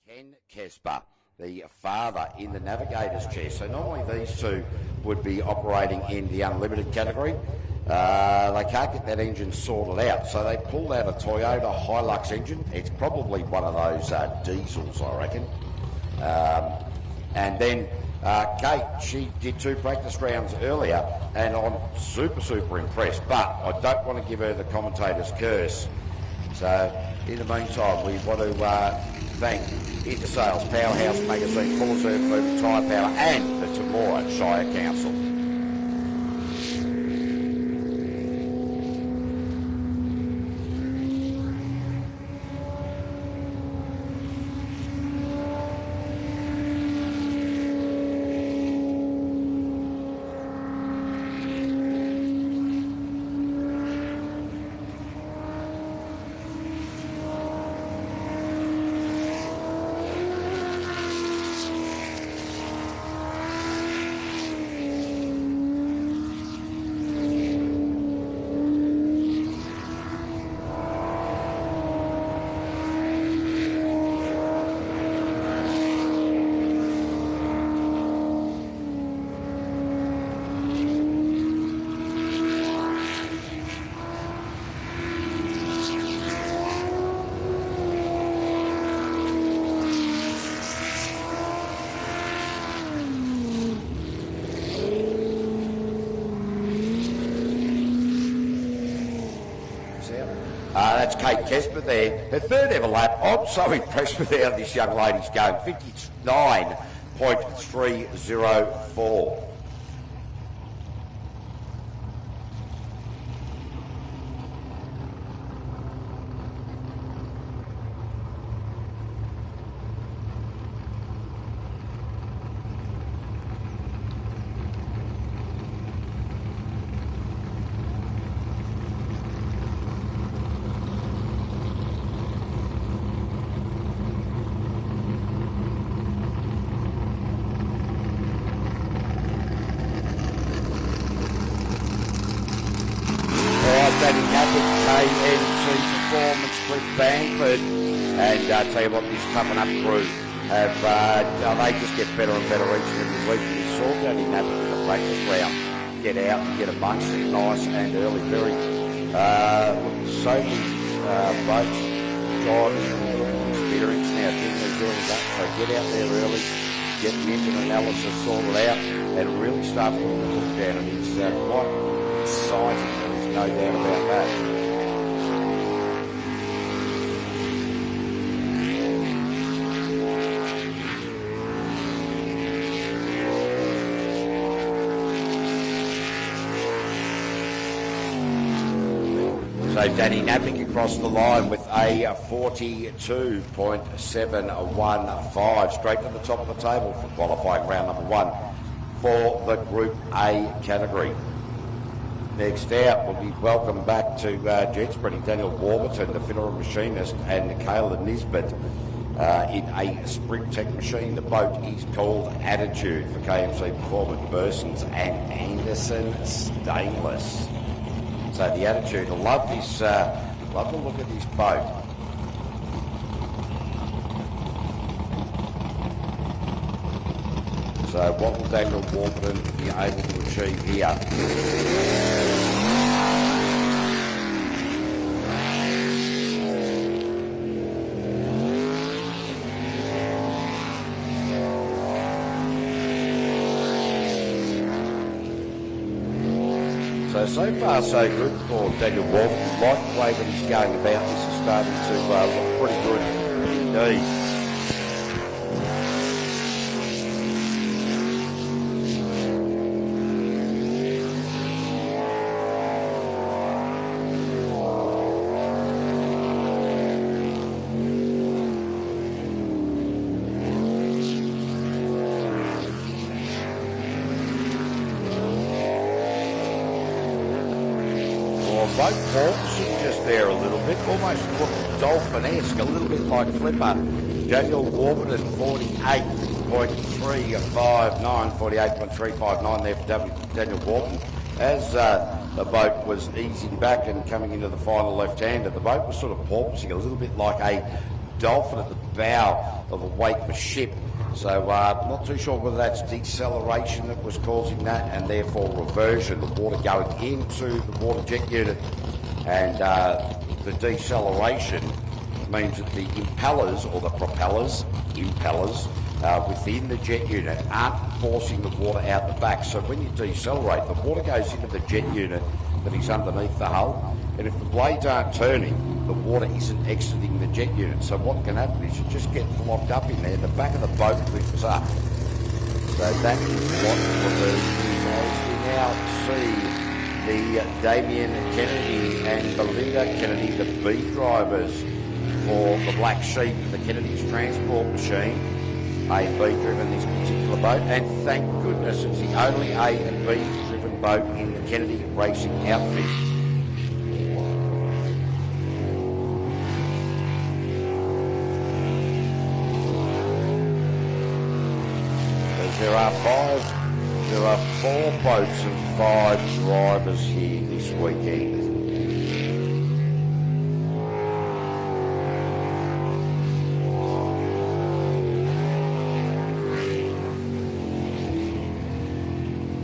Ken Kesper, the father in the navigator's chair. So normally these two would be operating in the unlimited category. They can't get that engine sorted out, so they pulled out a Toyota Hilux engine. It's probably one of those diesels, I reckon. And then Kate, she did 2 practice rounds earlier, and I'm super impressed, but I don't want to give her the commentator's curse. So in the meantime, we want to thank Intersales, Powerhouse Magazine, Full Reserve Food, Tyre Power, and the Temora Shire Council. That's Kate Kesper there. Her third ever lap. I'm so impressed with how this young lady's going. 59.304. And tell you what, this Toughen Up crew have, they just get better and better each and every week. You saw Danny Napier in the practice round get out and get amongst it nice and early. Very, so many boats, drivers, experience now doing that. So get out there early, get the engine analysis sorted out, and really start putting the hook down. And it's quite exciting, there's no doubt about that. So Danny Napier across the line with a 42.715, straight to the top of the table for qualifying round number 1 for the Group A category. Next out, we'll be welcome back to jet spreading Daniel Warburton, the fitter and machinist, and Kayla Nisbet in a Sprint Tech machine. The boat is called Attitude for KMC Performance Bursons and Anderson Stainless. So the Attitude, I love this, love the look of this boat. So what will Daniel Warburton be able to achieve here? So far so good for Daniel Warburton. Like the way that he's going about this is starting to look pretty good indeed. Boat porpoising just there a little bit, almost looked dolphin-esque, a little bit like Flipper. Daniel Warburton, 48.359, 48.359 there for Daniel Warburton. As the boat was easing back and coming into the final left-hander, the boat was sort of porpoising a little bit like a dolphin at the bow of a wake of a ship. So not too sure whether that's deceleration that was causing that, and therefore reversion, the water going into the water jet unit. And the deceleration means that the impellers, or the impellers within the jet unit aren't forcing the water out the back. So when you decelerate, the water goes into the jet unit that is underneath the hull, and if the blades aren't turning, the water isn't exiting the jet unit. So what can happen is you just get locked up in there, the back of the boat lifts up. So that is what reversion is. We now see the Damien Kennedy and Belinda Kennedy, the B drivers for the Black Sheep, the Kennedy's transport machine. A and B driven this particular boat, and thank goodness it's the only A and B driven boat in the Kennedy racing outfit. There are 4 boats and 5 drivers here this weekend.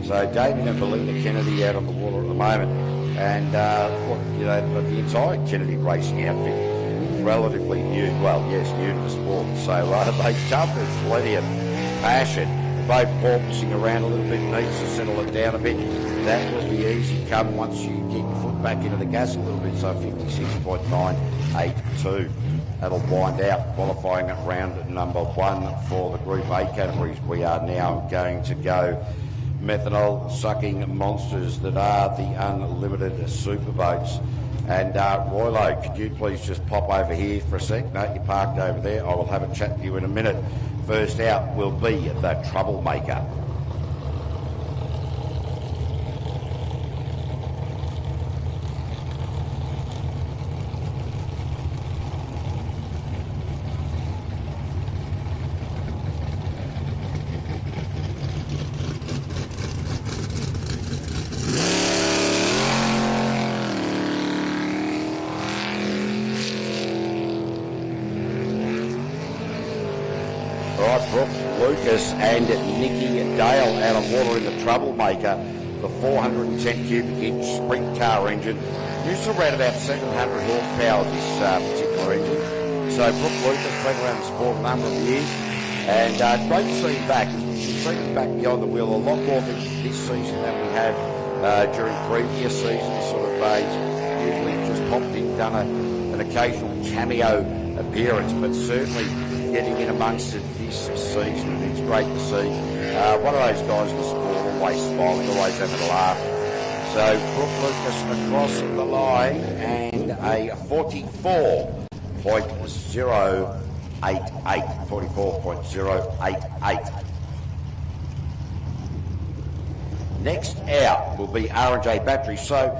So Damien and Belinda Kennedy out on the water at the moment, and the entire Kennedy racing outfit relatively new. Well, yes, new to the sport. So they jump with plenty of passion. The boat porpoising around a little bit, needs to settle it down a bit. That will be easy come once you get your foot back into the gas a little bit. So 56.982. That'll wind out qualifying at round number 1 for the Group A categories. We are now going to go methanol sucking monsters that are the unlimited superboats. And Roylo, could you please just pop over here for a sec? No, you're parked over there. I will have a chat to you in a minute. First out will be the Troublemaker. And Nikki Dale out of water in the Troublemaker, the 410 cubic inch sprint car engine. Used to around about 700 horsepower, this particular engine. So Brooke Lucas been around the sport a number of years, and great to see him back. We've seen him back behind the wheel a lot more this season than we have during previous seasons. Sort of he's usually just popped in, done an occasional cameo appearance, but certainly getting in amongst it this season. It's great to see. One of those guys in the sport, always smiling, always having a laugh. So Brooke Lucas across the line, and a 44.088. Next out will be R&J Battery. So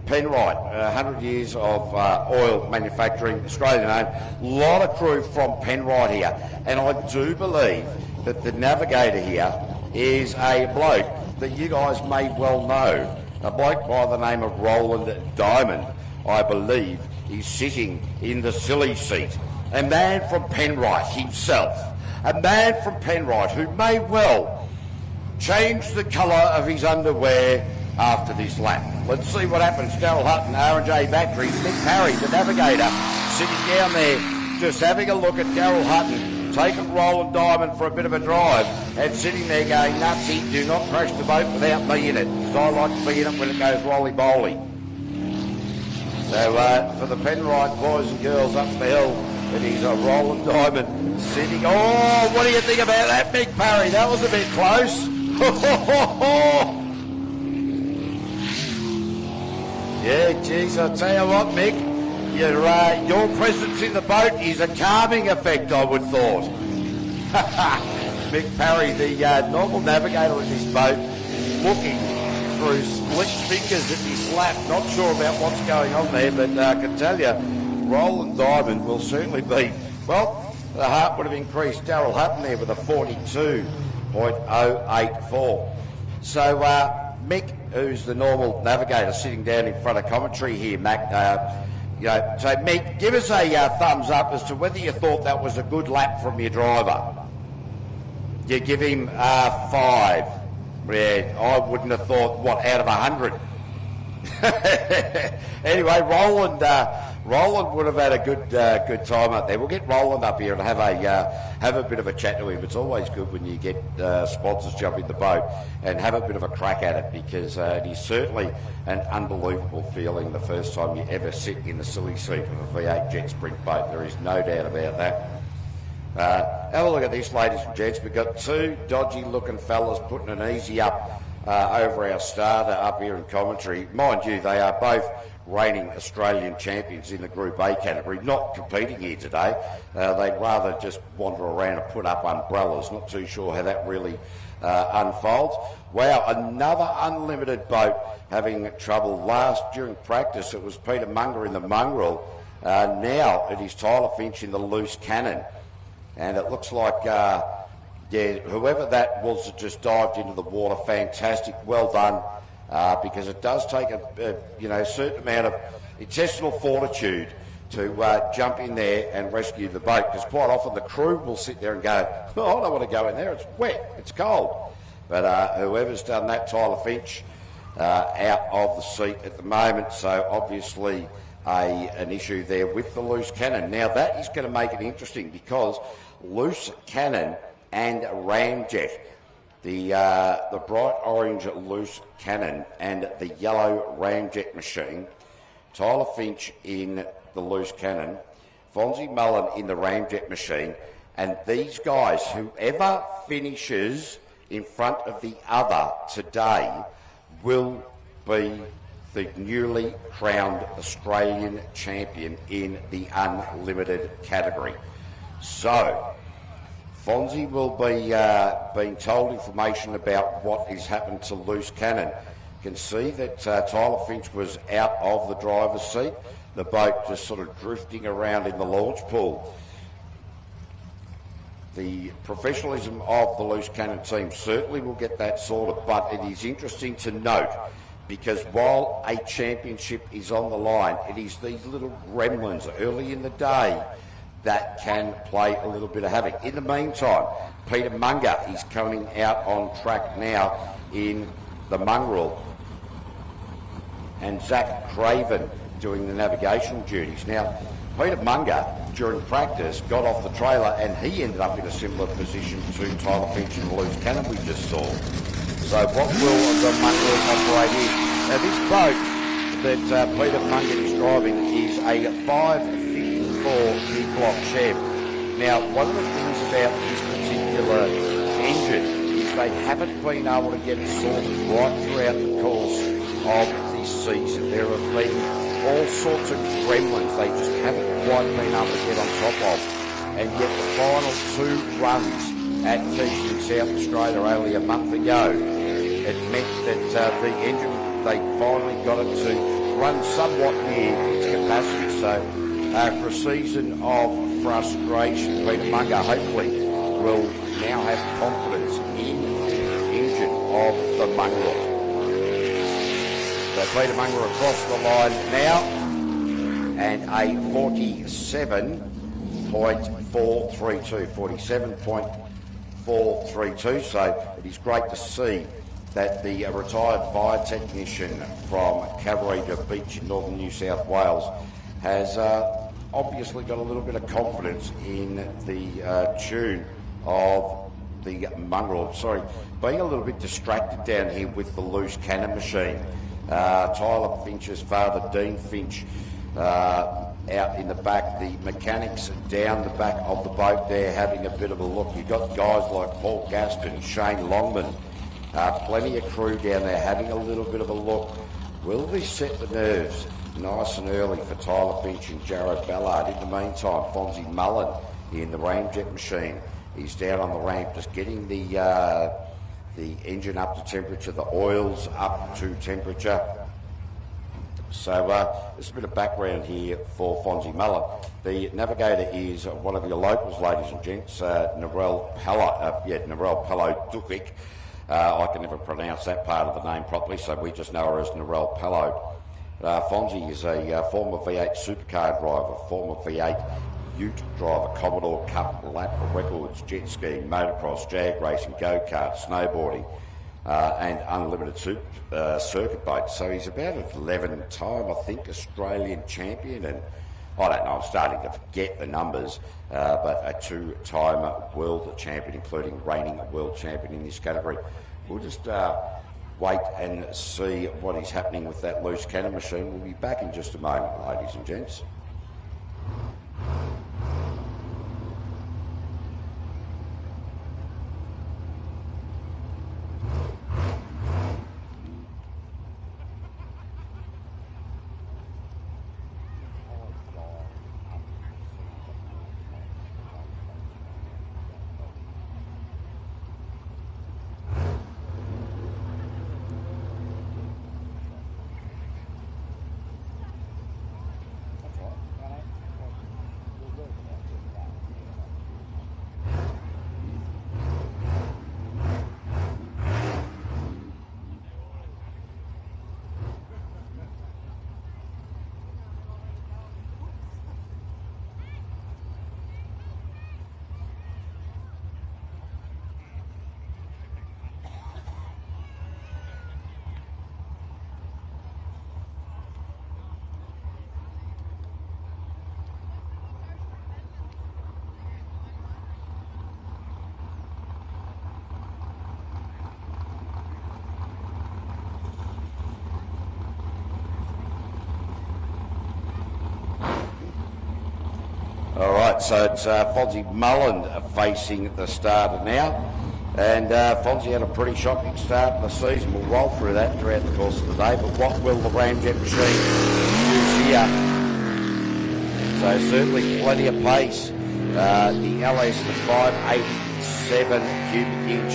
Penrite, 100 years of oil manufacturing, Australian owned. A lot of crew from Penrite here, and I do believe that the navigator here is a bloke that you guys may well know, a bloke by the name of Roland Diamond. I believe he's sitting in the silly seat. A man from Penrite himself, a man from Penrite who may well change the colour of his underwear after this lap. Let's see what happens. Daryl Hutton, R&J Battery, Nick Parry, the navigator, sitting down there, just having a look at Daryl Hutton, taking Roland Diamond for a bit of a drive, and sitting there going, nutsy, do not crash the boat without me in it, because I like to be in it when it goes roly-boly. So for the Penrite boys and girls up the hill, it is a Roland Diamond sitting. Oh, what do you think about that, Nick Parry? That was a bit close. Yeah, geez, I'll tell you what, Mick, your presence in the boat is a calming effect, I would thought. Mick Parry, the normal navigator in this boat, looking through split fingers at this lap. Not sure about what's going on there, but I can tell you, Roland Diamond will certainly be, well, the heart would have increased. Daryl Hutton there with a 42.084. So, Mick, who's the normal navigator, sitting down in front of commentary here, You know, so Mick, give us a thumbs up as to whether you thought that was a good lap from your driver. You give him 5. Yeah, I wouldn't have thought, what, out of 100? Anyway, Roland would have had a good time up there. We'll get Roland up here and have a bit of a chat to him. It's always good when you get sponsors jump in the boat and have a bit of a crack at it, because it is certainly an unbelievable feeling the first time you ever sit in the silly seat of a V8 jet sprint boat. There is no doubt about that. Have a look at this, ladies and gents. We've got 2 dodgy-looking fellas putting an easy up over our starter up here in commentary. Mind you, they are both reigning Australian champions in the Group A category, not competing here today. They'd rather just wander around and put up umbrellas. Not too sure how that really unfolds. Wow, another unlimited boat having trouble. During practice, it was Peter Munger in the Mongrel. Now it is Tyler Finch in the Loose Cannon. And it looks like, whoever that was that just dived into the water, fantastic, well done, because it does take a certain amount of intestinal fortitude to jump in there and rescue the boat, because quite often the crew will sit there and go, oh, I don't want to go in there, it's wet, it's cold. But whoever's done that, Tyler Finch, out of the seat at the moment, so obviously an issue there with the Loose Cannon. Now that is going to make it interesting, because Loose Cannon and Ramjet, the bright orange Loose Cannon and the yellow Ramjet machine, Tyler Finch in the Loose Cannon, Fonzie Mullen in the Ramjet machine, and these guys, whoever finishes in front of the other today, will be the newly crowned Australian champion in the unlimited category. So, Fonzie will be being told information about what has happened to Loose Cannon. You can see that Tyler Finch was out of the driver's seat, the boat just sort of drifting around in the launch pool. The professionalism of the Loose Cannon team certainly will get that sorted, but it is interesting to note, because while a championship is on the line, it is these little gremlins early in the day that can play a little bit of havoc. In the meantime, Peter Munger is coming out on track now in the Mongrel, and Zach Craven doing the navigation duties. Now, Peter Munger, during practice, got off the trailer and he ended up in a similar position to Tyler Finch in the Loose Cannon we just saw. So what will the Mongrel operate in? Now, this boat that Peter Munger is driving is a 554 big block Chev. Now, one of the things about this particular engine is they haven't been able to get it sorted right throughout the course of this season. There have been all sorts of gremlins they just haven't quite been able to get on top of. And yet the final 2 runs at Keith in South Australia only a month ago, it meant that the engine, they finally got it to run somewhat near its capacity. So after a season of frustration, Peter Munger hopefully will now have confidence in the engine of the Mongrel. So Peter Munger across the line now, and a 47.432. So it is great to see that the retired fire technician from Cabarita Beach in northern New South Wales has obviously got a little bit of confidence in the tune of the Mongrel. Sorry, being a little bit distracted down here with the Loose Cannon machine. Tyler Finch's father, Dean Finch, out in the back. The mechanics down the back of the boat there having a bit of a look. You've got guys like Paul Gaston, Shane Longman, plenty of crew down there having a little bit of a look. Will this set the nerves nice and early for Tyler Finch and Jared Ballard? In the meantime, Fonzie Mullen in the Ramjet machine. He's down on the ramp just getting the engine up to temperature, the oils up to temperature. So there's a bit of background here for Fonzie Mullen. The navigator is one of your locals, ladies and gents, Narelle Pello Dukic. I can never pronounce that part of the name properly, so we just know her as Narelle Pello. Fonzie is a former V8 supercar driver, former V8 Ute driver, Commodore Cup, lap records, jet skiing, motocross, jag racing, go-kart, snowboarding, and unlimited circuit boats. So he's about an 11-time, I think, Australian champion, and I don't know, I'm starting to forget the numbers, but a 2-time world champion, including reigning world champion in this category. We'll just wait and see what is happening with that loose cannon machine. We'll be back in just a moment, ladies and gents. All right, so it's Fonzie Mullen facing the starter now. And Fonzie had a pretty shocking start in the season. We'll roll through that throughout the course of the day. But what will the Ramjet machine use here? So certainly plenty of pace. The LS, the 587 cubic inch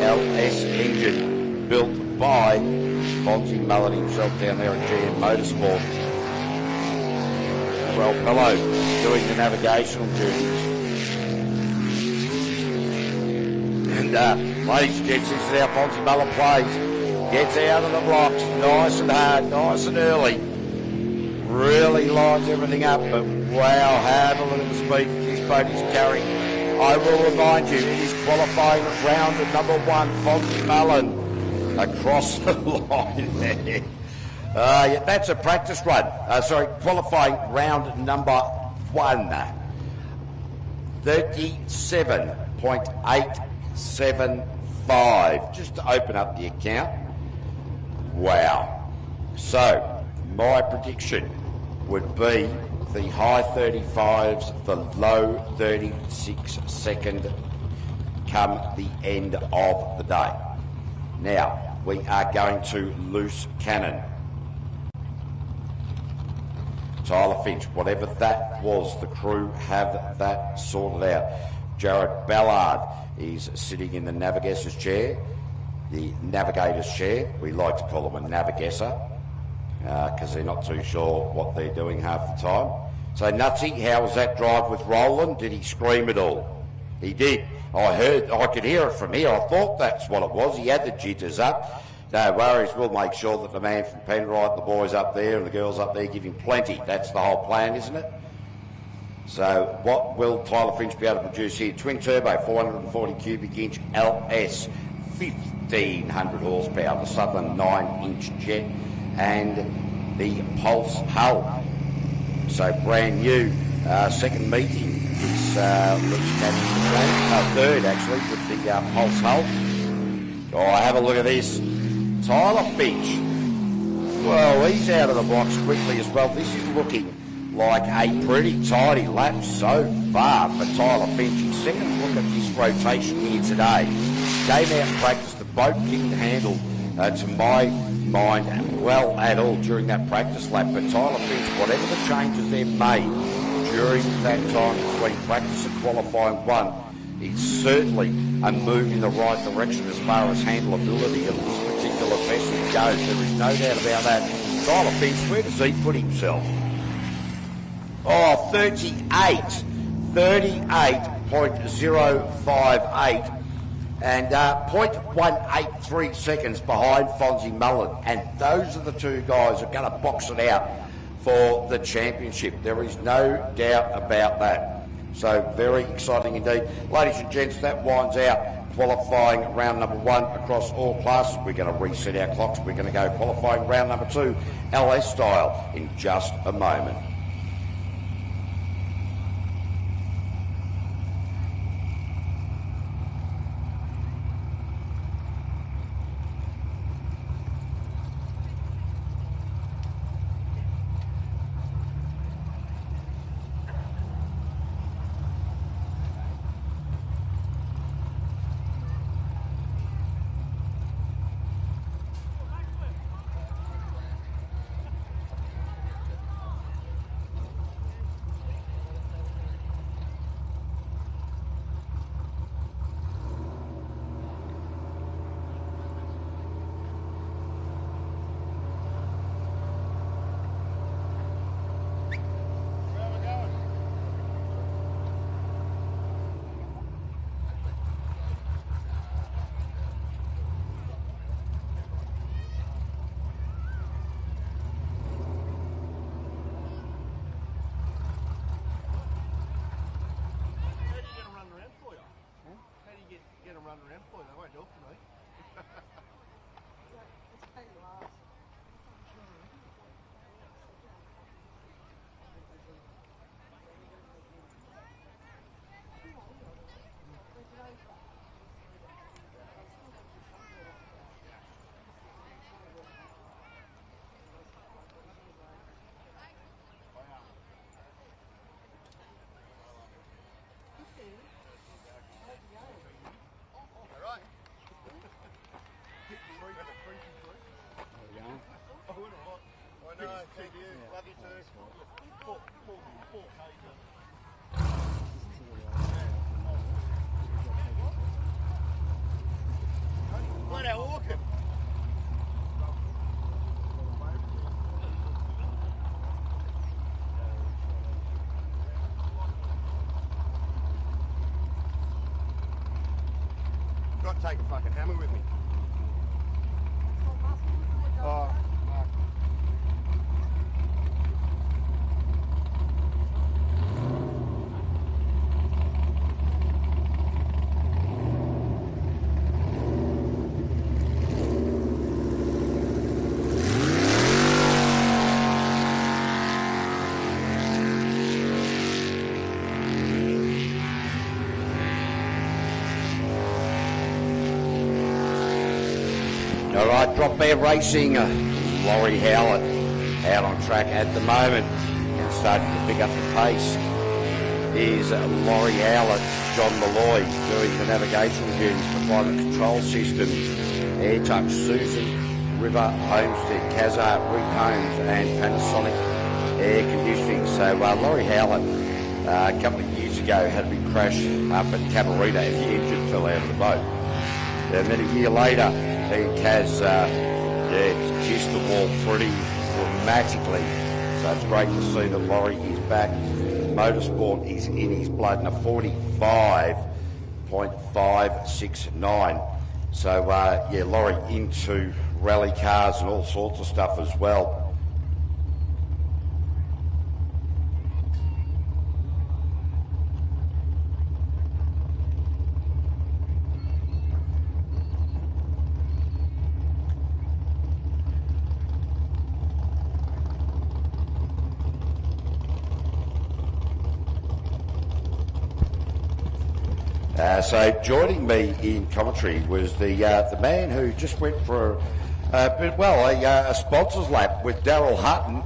LS engine built by Fonzie Mullen himself down there at GM Motorsport. Well, Pello doing the navigational duties. And ladies and gents, this is how Fonzie Mullen plays. Gets out of the blocks, nice and hard, nice and early. Really lines everything up, but wow, have a look at the speed this boat is carrying. I will remind you, it is qualifying round at number 1, Fonzie Mullen across the line there. Yeah, that's a practice run. Qualifying round number 1. 37.875. Just to open up the account. Wow. So, my prediction would be the high 35s, the low 36 second come the end of the day. Now, we are going to loose cannon. Tyler Finch, whatever that was, the crew have that sorted out. Jared Ballard is sitting in the navigator's chair, the navigator's chair. We like to call them a navigator because they're not too sure what they're doing half the time. So Nutsy, how was that drive with Roland? Did he scream at all? He did. I could hear it from here. I thought that's what it was. He had the jitters up. No worries, we'll make sure that the man from Penrite, the boys up there and the girls up there give him plenty. That's the whole plan, isn't it? So what will Tyler Finch be able to produce here? Twin turbo, 440 cubic inch LS, 1500 horsepower, the Southern 9-inch jet, and the Pulse hull. So brand new, second meeting this loose cannon, third actually, with the Pulse hull. Oh, have a look at this. Tyler Finch, well, he's out of the box quickly as well. This is looking like a pretty tidy lap so far for Tyler Finch. His second look at this rotation here today. Came out and practiced. The boat didn't handle, to my mind, well at all during that practice lap. But Tyler Finch, whatever the changes they've made during that time between practice and qualifying 1, it's certainly a move in the right direction as far as handleability of this particular vessel goes. There is no doubt about that. Tyler Finch, where does he put himself? Oh, 38.058. and 0.183 seconds behind Fonzie Mullen. And those are the two guys who are going to box it out for the championship. There is no doubt about that. So very exciting indeed. Ladies and gents, that winds out qualifying round number 1 across all classes. We're going to reset our clocks. We're going to go qualifying round number 2, LS style, in just a moment. Got to take a fucking hammer with me. Oh, Mark. All right, Drop Bear Racing, Laurie Howlett out on track at the moment and starting to pick up the pace is Laurie Howlett, John Malloy doing the navigational duties for climate control systems, AirTouch, Susan, River, Homestead, Kazar, Reed Homes and Panasonic Air Conditioning. So Laurie Howlett a couple of years ago had a big crash up at Cabarita and the engine fell out of the boat. And then a year later, he and Kaz kissed the wall pretty dramatically. So it's great to see that Laurie is back. Motorsport is in his blood in a 45.569. So, Laurie into rally cars and all sorts of stuff as well. So joining me in commentary was the man who just went for a sponsors lap with Daryl Hutton.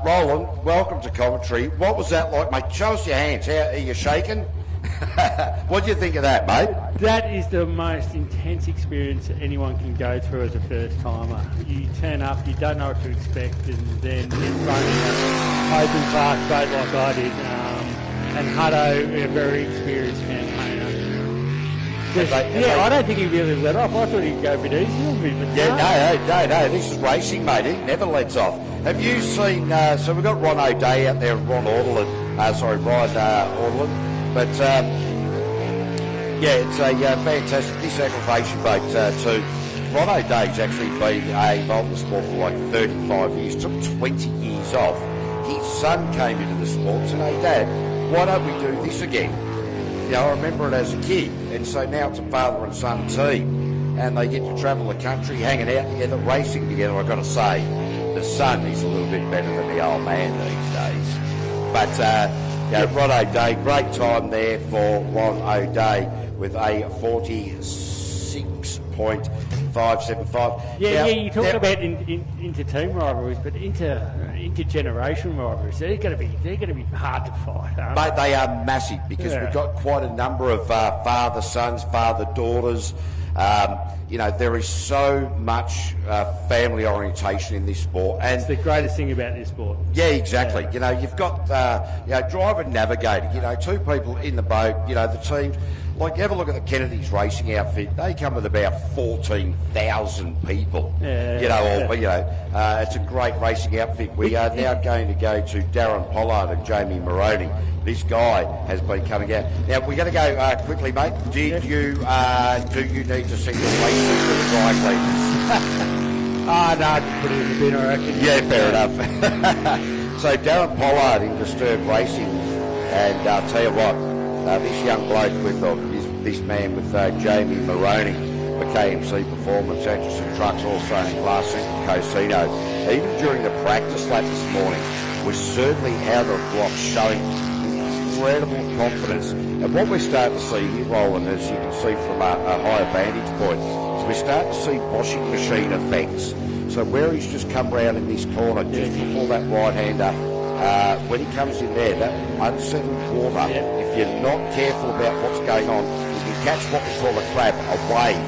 Roland, welcome to commentary. What was that like, mate? Show us your hands. How are you shaking? What do you think of that, mate? That is the most intense experience that anyone can go through as a first timer. You turn up, you don't know what to expect, and then get thrown in an open class boat like I did. And Hutto, a very experienced campaigner. I don't think he really let off. I thought he'd go a bit easy on me. But no. This is racing, mate. He never lets off. Have you seen? So we've got Ron O'Day out there, Ryan Orderland. But Yeah, it's a fantastic. This aggravation boat too. Ron O'Day's actually been involved in the sport for like 35 years. Took 20 years off. His son came into the sport and said, "Hey, Dad, why don't we do this again?" You know, I remember it as a kid, and so now it's a father and son team, and they get to travel the country, hanging out together, racing together. I've got to say, the son is a little bit better than the old man these days. But Ron O'Day, great time there for Ron O'Day with a 46.575. Yeah, you talk about inter-team rivalries, but intergeneration rivalries. They're going to be hard to fight. But they are massive because we've got quite a number of father sons, father daughters. You know, there is so much family orientation in this sport, and it's the greatest thing about this sport. Yeah, exactly. You know, you've got driver and navigator. You know, two people in the boat. You know, the teams. Like, you have a look at the Kennedy's racing outfit. They come with about 14,000 people. It's a great racing outfit. We are now going to go to Darren Pollard and Jamie Moroney. This guy has been coming out. Now, we're going to go quickly, mate. Do you need to send your race suit to the dry cleaners? No, just put it in the bin, I reckon. Yeah, fair enough. So, Darren Pollard in Disturbed Racing, and I'll tell you what, this young bloke this man with Jamie Moroney for KMC Performance, Atchison Trucks, also in Glass Central Casino, even during the practice lap this morning, was certainly out of the blocks, showing incredible confidence. And what we're starting to see here, Roland, as you can see from a higher vantage point, is we're starting to see washing machine effects. So where he's just come round in this corner, just before that right-hander, when he comes in there, that unsettled water, if you're not careful about what's going on, you can catch what we call a crab, a wave,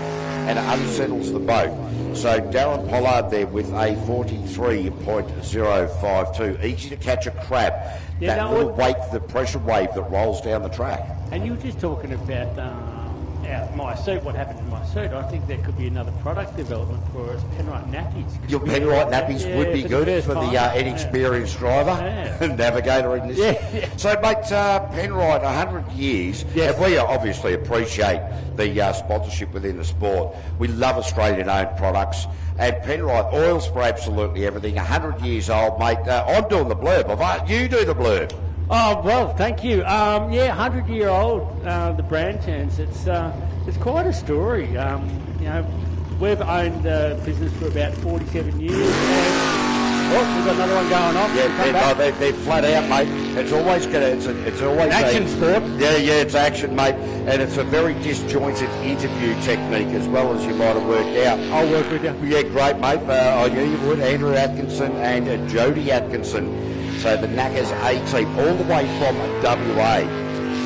and it unsettles the boat. So Darren Pollard there with a 43.052. Easy to catch a crab. That little wake, the pressure wave that rolls down the track. And you were just talking about my suit, what happened to my suit. I think there could be another product development for us, Penrite nappies. Your Penrite nappies would be good for the inexperienced driver and navigator in this. So, mate, Penrite, 100 years, and we obviously appreciate the sponsorship within the sport. We love Australian-owned products, and Penrite oils for absolutely everything. 100 years old, mate. I'm doing the blurb. You do the blurb. Oh, well, thank you. 100-year-old, the brand turns. It's quite a story. We've owned the business for about 47 years. And, we've got another one going on. Yeah, they're flat out, mate. It's always it's always action sport. Yeah, it's action, mate, and it's a very disjointed interview technique as well, as you might have worked out. I'll work with you. Yeah, great, mate. I knew you would. Andrew Atkinson and Jodie Atkinson. So the Knackers A-team, all the way from WA.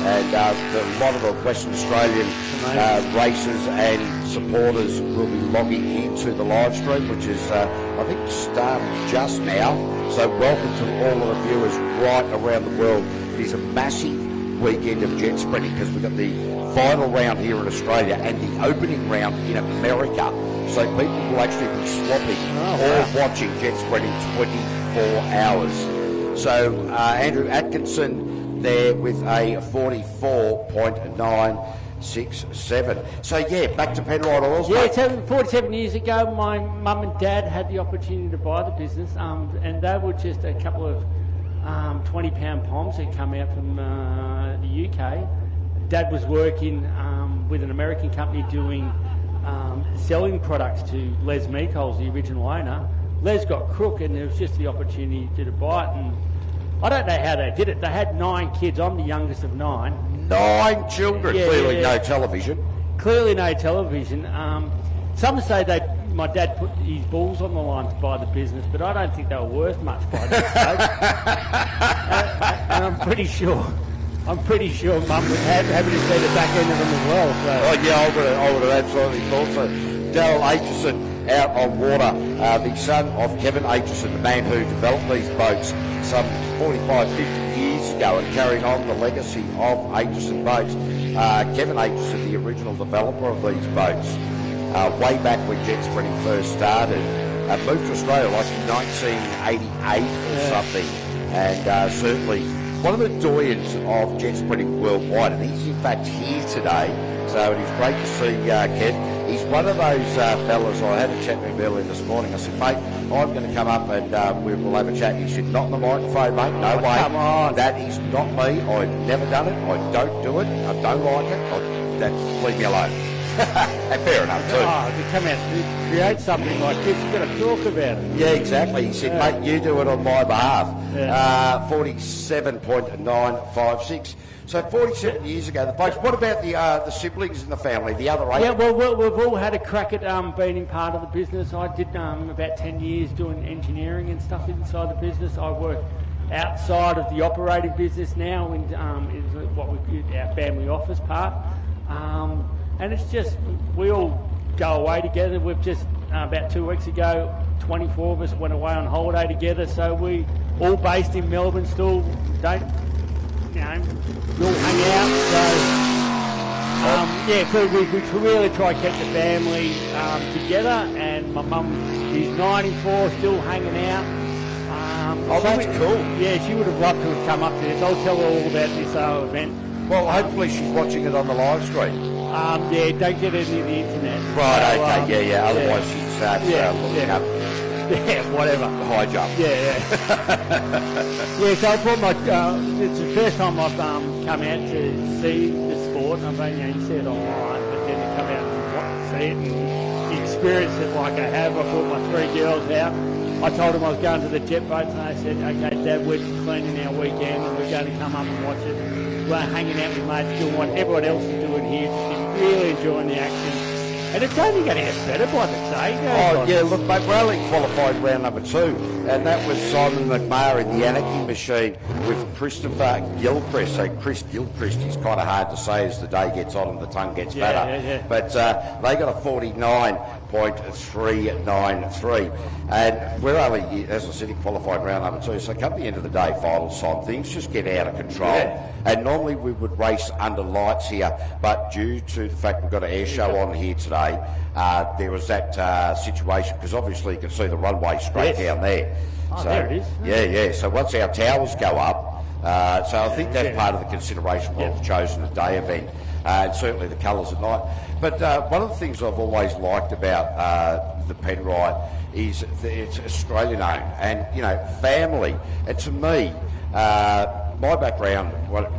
And a lot of the Western Australian racers and supporters will be logging into the live stream, which is, I think, starting just now. So welcome to all of the viewers right around the world. It is a massive weekend of jet spreading because we've got the final round here in Australia and the opening round in America. So people will actually be swapping or watching jet spreading 24 hours. So Andrew Atkinson there with a 44.967. So back to Penrite Oils. Yeah, so 47 years ago, my mum and dad had the opportunity to buy the business, and they were just a couple of 20-pound poms that come out from the UK. Dad was working with an American company doing selling products to Les Meekols, the original owner. Les got crook, and there was just the opportunity to buy it, and I don't know how they did it. They had 9 kids. I'm the youngest of 9. 9 children. Clearly no television. Clearly no television. Some say my dad put his balls on the line to buy the business, but I don't think they were worth much by that stage. And I'm pretty sure Mum was happy to see the back end of them as well. So. Oh yeah, I would have absolutely thought so. Darryl Aitchison out on water, the son of Kevin Aitchison, the man who developed these boats some 45, 50 years ago, and carrying on the legacy of Aitchison boats. Kevin Aitchison, the original developer of these boats, way back when jet spreading first started, moved to Australia like in 1988 or something, and certainly one of the doyens of jet spreading worldwide, and he's in fact here today So it is great to see Ken. He's one of those fellas. I had a chat with him earlier this morning. I said, mate, I'm going to come up and we'll have a chat. He said, not in the microphone, mate. No way. Come on. That is not me. I've never done it. I don't do it. I don't like it. Leave me alone. And fair enough too. To come out to create something like this, you've got to talk about it. Yeah, exactly. He said, mate, you do it on my behalf. Yeah. 47.956. So 47 years ago, the folks. What about the siblings in the family, the other eight? Yeah, well, we've all had a crack at being part of the business. I did about 10 years doing engineering and stuff inside the business. I work outside of the operating business now in what we call our family office part. And it's just, we all go away together. We've just, about 2 weeks ago, 24 of us went away on holiday together. So we all based in Melbourne still don't, we all hang out. So we really try to keep the family together. And my mum is 94, still hanging out. That's cool. Yeah, she would have loved to have come up to this. I'll tell her all about this event. Well, hopefully she's watching it on the live stream. Don't get it near the internet. Right, so, okay, otherwise she starts looking up. Yeah, whatever. High jump. Yeah. So I thought it's the first time I've come out to see the sport. I mean, you see it online, but then to come out and see it and experience it like I have. I brought my 3 girls out. I told them I was going to the jet boats and they said, okay, Dad, we're cleaning our weekend and we're going to come up and watch it. We're hanging out with mates, doing what everyone else is doing here, just really enjoying the action. And it's only going to get better by the day. Look, mate, we're only qualified round number 2, and that was Simon McMahon in the Anarchy Machine with Christopher Gilchrist. So Chris Gilchrist is kind of hard to say as the day gets on and the tongue gets fatter. But they got a 49.393, and we're only, as I said, in qualified round number 2. So come the end of the day, final time, things just get out of control. Yeah. And normally we would race under lights here, but due to the fact we've got an air show on here today, there was that situation, because obviously you can see the runway straight down there. Oh, so, there it is. Yeah. So once our towers go up, so I think that's part of the consideration why we've chosen a day event, and certainly the colours at night. But one of the things I've always liked about the Penrite is that it's Australian owned, and family. And to me, my background,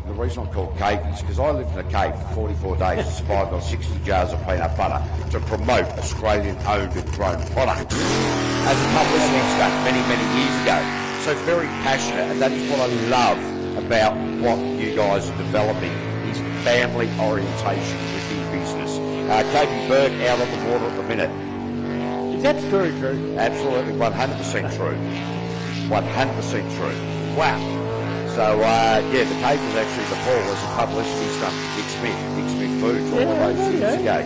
the reason I'm called Cavey is because I lived in a cave for 44 days and survived on 60 jars of peanut butter to promote Australian-owned and grown products as a publicity stunt many, many years ago. So very passionate, and that is what I love about what you guys are developing, is family orientation within business. Cavey Burke out on the water at the minute. Is that story true? Absolutely, 100% true. 100% true. Wow. So, the cave was actually the Paul was a publicity stunt for Dick Smith Foods all of those years ago,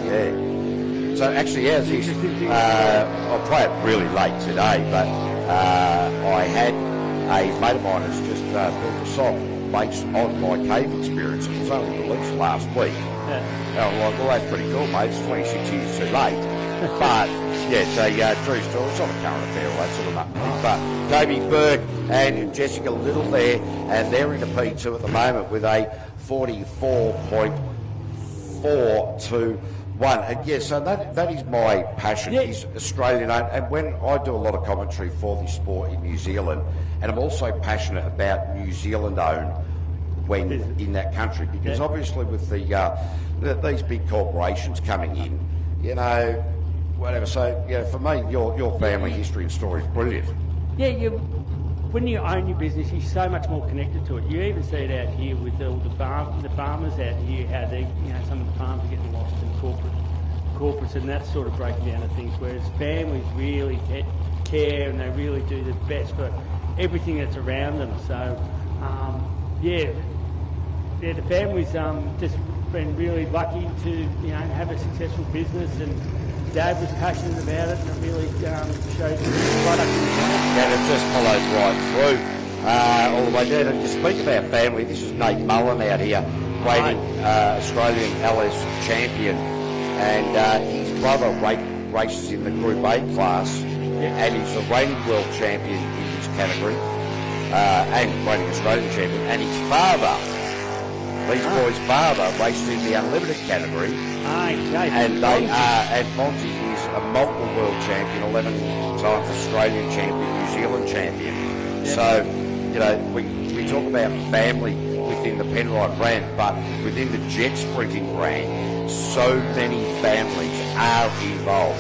So actually, as is, I'll play it really late today, but I had a mate of mine who's just built a song based on my cave experience. It was only released last week. And I'm like, well, that's pretty cool, mate. It's 26 years too late. But, it's a true story. It's not a current affair, all that sort of nothing. But Cavey Burke and Jessica Little there, and they're in a P2 at the moment with a 44.421. And so that is my passion, is Australian owned. And when I do a lot of commentary for this sport in New Zealand, and I'm also passionate about New Zealand owned when in that country, because obviously with these big corporations coming in, whatever. So, for me, your family history and story is brilliant. Yeah, when you own your business, you're so much more connected to it. You even see it out here with all the farmers out here, how they, some of the farms are getting lost in corporates and that sort of breaking down of things. Whereas families really care and they really do the best for everything that's around them. So, the family's just been really lucky to have a successful business, and Dad was passionate about it, and it really showed the product. And it just followed right through all the way down. And to speak of our family, this is Nate Mullen out here, reigning Australian LS champion, and his brother races in the Group A class, and he's a reigning world champion in his category, and reigning Australian champion. And his father These boys' father raced in the unlimited category, Okay. and Fonzie is a multiple world champion, 11 times Australian champion, New Zealand champion. Yeah. So, you know, we talk about family within the Penrite brand, but within the jet sprinting brand, so many families are involved.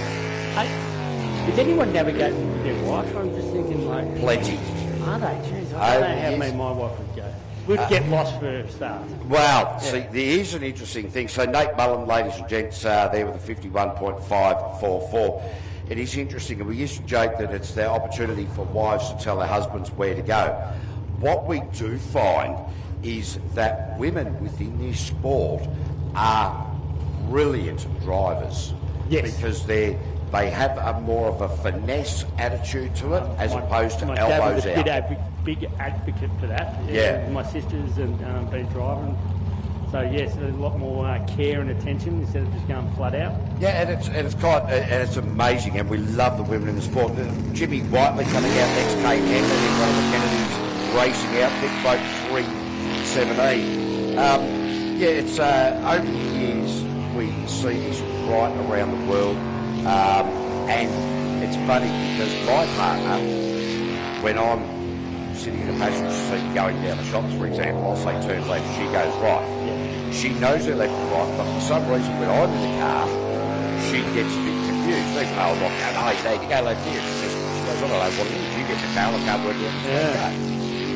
Is anyone navigating with their wife? I'm just thinking like... Plenty. Are they? Jeez, I don't know how yes. many my wife would go. We'd get lost for a start. Well, see, there is an interesting thing. So Nate Mullen, ladies and gents, there with a 51.544. It is interesting, and we used to joke that it's their opportunity for wives to tell their husbands where to go. What we do find is that women within this sport are brilliant drivers. Yes. Because they have a more of a finesse attitude to it, as opposed to my elbows dad was out. a big advocate for that. Yeah. My sisters and been driving. So yes, a lot more care and attention instead of just going flat out. Yeah, and it's amazing, and we love the women in the sport. Jimmy Whiteley coming out next, Kate Henley in one of the Kennedys racing out, big boat 317. It's over the years we see this right around the world, and it's funny because my partner, when I'm sitting in a passenger seat going down the shops, for example, I'll say turn left, she goes right. She knows her left and right, but for some reason when I'm in the car, she gets a bit confused. Even though I'm not going, hey, Dad, you go left here. She goes, I don't know what it is. You get in the car, I can't work out.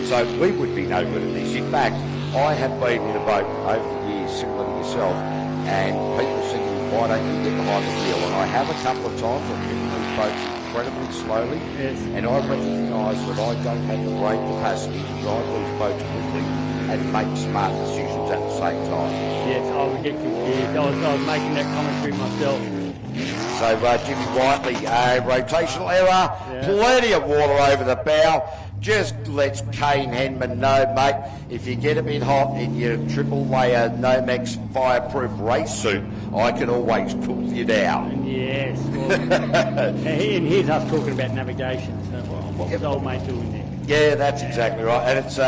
So we would be no good at this. In fact, I have been in a boat over the years, similar to yourself, and people say to me, why don't you get behind the wheel? And I have a couple of times. I've driven these boats incredibly slowly, and I recognise that I don't have the brain capacity to drive these boats quickly and make smart decisions at the same time. Yes, I would get confused. I was making that commentary myself. So Jimmy Whiteley, rotational error, plenty of water over the bow. Just lets Kane Henman know, mate, if you get a bit hot in your triple layer Nomex fireproof race suit, I can always cool you down. Yes. Well, and here's us talking about navigation. So what was old mate doing there? Yeah, that's exactly right. And it's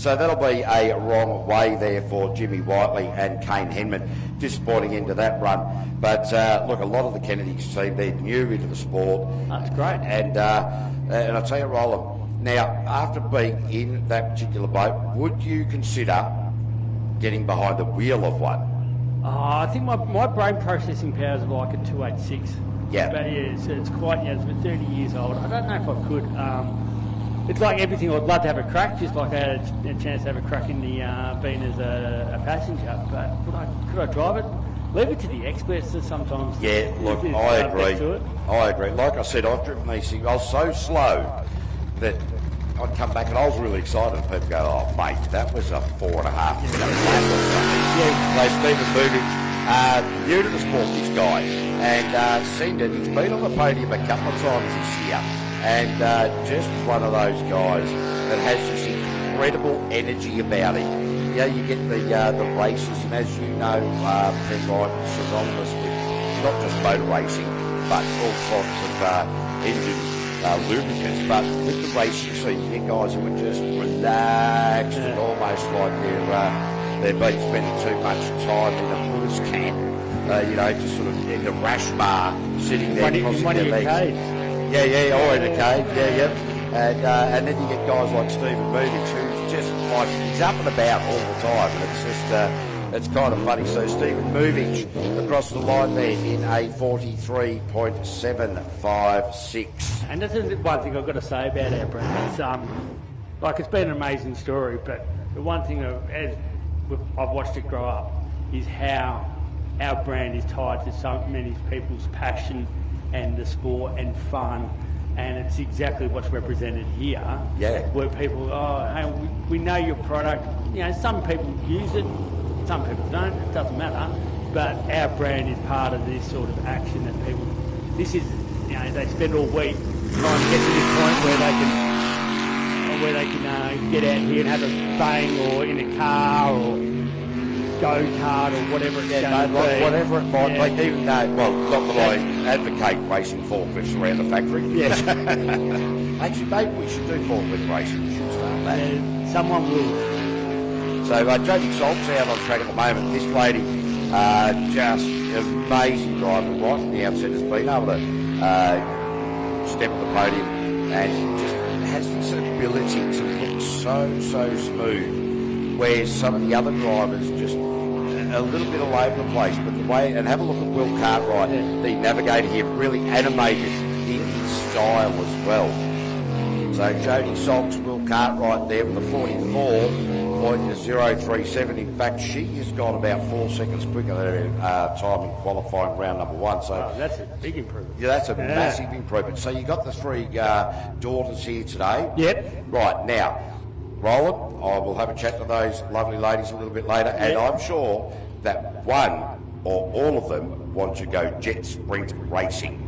so that'll be a wrong way there for Jimmy Whiteley and Kane Henman. Disappointing end to that run. But look, a lot of the Kennedy's team, they're new into the sport. That's great. And I'll tell you, Roland, now, after being in that particular boat, would you consider getting behind the wheel of one? I think my brain processing powers are like a 286. Yeah. But it's quite, it's been 30 years old. I don't know if I could. It's like everything. I'd love to have a crack, just like I had a chance to have a crack in the being as a passenger. But could I drive it? Leave it to the experts sometimes. Yeah, look, I agree. I agree. Like I said, I've driven these things. I was so slow that I'd come back and I was really excited. And people go, oh, mate, that was a 4.5 minute lap or something. Yeah. So Stephen Movich, new to the sport, this guy, and seen it. He's been on the podium a couple of times this year, and just one of those guys that has this incredible energy about him. You know, you get the races, and as you know, Penrite is synonymous with not just motor racing, but all sorts of engine lubricants. But with the racing scene, you get guys who are just relaxed and almost like they've been spending too much time in a Buddhist camp. You know, just sort of in the rash bar, sitting there crossing their legs. Yeah, or in a cave. And then you get guys like Stephen Movich, who's just like, he's up and about all the time, and it's just it's kind of funny. So Stephen Movich across the line there in a 43.756. And this is one thing I've got to say about our brand. It's it's been an amazing story, but the one thing as I've watched it grow up is how our brand is tied to so many people's passion and the sport and fun. And it's exactly what's represented here. Yeah. Where people, hey, we know your product. You know, some people use it, some people don't. It doesn't matter. But our brand is part of this sort of action that people. This is, you know, they spend all week trying to get to this point where they can get out here and have a bang, or in a car, or go-kart, or whatever it's going to be. Whatever it might be. Even though, well, not that I advocate racing forklifts around the factory. Yes. Actually, maybe we should do forklift racing. We should start that. Someone will. So Jodie Salt's out on track at the moment. This lady, just amazing driver, right from the outset, has been able to step on the podium and just has this ability to look so smooth, where some of the other drivers just a little bit all over the place. But the way, and have a look at Will Cartwright, the navigator here, really animated in his style as well. So Jodie Salt's Will Cartwright there with a 44.037. In fact, she has got about 4 seconds quicker than her time in qualifying round number 1. So that's a big improvement. Yeah, that's a massive improvement. So you got the 3 daughters here today. Yep. Right, now, Roland, I will have a chat to those lovely ladies a little bit later, and I'm sure that one or all of them want to go jet sprint racing.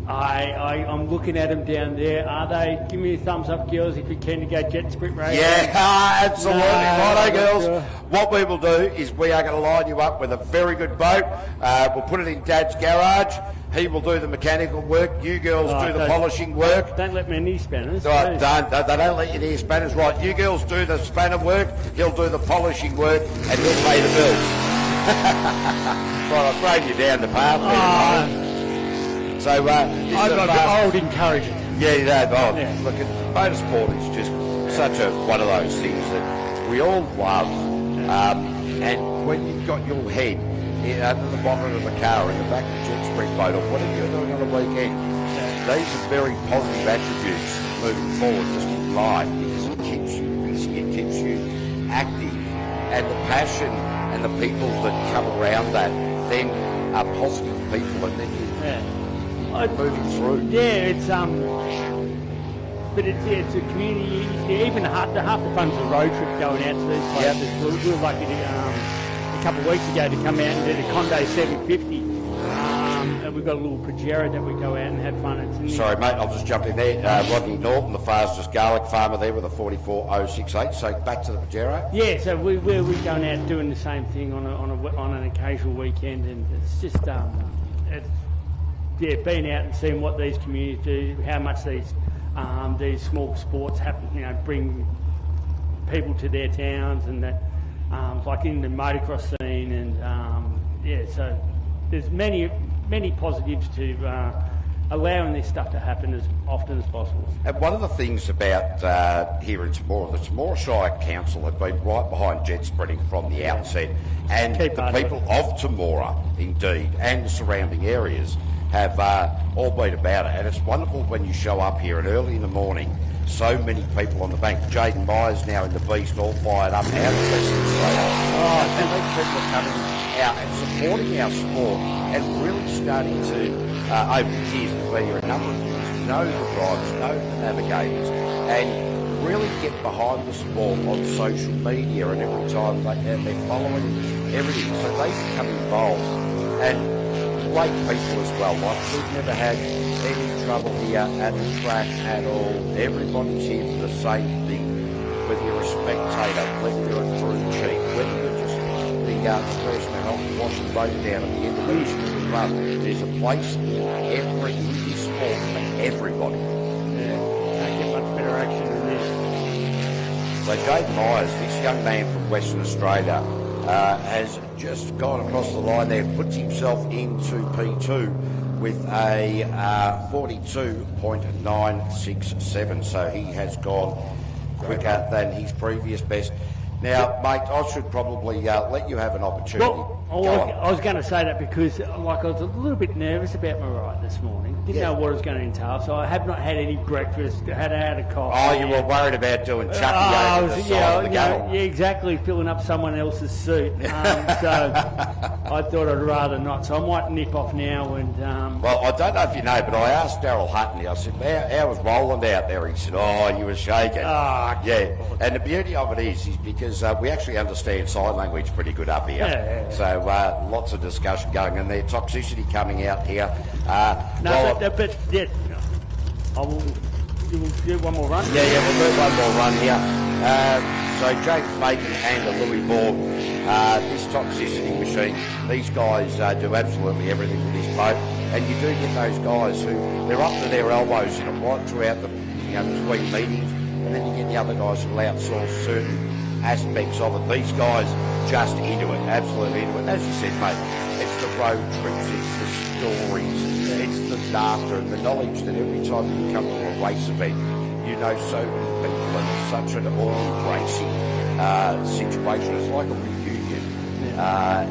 I'm looking at them down there. Are they? Give me a thumbs up, girls, if you can to go jet sprint racing. Yeah, absolutely. Righto, girls. Sure. What we will do is we are going to line you up with a very good boat. We'll put it in Dad's garage. He will do the mechanical work. You girls do the polishing work. Don't let me near spanners. Right, they don't let you near spanners. Right, you girls do the spanner work. He'll do the polishing work, and he'll pay the bills. Right, I've thrown you down the path there. So, I would encourage it. Yeah, look, motorsport is just such one of those things that we all love. And when you've got your head under the bonnet of the car, in the back of the jet sprint boat, or whatever you're doing on the weekend, these are very positive attributes moving forward just in life, because it keeps you busy, it keeps you active, and the passion and the people that come around that then are positive people, and then you. Moving through. Yeah, it's but it's a community. Even half the fun's a road trip going out to these places. We were lucky to, a couple of weeks ago to come out and do the Conde 750. And we've got a little Pajero that we go out and have fun. Sorry, mate, I'll just jump in there. Rodney Norton, the fastest garlic farmer there with a 44.068. So back to the Pajero. Yeah, so we're going out doing the same thing on an occasional weekend, and it's just being out and seeing what these communities do, how much these small sports bring people to their towns, and that like in the motocross scene, and so there's many positives to allowing this stuff to happen as often as possible. And one of the things about here in Temora, the Temora Shire Council have been right behind jet sprinting from the outset, and the people of Temora, indeed, and the surrounding areas have all been about it. And it's wonderful when you show up here and early in the morning, so many people on the bank. Jaden Myers now in the Beast, all fired up out of Western Australia. And these people are coming out and supporting our sport and really starting to, over the years, we've been here a number of years, know the drivers, know the navigators, and really get behind the sport on social media, and every time they're following everything, so they become involved. And great people as well. Like, we've never had any trouble here at the track at all. Everybody's here for the same thing. Whether you're a spectator, whether you're a crew chief, whether you're just the person who helps wash the boat down at the end of each run. There's a place in every sport for everybody. Yeah, can't get much better action than this. So Jaden Myers, this young man from Western Australia, has just gone across the line there, puts himself into P2 with a 42.967. So he has gone quicker than his previous best. Now, mate, I should probably let you have an opportunity. Well, I was going to say that because I was a little bit nervous about my ride this morning. Didn't know what it was going to entail, so I have not had any breakfast, had a coffee. Oh, you were worried about doing chucky over the side of the gate. Yeah, exactly, filling up someone else's suit. So I thought I'd rather not. So I might nip off now. And well, I don't know if you know, but I asked Daryl Hutton, I said, how was Roland out there? He said, you were shaking. Yeah, and the beauty of it is because we actually understand sign language pretty good up here. Yeah. So lots of discussion going, and their toxicity coming out here. But yeah, we'll do one more run. Yeah, we'll do one more run here. So James Bacon and Louis Borg, this toxicity machine, these guys do absolutely everything with this boat, and you do get those guys who they're up to their elbows in it right throughout the between meetings, and then you get the other guys who will outsource certain aspects of it. These guys just into it, absolutely into it. As you said, mate, it's the road trips, it's the stories, it's the laughter and the knowledge that every time you come to a race event, you know so many people and it's such an all-embracing situation. It's like a reunion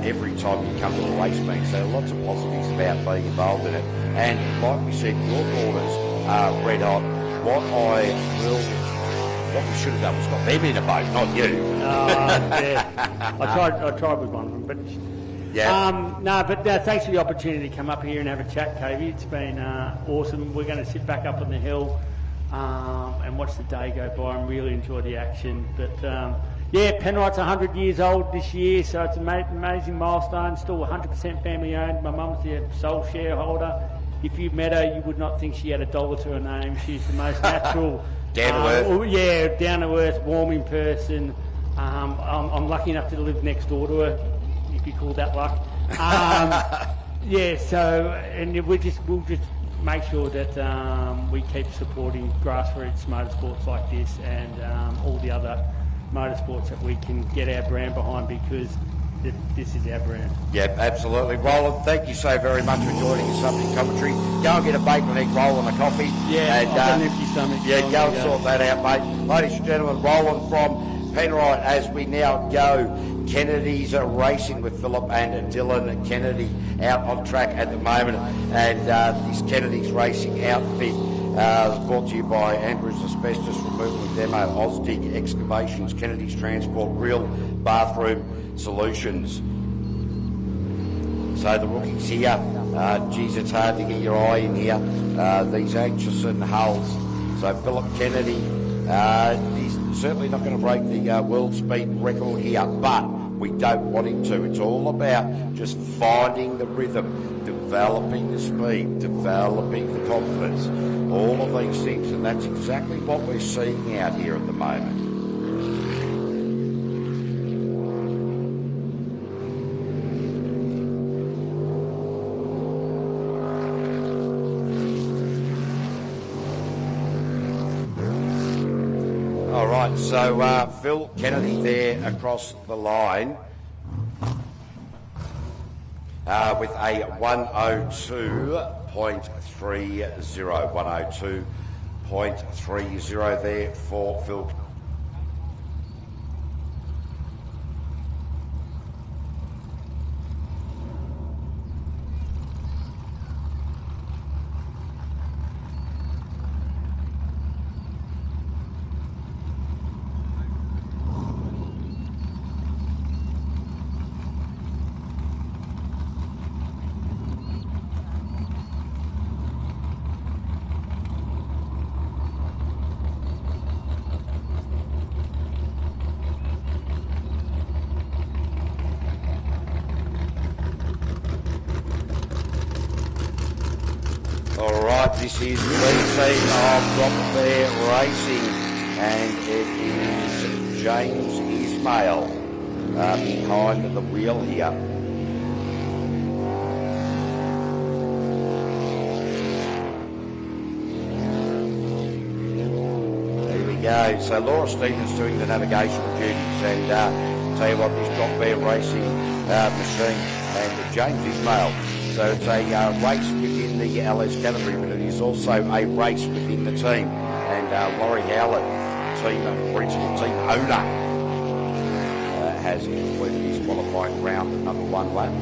every time you come to a race meet. So lots of positives about being involved in it. And like we said, your daughters are red hot. What we should have done was got them in a boat, not you. Yeah. I tried with one of them, but thanks for the opportunity to come up here and have a chat, Cavey. It's been awesome. We're going to sit back up on the hill and watch the day go by and really enjoy the action. But Penrite's 100 years old this year, so it's an amazing milestone. Still 100% family owned. My mum's the sole shareholder. If you met her, you would not think she had $1 to her name. She's the most natural, down to earth. Down to earth, warming person. I'm lucky enough to live next door to her, if you call that luck. We'll just make sure that we keep supporting grassroots motorsports like this and all the other motorsports that we can get our brand behind, because this is our brand. Yeah, absolutely. Roland, thank you so very much for joining us up in commentary. Go and get a bacon egg roll and a coffee. Yeah, and, I've got an empty stomach. Yeah, go and sort that out, mate. Ladies and gentlemen, Roland from Penrite as we now go. Kennedy's racing with Philip and Dylan Kennedy out on track at the moment. And this Kennedy's racing outfit is brought to you by Andrews Asbestos Removal and Demo, Ozdig Excavations, Kennedy's Transport, Real Bathroom Solutions. So the rookies here, it's hard to get your eye in here. These Atchison hulls. So Philip Kennedy, he's certainly not going to break the world speed record here, but we don't want him to. It's all about just finding the rhythm, developing the speed, developing the confidence, all of these things, and that's exactly what we're seeing out here at the moment. All right, so Phil Kennedy there across the line with a 102.30, 102.30 there for Phil. This is the team of Drop Bear Racing, and it is James Ismail behind the wheel here. There we go. So Laura Stevens doing the navigational duties, and tell you what, this Drop Bear Racing machine, and James Ismail. So it's a race within the LS category, but it is also a race within the team. And Laurie Howlett, principal team owner, has completed his qualifying round at number 1 lap.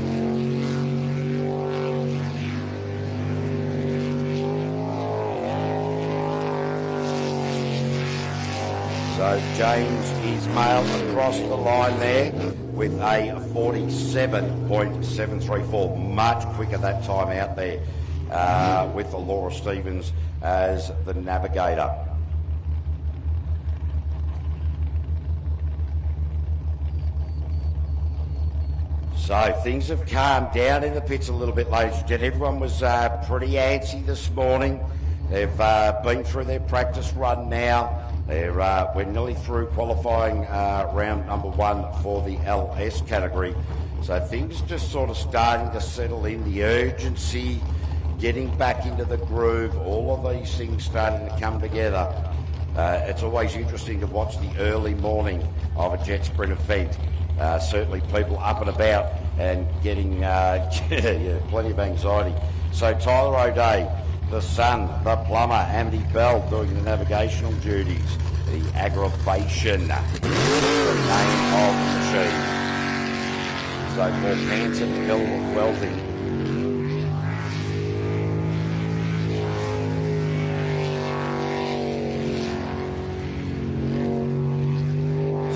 So James Ismail across the line there with a 47.734, much quicker that time out there with Laura Stevens as the navigator. So things have calmed down in the pits a little bit, ladies and gentlemen. Everyone was pretty antsy this morning. They've been through their practice run now. We're nearly through qualifying round number 1 for the LS category. So things just sort of starting to settle in, the urgency, getting back into the groove, all of these things starting to come together It's always interesting to watch the early morning of a jet sprint event. Certainly people up and about and getting plenty of anxiety. So Tyler O'Day, the son, the plumber, Amity Bell doing the navigational duties. The aggravation, the name of the machine. So for Hanson Hill Welding.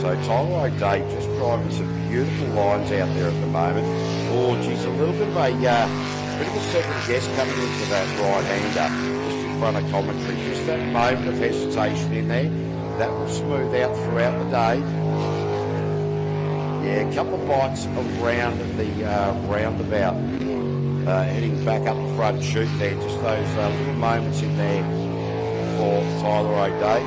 So Tyler O'Day just driving some beautiful lines out there at the moment. Oh, geez, a little bit of a second guess coming into that right-hander just in front of commentary. Just that moment of hesitation in there. That will smooth out throughout the day. Yeah, a couple of bites around the roundabout. Heading back up the front chute there. Just those little moments in there for Tyler O'Day.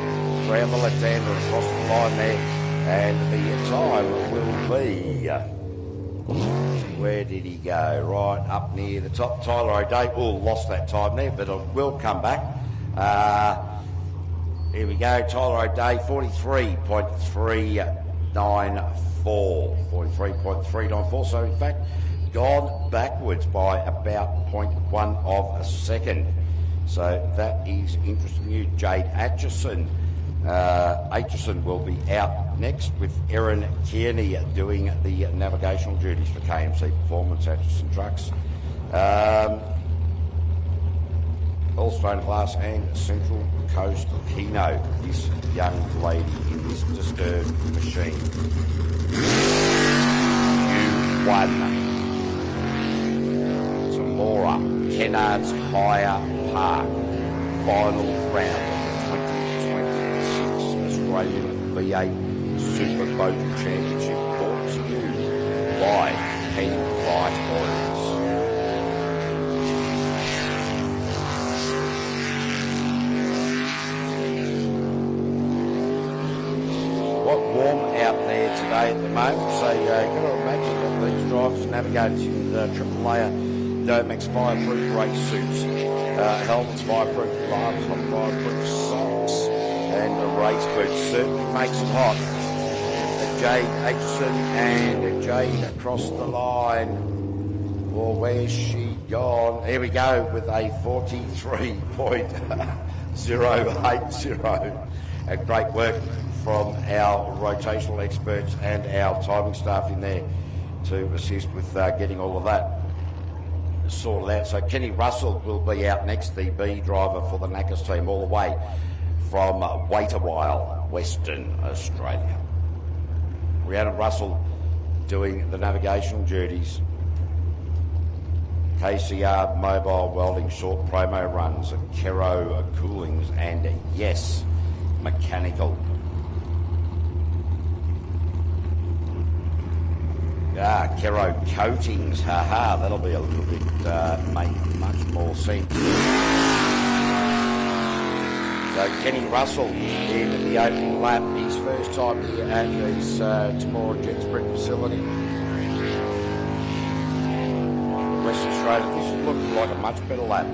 Round the left-hander across the line there. And the time will be... where did he go? Right up near the top. Tyler O'Day, lost that time there, but it will come back. Here we go. Tyler O'Day, 43.394. 43.394. So, in fact, gone backwards by about 0.1 of a second. So, that is interesting news. Jade Atchison will be out next with Erin Kearney doing the navigational duties for KMC Performance Atchison Trucks. All stained glass and Central Coast Keno. This young lady in this disturbed machine. Q1. Temora, Kennards Hire Park. Final round of the 2026 Australian V8 Superboat Championship brought to you by Penrite Oils. Quite warm out there today at the moment, so you've got to imagine that these drivers navigators in triple layer Domex fireproof race suits, helmets, fireproof gloves, fireproof socks, and the race boots certainly makes it hot. Jade Aitchison and Jade across the line. Well, where's she gone? Here we go with a 43.080. And great work from our rotational experts and our timing staff in there to assist with getting all of that sorted out. So Kenny Russell will be out next, the B driver for the Nackers team, all the way from Wait a While, Western Australia. Rhiannon Russell doing the navigational duties. KCR Mobile Welding short promo runs, Kero Coolings, and Yes Mechanical. Kero Coatings, haha, that'll be a little bit, make much more sense. So Kenny Russell in the opening lap, his first time here at his Temora Jet Sprint facility. Western Australia, this is looking like a much better lap.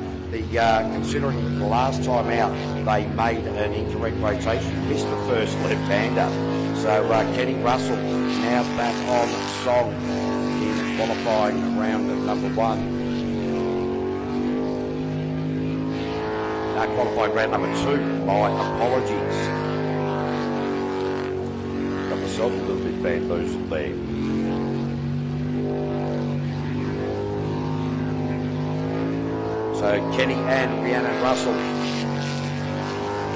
Considering the last time out they made an incorrect rotation, missed the first left-hander. So Kenny Russell now back on song in qualifying round number one. Qualifying round number two, my apologies. Got myself a little bit bamboozled there. So Kenny and Rhiannon Russell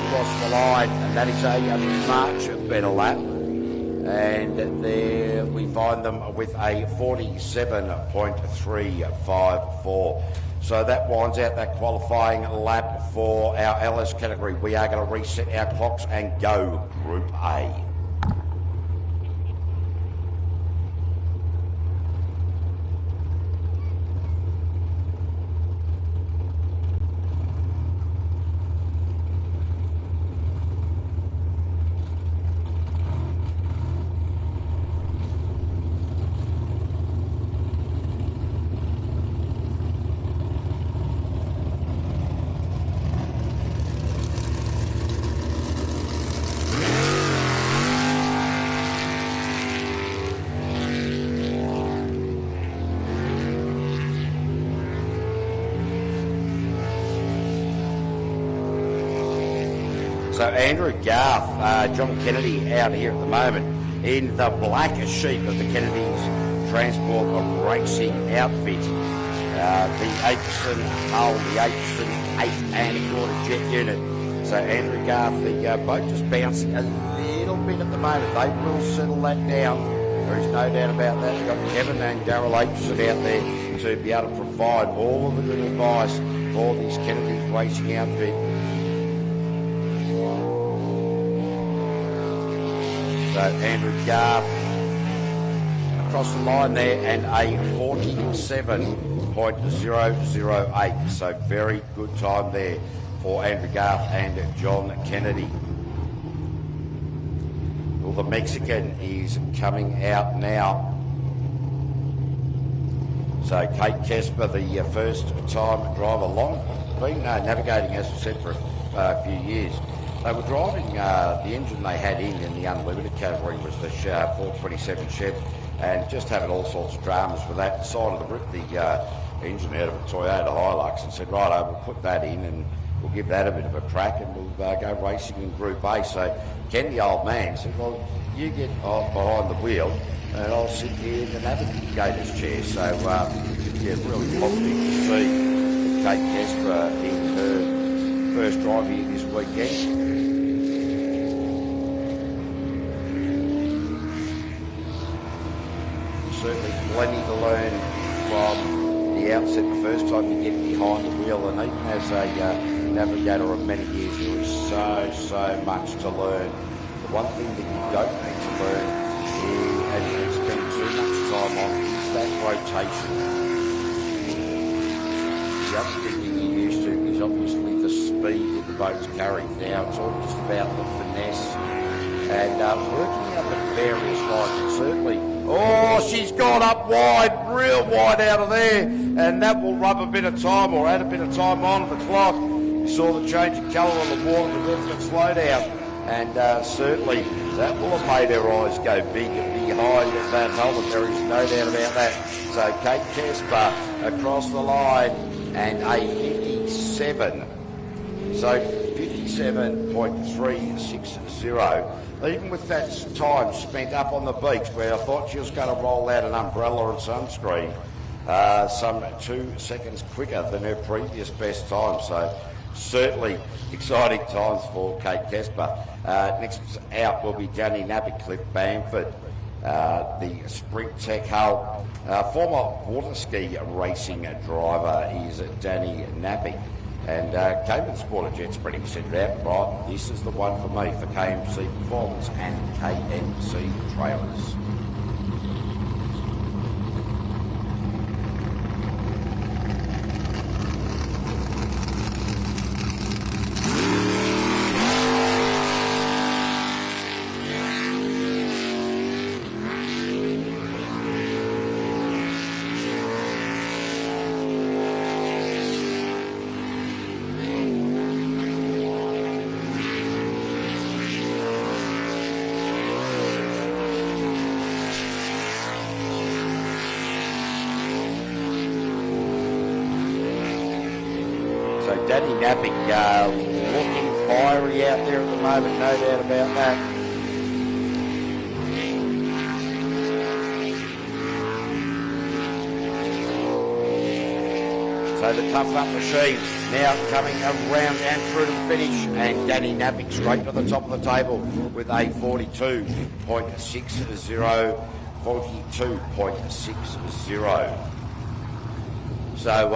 across the line, and that is a much better lap. And there we find them with a 47.354. So that winds out that qualifying lap for our LS category. We are going to reset our clocks and go Group A. So Andrew Garth, John Kennedy out here at the moment in the black sheep of the Kennedy's Transport Racing outfit. The Aitchison hull, the Aitchison 8 1/4 jet unit. So Andrew Garth, the boat just bouncing a little bit at the moment. They will settle that down. There is no doubt about that. We've got Kevin and Darryl Aitchison out there to be able to provide all of the good advice for this Kennedy's racing outfit. So Andrew Garth across the line there and a 47.008. So very good time there for Andrew Garth and John Kennedy. Well, the Mexican is coming out now. So Kate Kesper, the first time driver, been navigating, as I said, for a few years. They were driving, the engine they had in the unlimited category was the 427 Chev, and just having all sorts of dramas with that. Decided to rip the engine out of a Toyota Hilux and said, right, we'll put that in and we'll give that a bit of a crack and we'll go racing in Group A. So Ken, the old man, said, well, you get behind the wheel and I'll sit here in the navigator's chair. So, yeah, really positive to see Kate Kesper in her first drive here this weekend. Certainly plenty to learn from the outset. The first time you get behind the wheel, and even as a navigator of many years, there is so much to learn. The one thing that you don't need to learn and spend too much time on is that rotation. The other thing that you're used to is obviously the speed that the boats carry. Now it's all just about the finesse and working out the various lines. And certainly, she's gone up wide, real wide out of there, and that will rub a bit of time or add a bit of time on the clock. You saw the change of colour on the water, the definite slowdown, and certainly that will have made her eyes go big behind that helmet. There is no doubt about that. So Kate Kesper across the line and a 57. So 57.360. Even with that time spent up on the beach where I thought she was going to roll out an umbrella and sunscreen, some 2 seconds quicker than her previous best time. So certainly exciting times for Kate Kesper. Next out will be Danny Napick, Cliff Bamford, the Sprint Tech hull. Former water ski racing driver is Danny Napick. And Cayman Sport Jet Spreading said right, this is the one for me for KMC Performance and KMC Trailers. Danny Napick looking fiery out there at the moment, no doubt about that. So the tough up machine now coming around and through to the finish, and Danny Napick straight to the top of the table with a 42.60, 42.60. So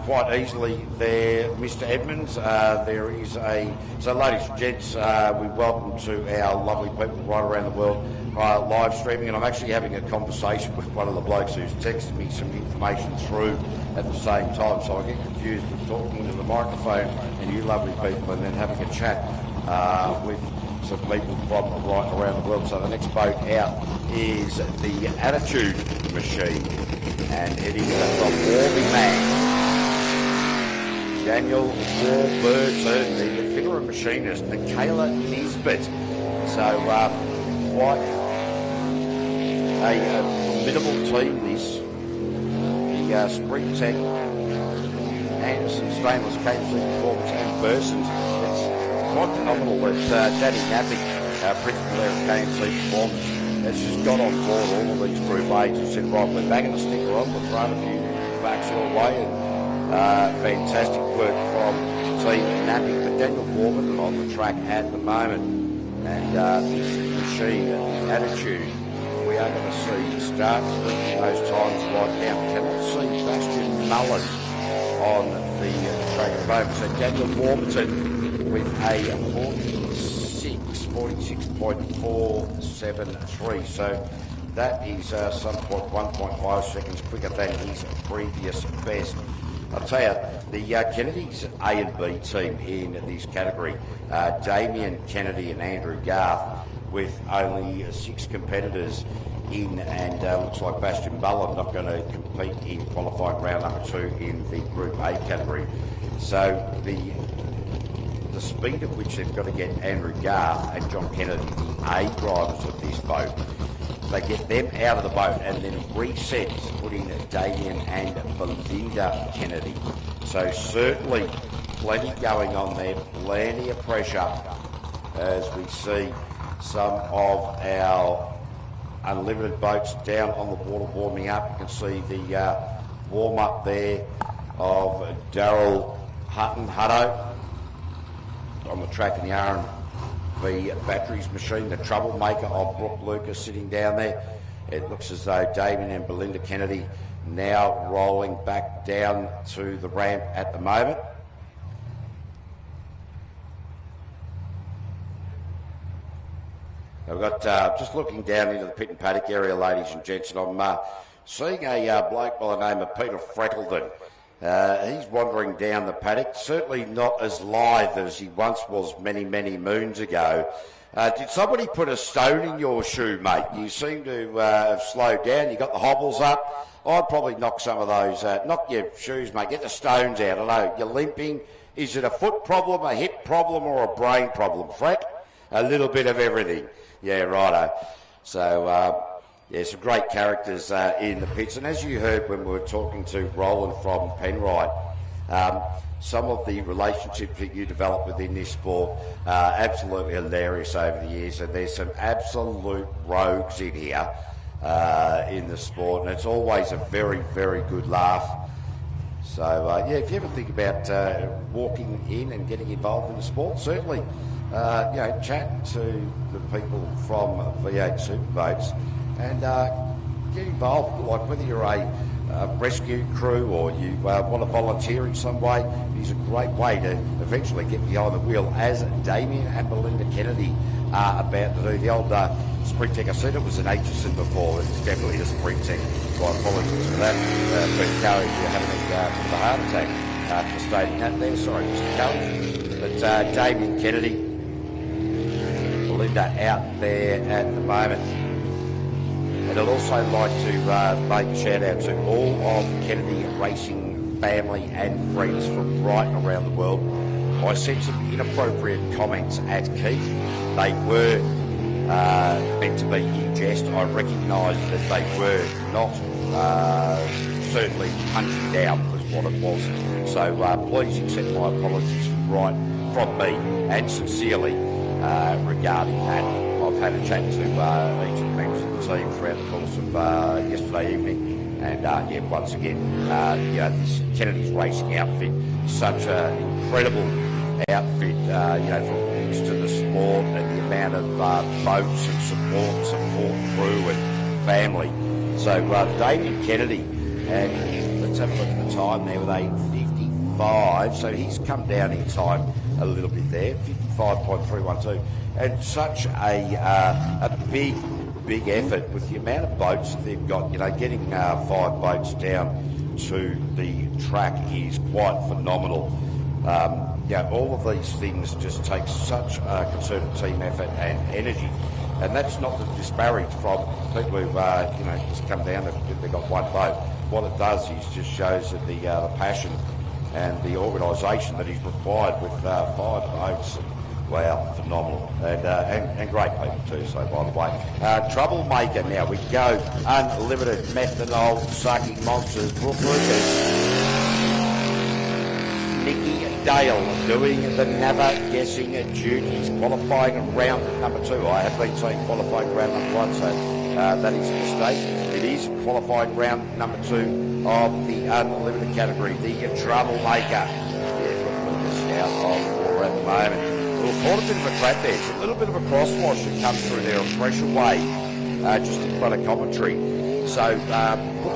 quite easily there, Mr. Edmonds. There is so ladies and gents, we welcome to our lovely people right around the world live streaming, and I'm actually having a conversation with one of the blokes who's texted me some information through at the same time, so I get confused with talking into the microphone and you lovely people and then having a chat with some people from right around the world. So the next boat out is the Attitude Machine, and it is from Warby Man. Daniel Warburton, the fitter and machinist, Michaela Nisbet. So quite a formidable team this. The Sprint Tech, Anderson Stainless, KMC Performance and Bursons. It's quite phenomenal that Danny Nappy, principal there at KMC Performance, has just got on board all of these Group A's and said, right, we're banging a sticker on, we've thrown a few backs your way, and fantastic work from Team Nappy. But Daniel Warburton on the track at the moment, and this machine, the attitude, we are going to see start bringing those times right down. Cannot see Bastian Mullen on the track at the moment. So Daniel Warburton with a 46.473. So that is some point 1.5 seconds quicker than his previous best. I'll tell you, the Kennedy's A and B team in this category, Damien Kennedy and Andrew Garth, with only 6 competitors in, and looks like Bastian Mullen not going to compete in qualifying round number 2 in the Group A category. So the speed at which they've got to get Andrew Garth and John Kennedy, the A drivers of this boat, they get them out of the boat and then reset to put in Damien and Belinda Kennedy. So certainly plenty going on there, plenty of pressure as we see some of our unlimited boats down on the water warming up. You can see the warm up there of Daryl Hutto on the track in the R&B Batteries machine, the troublemaker of Brooke Lucas sitting down there. It looks as though Damien and Belinda Kennedy now rolling back down to the ramp at the moment. We've got, just looking down into the pit and paddock area, ladies and gents, and I'm seeing a bloke by the name of Peter Freckleton. He's wandering down the paddock, certainly not as lithe as he once was many, many moons ago. Did somebody put a stone in your shoe, mate? You seem to have slowed down. You got the hobbles up. I'd probably knock some of those, knock your shoes, mate. Get the stones out. I know, you're limping. Is it a foot problem, a hip problem, or a brain problem, Freck? A little bit of everything. Yeah, righto. So, yeah, some great characters in the pits. And as you heard when we were talking to Roland from Penrite, some of the relationships that you develop within this sport are absolutely hilarious over the years. And there's some absolute rogues in here in the sport. And it's always a very, very good laugh. So, yeah, if you ever think about walking in and getting involved in the sport, certainly, you know, chat to the people from V8 Superboats and get involved, like whether you're a rescue crew or you want to volunteer in some way. It is a great way to eventually get behind the wheel, as Damien and Belinda Kennedy are about to do. The old sprint tech, I said it was an Aitchison before, it's definitely a sprint tech, so I apologize for that. But Curry, if you're having a heart attack after stating that there, sorry Mr. Curry. But Damien Kennedy, Belinda out there at the moment. And I'd also like to make a shout out to all of Kennedy Racing family and friends from right around the world. I sent some inappropriate comments at Keith. They were meant to be in jest. I recognise that they were not certainly punching down was what it was. So please accept my apologies right from me and sincerely regarding that. I've had a chat to each of the members of the team throughout the course of yesterday evening, and yeah, once again, you know, this Kennedy's Racing outfit, such an incredible outfit, you know, from things to the sport and the amount of boats and support crew and family. So Damien Kennedy, and let's have a look at the time there with a 55, so he's come down in time a little bit there, 55.312. And such a big effort with the amount of boats that they've got. You know, getting 5 boats down to the track is quite phenomenal. Yeah, all of these things just take such a concerted team effort and energy. And that's not to disparage from people who, you know, just come down and they've got one boat. What it does is just shows that the passion and the organisation that is required with 5 boats. Wow, phenomenal. And great people too, so by the way. Troublemaker now, we go. Unlimited methanol sucking monsters. Brooke Lucas Nicky Dale doing the never-guessing duties. Qualifying round number 2. I have been saying qualifying round number 1, so that is a mistake. It is qualifying round number 2 of the unlimited category, the troublemaker. Lucas out of water at the moment. We'll caught a bit of a crap there. It's a little bit of a crosswash that comes through there, a pressure wave just in front of commentary. So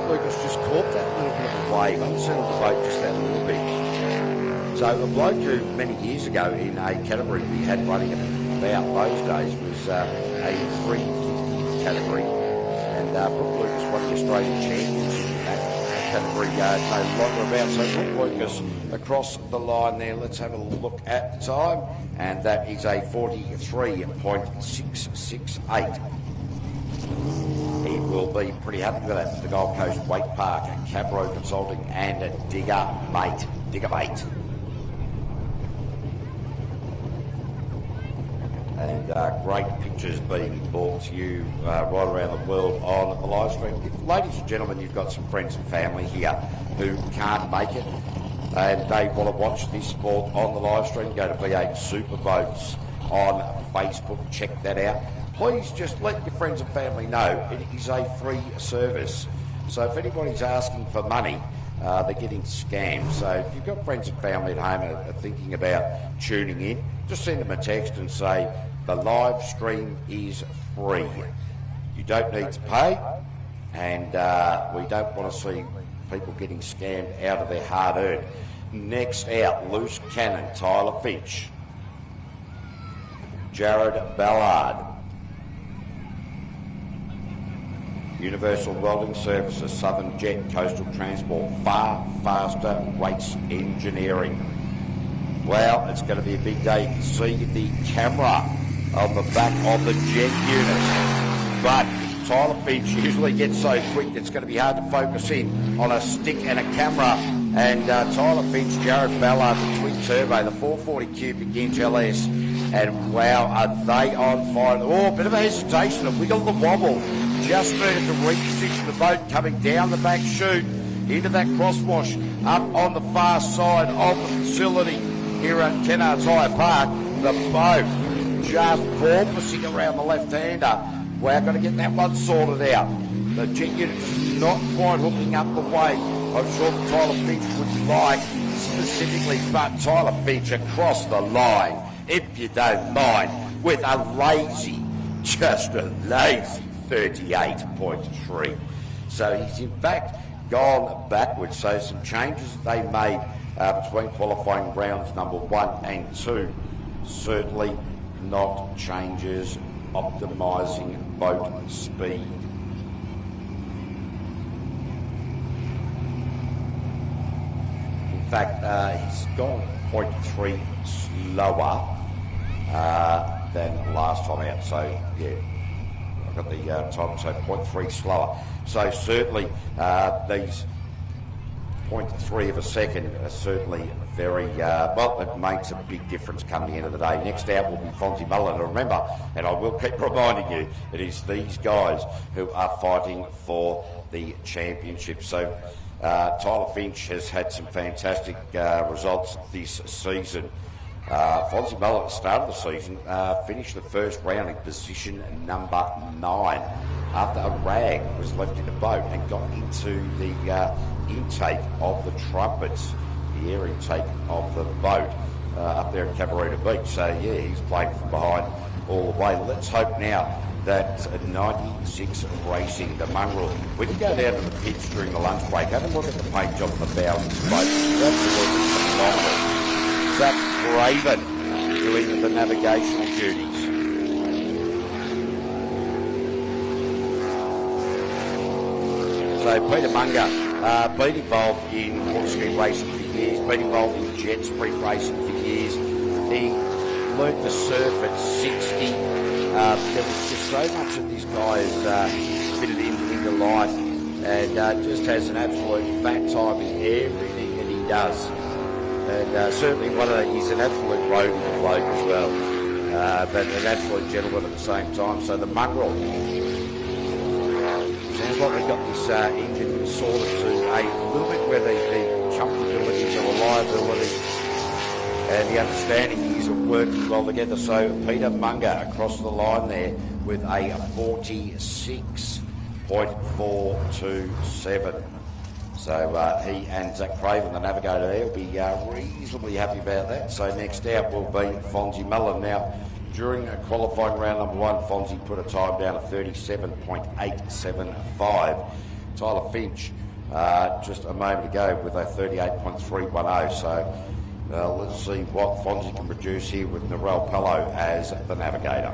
Lucas just caught that little bit of a wave, unsettled the boat just that little bit. So a bloke who many years ago in a category we had running about those days was a 350 category. And Brooke Lucas won the Australian Championship in that category no longer about. So Brooke Lucas across the line there. Let's have a look at the time. And that is a 43.668. He will be pretty happy with that. The Gold Coast Wake Park, Cabro Consulting and Digger Mate. And great pictures being brought to you right around the world on the live stream. If, ladies and gentlemen, you've got some friends and family here who can't make it and they want to watch this sport on the live stream, go to V8 Superboats on Facebook, check that out. Please just let your friends and family know it is a free service. So if anybody's asking for money, they're getting scammed. So if you've got friends and family at home and are thinking about tuning in, just send them a text and say, the live stream is free. You don't need to pay, and we don't want to see people getting scammed out of their hard-earned. Next out, loose cannon, Tyler Finch. Jared Ballard. Universal Welding Services, Southern Jet, Coastal Transport, Far Faster Race Engineering. Well, it's going to be a big day. You can see the camera on the back of the jet unit. But Tyler Finch usually gets so quick it's going to be hard to focus in on a stick and a camera. And Tyler Finch, Jared Ballard, the twin turbo, the 440 cubic inch LS. And wow, are they on fire. Oh, a bit of a hesitation, a wiggle and a wobble. Just needed to reposition the boat coming down the back chute into that crosswash up on the far side of the facility here at Kennards Hire Park. The boat just porpoising around the left-hander. We're going to get that one sorted out. The jet unit is not quite hooking up the way I'm sure that Tyler Finch would like specifically, but Tyler Finch across the line, if you don't mind, with a lazy, just a lazy 38.3. So he's in fact gone backwards. So some changes that they made between qualifying rounds number 1 and 2. Certainly not changes optimising boat speed. In fact, he's gone 0.3 slower than last time out. So yeah, got the time, so 0.3 slower. So certainly these 0.3 of a second are certainly very, well, it makes a big difference come the end of the day. Next out will be Fonzie Mullen. And remember, and I will keep reminding you, it is these guys who are fighting for the championship. So Tyler Finch has had some fantastic results this season. Fonzie Mullen at the start of the season finished the first round in position number 9 after a rag was left in the boat and got into the intake of the trumpets, the air intake of the boat up there at Cabarita Beach. So yeah, he's playing from behind all the way. Let's hope now that 96 Racing, the mongrel, we can go down to the pitch during the lunch break. Have a look at the paint job of the bow of this boat. That's phenomenal. Zach Raven doing the navigational duties. So Peter Munger, been involved in water racing for years, been involved in jet sprint racing for years. He learnt to surf at 60. There was just so much of this guy has fitted into life and just has an absolute fat time in everything that he does. And certainly he's an absolute rogue bloke as well, but an absolute gentleman at the same time. So the mongrel, sounds like they've got this engine sorted to a little bit where the comfortability, the reliability And the understanding is working well together. So Peter Munger across the line there with a 46.427. So he and Zach Craven, the navigator there, will be reasonably happy about that. So next out will be Fonzie Mullen. Now, during qualifying round number 1, Fonzie put a time down of 37.875. Tyler Finch just a moment ago with a 38.310. So let's see what Fonzie can produce here with Narelle Pello as the navigator.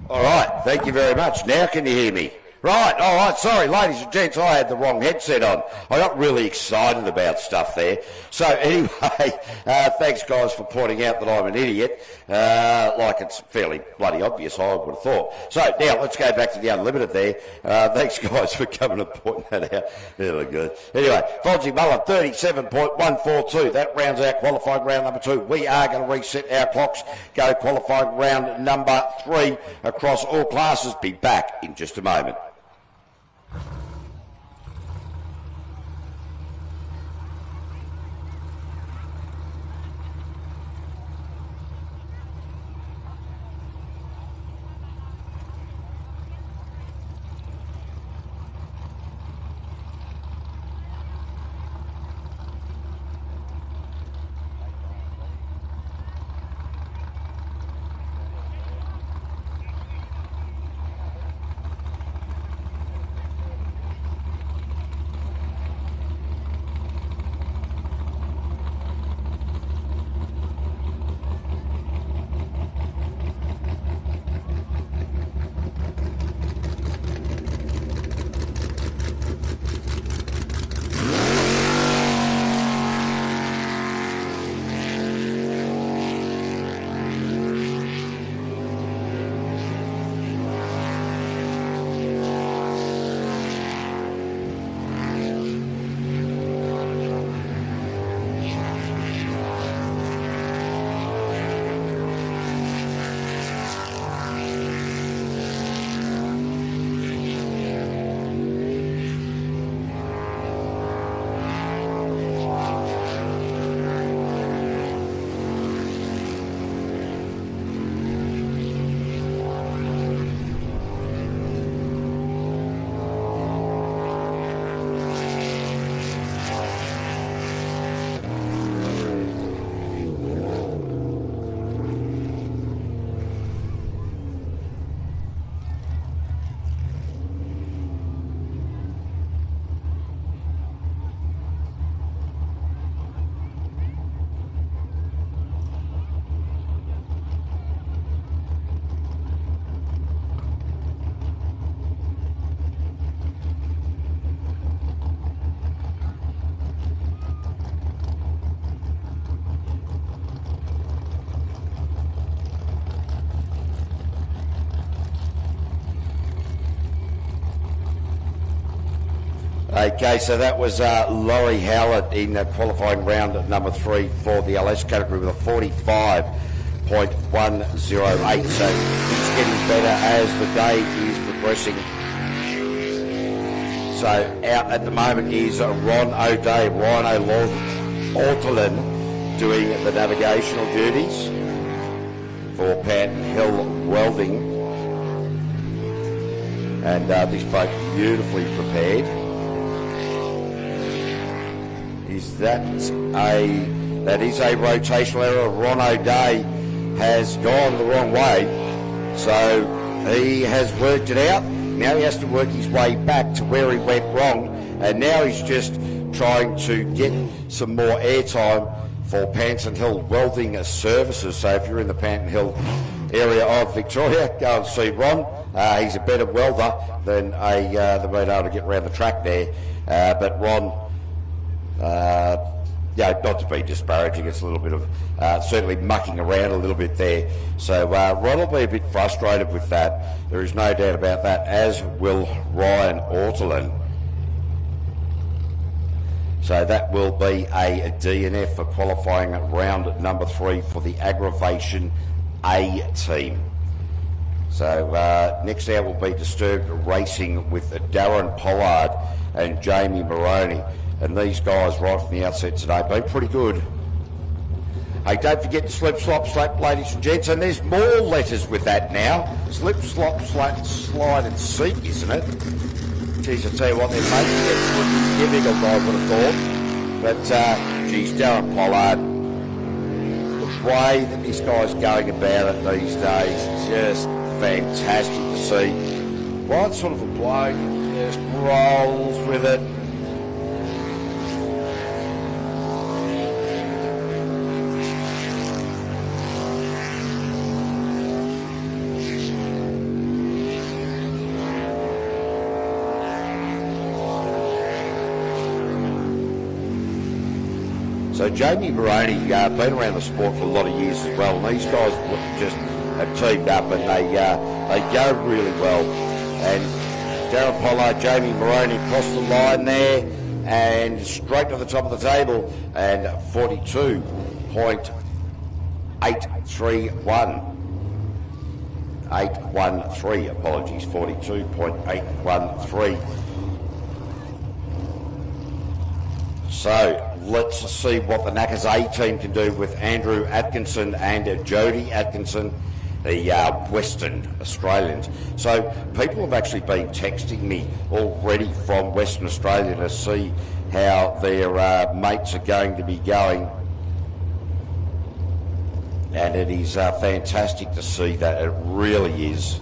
All right, thank you very much. Now can you hear me? Right, all right, sorry, ladies and gents, I had the wrong headset on. I got really excited about stuff there. So anyway, thanks guys for pointing out that I'm an idiot. Like it's fairly bloody obvious, I would have thought. So now let's go back to the Unlimited there. Thanks guys for coming and pointing that out. Really good. Anyway, Fonzie Mullen, 37.142. That rounds out qualifying round number 2. We are going to reset our clocks, go qualifying round number 3 across all classes. Be back in just a moment. Okay, so that was Laurie Howlett in qualifying round at number 3 for the LS category with a 45.108. So he's getting better as the day is progressing. So out at the moment is Ron O'Day, Rhino Ortolan, doing the navigational duties for Panton Hill Welding. And this boat beautifully prepared. That is a rotational error. Ron O'Day has gone the wrong way, so he has worked it out. Now he has to work his way back to where he went wrong, and now he's just trying to get some more airtime for Panton Hill Welding Services. So if you're in the Panton Hill area of Victoria, go and see Ron. He's a better welder than being able to get around the track there, but Ron, not to be disparaging, it's a little bit of certainly mucking around a little bit there. So Ron will be a bit frustrated with that. There is no doubt about that, as will Ryan Ortolan. So that will be a DNF for qualifying round number 3 for the aggravation A team. So next out will be Disturbed Racing with Darren Pollard and Jamie Moroney. And these guys right from the outset today have been pretty good. Hey, don't forget to slip, slop, slap, ladies and gents. And there's more letters with that now. Slip, slop, slap, slide and seek, isn't it? Geez, I tell you what, they're making it pretty difficult, I would have thought. But, geez, Darren Pollard, the way that this guy's going about it these days is just fantastic to see. Right sort of a bloke, just rolls with it. So Jamie Moroney, been around the sport for a lot of years as well, and these guys just have teamed up and they go really well. And Darren Pollard, Jamie Moroney across the line there and straight to the top of the table, and 42.831. 813, apologies, 42.813. So let's see what the Knackers A team can do with Andrew Atkinson and Jody Atkinson, the Western Australians. So people have actually been texting me already from Western Australia to see how their mates are going to be going. And it is fantastic to see that. It really is.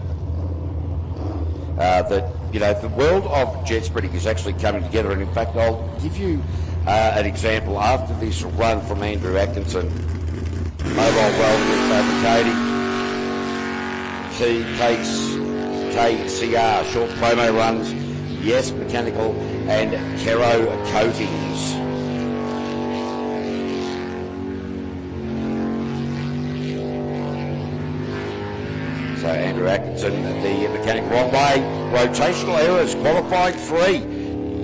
That, you know, the world of jet spreading is actually coming together. And in fact, I'll give you an example after this run from Andrew Atkinson. Mobile welding fabricating. He takes KCR, short promo runs, yes, mechanical, and Kero coatings. So Andrew Atkinson, the mechanic wrong way, rotational errors, qualifying 3.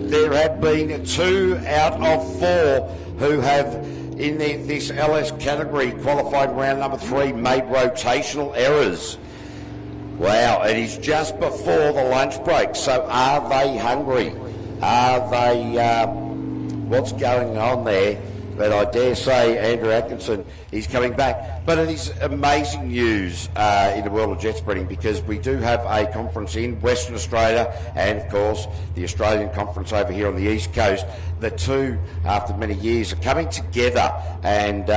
There have been 2 out of 4 who have, in this LS category, qualifying round number 3, made rotational errors. Wow, it is just before the lunch break. So are they hungry? Are they, what's going on there? But I dare say Andrew Atkinson is coming back. But it is amazing news in the world of jet spreading, because we do have a conference in Western Australia and, of course, the Australian conference over here on the East Coast. The two, after many years, are coming together and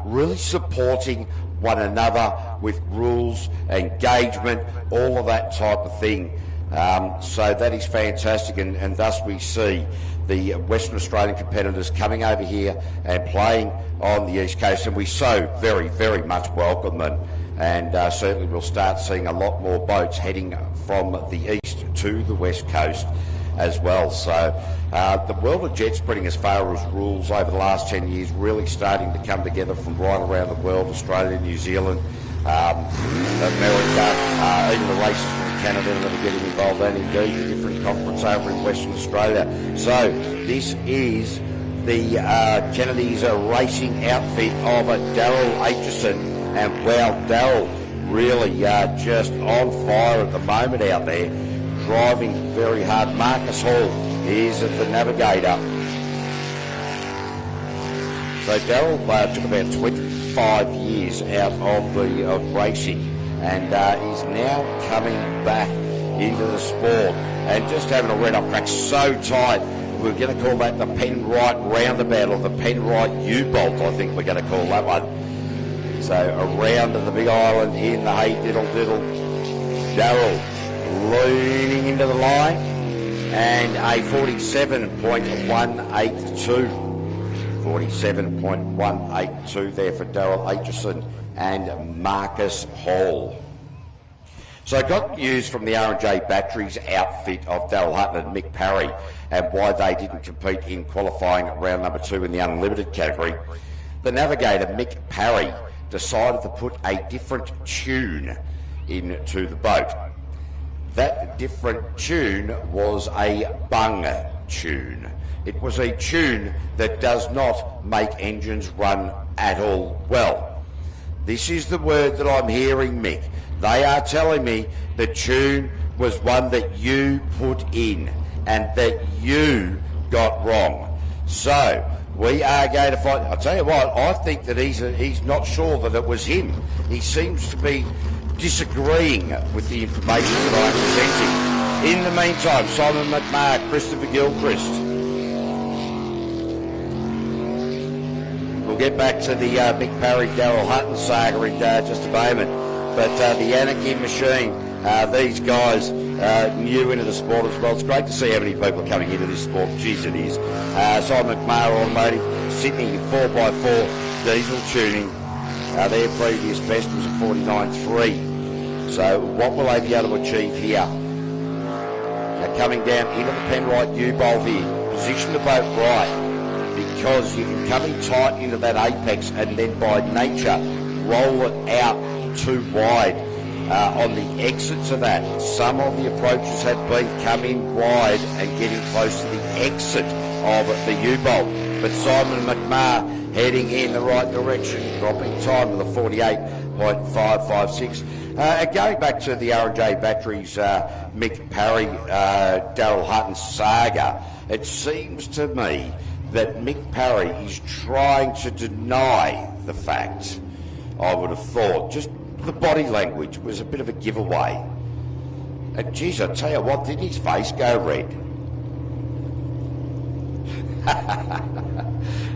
really supporting one another with rules, engagement, all of that type of thing. So that is fantastic, and thus we see the Western Australian competitors coming over here and playing on the East Coast, and we so very, very much welcome them. And certainly we'll start seeing a lot more boats heading from the east to the west coast as well. So the world of jet spreading, as far as rules over the last 10 years, really starting to come together from right around the world, Australia, New Zealand, America, even the races from Canada that are getting involved, and indeed a different conference over in Western Australia. So this is the Kennedy's racing outfit of Daryl Aitchison, and wow, Daryl really just on fire at the moment out there, driving very hard. Marcus Hall is the navigator. So Daryl took about 25 years out of racing, and is now coming back into the sport and just having a red-up crack so tight. We're going to call that the Penrite roundabout, or the Penrite U-bolt, I think we're going to call that one. So around the Big Island in the Hey Diddle Diddle. Daryl leaning into the line, and a 47.182. 47.182 there for Daryl Aitchison and Marcus Hall. So I got news from the R&J Batteries outfit of Daryl Hutton and Mick Parry, and why they didn't compete in qualifying at round number 2 in the unlimited category. The navigator Mick Parry decided to put a different tune into the boat. That different tune was a bung tune. It was a tune that does not make engines run at all well. This is the word that I'm hearing, Mick. They are telling me the tune was one that you put in and that you got wrong. So we are going to find. I'll tell you what, I think that he's not sure that it was him. He seems to be disagreeing with the information that I'm presenting. In the meantime, Simon McMahon, Christopher Gilchrist. We'll get back to the Mick Parry, Daryl Hutton saga in just a moment. But the Anarchy Machine, these guys new into the sport as well. It's great to see how many people are coming into this sport. Jeez, it is. Simon McMahon Automotive, Sydney 4x4 diesel tuning. Their previous best was a 49.3. So what will they be able to achieve here? Now coming down into the Penrite U-bolt here, position the boat right, because you can come in tight into that apex and then by nature roll it out too wide on the exits of that. Some of the approaches have been coming wide and getting close to the exit of the U-bolt. But Simon McMahon heading in the right direction, dropping time with a 48.556. Going back to the R&J Batteries, Mick Parry, Daryl Hutton saga, it seems to me that Mick Parry is trying to deny the fact. I would have thought just the body language was a bit of a giveaway. And geez, I tell you what, didn't his face go red?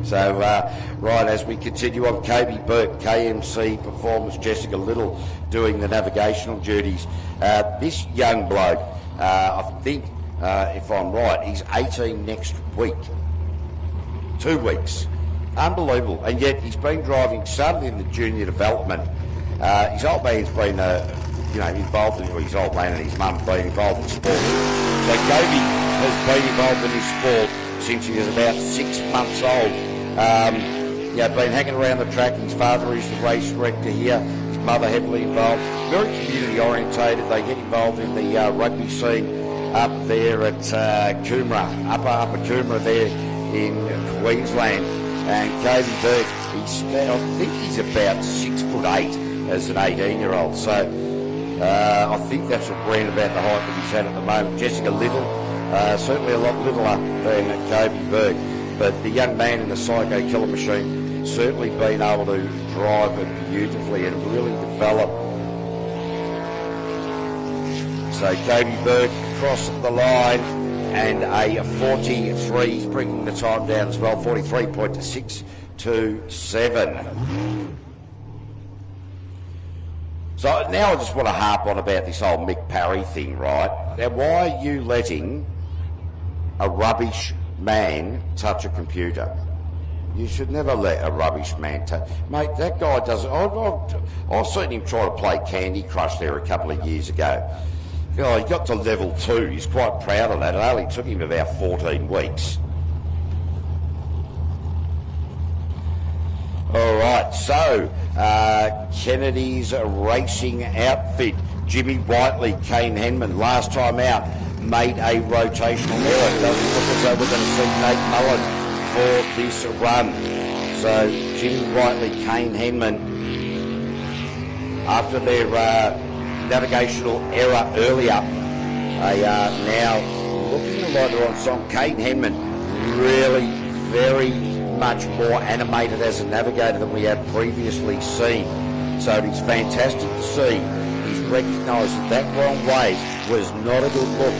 So, right, as we continue on, Kobe Burke, KMC Performance, Jessica Little doing the navigational duties. This young bloke, I think, if I'm right, he's 18 next week. 2 weeks. Unbelievable. And yet he's been driving, started in the junior development. His old man's been, involved in, his old man and his mum have been involved in sport. So Kobe has been involved in his sport since he was about 6 months old. Been hanging around the track. His father is the race director here. His mother heavily involved. Very community orientated. They get involved in the rugby scene up there at Coomera, upper Coomera there in Queensland. And Kobe Burke, I think he's about 6'8" as an 18-year-old. So I think that's around about the height that he's at the moment. Jessica Little, certainly a lot littler than Kobe Burke. But the young man in the Psycho Killer Machine certainly been able to drive it beautifully and really develop. So Kobe Burke across the line and a 43, he's bringing the time down as well, 43.627. So now I just want to harp on about this whole Mick Parry thing, right? Now, why are you letting a rubbish man touch a computer? You should never let a rubbish man touch. Mate, that guy doesn't. I've seen him try to play Candy Crush there a couple of years ago. He got to level 2. He's quite proud of that. It only took him about 14 weeks. All right, so Kennedy's racing outfit Jimmy Whiteley, Kane Henman, last time out, made a rotational error. It doesn't look as though we're going to see Nate Mullen for this run. So Jimmy Whiteley, Kane Henman, after their navigational error earlier, they are now looking like they're on song. Kane Henman, really very much more animated as a navigator than we have previously seen. So it's fantastic to see. He's recognised that wrong way was not a good look,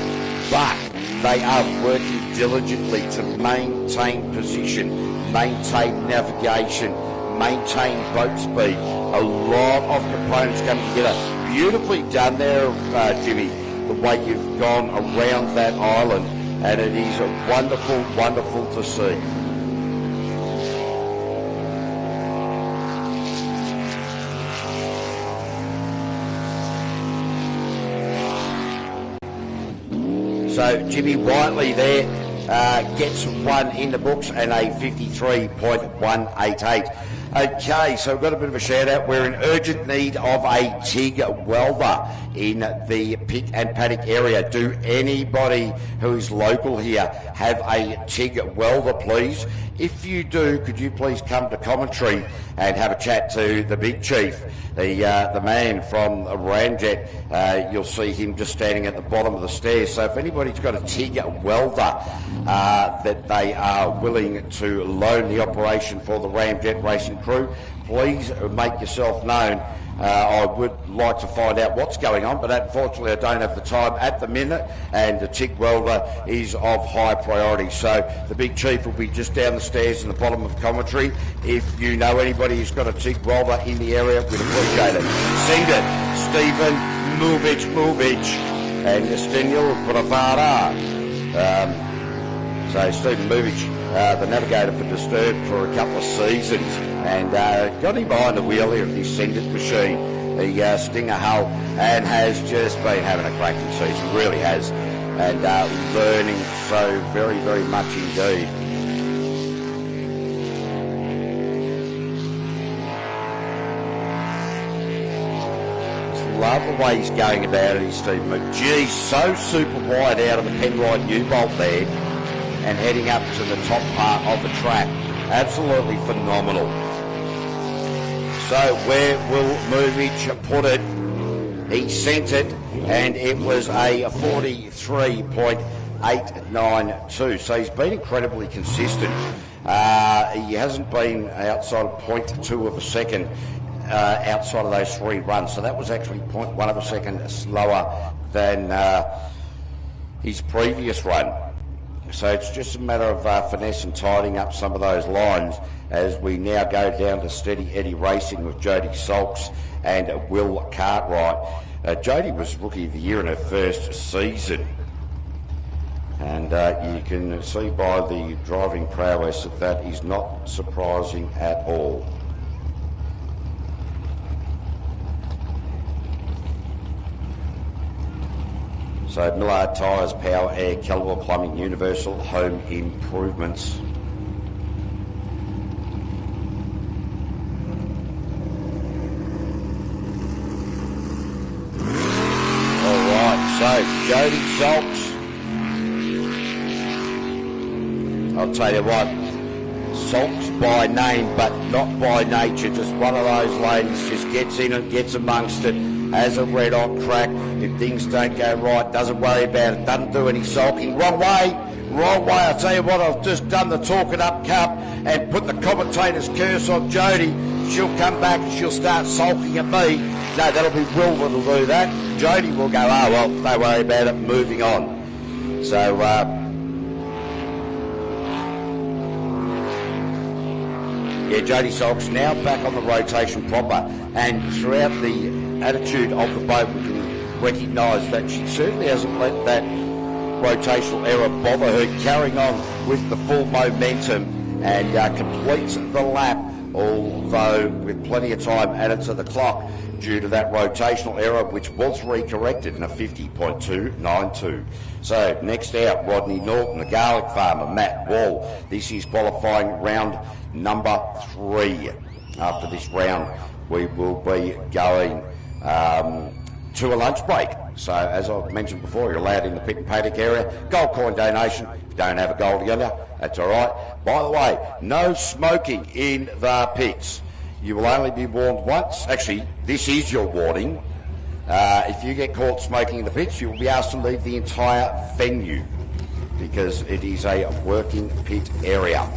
but they are working diligently to maintain position, maintain navigation, maintain boat speed. A lot of components coming together. Beautifully done there, Jimmy, the way you've gone around that island, and it is wonderful, wonderful to see. So Jimmy Whiteley there gets one in the books and a 53.188. Okay, so we've got a bit of a shout out. We're in urgent need of a TIG welder in the Pitt and Paddock area. Do anybody who is local here have a TIG welder, please? If you do, could you please come to commentary and have a chat to the big chief, the man from Ramjet. You'll see him just standing at the bottom of the stairs. So if anybody's got a TIG welder that they are willing to loan the operation for the Ramjet racing crew, please make yourself known. I would like to find out what's going on, but unfortunately I don't have the time at the minute, and the TIG welder is of high priority. So the big chief will be just down the stairs in the bottom of commentary. If you know anybody who's got a TIG welder in the area, we'd appreciate it. Send it, Stephen Movic and Steniel Pravara. So Stephen Movic, the navigator for Disturbed for a couple of seasons, and got him behind the wheel here of this Send It machine, the Stinger hull, and has just been having a cracking season, really has, and learning so very, very much indeed. Love the way he's going about it, he's Stephen Movic. Gee, so super wide out of the Penrite U-bolt there, and heading up to the top part of the track. Absolutely phenomenal. So where will Movic put it? He sent it, and it was a 43.892. So he's been incredibly consistent. He hasn't been outside of 0.2 of a second outside of those three runs. So that was actually 0.1 of a second slower than his previous run. So it's just a matter of finesse and tidying up some of those lines as we now go down to Steady Eddie Racing with Jodie Sulks and Will Cartwright. Jodie was Rookie of the Year in her first season, and you can see by the driving prowess that that is not surprising at all. So Millard Tyres, Power Air, Calibre Plumbing, Universal Home Improvements. Alright, so Jodie Sulks. I'll tell you what, Sulks by name but not by nature. Just one of those ladies, just gets in and gets amongst it. As a red hot track, if things don't go right, doesn't worry about it, doesn't do any sulking. Wrong way. I'll tell you what, I've just done the Talk It Up Cup and put the commentator's curse on Jodie. She'll come back and she'll start sulking at me. No, that'll be Will that'll do that. Jodie will go, oh well, don't worry about it, moving on. So, yeah, Jodie Sulks now back on the rotation proper, and throughout the attitude of the boat we can recognise that she certainly hasn't let that rotational error bother her, carrying on with the full momentum, and completes the lap, although with plenty of time added to the clock due to that rotational error, which was recorrected in a 50.292. So next out, Rodney Norton, the garlic farmer, Matt Wall. This is qualifying round number 3. After this round, we will be going to a lunch break. So as I mentioned before, you're allowed in the pit and paddock area. Gold coin donation. If you don't have a gold together, that's all right. By the way, no smoking in the pits. You will only be warned once. Actually, this is your warning. If you get caught smoking in the pits, you will be asked to leave the entire venue because it is a working pit area.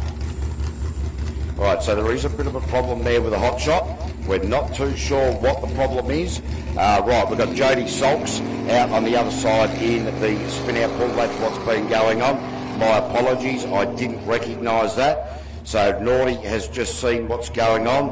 Right, so there is a bit of a problem there with a hot shot. We're not too sure what the problem is. Right, we've got Jody Sulks out on the other side in the spin-out pool. That's what's been going on. My apologies, I didn't recognise that. So Naughty has just seen what's going on.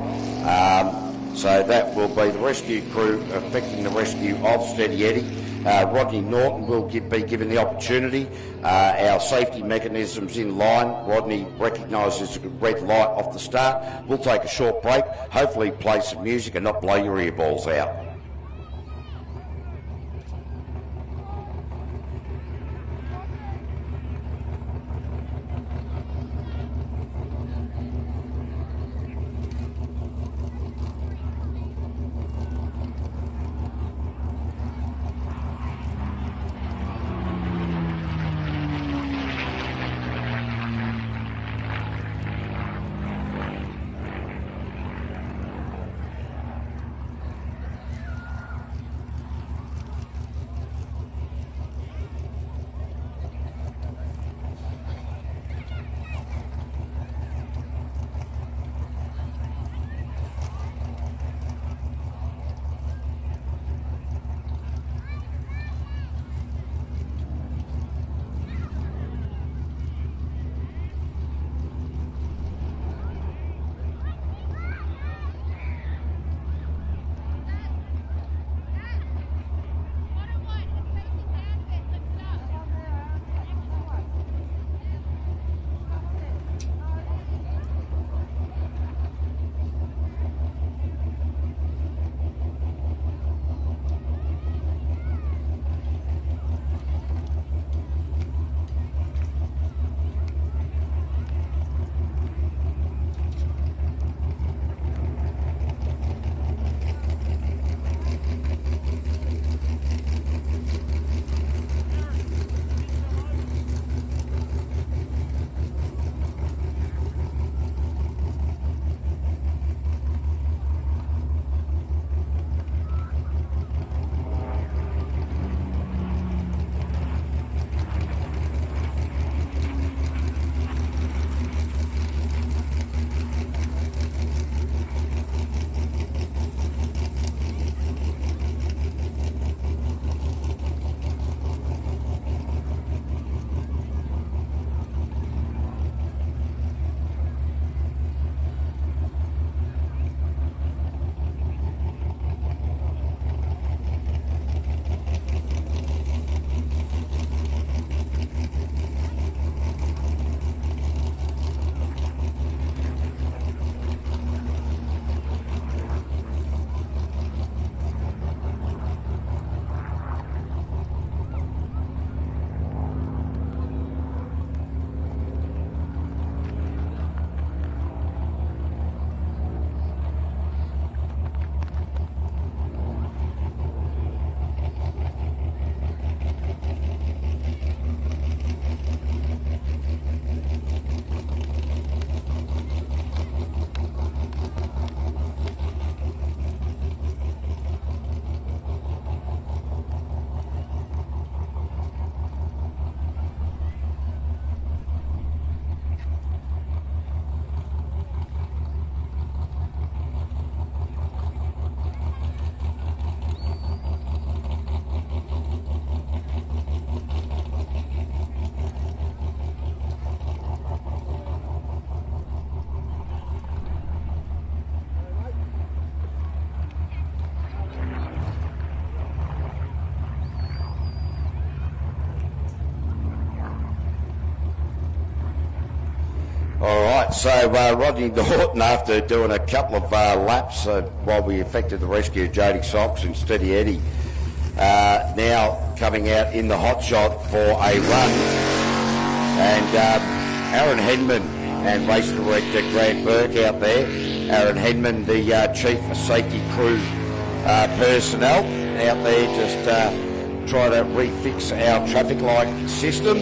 So that will be the rescue crew affecting the rescue of Steady Eddie. Rodney Norton will be given the opportunity. Our safety mechanism's in line. Rodney recognises a red light off the start. We'll take a short break, hopefully play some music and not blow your earballs out. So Rodney Norton, after doing a couple of laps while we effected the rescue of Jody Sox and Steady Eddie, now coming out in the hot shot for a run. And Aaron Henman and race director Grant Burke out there. Aaron Henman, the chief of safety crew personnel, out there just trying to refix our traffic light system.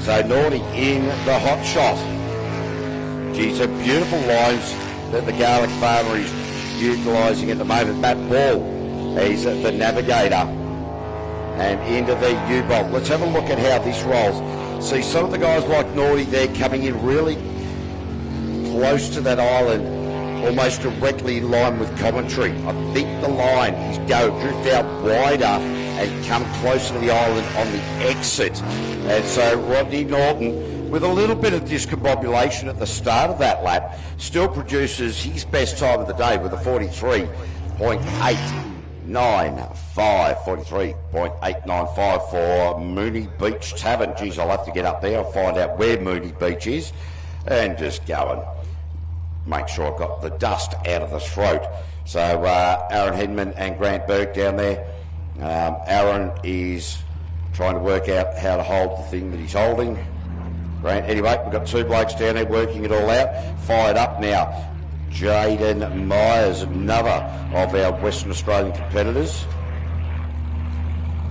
So Naughty in the hot shot. Geez, some beautiful lines that the Garlic Farmer is utilising at the moment. Matt Ball, he's the navigator. And into the U-bolt. Let's have a look at how this rolls. See, some of the guys like Naughty, they're coming in really close to that island, almost directly in line with commentary. I think the line is drift out wider and come closer to the island on the exit. And so Rodney Norton, with a little bit of discombobulation at the start of that lap, still produces his best time of the day with a 43.895 for Mooney Beach Tavern. Geez, I'll have to get up there. I'll find out where Mooney Beach is and just go and make sure I've got the dust out of the throat. So Aaron Hedman and Grant Berg down there. Aaron is trying to work out how to hold the thing that he's holding. Grant, anyway, we've got two blokes down there working it all out. Fired up now. Jaden Myers, another of our Western Australian competitors.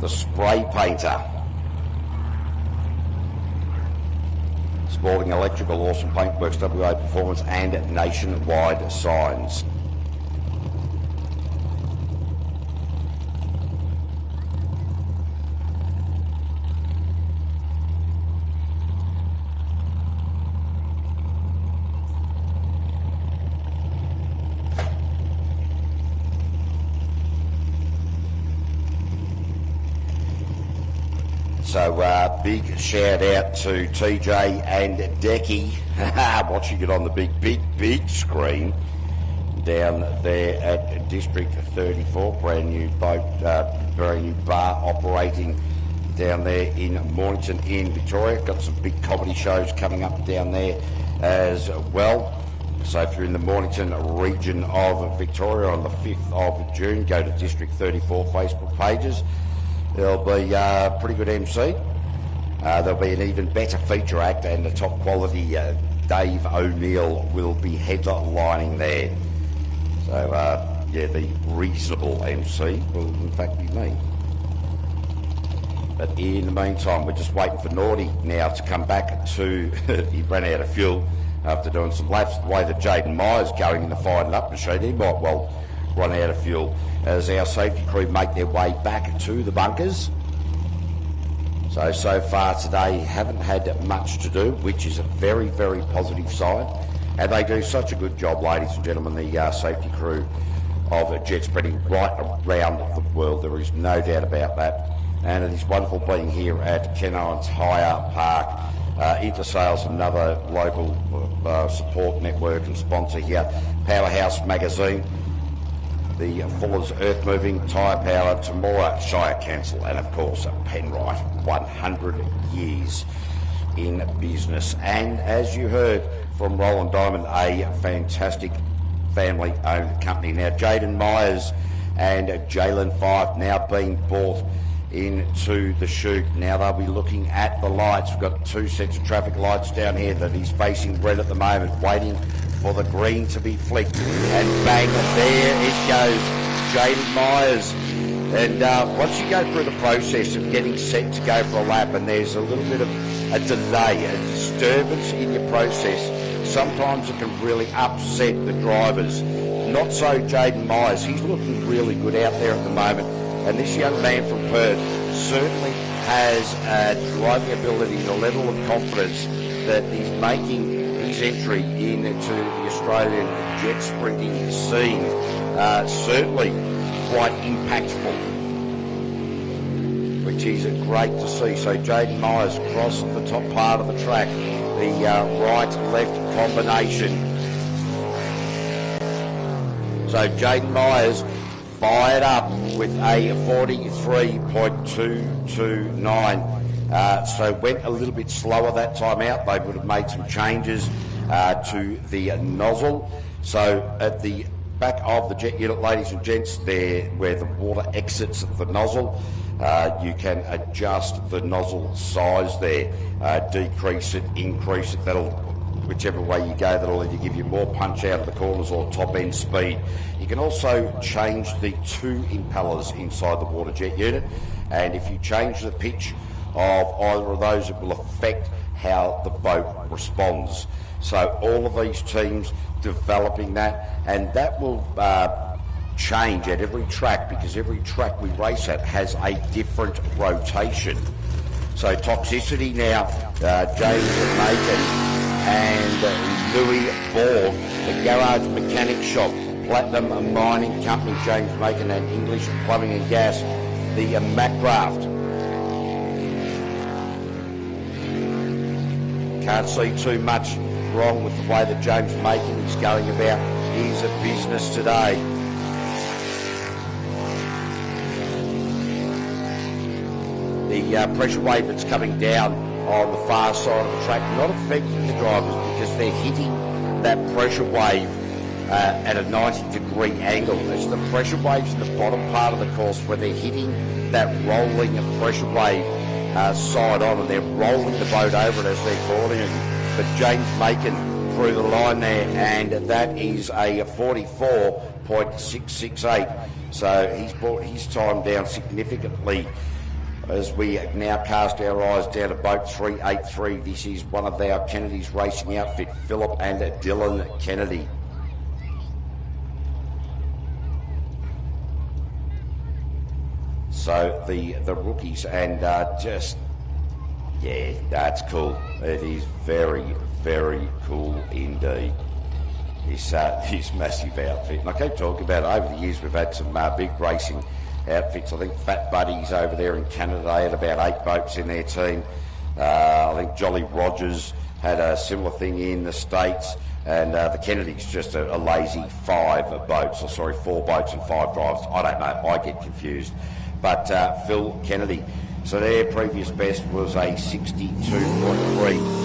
The spray painter. Sporting Electrical, Awesome Paintworks, WA Performance and Nationwide Signs. So big shout out to TJ and Decky watching it on the big screen down there at District 34. Brand new boat, brand new bar operating down there in Mornington in Victoria. Got some big comedy shows coming up down there as well. So if you're in the Mornington region of Victoria on the 5th of June, go to District 34 Facebook pages. There'll be a pretty good MC. There'll be an even better feature act, and the top quality Dave O'Neill will be headlining there. So, yeah, the reasonable MC will in fact be me. But in the meantime, we're just waiting for Naughty now to come back to... he ran out of fuel after doing some laps. The way that Jaden Myers going in the firing up machine, he might well run out of fuel as our safety crew make their way back to the bunkers. So far today haven't had much to do, which is a very, very positive sign. And they do such a good job, ladies and gentlemen, the safety crew of jet spreading right around the world. There is no doubt about that. And it is wonderful being here at Kenards Hire Park. Intersales, another local support network and sponsor here. Powerhouse Magazine. The Fuller's Earth Moving, Tyre Power, Temora, Shire Council, and of course Penrite, 100 years in business. And as you heard from Roland Diamond, a fantastic family-owned company. Now Jaden Myers and Jalen Fife now being brought into the chute. Now they'll be looking at the lights. We've got two sets of traffic lights down here that he's facing red at the moment, waiting for the green to be flicked, and bang, there it goes, Jaden Myers. And once you go through the process of getting set to go for a lap and there's a little bit of a delay, a disturbance in your process, sometimes it can really upset the drivers. Not so Jaden Myers. He's looking really good out there at the moment, and this young man from Perth certainly has a driving ability and a level of confidence that he's making his entry into the Australian jet sprinting scene certainly quite impactful, which is great to see. So Jaden Myers across the top part of the track, the right-left combination. So Jaden Myers fired up with a 43.229. So went a little bit slower that time out. They would have made some changes to the nozzle. So at the back of the jet unit, ladies and gents, there where the water exits the nozzle, you can adjust the nozzle size there, decrease it, increase it. That'll whichever way you go, that'll either give you more punch out of the corners or top end speed. You can also change the 2 impellers inside the water jet unit, and if you change the pitch of either of those, it will affect how the boat responds. So all of these teams developing that, and that will change at every track, because every track we race at has a different rotation. So Toxicity now, James Macon and Louis Borg, the Garage Mechanic Shop, Platinum Mining Company, James Macon, and English Plumbing and Gas, the Macraft. Can't see too much wrong with the way that James Macon is going about his business today. The pressure wave that's coming down on the far side of the track not affecting the drivers, because they're hitting that pressure wave at a 90-degree angle. It's the pressure waves in the bottom part of the course where they're hitting that rolling pressure wave side on, and they're rolling the boat over it as they're calling it. But James Macon through the line there, and that is a 44.668. So he's brought his time down significantly as we now cast our eyes down to boat 383. This is one of our Kennedy's racing outfit, Philip and Dylan Kennedy. So the rookies, and yeah, that's cool. It is very, very cool indeed. This massive outfit. And I keep talking about it. Over the years we've had some big racing outfits. I think Fat Buddies over there in Canada had about 8 boats in their team. I think Jolly Rogers had a similar thing in the States, and the Kennedys just a lazy 4 boats and 5 drivers. I don't know, I get confused. But Phil Kennedy, so their previous best was a 62.3.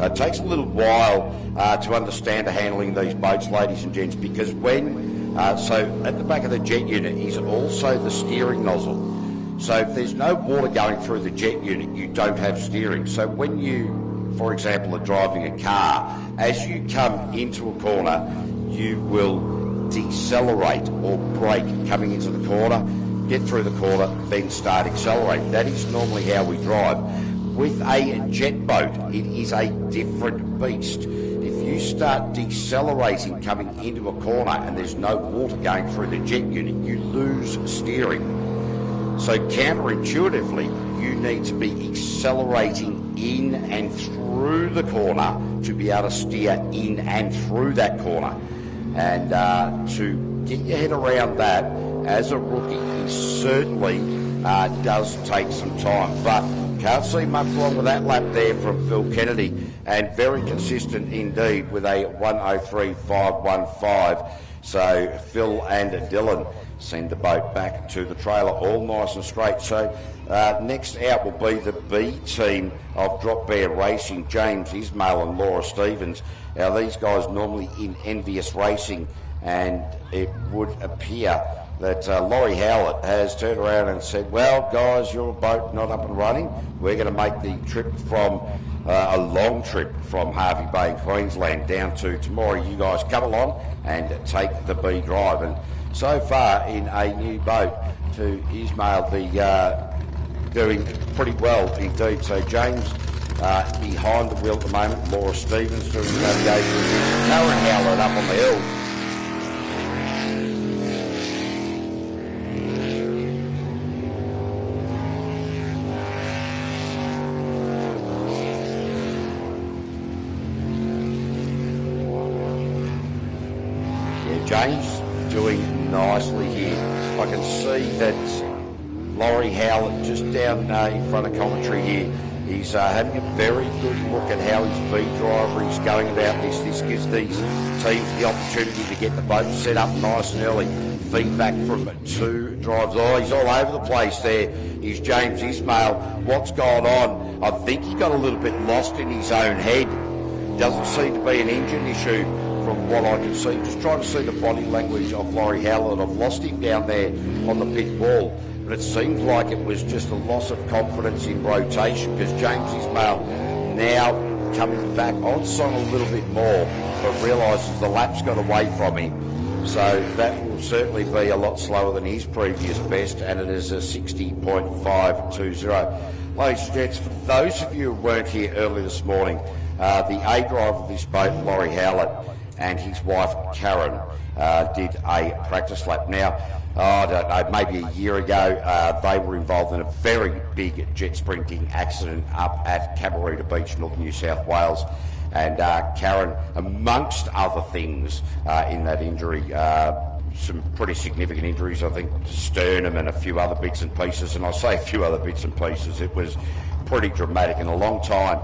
It takes a little while to understand the handling of these boats, ladies and gents, because when, so at the back of the jet unit is also the steering nozzle. So if there's no water going through the jet unit, you don't have steering. So when you, for example, are driving a car, as you come into a corner, you will decelerate or brake coming into the corner, get through the corner, then start accelerating. That is normally how we drive. With a jet boat, it is a different beast. If you start decelerating coming into a corner and there's no water going through the jet unit, you lose steering. So counterintuitively, you need to be accelerating in and through the corner to be able to steer in and through that corner. And to get your head around that as a rookie, it certainly does take some time. But can't see much wrong with that lap there from Phil Kennedy, and very consistent indeed with a 103.515. So Phil and Dylan send the boat back to the trailer, all nice and straight. So next out will be the B team of Drop Bear Racing, James Ismail and Laura Stevens. Now these guys normally in Envious Racing, and it would appear that Laurie Howlett has turned around and said, well, guys, your boat not up and running. We're going to make the trip from, a long trip from Harvey Bay in Queensland down to Temora. You guys come along and take the B drive. And so far in a new boat to Ismail, doing pretty well indeed. So James behind the wheel at the moment, Laura Stevens doing the navigation. Karen Howlett up on the hill. James doing nicely here. I can see that Laurie Howlett just down in front of commentary here. He's having a very good look at how his B driver is going about this. This gives these teams the opportunity to get the boat set up nice and early. Feedback from 2 drives. Oh, he's all over the place there. He's James Ismail. What's going on? I think he got a little bit lost in his own head. Doesn't seem to be an engine issue from what I can see. Just trying to see the body language of Laurie Howlett. I've lost him down there on the pit wall, but it seems like it was just a loss of confidence in rotation because James Ismail now coming back on song a little bit more, but realises the lap's got away from him. So that will certainly be a lot slower than his previous best, and it is a 60.520. Ladies and gents, for those of you who weren't here early this morning, the A driver of this boat, Laurie Howlett, and his wife, Karen, did a practice lap. Now, I don't know, maybe a year ago, they were involved in a very big jet sprinting accident up at Cabarita Beach, North New South Wales. And Karen, amongst other things in that injury, some pretty significant injuries, I think, to sternum and a few other bits and pieces. And I say a few other bits and pieces, it was pretty dramatic and a long time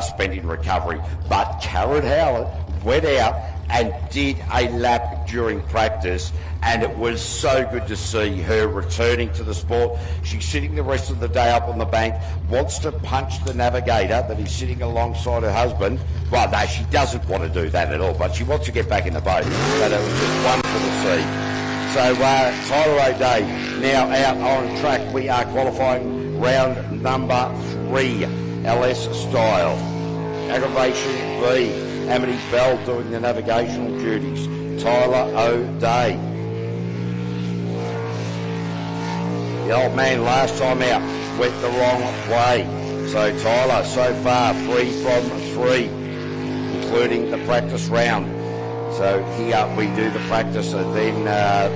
spent in recovery. But Karen Howlett went out and did a lap during practice, and it was so good to see her returning to the sport. She's sitting the rest of the day up on the bank, wants to punch the navigator that is sitting alongside her husband. Well, no, she doesn't want to do that at all, but she wants to get back in the boat. But it was just wonderful to see. So Tyler O'Day now out on track. We are qualifying round number 3, LS style. Aggravation B. Amity Bell doing the navigational duties. Tyler O'Day. The old man last time out went the wrong way. So Tyler so far 3 from 3, including the practice round. So here we do the practice and then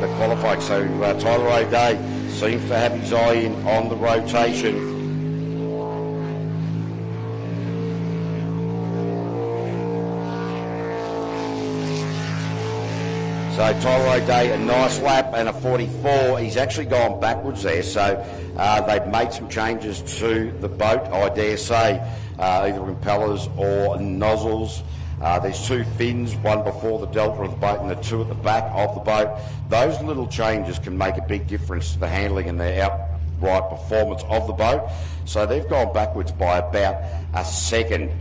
the qualifying. So Tyler O'Day seems to have his eye in on the rotation. So Tyler O'Day, a nice lap and a 44. He's actually gone backwards there, so they've made some changes to the boat, I dare say, either impellers or nozzles. There's 2 fins, one before the delta of the boat and the 2 at the back of the boat. Those little changes can make a big difference to the handling and the outright performance of the boat. So they've gone backwards by about a second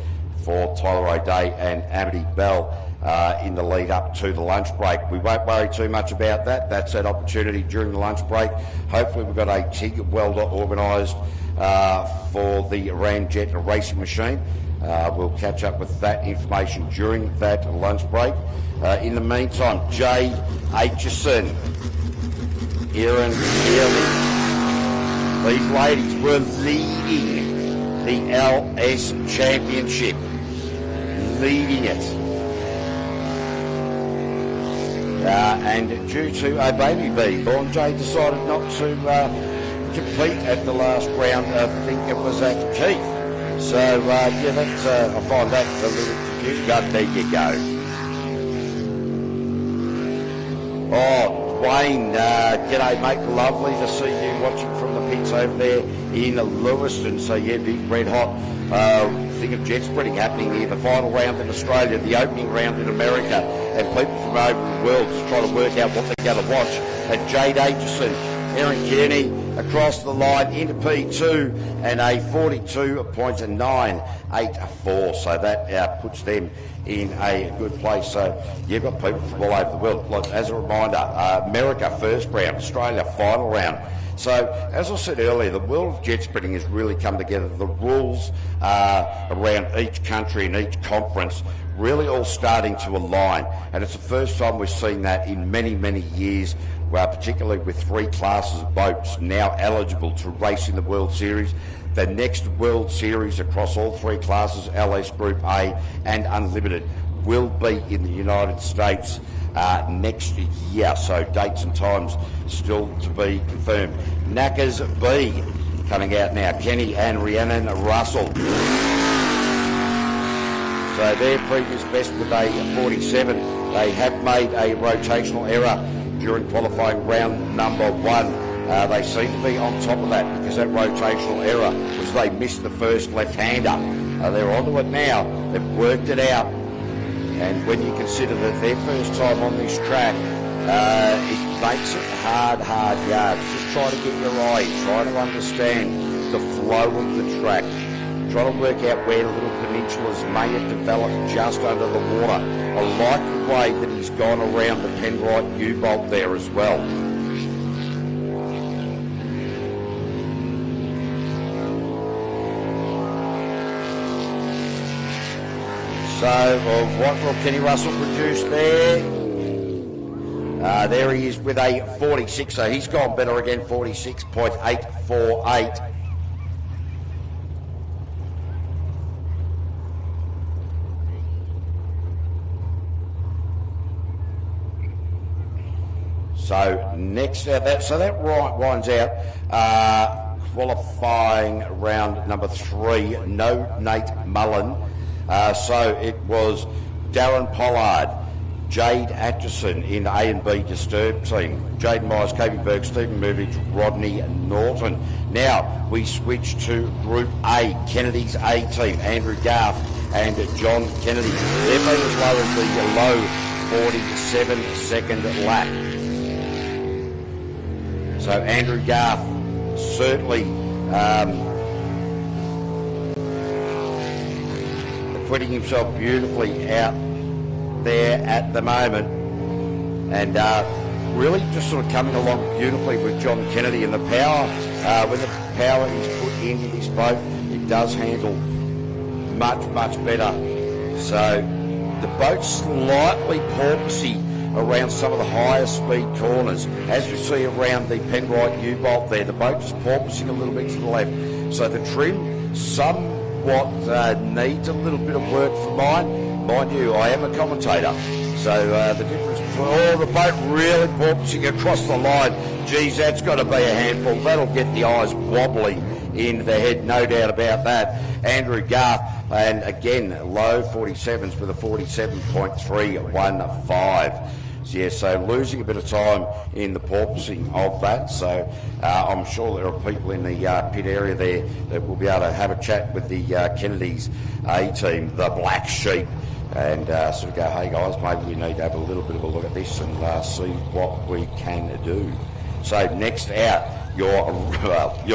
for Tyler O'Day and Amity Bell in the lead up to the lunch break. We won't worry too much about that. That's that opportunity during the lunch break. Hopefully we've got a TIG welder organised for the Ramjet racing machine. We'll catch up with that information during that lunch break. In the meantime, Jade Aitchison, Erin Kearley, these ladies were leading the LS Championship. Leading it. And due to a baby being born, Jade decided not to compete at the last round. I think it was at Keith. So, yeah, that's, I find that a little confusing. But there you go. Oh, Wayne, g'day, mate. Lovely to see you watching from the pits over there in Lewiston. So, yeah, big red hot thing of jet spreading happening here. The final round in Australia, the opening round in America, and people from over the world just trying to work out what they're going to watch. And Jade Aitchison, Erin Kearney across the line into P2 and a 42.984. So that puts them in a good place. So you've got people from all over the world. Like, as a reminder, America first round, Australia final round. So, as I said earlier, the world of jet spreading has really come together. The rules around each country and each conference really all starting to align. And it's the first time we've seen that in many, many years, particularly with 3 classes of boats now eligible to race in the World Series. The next World Series across all 3 classes, LS Group A and Unlimited, will be in the United States next year. So dates and times still to be confirmed. Knackers B coming out now. Kenny and Rhiannon Russell. So their previous best was a 47. They have made a rotational error during qualifying round number 1. They seem to be on top of that because that rotational error was they missed the first left-hander. They're onto it now. They've worked it out. And when you consider that their first time on this track, it makes it hard yards. Just try to get your eye, try to understand the flow of the track. trying to work out where the little peninsulas may have developed just under the water. I like the way that he's gone around the Penrite U-bolt there as well. So, what will Kenny Russell produce there? There he is with a 46, so he's gone better again, 46.848. So next, that winds out qualifying round number 3. No Nate Mullen. So it was Darren Pollard, Jade Atchison in A and B Disturbed team, Jaden Myers, Katie Berg, Stephen Movage, Rodney Norton. Now we switch to Group A, Kennedy's A team, Andrew Garth and John Kennedy. They've been as low as the low 47-second lap. So Andrew Garth certainly acquitting himself beautifully out there at the moment, and really just sort of coming along beautifully with John Kennedy. And the power, when the power is put into this boat, it does handle much better. So the boat's slightly porpoisey around some of the higher speed corners, as we see around the Penrite U-bolt there. The boat just porpoising a little bit to the left, so the trim somewhat needs a little bit of work for mine. Mind you, I am a commentator, so the difference between the boat really porpoising across the line, geez, that's got to be a handful. That'll get the eyes wobbling in the head, no doubt about that. Andrew Garth, and again, low 47s with a 47.315. Yeah, so losing a bit of time in the porpoising of that. So I'm sure there are people in the pit area there that will be able to have a chat with the Kennedy's A team, the Black Sheep, and sort of go, hey guys, maybe we need to have a little bit of a look at this and see what we can do. So next out, your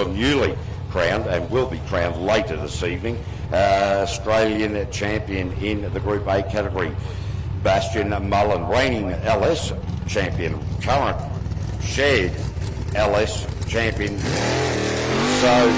newly crowned, and will be crowned later this evening, Australian champion in the Group A category, Bastian Mullen, reigning LS champion, current shared LS champion. So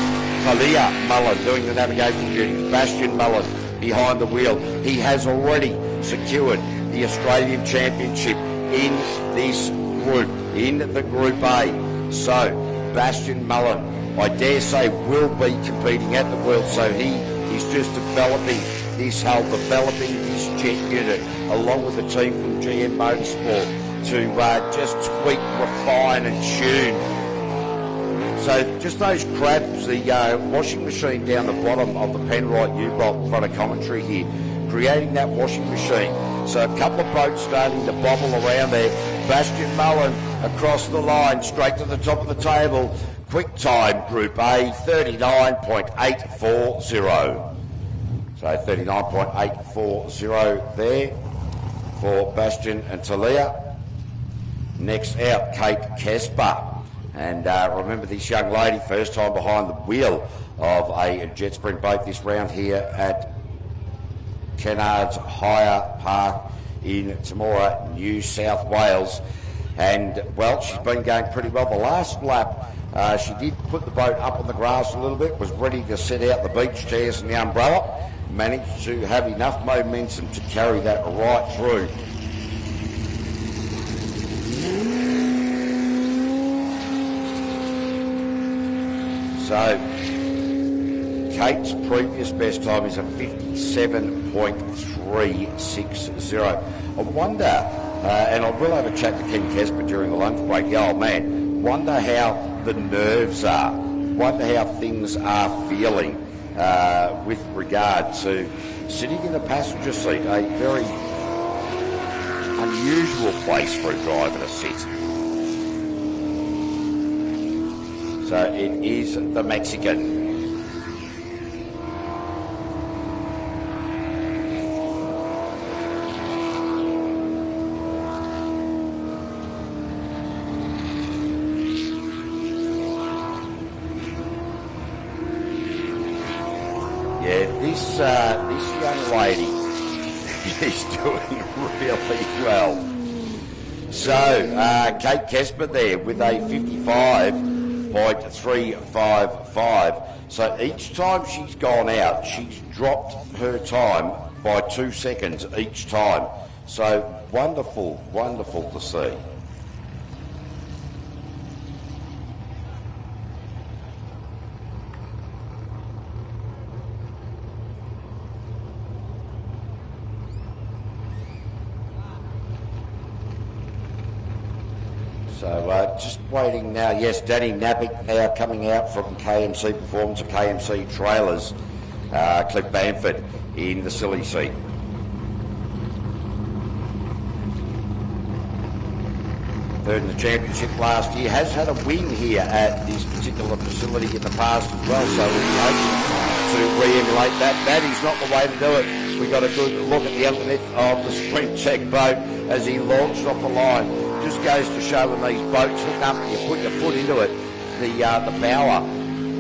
Talia Mullen doing the navigation duties, Bastian Mullen behind the wheel. He has already secured the Australian Championship in this group, in the Group A. So Bastian Mullen, I dare say, will be competing at the World, so he is just developing this hull, developing this jet unit, along with the team from GM Motorsport, to just tweak, refine and tune. So just those crabs, the washing machine down the bottom of the Penrite U-bolt in front of commentary here, creating that washing machine. So a couple of boats starting to bobble around there. Bastian Mullen across the line, straight to the top of the table. Quick time, Group A, 39.840. So 39.840 there for Bastian and Talia. Next out, Kate Casper. And remember this young lady, first time behind the wheel of a jet sprint boat this round here at Kennards Hire Park in Temora, New South Wales. And, well, she's been going pretty well. The last lap, she did put the boat up on the grass a little bit, was ready to set out the beach chairs and the umbrella, managed to have enough momentum to carry that right through. So, Kate's previous best time is a 57.360. I wonder, and I will have a chat to Ken Casper during the lunch break, oh man, wonder how the nerves are, wonder how things are feeling with regard to sitting in the passenger seat, a very unusual place for a driver to sit. So it is the Mexican. Yeah, this young lady is doing really well. So, Kate Kesper there with a 55.355. So each time she's gone out, she's dropped her time by 2 seconds each time. So wonderful, wonderful to see. So just waiting now. Yes, Danny Napick now coming out from KMC Performance or KMC Trailers, Cliff Bamford in the silly seat. Third in the championship last year, has had a win here at this particular facility in the past as well, so we'll be hoping to re-emulate that. That is not the way to do it. We got a good look at the underneath of the Sprint Tech boat as he launched off the line. Just goes to show when these boats hook up and you put your foot into it, the power.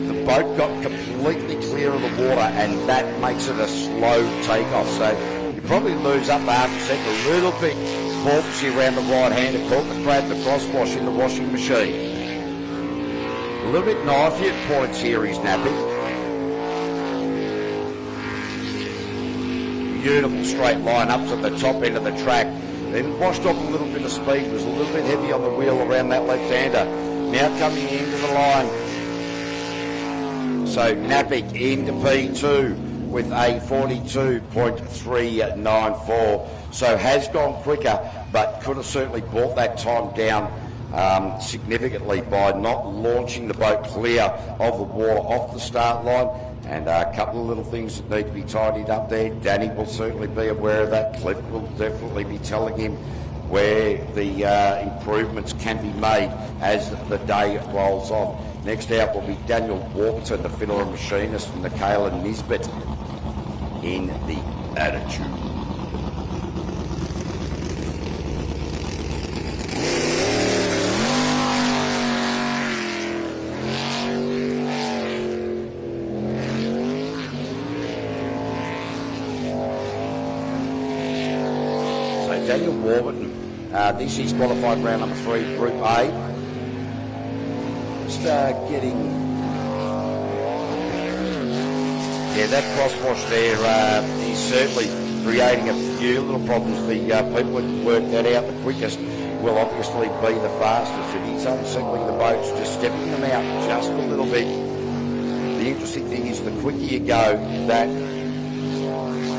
The boat got completely clear of the water and that makes it a slow takeoff. So you probably lose up half a second, a little bit porpoisey around the right-hander cork and grab the crosswash in the washing machine. A little bit knifey at points here, he's napping. Beautiful straight line up to the top end of the track. Then washed off a little bit of speed, was a little bit heavy on the wheel around that left-hander. Now coming into the line. So Napick into P2 with a 42.394. So has gone quicker, but could have certainly brought that time down significantly by not launching the boat clear of the water off the start line. And a couple of little things that need to be tidied up there. Danny will certainly be aware of that. Cliff will definitely be telling him where the improvements can be made as the day rolls on. Next out will be Daniel Warburton, the fiddler and machinist, and Michaela Nisbet in the Attitude. Daniel Warburton, this is qualified round number 3, Group A. Just getting, that crosswash there is certainly creating a few little problems. The people that work that out the quickest will obviously be the fastest. It is unsettling the boats, just stepping them out just a little bit. The interesting thing is the quicker you go, that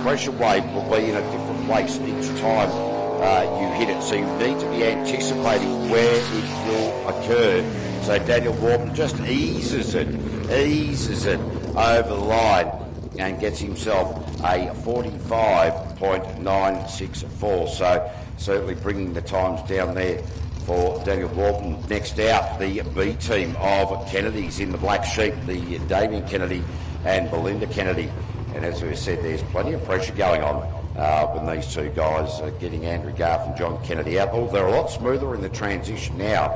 pressure wave will be in a different place each time you hit it, so you need to be anticipating where it will occur. So Daniel Warburton just eases it over the line and gets himself a 45.964. So certainly bringing the times down there for Daniel Warburton. Next out, the B team of Kennedys in the black sheep, the Damien Kennedy and Belinda Kennedy. And as we said, there's plenty of pressure going on when these two guys are getting Andrew Garth and John Kennedy out. Oh, they're a lot smoother in the transition now.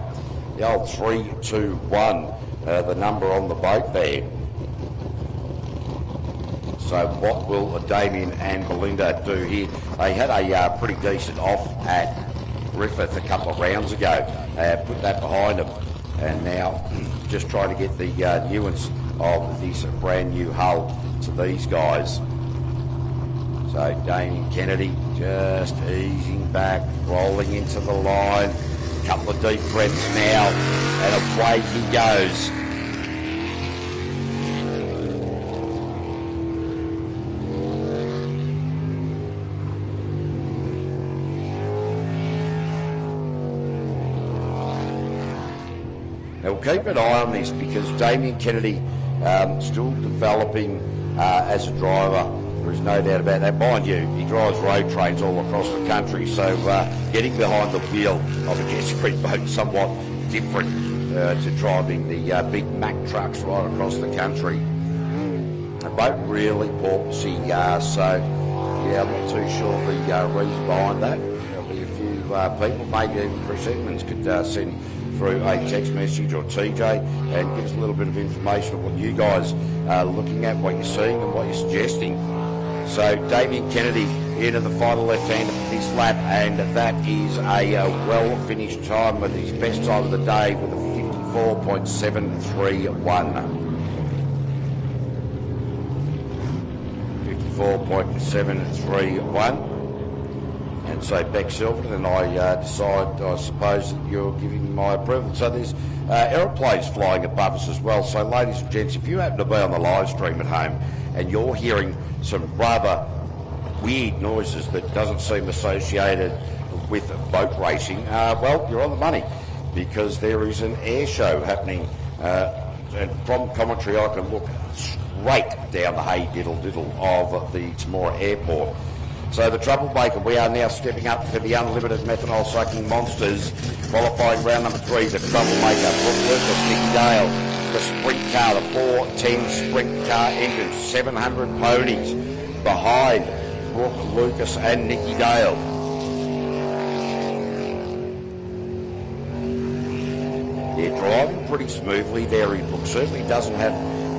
The old 3-2-1, the number on the boat there. So what will Damien and Belinda do here? They had a pretty decent off at Griffith a couple of rounds ago. Put that behind them. And now just trying to get the nuance of this brand new hull to these guys. So Damien Kennedy just easing back, rolling into the line. Couple of deep breaths now, and away he goes. Now we'll keep an eye on this because Damien Kennedy still developing as a driver. There is no doubt about that. Mind you, he drives road trains all across the country, so getting behind the wheel of a jet ski boat is somewhat different to driving the big Mack trucks right across the country. The boat really porpoisey, so yeah, I'm not too sure the reason behind that. There'll be a few people, maybe even Chris Edmonds could send through a text message or TJ and give us a little bit of information on what you guys are looking at, what you're seeing and what you're suggesting. So Damien Kennedy into the final left-hander for this lap, and that is a well-finished time with his best time of the day with a 54.731. 54.731. And so Beck Silverton and I decide, I suppose, that you're giving my approval. So there's aeroplanes flying above us as well. So ladies and gents, if you happen to be on the live stream at home and you're hearing some rather weird noises that doesn't seem associated with boat racing, well, you're on the money, because there is an air show happening, and from commentary I can look straight down the hay diddle of the Temora airport. So the troublemaker, we are now stepping up for the unlimited methanol sucking monsters, qualifying round number 3, the troublemaker, Brooke Lucas, Nicky Dale, the sprint car, the 410 sprint car engine, 700 ponies behind Brooke Lucas and Nicky Dale. They're driving pretty smoothly there. Brooke certainly doesn't have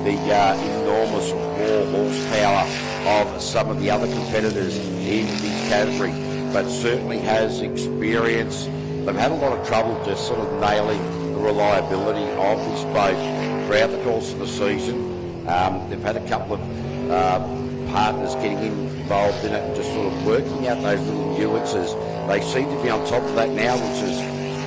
the enormous raw horsepower of some of the other competitors in this category, but certainly has experience. They've had a lot of trouble just sort of nailing the reliability of this boat throughout the course of the season. They've had a couple of partners getting involved in it and just sort of working out those little nuances. They seem to be on top of that now, which is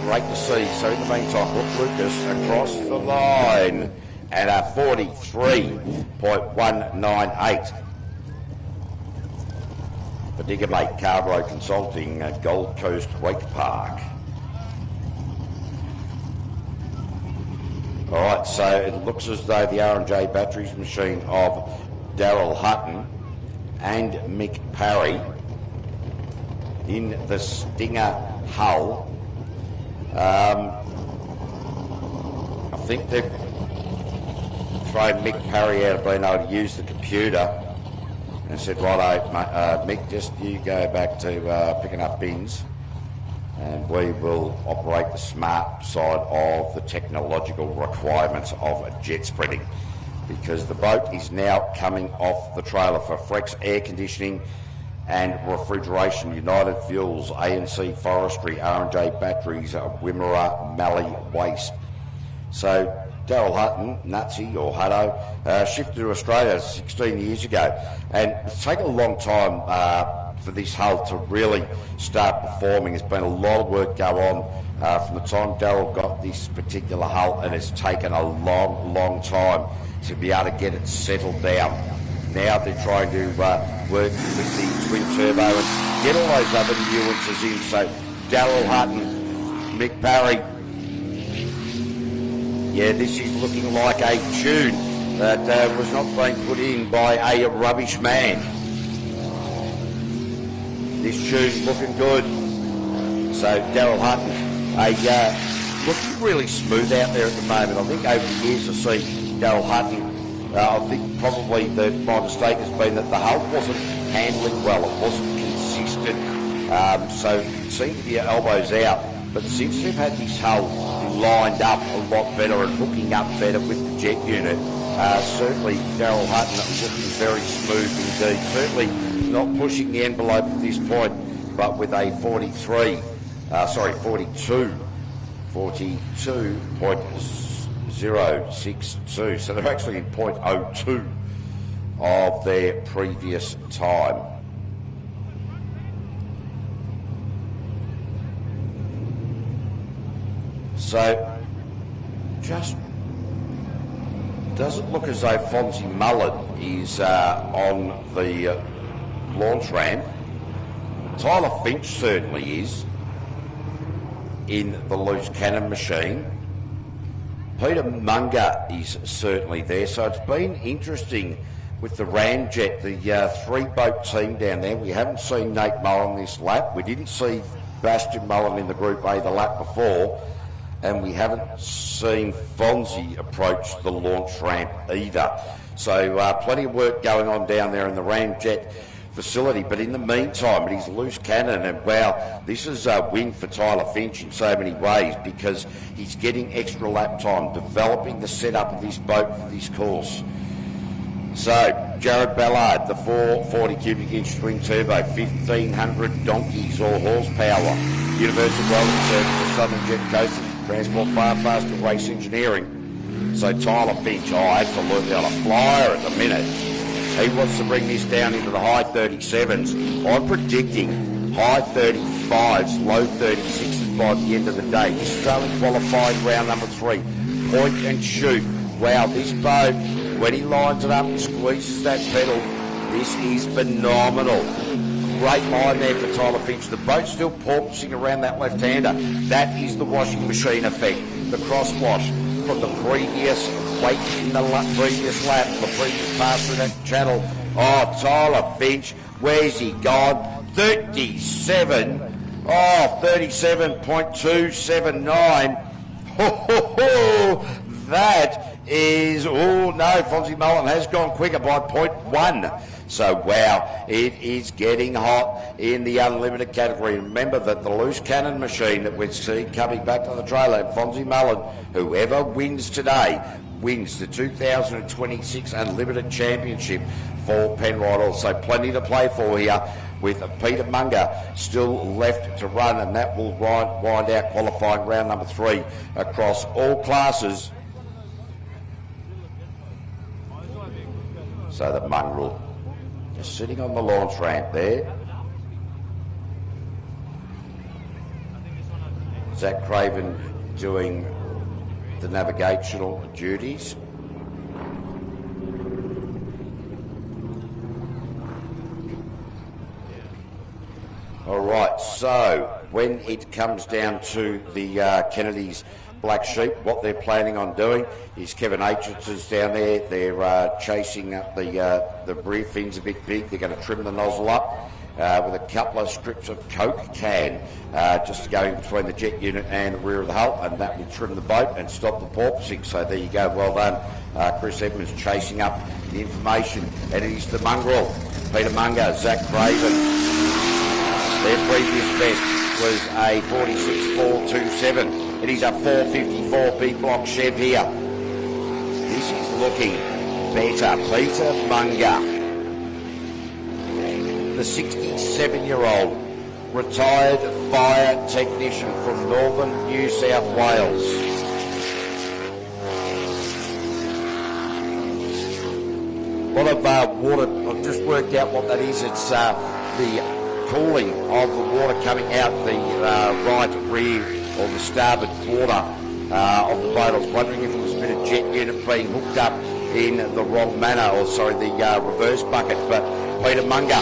great to see. So in the meantime, Brooke Lucas across the line at a 43.198. For Diggermate Carbro Consulting at Gold Coast Wake Park. All right, so it looks as though the R&J Batteries machine of Daryl Hutton and Mick Parry in the Stinger hull. I think they've thrown Mick Parry out of being able to use the computer and said, righto, Mick, just you go back to picking up bins and we will operate the smart side of the technological requirements of jet spreading, because the boat is now coming off the trailer for Frex Air Conditioning and Refrigeration, United Fuels, ANC Forestry, R&J Batteries, Wimmera, Mallee Waste. So Daryl Hutton, Nutsy or Hutto, shifted to Australia 16 years ago, and it's taken a long time for this hull to really start performing. There's been a lot of work go on from the time Daryl got this particular hull, and it's taken a long time to be able to get it settled down. Now they're trying to work with the twin turbo and get all those other nuances in. So Daryl Hutton, Mick Parry. Yeah, this is looking like a tune that was not being put in by a rubbish man. This tune's looking good. So Daryl Hutton, looking really smooth out there at the moment. I think over the years to see Daryl Hutton, I think probably my mistake has been that the hull wasn't handling well. It wasn't consistent. So it seemed to be elbows out. But since they've had this hull lined up a lot better and hooking up better with the jet unit, certainly Daryl Hutton is looking very smooth indeed. Certainly not pushing the envelope at this point, but with a 42.062. So they're actually in 0.02 of their previous time. So, just doesn't look as though Fonzie Mullen is on the launch ramp. Tyler Finch certainly is in the loose cannon machine. Peter Munger is certainly there. So it's been interesting with the Ramjet, the three-boat team down there. We haven't seen Nate Mullen this lap. We didn't see Bastian Mullen in the Group A the lap before. And we haven't seen Fonzie approach the launch ramp either. So plenty of work going on down there in the Ramjet facility. But in the meantime, it is loose cannon, and wow, this is a win for Tyler Finch in so many ways because he's getting extra lap time, developing the setup of this boat for this course. So, Jared Ballard, the 440 cubic inch twin turbo, 1500 donkeys or horsepower, Universal Welding Services, Southern Jet Coastal Transport, Far Faster Race Engineering. So Tyler Finch, absolutely on a flyer at the minute. He wants to bring this down into the high 37s. I'm predicting high 35s, low 36s by the end of the day. This is only qualifying round number 3. Point and shoot. Wow, this boat, when he lines it up and squeezes that pedal, this is phenomenal. Great line there for Tyler Finch. The boat's still porpoising around that left-hander. That is the washing machine effect. The cross-wash from the previous wake in the previous lap, the previous pass through that channel. Oh, Tyler Finch, where's he gone? 37. Oh, 37.279. Ho, ho, ho. That is, oh no, Fonzie Mullen has gone quicker by 0.1. So wow, it is getting hot in the unlimited category. Remember that the loose cannon machine that we've seen coming back to the trailer, Fonzie Mullen, whoever wins today, wins the 2026 Unlimited Championship for Penrite. Also plenty to play for here with Peter Munger still left to run, and that will wind out qualifying round number 3 across all classes. So the mongrel just sitting on the launch ramp there. Zach Craven doing the navigational duties. All right, so when it comes down to the Kennedy's Black Sheep, what they're planning on doing is Kevin Aitchison's down there. They're chasing up the rear fins a bit big. They're going to trim the nozzle up with a couple of strips of Coke can just to go in between the jet unit and the rear of the hull, and that will trim the boat and stop the porpoising. So there you go, well done. Chris Edmonds chasing up the information, and it is the mongrel, Peter Munger, Zach Craven. Their previous best was a 46.427. It is a 454 big block Chev here. This is looking better. Peter Munger, the 67-year-old retired fire technician from northern New South Wales. A lot of water. I've just worked out what that is. It's the cooling of the water coming out the right rear or the starboard quarter of the boat. I was wondering if it was a bit of jet unit being hooked up in the wrong manner, or sorry, the reverse bucket. But Peter Munger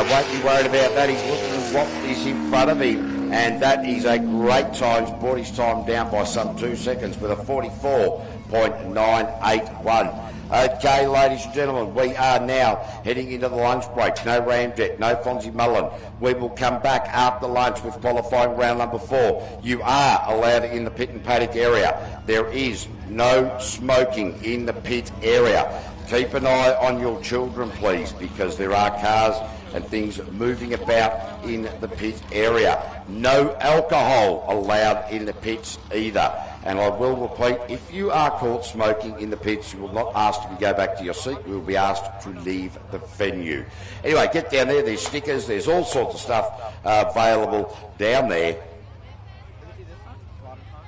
won't be worried about that. He's looking at what is in front of him, and that is a great time. He's brought his time down by some 2 seconds with a 44.981. Okay, ladies and gentlemen, we are now heading into the lunch break. No Ramjet, no Fonzie Mullen. We will come back after lunch with qualifying round number 4. You are allowed in the pit and paddock area. There is no smoking in the pit area. Keep an eye on your children, please, because there are cars and things moving about in the pit area. No alcohol allowed in the pits either. And I will repeat, if you are caught smoking in the pits, you will not ask to go back to your seat. You will be asked to leave the venue. Anyway, get down there. There's stickers. There's all sorts of stuff available down there.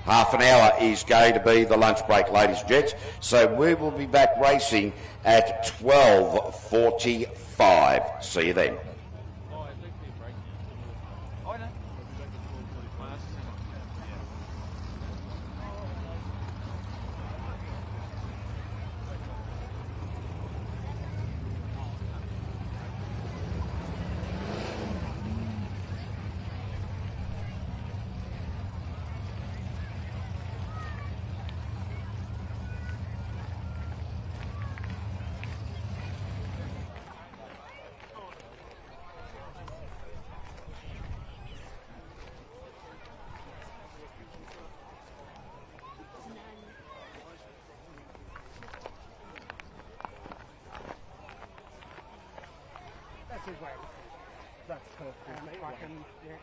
Half an hour is going to be the lunch break, ladies and gents. So we will be back racing at 12:45. See you then. his way. That's perfect. I can, yeah.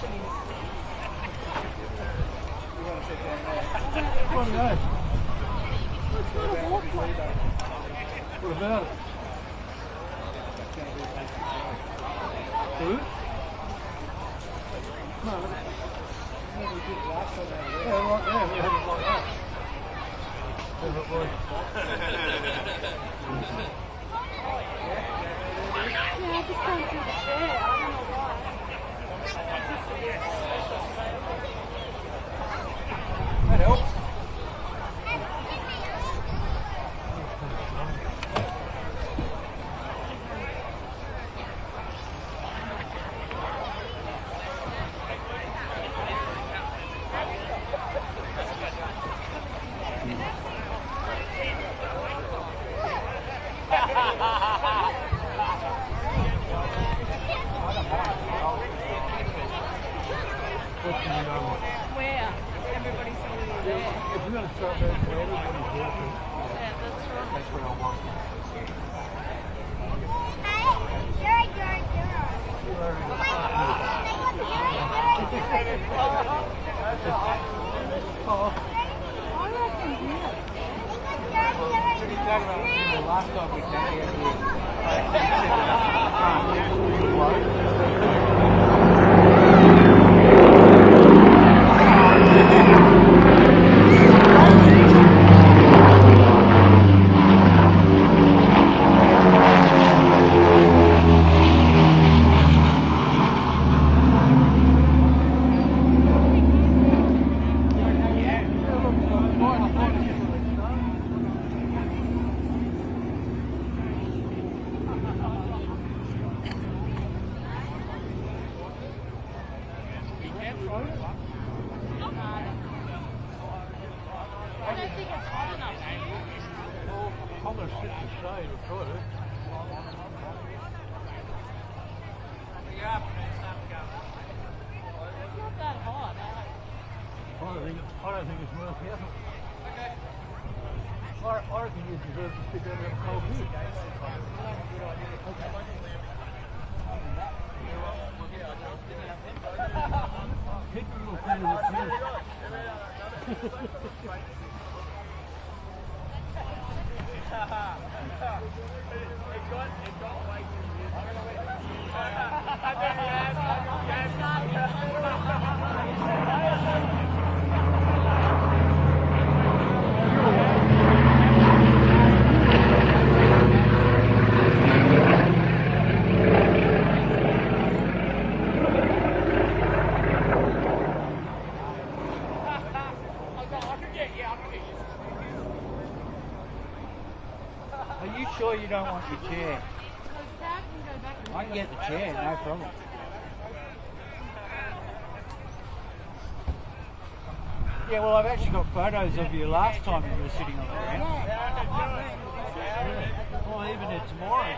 What about it? Food? No. Yeah, right there. We had it like that. Yeah, I just can't do the chair. I don't know why. that helps. Where? Everybody's already there. If we're going to start that, everybody's there. Yeah, that's right. That's where I want. Last time we came I don't think it's hot enough. I'm going to sit and say we'll try to. It's not that hot. I don't think it's worth the effort. Okay. I reckon you deserve to stick out that cold beer. Hit the little thing in the Are you sure you don't want your chair? I can get the chair, no problem. Yeah, well, I've actually got photos of you last time you were sitting on the ground. Well, even at Temora.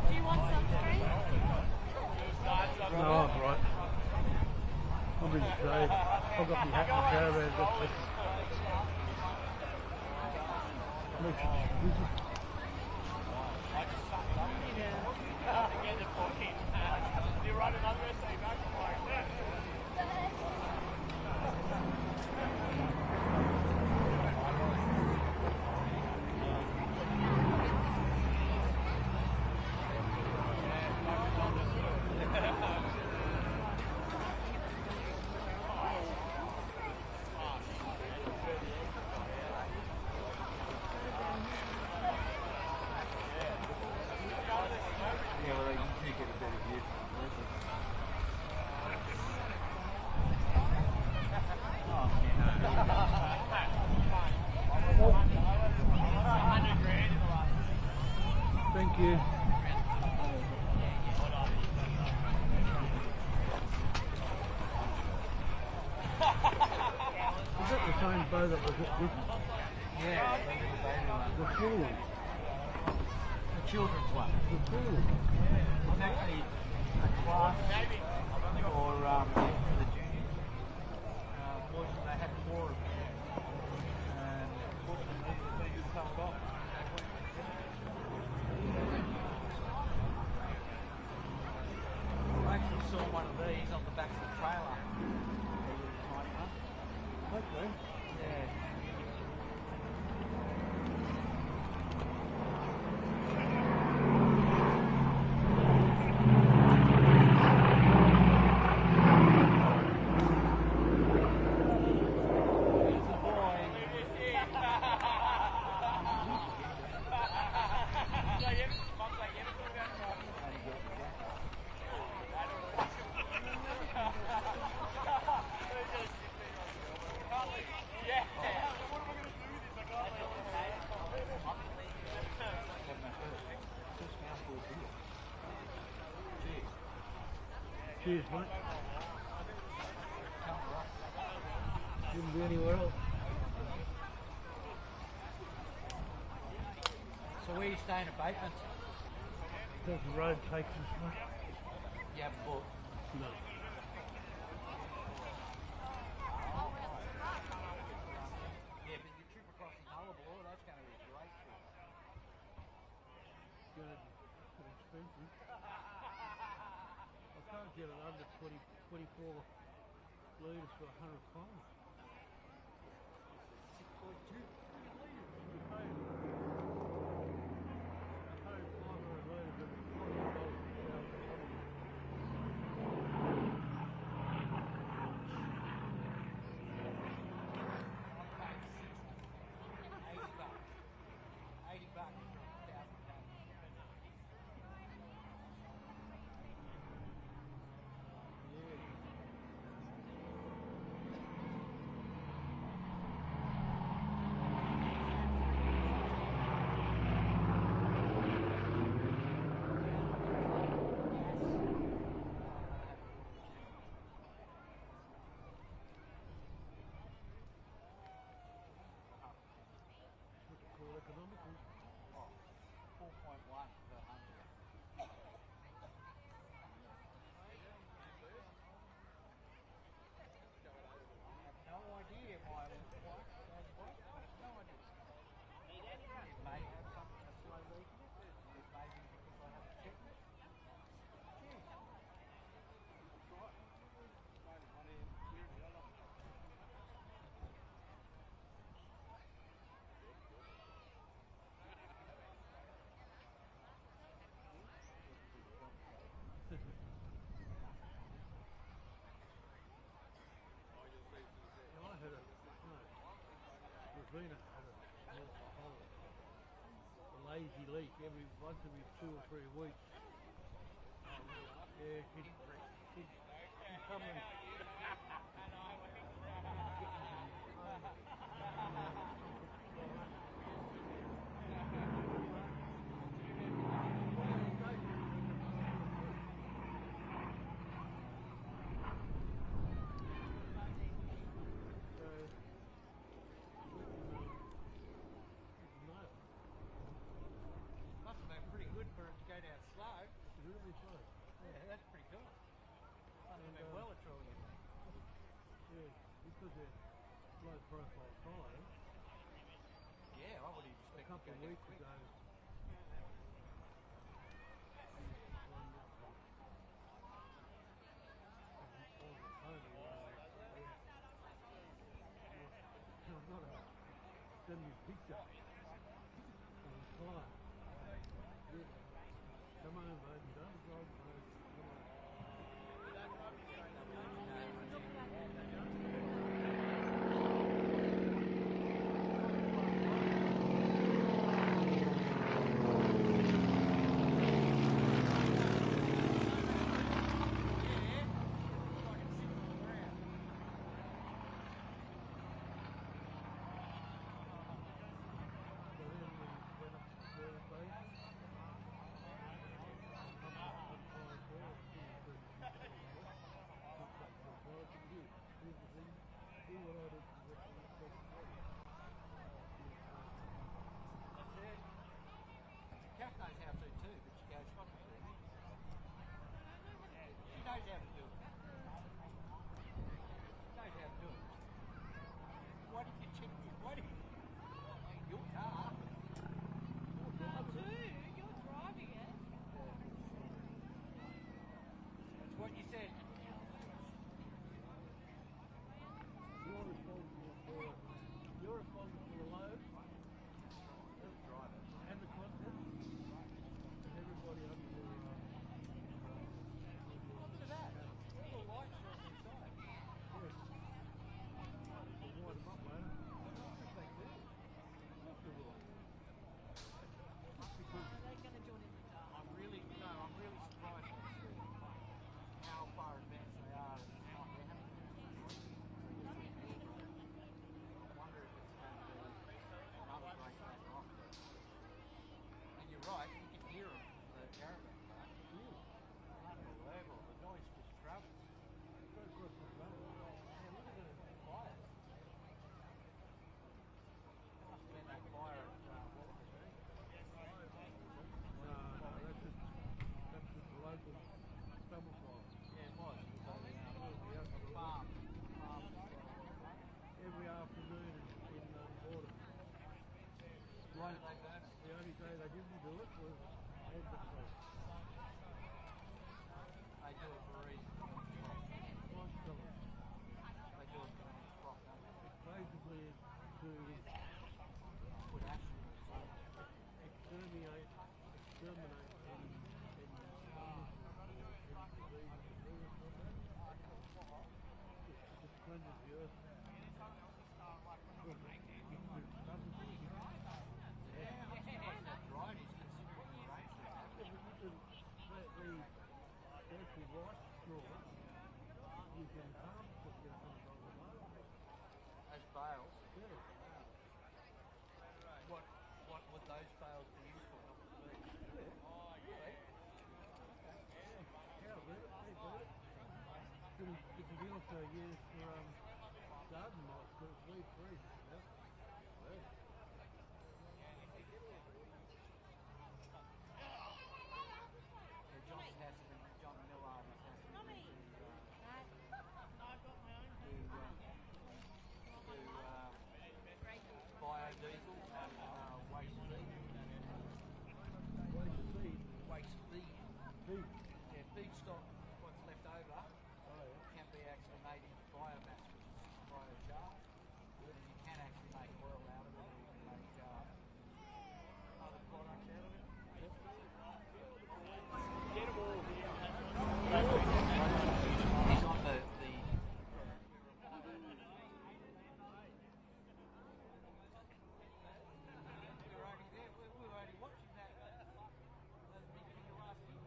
Do you want sunscreen? No, I'm right. I'm in shade. I've got my hat and caravan. Makes you just busy. Thank you. Is that the same bow that was at this? Yeah, the full one. The children's one. The full one. It's actually a class for the juniors. years, mate. Couldn't be anywhere else. So where are you staying at Bateman's? Because the road takes us, mate. You haven't booked? No. Yeah, but your trip across the Nullarbor, that's going to be a great trip. It's going to be expensive. I can't get it under 24 litres for 100 kilometres. 6.2. You pay 500 litres every 40 dollars per kilometre. I'm paying 60. 80 bucks. 80 bucks for 1,000 tons. Yeah. What's it called, economical? Oh, 4.1 per 100. I have no idea why it was quite as well. I have no idea. It may have something, a slow leak in it. It may be because I haven't checked it. Yeah. I had Ravina had a lazy leak once every 2 or 3 weeks. Yeah, he'd come and Must have been pretty good for it to go down slow. really slow. Yeah, that's pretty cool. Must have been well and truly. Yeah, because they're low profile tyres. Yeah, I would have A expected couple of to go weeks quick. ago, send me a picture of the tyre. Yeah. Come on, mate, don't drive, mate. Come on. So then we went up to the horrendous years. As bales? What would those bales be used for? It's a deal for years for garden moss, but it's weed free. John Miller has biodiesel and waste feed. Yeah, feedstock, what's left over, can be actually made into biomass, which is biochar. And you can actually make oil out of it, or you can make other products out of it. He's on the we were only watching that at the beginning of last year.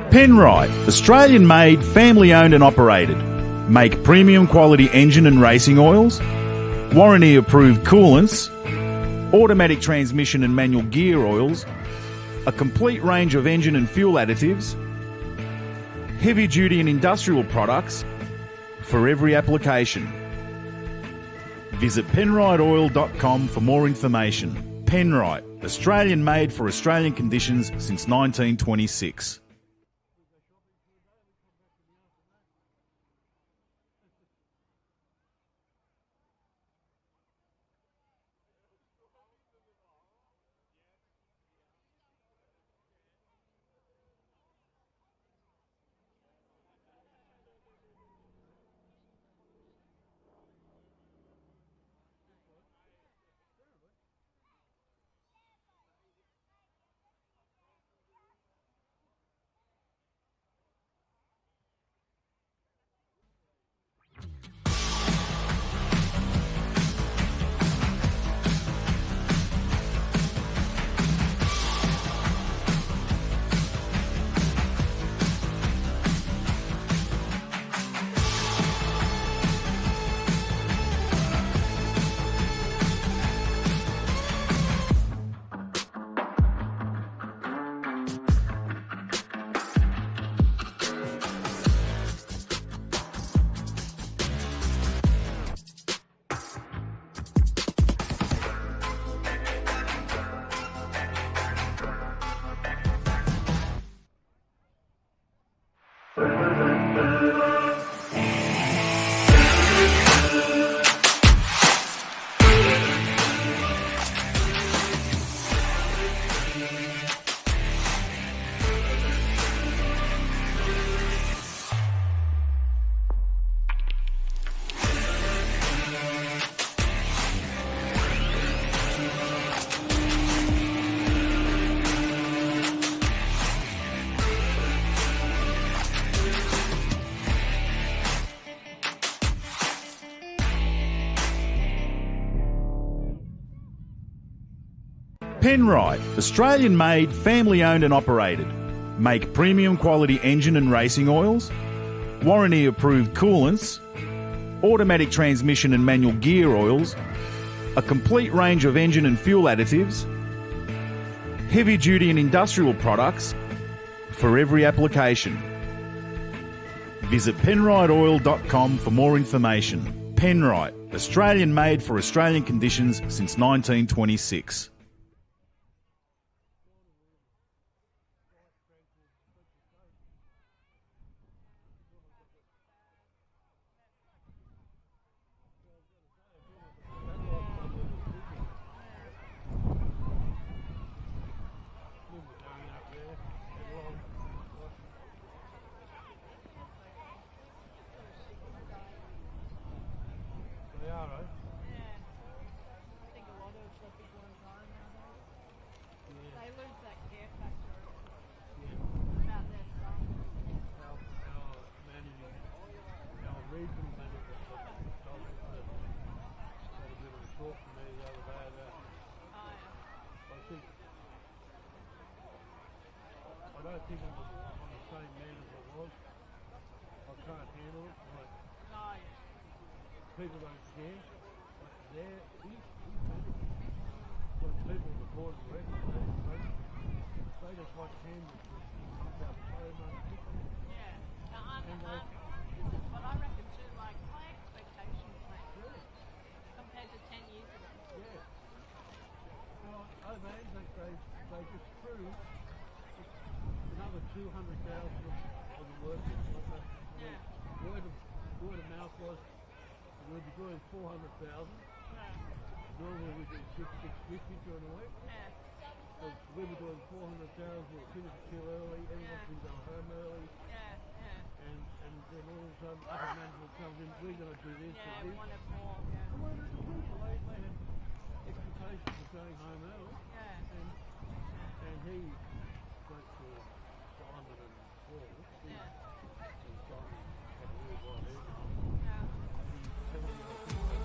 Penrite, Australian-made, family-owned and operated. Make premium quality engine and racing oils, warranty-approved coolants, automatic transmission and manual gear oils, a complete range of engine and fuel additives, heavy-duty and industrial products for every application. Visit penriteoil.com for more information. Penrite, Australian-made for Australian conditions since 1926. Penrite, Australian-made, family-owned and operated. Make premium quality engine and racing oils, warranty-approved coolants, automatic transmission and manual gear oils, a complete range of engine and fuel additives, heavy-duty and industrial products for every application. Visit penriteoil.com for more information. Penrite, Australian-made for Australian conditions since 1926. I don't think I'm on the same man as I was. I can't handle it. Like, people don't care. But he's when people report the record, they just like cameras about so much different. This is what I reckon too, like high expectations, mate. Compared to 10 years ago. Yeah. Well, man, they just proved another 200,000 of the workers. Word of mouth was we'll be doing 400,000. Normally we do 650 during the week. So we were doing 400,000, we'll finish it too early, everyone's been going home early. And then all of a sudden upper management comes in, we're going to do this and this. Wanted more. And what did the people? They had expectations of going home early. And he spoke to Simon and Paul. And Simon had a really wide head. And he was telling me I think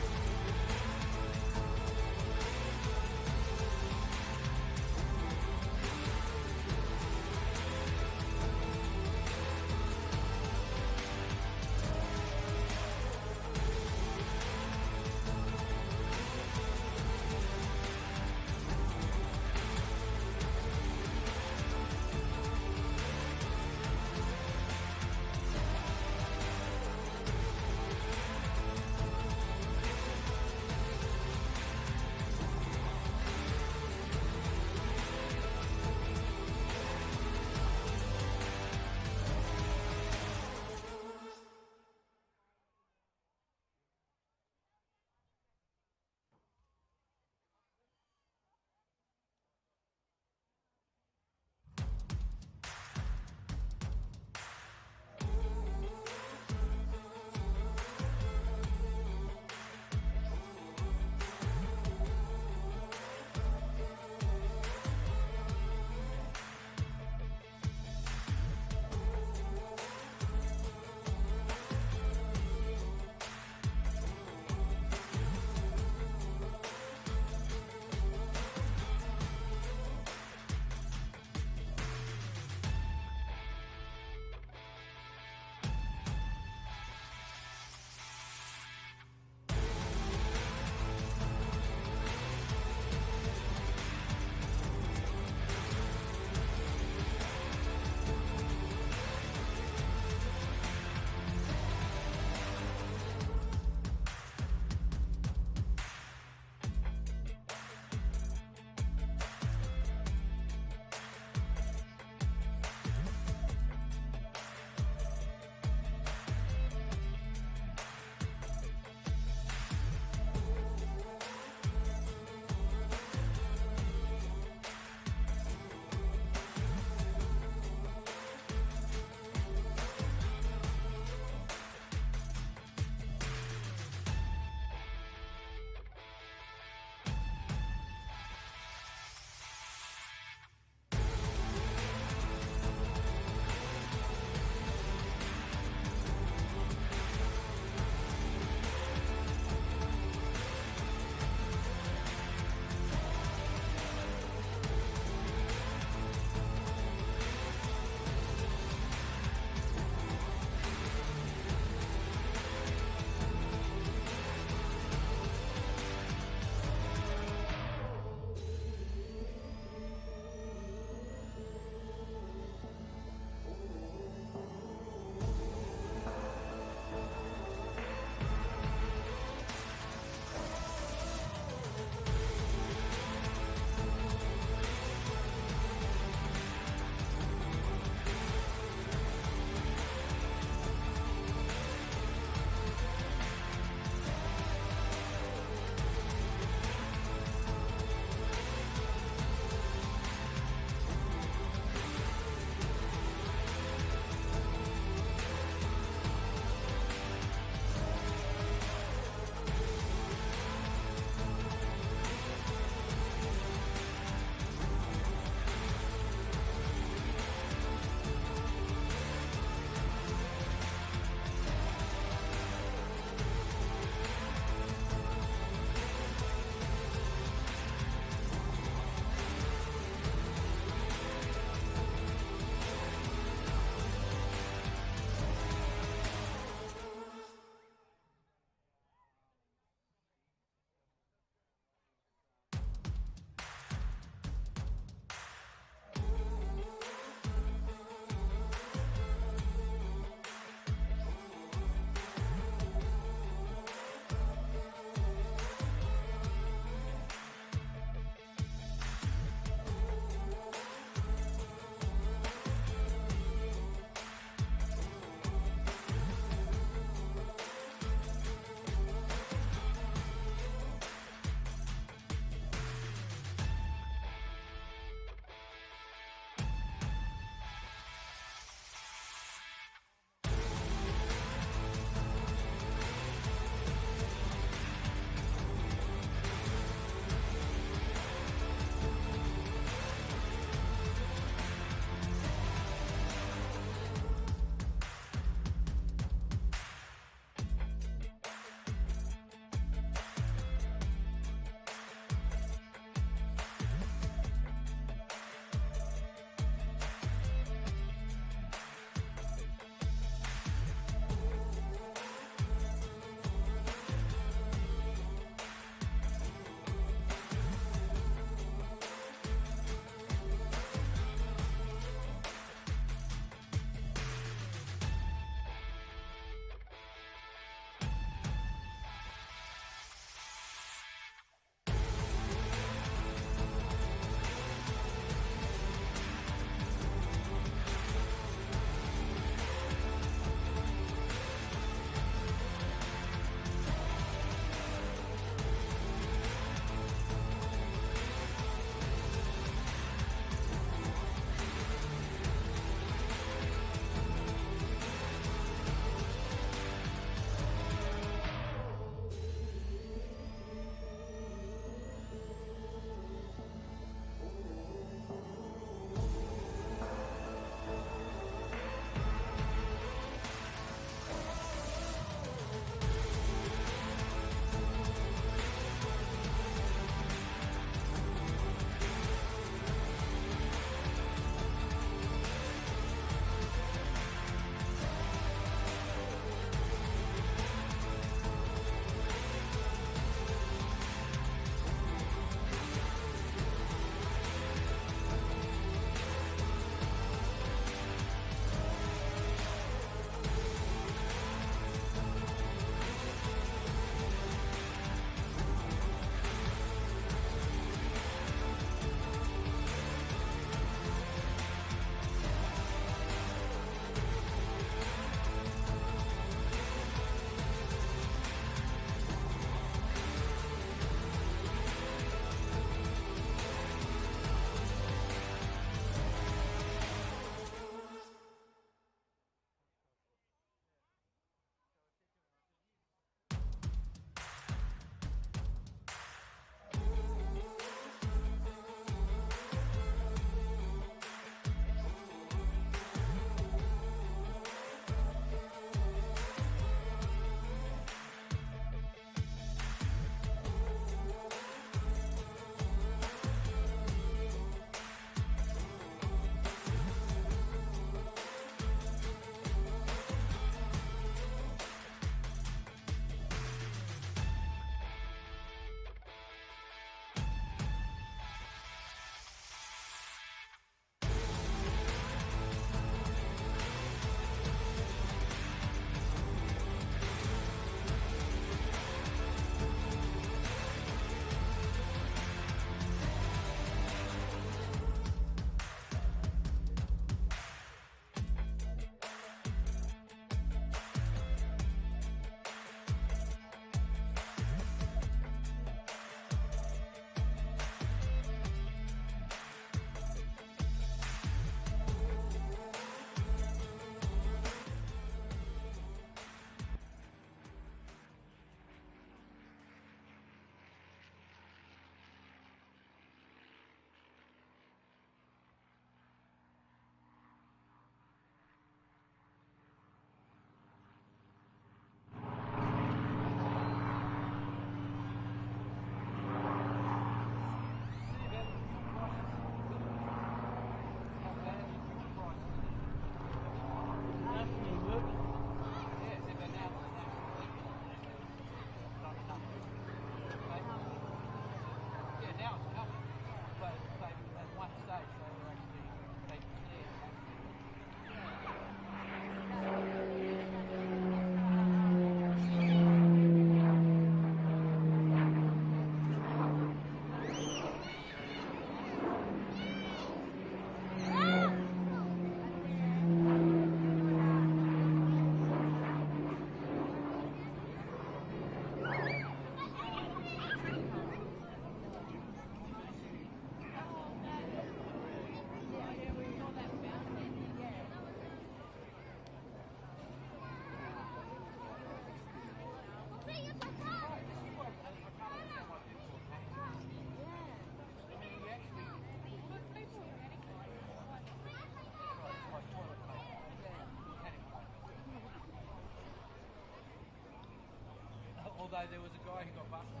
although there was a guy who got busted.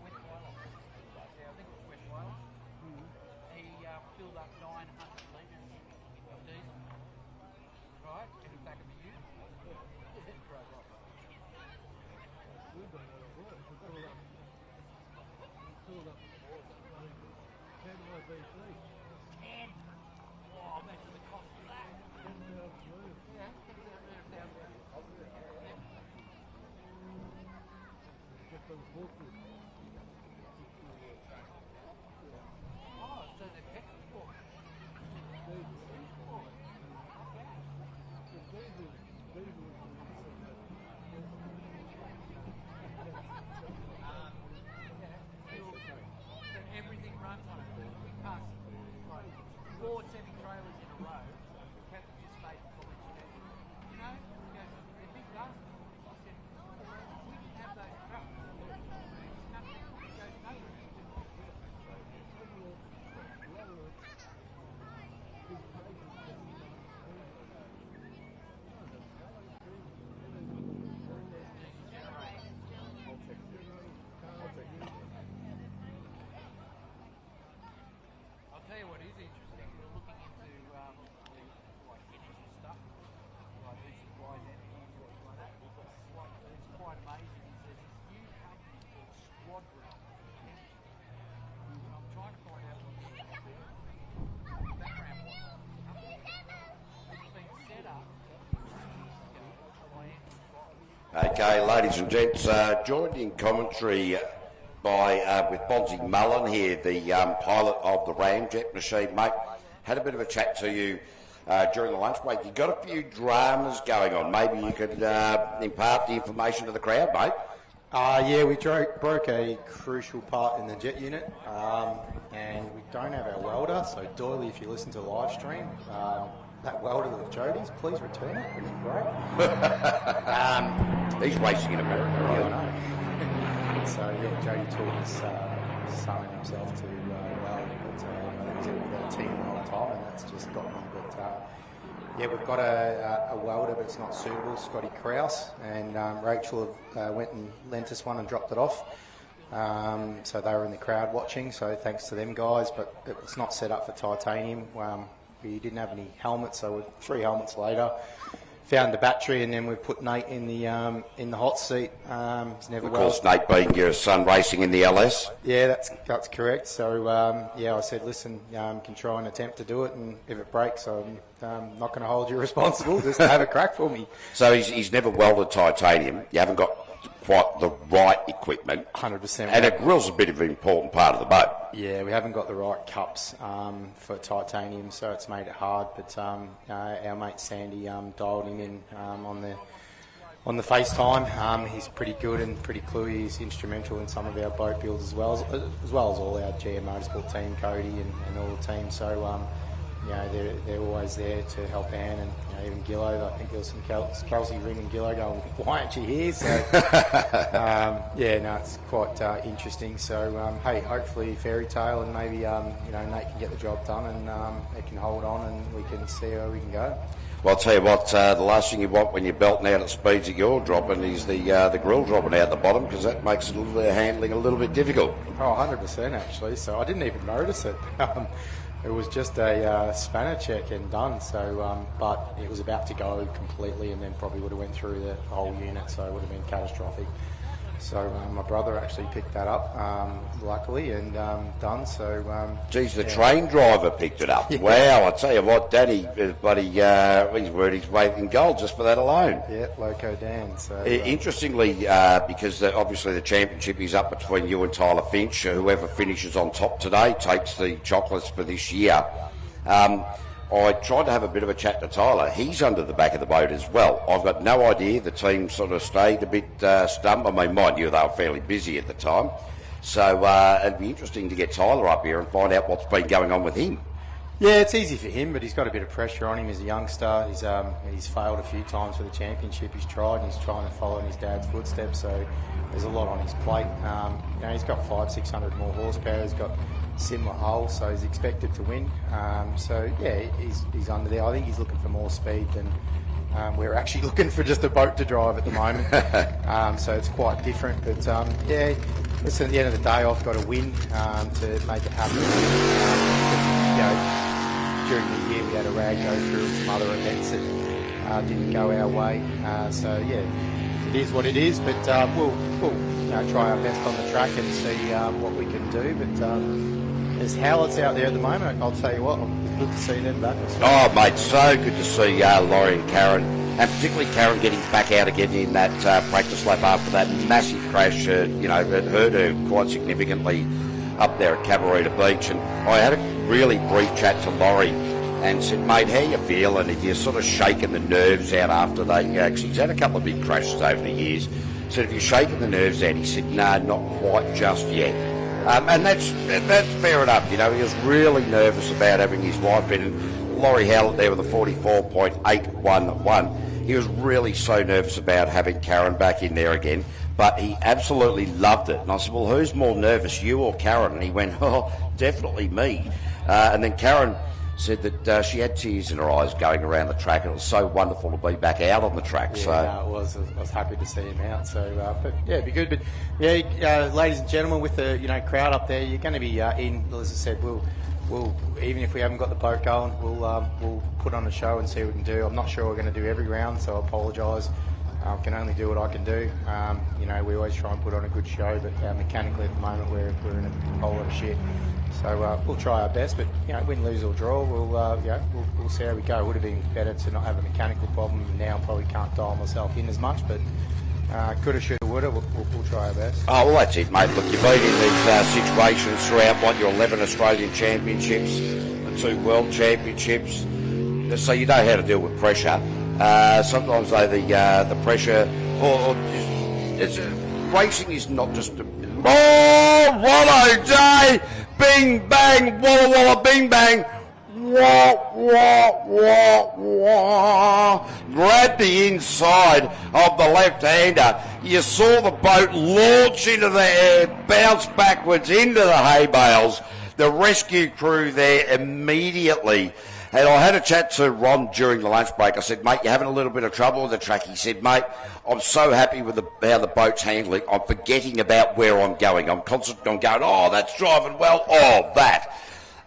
West Wales. Yeah, I think it was West Wales. He filled up 900 litres of diesel, right, in the back of the ute. It drove off. We've done that at work. We filled up 10 IBC. 10. Oh, imagine the cost of that. 10,000 litres. Yeah, 10,000 down there. Just on the book. Oh, so they're petrol for it. Everything runs on it. We passed like 4 semi-trailers in a row. Captain just made the comment, you know, he goes, they're big dust. I said, we can have those trucks. Nothing. He goes, no. I'll tell you what is interesting. We're looking into like energy stuff, like who supplies energy and stuff like that. It's quite amazing. Is there's this new company called Squadron Energy. I'm trying to find out what the background was. It's been set up by Andy. Okay, ladies and gents, joined in commentary by with Bonzi Mullen here, the pilot of the Ramjet machine, mate. Had a bit of a chat to you during the lunch break. You got a few dramas going on. Maybe you could impart the information to the crowd, mate. Yeah, we broke a crucial part in the jet unit, and we don't have our welder. So Doyley, if you listen to the live stream, that welder that Jody's, please return it. It'd be great. He's racing in America, Yeah, right? I know. So yeah, Jody taught his son and himself to weld, but he's with our team for a long time, and that's just got me. But yeah, we've got a welder, but it's not suitable. Scotty Krause and Rachel went and lent us one and dropped it off. So they were in the crowd watching. So thanks to them guys, but it's not set up for titanium. We didn't have any helmets, so we're 3 helmets later. Found the battery, and then we put Nate in the hot seat. He's never Of course, Nate being your son racing in the LS. Yeah, that's correct. So yeah, I said, listen, can try and attempt to do it, and if it breaks, I'm not going to hold you responsible. Just have a crack for me. So he's never welded titanium. You haven't got quite the right equipment. 100%. And a grill's a bit of an important part of the boat. Yeah, we haven't got the right cups for titanium, so it's made it hard. But our mate Sandy dialed him in on the FaceTime. He's pretty good and pretty cluey. He's instrumental in some of our boat builds as well as all our GM Motorsport team, Cody and all the team. So they're always there to help Anne, and even Gillo. I think there was some Kelsey ringing Gillo going, "Why aren't you here?" So it's quite interesting. So hey, hopefully fairy tale, and maybe Nate can get the job done, and it can hold on, and we can see where we can go. Well, I'll tell you what, the last thing you want when you're belting out at speeds that you're dropping is the grill dropping out the bottom, because that makes handling a little bit difficult. Oh, 100% actually. So I didn't even notice it. It was just a spanner check and done. So, but it was about to go completely, and then probably would have went through the whole unit. So it would have been catastrophic. So my brother actually picked that up, luckily, and done. So, geez, the train driver picked it up. Yeah. Wow, I tell you what, Daddy, bloody, he's worth his weight in gold just for that alone. Yeah, Loco Dan. So interestingly, because obviously the championship is up between you and Tyler Finch. Whoever finishes on top today takes the chocolates for this year. I tried to have a bit of a chat to Tyler. He's under the back of the boat as well. I've got no idea. The team sort of stayed a bit stumped. I mean, mind you, they were fairly busy at the time. So it'd be interesting to get Tyler up here and find out what's been going on with him. Yeah, it's easy for him, but he's got a bit of pressure on him as a youngster. He's failed a few times for the championship. He's tried, and he's trying to follow in his dad's footsteps. So there's a lot on his plate. He's got 500-600 more horsepower. He's got similar hole, so he's expected to win. So yeah, he's under there. I think he's looking for more speed than we're actually looking for just a boat to drive at the moment. So it's quite different. But yeah, listen, at the end of the day, I've got to win to make it happen. During the year, we had a rag go through some other events that didn't go our way. So yeah, it is what it is. But we'll try our best on the track and see what we can do. But there's howlets out there at the moment. I'll tell you what, it's good to see them back. Oh, mate, so good to see Laurie and Karen, and particularly Karen getting back out again in that practice lap after that massive crash. It hurt her quite significantly up there at Cabarita Beach. And I had a really brief chat to Laurie and said, mate, how you feeling? If you're sort of shaking the nerves out after that, because he's had a couple of big crashes over the years. Said, if you're shaking the nerves out, he said, no, not quite just yet. And that's fair enough. He was really nervous about having his wife in. And Laurie Howlett there with a 44.811. He was really so nervous about having Karen back in there again, but he absolutely loved it. And I said, well, who's more nervous, you or Karen? And he went, oh, definitely me. And then Karen said that she had tears in her eyes going around the track, and it was so wonderful to be back out on the track. Yeah, so no, it was. I was happy to see him out. So, but yeah, it'd be good. But yeah, ladies and gentlemen, with the crowd up there, you're going to be in. As I said, we'll even if we haven't got the boat going, we'll put on a show and see what we can do. I'm not sure we're going to do every round, so I apologise. I can only do what I can do. We always try and put on a good show, but mechanically at the moment we're in a whole lot of shit. So we'll try our best, but win, lose or draw, we'll see how we go. It would have been better to not have a mechanical problem. Now probably can't dial myself in as much, but coulda, shoulda, woulda. We'll try our best. Oh, well, that's it, mate. Look, you've been in these situations throughout your 11 Australian Championships, the 2 World Championships, so you know how to deal with pressure. Sometimes though the pressure, racing is not just righto, Jay, bing bang, walla walla, bing bang, wah wah wah wah. Grab the inside of the left-hander. You saw the boat launch into the air, bounce backwards into the hay bales. The rescue crew there immediately. And I had a chat to Ron during the lunch break. I said, mate, you're having a little bit of trouble with the track. He said, mate, I'm so happy with how the boat's handling. I'm forgetting about where I'm going. I'm concentrating on going, oh, that's driving well. Oh, that.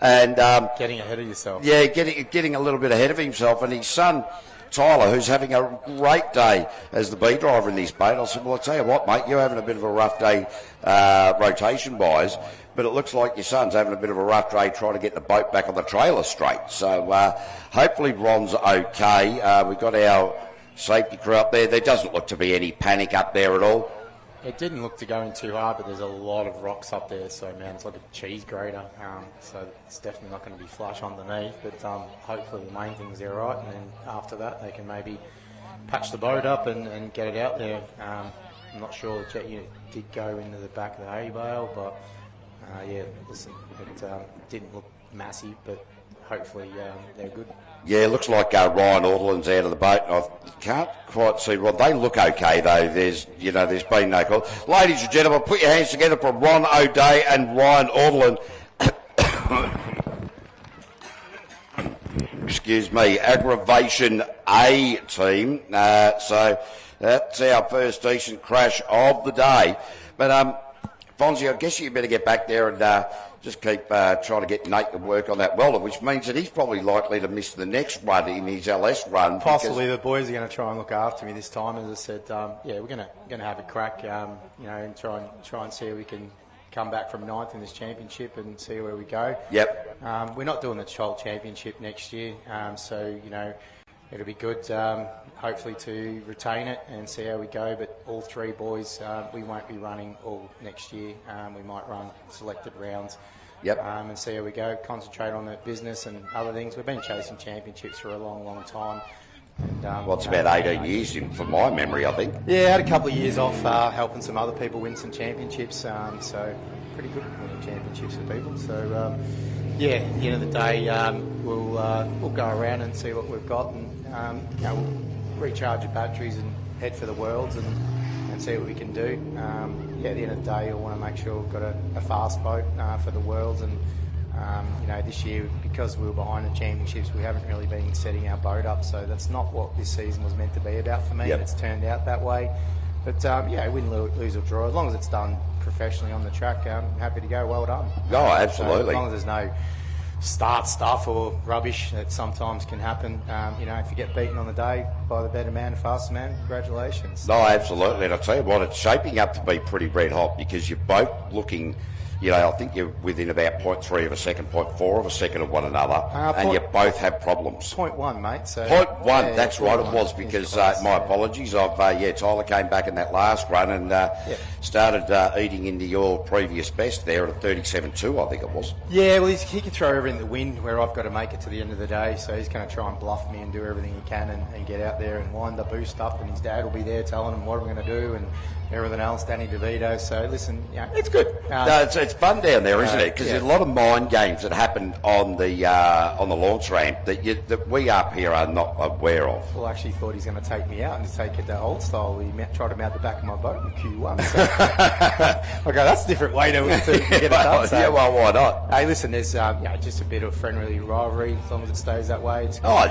And getting ahead of yourself. Yeah, getting a little bit ahead of himself. And his son, Tyler, who's having a great day as the B driver in this boat. I said, well, I'll tell you what, mate, you're having a bit of a rough day rotation-wise. But it looks like your son's having a bit of a rough day trying to get the boat back on the trailer straight. So hopefully Ron's okay. We've got our safety crew up there. There doesn't look to be any panic up there at all. It didn't look to go in too hard, but there's a lot of rocks up there. So, man, it's like a cheese grater. So it's definitely not going to be flush underneath. But hopefully the main thing's they're right. And then after that, they can maybe patch the boat up and get it out there. I'm not sure the jet unit did go into the back of the hay bale, but... listen, it didn't look massive, but hopefully they're good. Yeah, it looks like Ryan Ortland's out of the boat. I can't quite see Ron. They look okay though. There's been no call. Ladies and gentlemen, put your hands together for Ron O'Day and Ryan Ortland. Excuse me, Aggravation A team. So that's our first decent crash of the day. But Fonzie, I guess you better get back there and just keep trying to get Nate to work on that welder, which means that he's probably likely to miss the next run in his LS run. Possibly the boys are going to try and look after me this time. As I said, we're going to have a crack, and try and see if we can come back from 9th in this championship and see where we go. Yep. We're not doing the Child Championship next year, so it'll be good, hopefully, to retain it and see how we go. But all 3 boys, we won't be running all next year. We might run selected rounds. Yep. And see how we go. Concentrate on the business and other things. We've been chasing championships for a long, long time. And, it's about 18 years from my memory, I think. Yeah, had a couple of years off helping some other people win some championships. So pretty good winning championships for people. So at the end of the day, we'll go around and see what we've got, and we'll recharge your batteries and head for the Worlds, and and see what we can do. At the end of the day, you'll want to make sure we've got a fast boat for the Worlds, and this year, because we were behind the championships, we haven't really been setting our boat up, so that's not what this season was meant to be about for me. Yep. It's turned out that way. But win, lose or draw, as long as it's done professionally on the track, I'm happy to go. Well done. No, absolutely. So as long as there's no start stuff or rubbish that sometimes can happen, if you get beaten on the day by the better man, the faster man, congratulations. No, absolutely. And I'll tell you what, it's shaping up to be pretty red hot, because you're both looking, I think you're within about 0.3 of a second, 0.4 of a second of one another, and you both have problems. 0.1, mate. So 0.1, that's right, it was, because my apologies. Tyler came back in that last run and started eating into your previous best there at 37.2, I think it was. Yeah, well, he can throw everything in the wind where I've got to make it to the end of the day, so he's going to try and bluff me and do everything he can and get out there and wind the boost up, and his dad will be there telling him what we're going to do and everything else, Danny DeVito. So listen, it's good. No, it's fun down there, isn't it? Because there's a lot of mind games that happen on the launch ramp that we up here are not aware of. Well, I actually thought he's going to take me out and just take it to old style. He tried to mount the back of my boat in Q1. So okay, that's a different way to get it done. So, why not? Hey, listen, there's just a bit of friendly rivalry. As long as it stays that way, it's good. I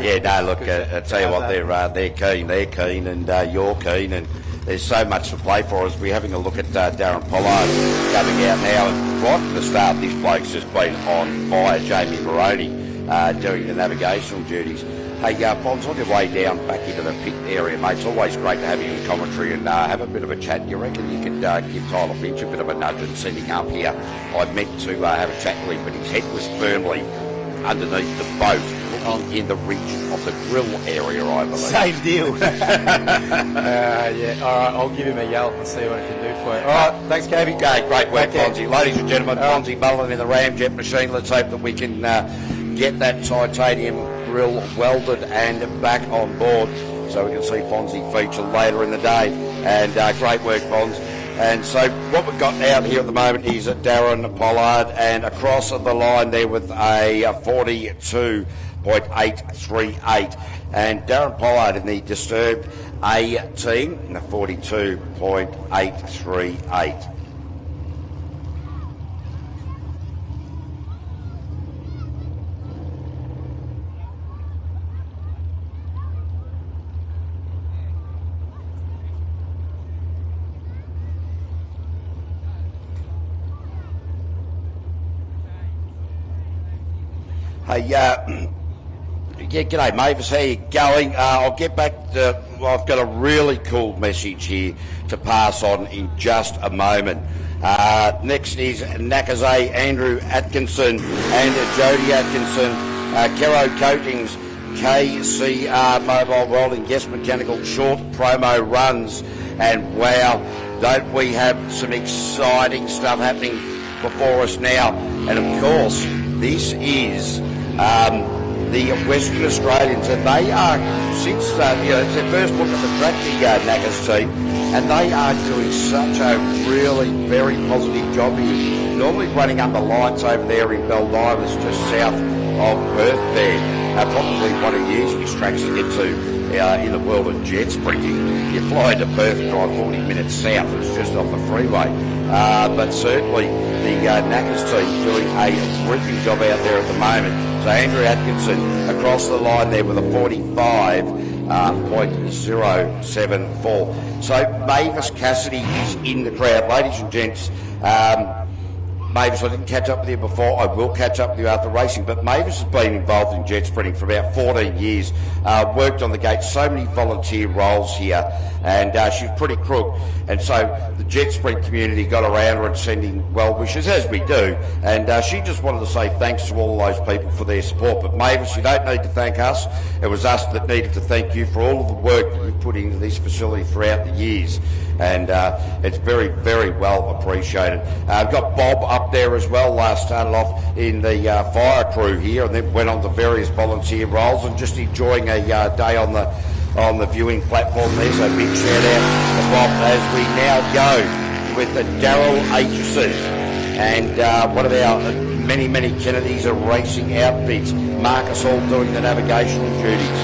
tell you what, they're keen, and you're keen, and there's so much to play for us. We're having a look at Darren Pollard coming out now, and right from the start, this bloke's just been on fire. Jamie Maroney doing the navigational duties. Hey, Bonds, on your way down back into the pit area, mate, it's always great to have you in commentary and have a bit of a chat. You reckon you could give Tyler Finch a bit of a nudge and send him up here? I meant to have a chat with him, but his head was firmly underneath the boat, looking in the region of the grill area, I believe. Same deal. All right, I'll give him a yell and see what I can do for you. All right, thanks, Cavi. Okay, great work, Fonzie. Ladies and gentlemen, Fonzie Mullen in the Ramjet machine. Let's hope that we can get that titanium grill welded and back on board, so we can see Fonzie feature later in the day. And great work, Fonz. And so what we've got out here at the moment is Darren Pollard, and across the line there with a 42.838. And Darren Pollard in the disturbed A team, the 42.838. Hey, g'day, Mavis. How you going? I'll get back to... I've got a really cool message here to pass on in just a moment. Next is Nakaze, Andrew Atkinson and Jody Atkinson, Kero Coatings, KCR Mobile Welding, Yes Mechanical, short promo runs. And wow, don't we have some exciting stuff happening before us now. And of course, this is the Western Australians, and they are, since it's their first look at the track, the Naggers team, and they are doing such a really very positive job here. Normally running under lights over there in Baldivis, just south of Perth there. Probably one of the easiest tracks to get to in the world of jet sprinting. You fly into Perth and drive 40 minutes south, it's just off the freeway. But certainly the Naggers team doing a ripping job out there at the moment. So Andrew Atkinson across the line there with a 45.074. So Mavis Cassidy is in the crowd. Ladies and gents, Mavis, I didn't catch up with you before. I will catch up with you after racing. But Mavis has been involved in jet sprinting for about 14 years. Worked on the gate, so many volunteer roles here, and she's pretty crook. And so the jet sprint community got around her and sending well wishes, as we do. And she just wanted to say thanks to all those people for their support. But Mavis, you don't need to thank us. It was us that needed to thank you for all of the work that you've put into this facility throughout the years. And it's very, very well appreciated. I've got Bob up there as well. Started off in the fire crew here, and then went on to various volunteer roles, and just enjoying a day on the viewing platform there. So big shout out to Bob as we now go with Daryl Aitchison and one of our many, many Kennedys are racing outfits. Marcus Hall doing the navigational duties.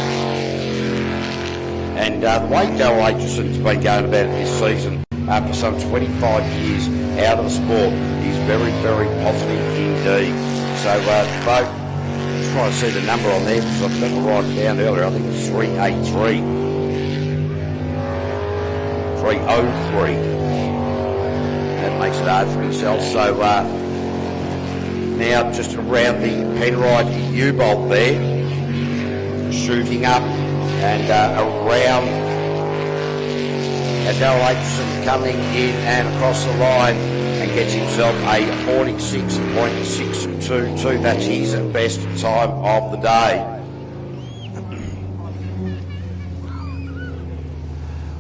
And the way Darryl Aitchison's been going about it this season, after some 25 years out of the sport, is very, very positive indeed. So the boat, just trying to see the number on there because I forgot to write it down earlier. I think it's 383. 303. That makes it hard for himself. So now just around the Penrite U-bolt there, shooting up and around. And Darryl Aitchison coming in and across the line and gets himself a 46.622. That's his best time of the day.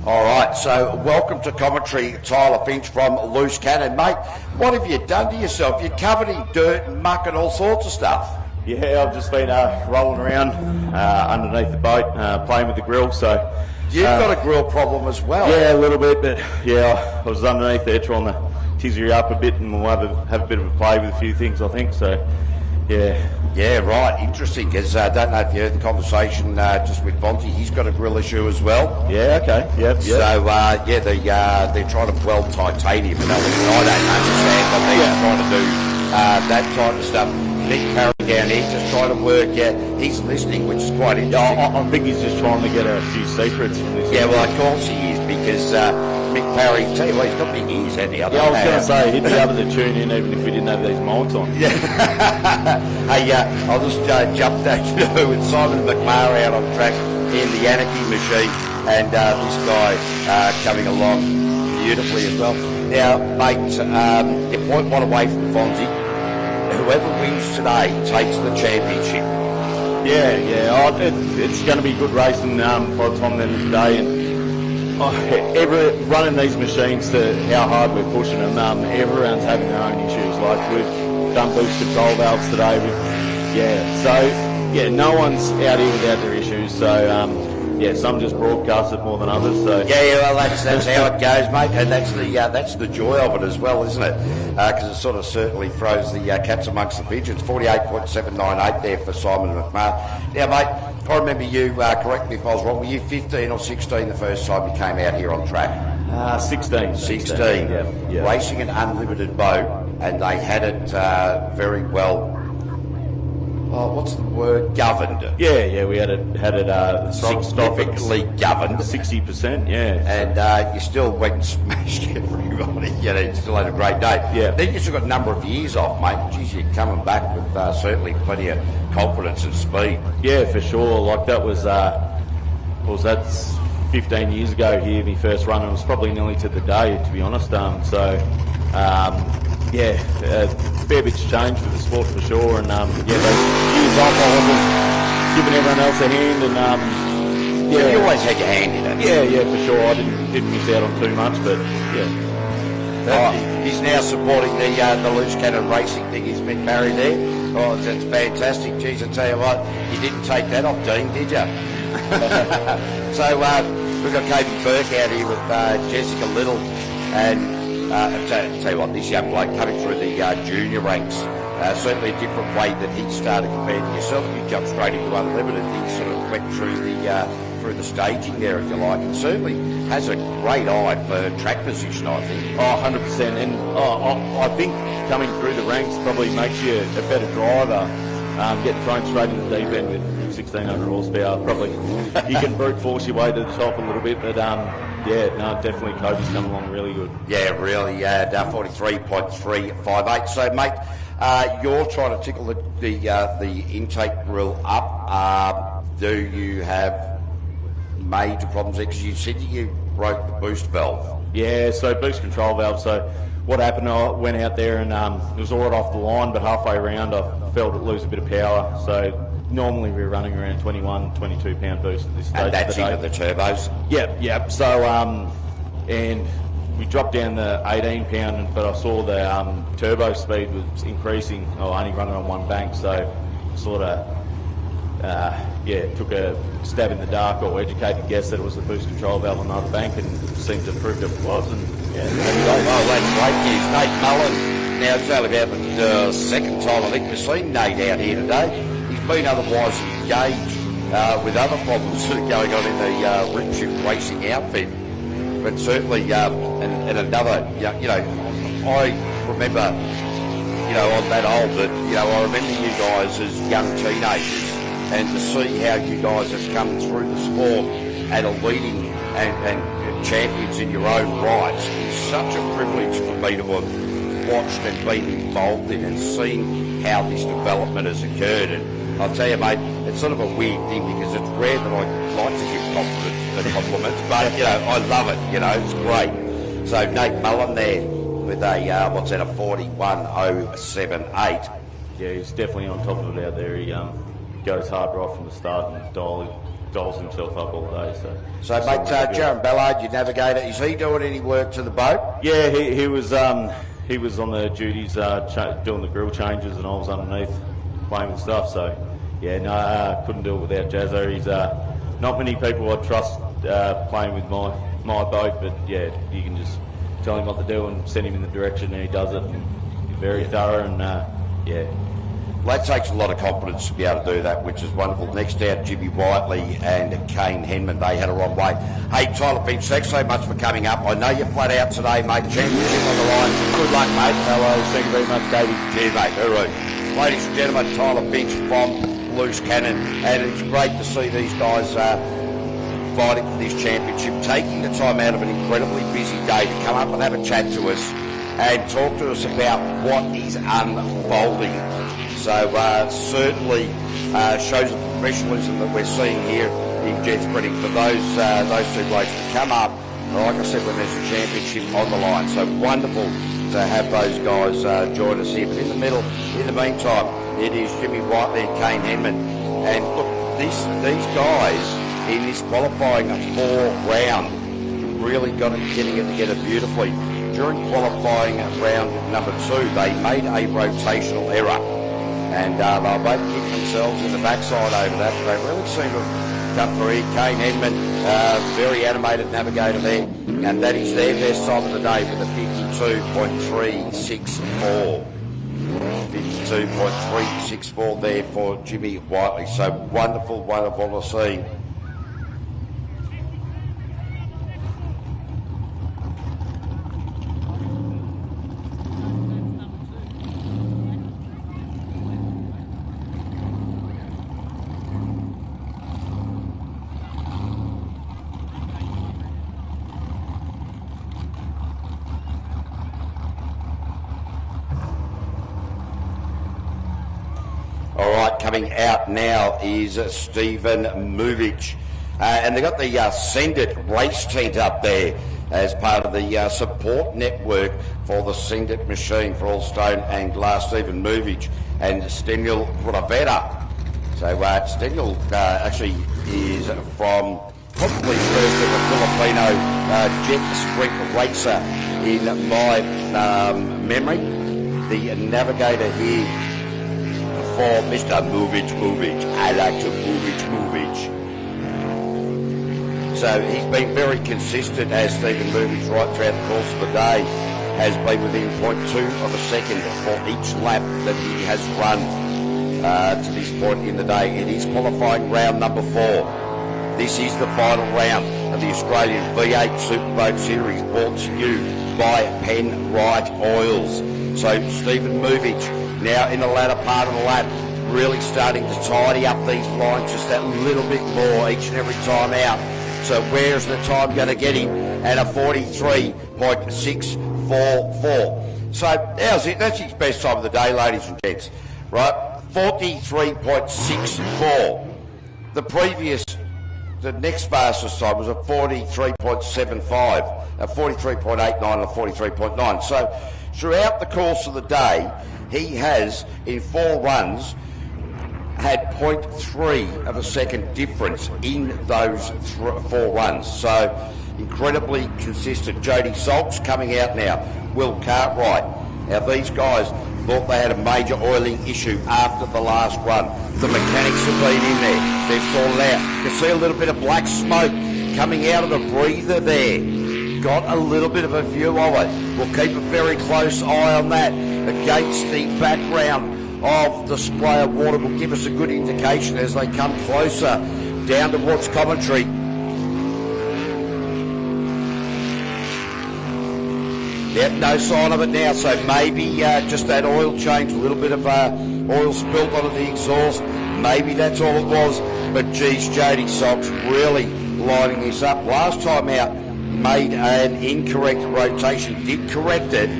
All right, so welcome to commentary, Tyler Finch from Loose Cannon. Mate, what have you done to yourself? You're covered in dirt and muck and all sorts of stuff. Yeah, I've just been rolling around underneath the boat, playing with the grill, so... You've got a grill problem as well. Yeah, a little bit, but yeah, I was underneath there trying to tizzy her up a bit, and we'll have a bit of a play with a few things, I think, so yeah. Yeah, right, interesting, because I don't know if you heard the conversation just with Bonte. He's got a grill issue as well. Yeah, okay, yep. So, they're trying to weld titanium, and I don't understand, but they're trying to do that type of stuff. Nick Parry down here just trying to work out. He's listening, which is quite interesting. I think he's just trying to get a few secrets from this. Yeah, well, of course he is, because Mick Parry, tell you what, he's got big ears, hasn't he? I was going to say, he'd be able to tune in even if we didn't have these mics on. Yeah. Hey, I'll just jump back with Simon McMahon out on track in the Anarchy machine, and this guy coming along beautifully as well. Now, mate, you're point one away from Fonzie. Whoever wins today takes the championship. Yeah. It's going to be good racing by the time the end of the day. And running these machines to how hard we're pushing them, everyone's having their own issues. Like we've done boost control valves today. No one's out here without their issues. So some just broadcast it more than others. So well, that's how it goes, mate, and that's the joy of it as well, isn't it? Because it sort of certainly throws the cats amongst the pigeons. 48.798 there for Simon McMahon. Now, mate, I remember you. Correct me if I was wrong. Were you 15 or 16 the first time you came out here on track? 16. 16. Yeah. Racing an unlimited boat, and they had it very well. Oh, what's the word? Governed. Yeah, we had it significantly governed. 60%, yeah. And you still went and smashed everybody. You still had a great day. Yeah. Then you still got a number of years off, mate. Geez, you're coming back with certainly plenty of confidence and speed. Yeah, for sure. Like that was, that's 15 years ago here, my first run. It was probably nearly to the day, to be honest. Fair bit's changed for the sport for sure, and those years off I wasn't giving everyone else a hand, and you always had your hand in it. Yeah, for sure. I didn't miss out on too much, but yeah. He's now supporting the Loose Cannon racing thing. He's been married there. Oh, that's fantastic. Geez, I tell you what, you didn't take that off, Dean, did you? So we've got Katie Burke out here with Jessica Little, and tell you what, this young bloke coming through the junior ranks, certainly a different way that he started compared to yourself. You jumped straight into Unlimited. He sort of went through the staging there, if you like, and certainly has a great eye for track position, I think. 100%. And I think coming through the ranks probably makes you a better driver. Getting thrown straight in the deep end with 1,600 horsepower, probably you can brute force your way to the top a little bit, but definitely Kobe's come along really good. Yeah, really, 43.358. So, mate, you're trying to tickle the intake grill up. Do you have major problems there? Because you said you broke the boost valve. Yeah, so boost control valve. So what happened, I went out there and it was all right off the line, but halfway around I felt it lose a bit of power. So normally we're running around 21, 22 pound boost at this stage. And that's into the turbos? Yep. So, and we dropped down to 18 pound, but I saw the turbo speed was increasing. Only running on one bank, so sort of, took a stab in the dark or educated guess that it was the boost control valve on another bank, and it seemed to prove that it was. And that's great news. Nate Mullen. Now, it's only about the second time I think we've seen Nate out here today. He's been otherwise engaged with other problems that are going on in the rip ship racing outfit. But certainly, and another, you know, I remember, you know, on that old that, you know, I remember you guys as young teenagers, and to see how you guys have come through the sport and are leading and champions in your own rights is such a privilege for me to have watched and been involved in and seen how this development has occurred. And I'll tell you, mate, it's sort of a weird thing because it's rare that I like to give compliments, but, you know, I love it, you know, it's great. So Nate Mullen there with a, what's that, a 41.078. Yeah, he's definitely on top of it out there. He goes hard right from the start and dials himself up all day. So mate, Jaron Ballard, your navigator, is he doing any work to the boat? Yeah, he was on the duties doing the grill changes, and I was underneath playing with stuff. So yeah, no, couldn't do it without Jazzo. He's not many people I trust playing with my boat, but yeah, you can just tell him what to do and send him in the direction, and he does it. And he's very thorough, and yeah. Well, that takes a lot of confidence to be able to do that, which is wonderful. Next out, Jimmy Whiteley and Kane Henman. They had a wrong way. Hey, Tyler Finch, thanks so much for coming up. I know you're flat out today, mate. Championship on the line. Good luck, mate. Hello, thank you very much, Katie. Cheers, mate. Hooroo. Ladies and gentlemen, Tyler Finch from Loose Cannon. And it's great to see these guys fighting for this championship, taking the time out of an incredibly busy day to come up and have a chat to us and talk to us about what is unfolding. So certainly shows the professionalism that we're seeing here in jet spreading for those two blokes to come up, like I said, when there's a championship on the line. So wonderful to have those guys join us here. But in the meantime, it is Jimmy Whiteley and Kane Henman. And look, these guys in this qualifying four-round really getting it together beautifully. During qualifying round number 2, they made a rotational error. And they'll both kick themselves in the backside over that. They really seem to have come through here. Kane Henman, very animated navigator there. And that is their best time of the day with a 52.364. 52.364 there for Jimmy Whiteley. So wonderful, wonderful to see. Coming out now is Stephen Movich. And they've got the Send It race tent up there as part of the support network for the Send It machine for all stone and glass. Stephen Movich and Steniel Bravetta. So Steniel actually is from probably first ever Filipino jet sprint racer in my memory. The navigator here for Mr. Movich. I like to Movich. So he's been very consistent, as Stephen Movich right throughout the course of the day has been within 0.2 of a second for each lap that he has run to this point in the day. It is qualifying round number 4. This is the final round of the Australian V8 Superboat Series, brought to you by Penrite Oils. So Stephen Movich now in the latter part of the lap, really starting to tidy up these lines just that little bit more each and every time out. So where's the time going to get him? And a 43.644. So how's it? That's his best time of the day, ladies and gents. Right? 43.64. The next fastest time was a 43.75, a 43.89 and a 43.9. So throughout the course of the day, he has, in 4 runs, had 0.3 of a second difference in those 4 runs. So incredibly consistent. Jody Salks coming out now. Will Cartwright. Now these guys thought they had a major oiling issue after the last run. The mechanics have been in there. They've sorted out. You can see a little bit of black smoke coming out of the breather there. Got a little bit of a view of it. We'll keep a very close eye on that. Against the background of the spray of water will give us a good indication as they come closer down towards commentary. Yep, no sign of it now, so maybe just that oil change, a little bit of oil spilt onto the exhaust. Maybe that's all it was. But geez, Jody Sox really lining this up. Last time out, made an incorrect rotation, did correct it,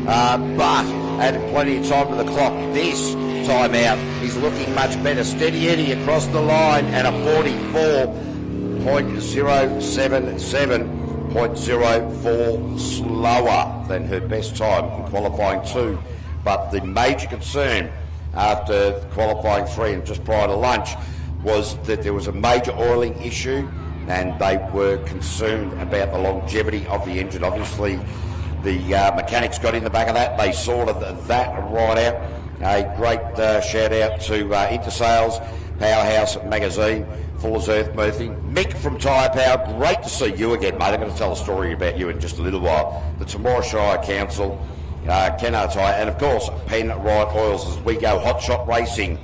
but had plenty of time to the clock. This time out, he's looking much better. Steady Eddie across the line and a 44.077.04 slower than her best time in qualifying 2. But the major concern after qualifying 3 and just prior to lunch was that there was a major oiling issue and they were concerned about the longevity of the engine. Obviously, the mechanics got in the back of that. They sorted that right out. A great shout out to Intersales, Powerhouse Magazine, Fuller's Earth Murphy. Mick from Tyre Power, great to see you again, mate. I'm going to tell a story about you in just a little while. The Temora Shire Council, Kennard Tyre, and of course Penrite Oils as we go hot shot racing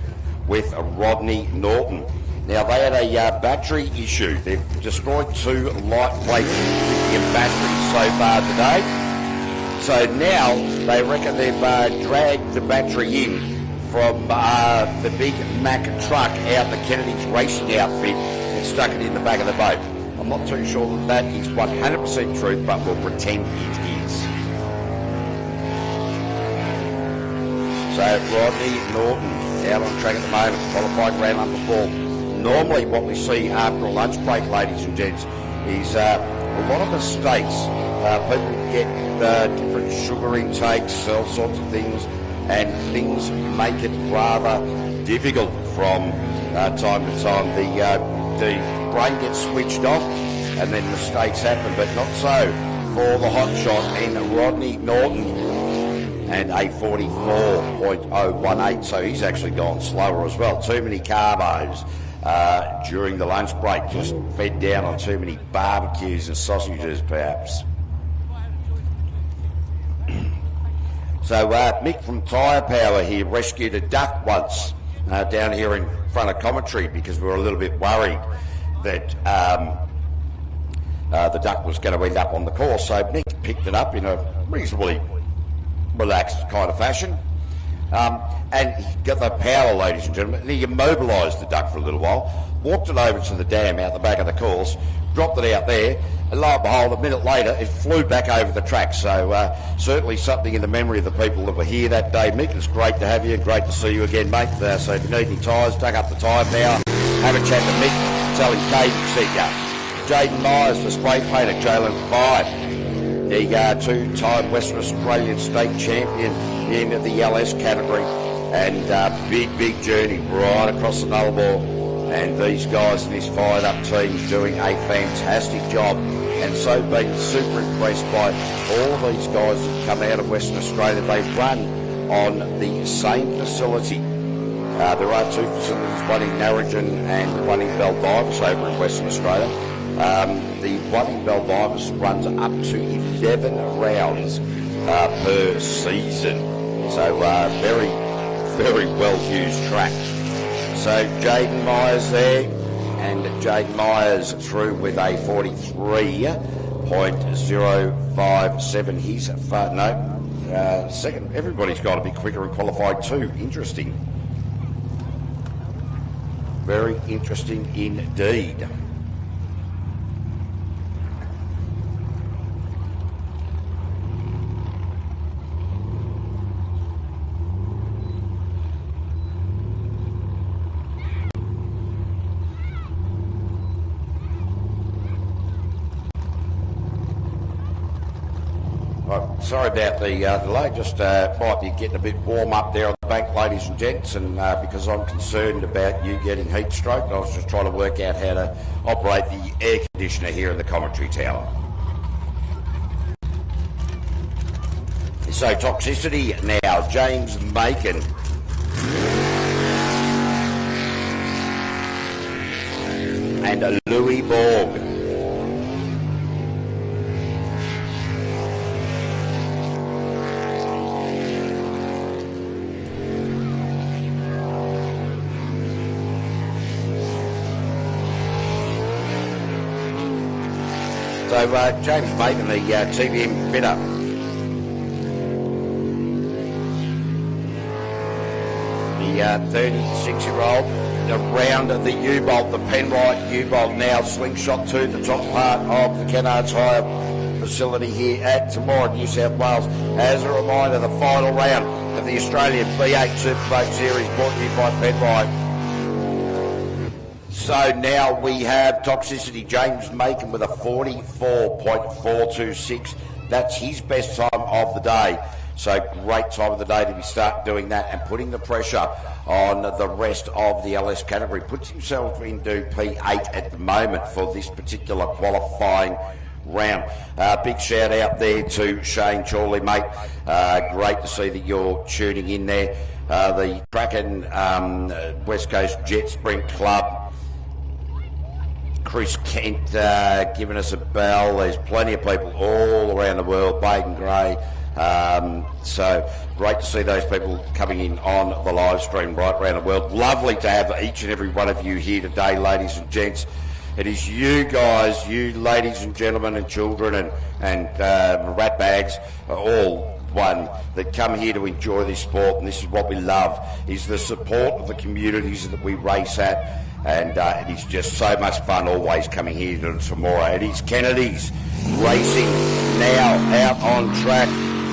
with Rodney Norton. Now they had a battery issue. They've destroyed 2 lightweight lithium batteries so far today. So now they reckon they've dragged the battery in from the Big Mac truck out the Kennedy's racing outfit and stuck it in the back of the boat. I'm not too sure that is 100% truth, but we'll pretend it is. So Rodney Norton out on track at the moment, qualified round number 4. Normally what we see after a lunch break, ladies and gents, is a lot of mistakes. People get different sugar intakes, all sorts of things, and things make it rather difficult from time to time. The brain gets switched off and then mistakes happen, but not so for the hot shot in Rodney Norton and a 44.018, so he's actually gone slower as well. Too many carbos during the lunch break, just fed down on too many barbecues and sausages perhaps. So Mick from Tyre Power here rescued a duck once down here in front of commentary because we were a little bit worried that the duck was going to end up on the course. So Mick picked it up in a reasonably relaxed kind of fashion. And he got the power, ladies and gentlemen, and he immobilised the duck for a little while, walked it over to the dam out the back of the course, dropped it out there, and lo and behold, a minute later, it flew back over the track. So certainly something in the memory of the people that were here that day. Mick, it's great to have you, great to see you again, mate. So if you need any tyres, duck up the tyre power, have a chat to Mick, tell him Caden sent you. Jaden Myers, the spray painter, Jalen 5. The 2-time Western Australian state champion in the LS category, and big journey right across the Nullarbor. And these guys in this fired up team doing a fantastic job, and so been super impressed by all of these guys that come out of Western Australia. They run on the same facility. There are 2 facilities, one in Narrogin and one in Baldivis over in Western Australia. The one in Baldivis runs up to 11 rounds per season. So very well used track. So Jaden Myers there, and Jaden Myers through with a 43.057. He's second. Everybody's got to be quicker in qualified 2. Interesting. Very interesting indeed. Sorry about the delay, just might be getting a bit warm up there on the bank, ladies and gents, and because I'm concerned about you getting heat stroke, I was just trying to work out how to operate the air conditioner here in the commentary tower. So toxicity now, James Macon. And Louis Borg. So James Macon, the TVM bidder. The 36-year-old around the U-bolt, the Penrite U-bolt, now slingshot to the top part of the Kennards Hire facility here at Temora, New South Wales. As a reminder, the final round of the Australian V8 Superboat Series brought to you by Penrite. So now we have Toxicity James Macon with a 44.426. That's his best time of the day. So great time of the day to be start doing that and putting the pressure on the rest of the LS category. Puts himself into P8 at the moment for this particular qualifying round. Big shout out there to Shane Chorley, mate. Great to see that you're tuning in there. The Kraken West Coast Jet Sprint Club. Chris Kent giving us a bell. There's plenty of people all around the world. Baden Gray. So great to see those people coming in on the live stream right around the world. Lovely to have each and every one of you here today, ladies and gents. It is you guys, you ladies and gentlemen and children and rat bags, all one that come here to enjoy this sport, and this is what we love, is the support of the communities that we race at, and it is just so much fun always coming here to Temora. It is Kennedy's racing now out on track,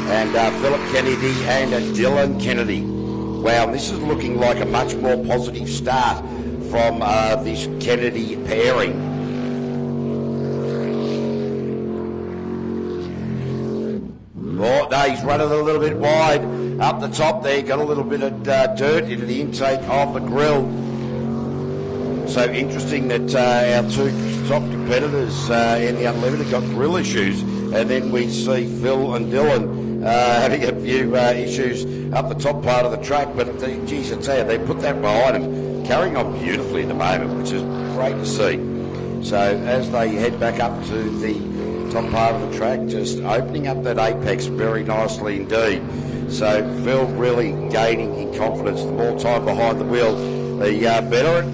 and Philip Kennedy and Dylan Kennedy. Wow, this is looking like a much more positive start from this Kennedy pairing. Oh, no, he's running a little bit wide up the top there. Got a little bit of dirt into the intake of the grill. So interesting that our two top competitors in the Unlimited got grill issues, and then we see Phil and Dylan having a few issues up the top part of the track. But geez, I tell you, they put that behind them, carrying on beautifully at the moment, which is great to see. So as they head back up to the top part of the track, just opening up that apex very nicely indeed. So Phil really gaining in confidence. The more time behind the wheel, the better it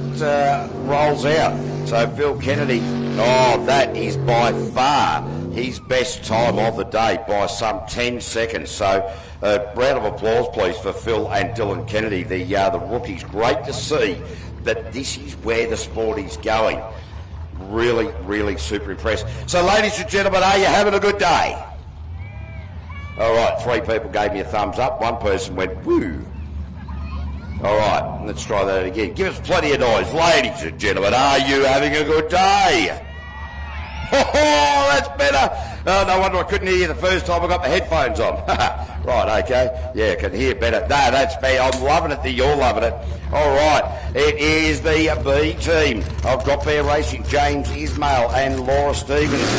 rolls out. So Phil Kennedy, oh, that is by far his best time of the day by some 10 seconds. So a round of applause, please, for Phil and Dylan Kennedy, the rookies. Great to see that this is where the sport is going. Really, really super impressed. So, ladies and gentlemen, are you having a good day? All right, 3 people gave me a thumbs up. 1 person went, woo. All right, let's try that again. Give us plenty of noise. Ladies and gentlemen, are you having a good day? Oh, that's better. Oh, no wonder I couldn't hear you the first time I got the headphones on. Right, okay. Yeah, I can hear better. No, that's fair. I'm loving it that you're loving it. All right, it is the B team. I've got Bear Racing, James Ismail and Laura Stevens.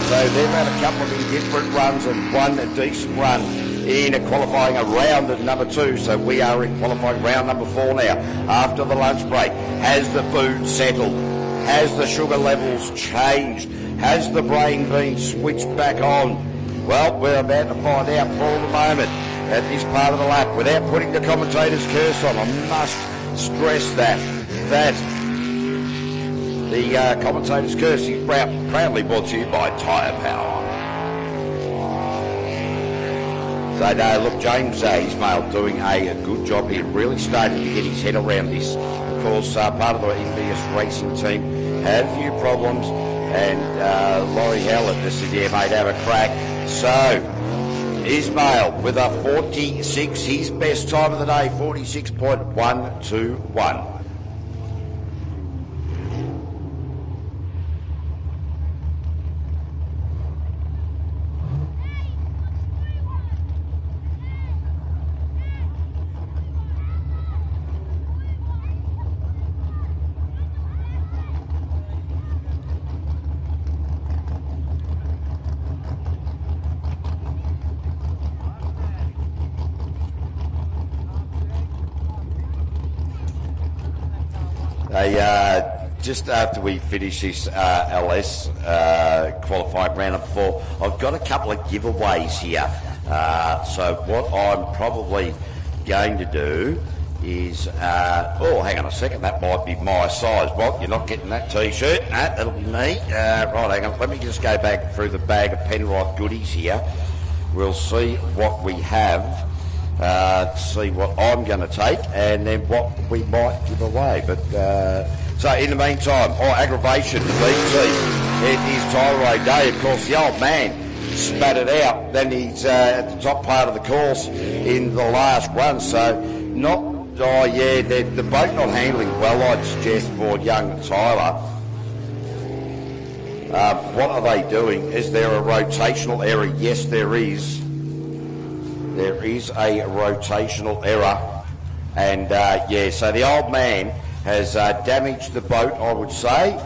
So they've had a couple of indifferent runs and one decent run in qualifying a round at number 2. So we are in qualifying round number 4 now. After the lunch break, has the food settled? Has the sugar levels changed? Has the brain been switched back on? Well, we're about to find out for the moment at this part of the lap. Without putting the commentator's curse on, I must stress that the commentator's curse is proudly brought to you by Tyre Power. So now, look, James Ismail doing a good job here, really starting to get his head around this. Of course, part of the envious racing team had a few problems, and Laurie Howlett just said, yeah, mate, have a crack. So, Ismail with a 46, his best time of the day, 46.121. Just after we finish this LS qualifying round of 4, I've got a couple of giveaways here. So what I'm probably going to do is, hang on a second, that might be my size. Well, you're not getting that T-shirt. No, that'll be me. Right, hang on, let me just go back through the bag of Penrite goodies here. We'll see what we have, see what I'm going to take, and then what we might give away. But so in the meantime, aggravation, BT. It is Tyrone Day, of course, the old man spat it out. Then he's at the top part of the course in the last run, so not... Oh, yeah, the boat not handling well, I'd suggest, for young Tyler. What are they doing? Is there a rotational error? Yes, there is. There is a rotational error. And, so the old man has damaged the boat, I would say.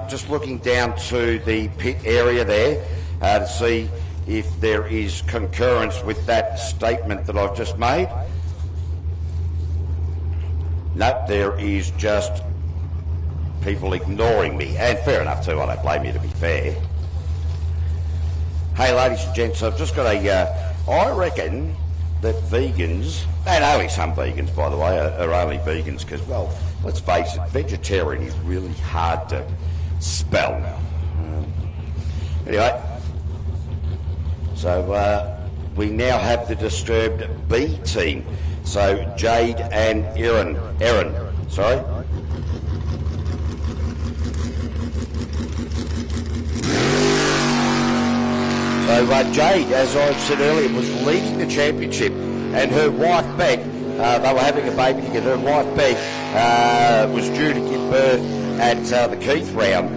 Just looking down to the pit area there to see if there is concurrence with that statement that I've just made. No, there is just people ignoring me, and fair enough too, I don't blame you, to be fair. Hey ladies and gents, I've just got I reckon that vegans, and only some vegans by the way, are only vegans because, well, let's face it, vegetarian is really hard to spell. Anyway, so we now have the disturbed B team. So Jade and Erin, sorry. So Jade, as I said earlier, was leading the championship, and her wife Beck, they were having a baby together. Her wife Beck was due to give birth at the Keith round,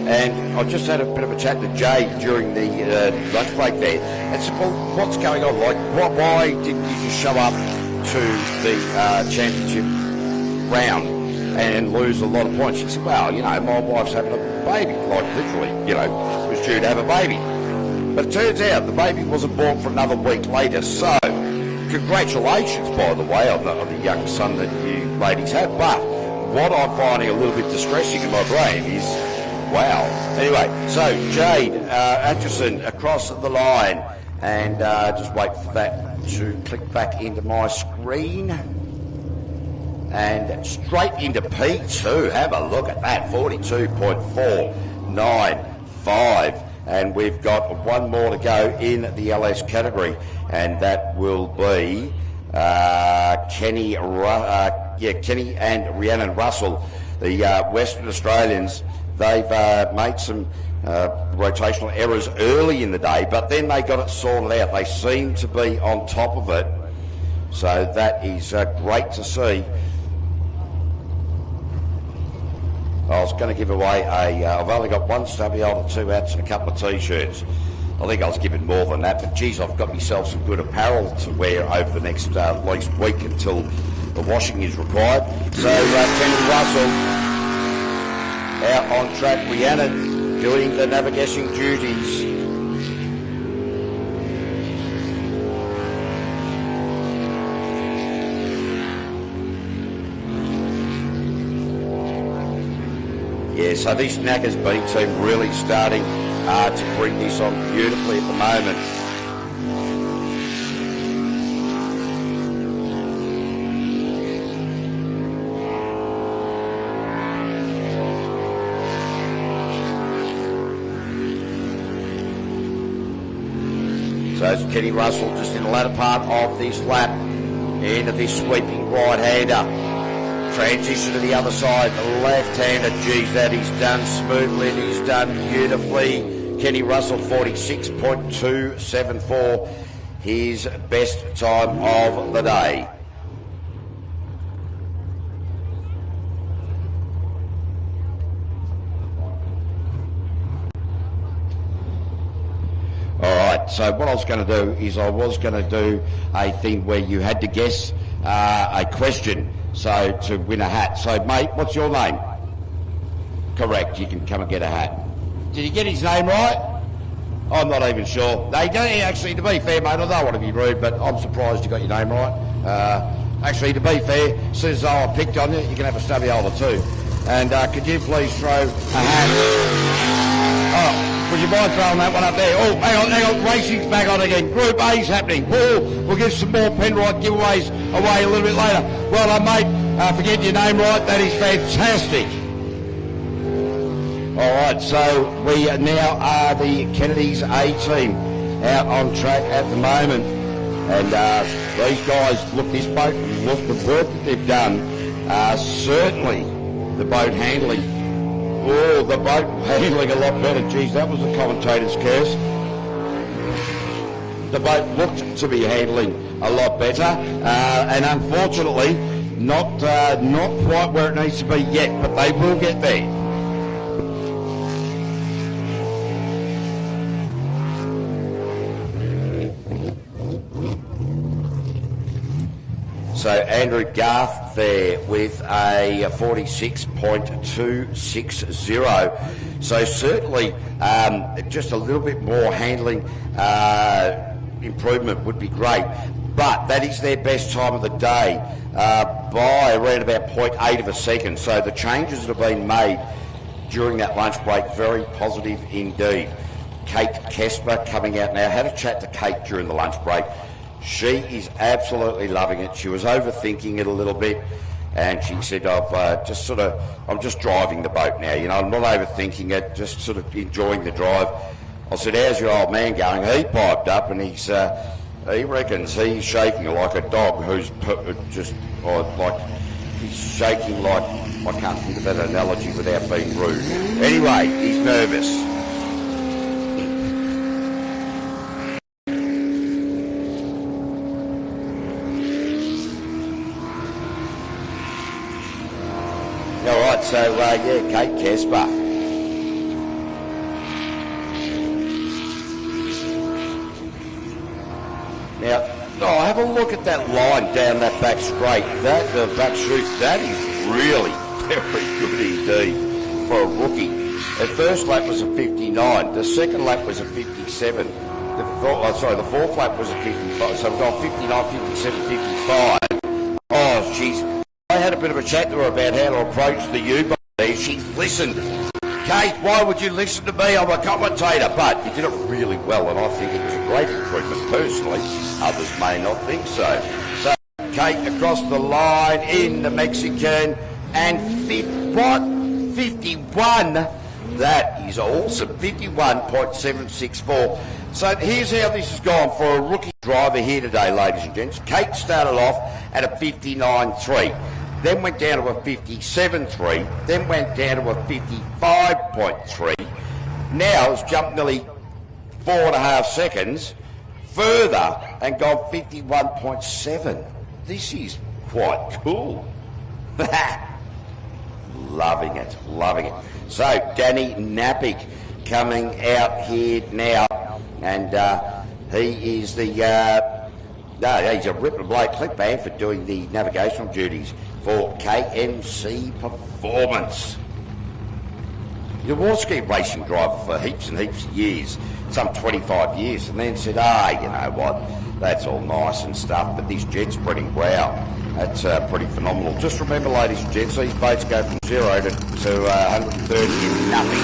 and I just had a bit of a chat to Jade during the lunch break there, and said, well, what's going on? Like, why didn't you just show up to the championship round and lose a lot of points? She said, well, you know, my wife's having a baby, like literally, you know, was due to have a baby. But it turns out the baby wasn't born for another week later, so congratulations, by the way, on the young son that you ladies have. But what I'm finding a little bit distressing in my brain is, wow. Anyway, so Jade Atchison across the line, and just wait for that to click back into my screen, and straight into P2. Have a look at that, 42.495, and we've got one more to go in the LS category, and that will be Kenny and Rhiannon Russell, the Western Australians. They've made some rotational errors early in the day, but then they got it sorted out. They seem to be on top of it, so that is great to see. I was going to give away I've only got one stubby older, 2 hats and a couple of T-shirts. I think I was given more than that, but geez, I've got myself some good apparel to wear over the next at least week until the washing is required. So Kenny Russell out on track, Rhiannon doing the navigating duties. Yeah, so this Knackers B team really starting to bring this on beautifully at the moment. So it's Kenny Russell just in the latter part of this lap into this sweeping right-hander. Transition to the other side, left-hander. Geez, that is done smoothly. It is done beautifully. Kenny Russell, 46.274, his best time of the day. All right, so what I was going to do is I was going to do a thing where you had to guess a question, so to win a hat. So, mate, what's your name? Correct, you can come and get a hat. Did you get his name right? I'm not even sure. No, you don't actually, to be fair, mate, I don't want to be rude, but I'm surprised you got your name right. Actually, to be fair, as soon as I picked on you, you can have a stubby holder too. And could you please throw a hat? Oh, would you mind throwing that one up there. Oh, hang on, racing's back on again. Group A's happening. Oh, we'll give some more Penrite giveaways away a little bit later. Well done, mate. Forget your name right. That is fantastic. All right, so we now are the Kennedy's A team out on track at the moment. And these guys, look, this boat, look, the work that they've done, certainly the boat handling. Oh, the boat handling a lot better. Geez, that was the commentator's curse. The boat looked to be handling a lot better, and unfortunately, not quite where it needs to be yet, but they will get there. So Andrew Garth there with a 46.260. So certainly just a little bit more handling improvement would be great. But that is their best time of the day by around about 0.8 of a second. So the changes that have been made during that lunch break, very positive indeed. Kate Kesper coming out now. Had a chat to Kate during the lunch break. She is absolutely loving it. She was overthinking it a little bit, and she said, I'm just driving the boat now, you know, I'm not overthinking it, just sort of enjoying the drive. I said, how's your old man going? He piped up, and he reckons he's shaking like a dog who's he's shaking like, I can't think of that analogy without being rude. Anyway, he's nervous. So, Kate Kesper. Now, have a look at that line down that back straight. The back chute, that is really very good indeed for a rookie. The first lap was a 59. The second lap was a 57. The fourth lap was a 55. So we've gone 59, 57, 55. Oh, jeez. I had a bit of a chat to her about how to approach the U-boat there. She listened. Kate, why would you listen to me? I'm a commentator. But you did it really well, and I think it was a great improvement personally. Others may not think so. So, Kate across the line in the Mexican, and 51. That is awesome. 51.764. So here's how this has gone for a rookie driver here today, ladies and gents. Kate started off at a 59.3. Then went down to a 57.3, then went down to a 55.3. Now it's jumped nearly 4.5 seconds further and gone 51.7. This is quite cool. Loving it. So Danny Napick coming out here now, and he is the... he's a ripper bloke. Click band for doing the navigational duties for KMC Performance. He's a water ski racing driver for heaps and heaps of years, some 25 years, and then said, you know what, that's all nice and stuff, but this jet spreading, wow, that's pretty phenomenal. Just remember, ladies and gents, these boats go from 0 to 130 in nothing.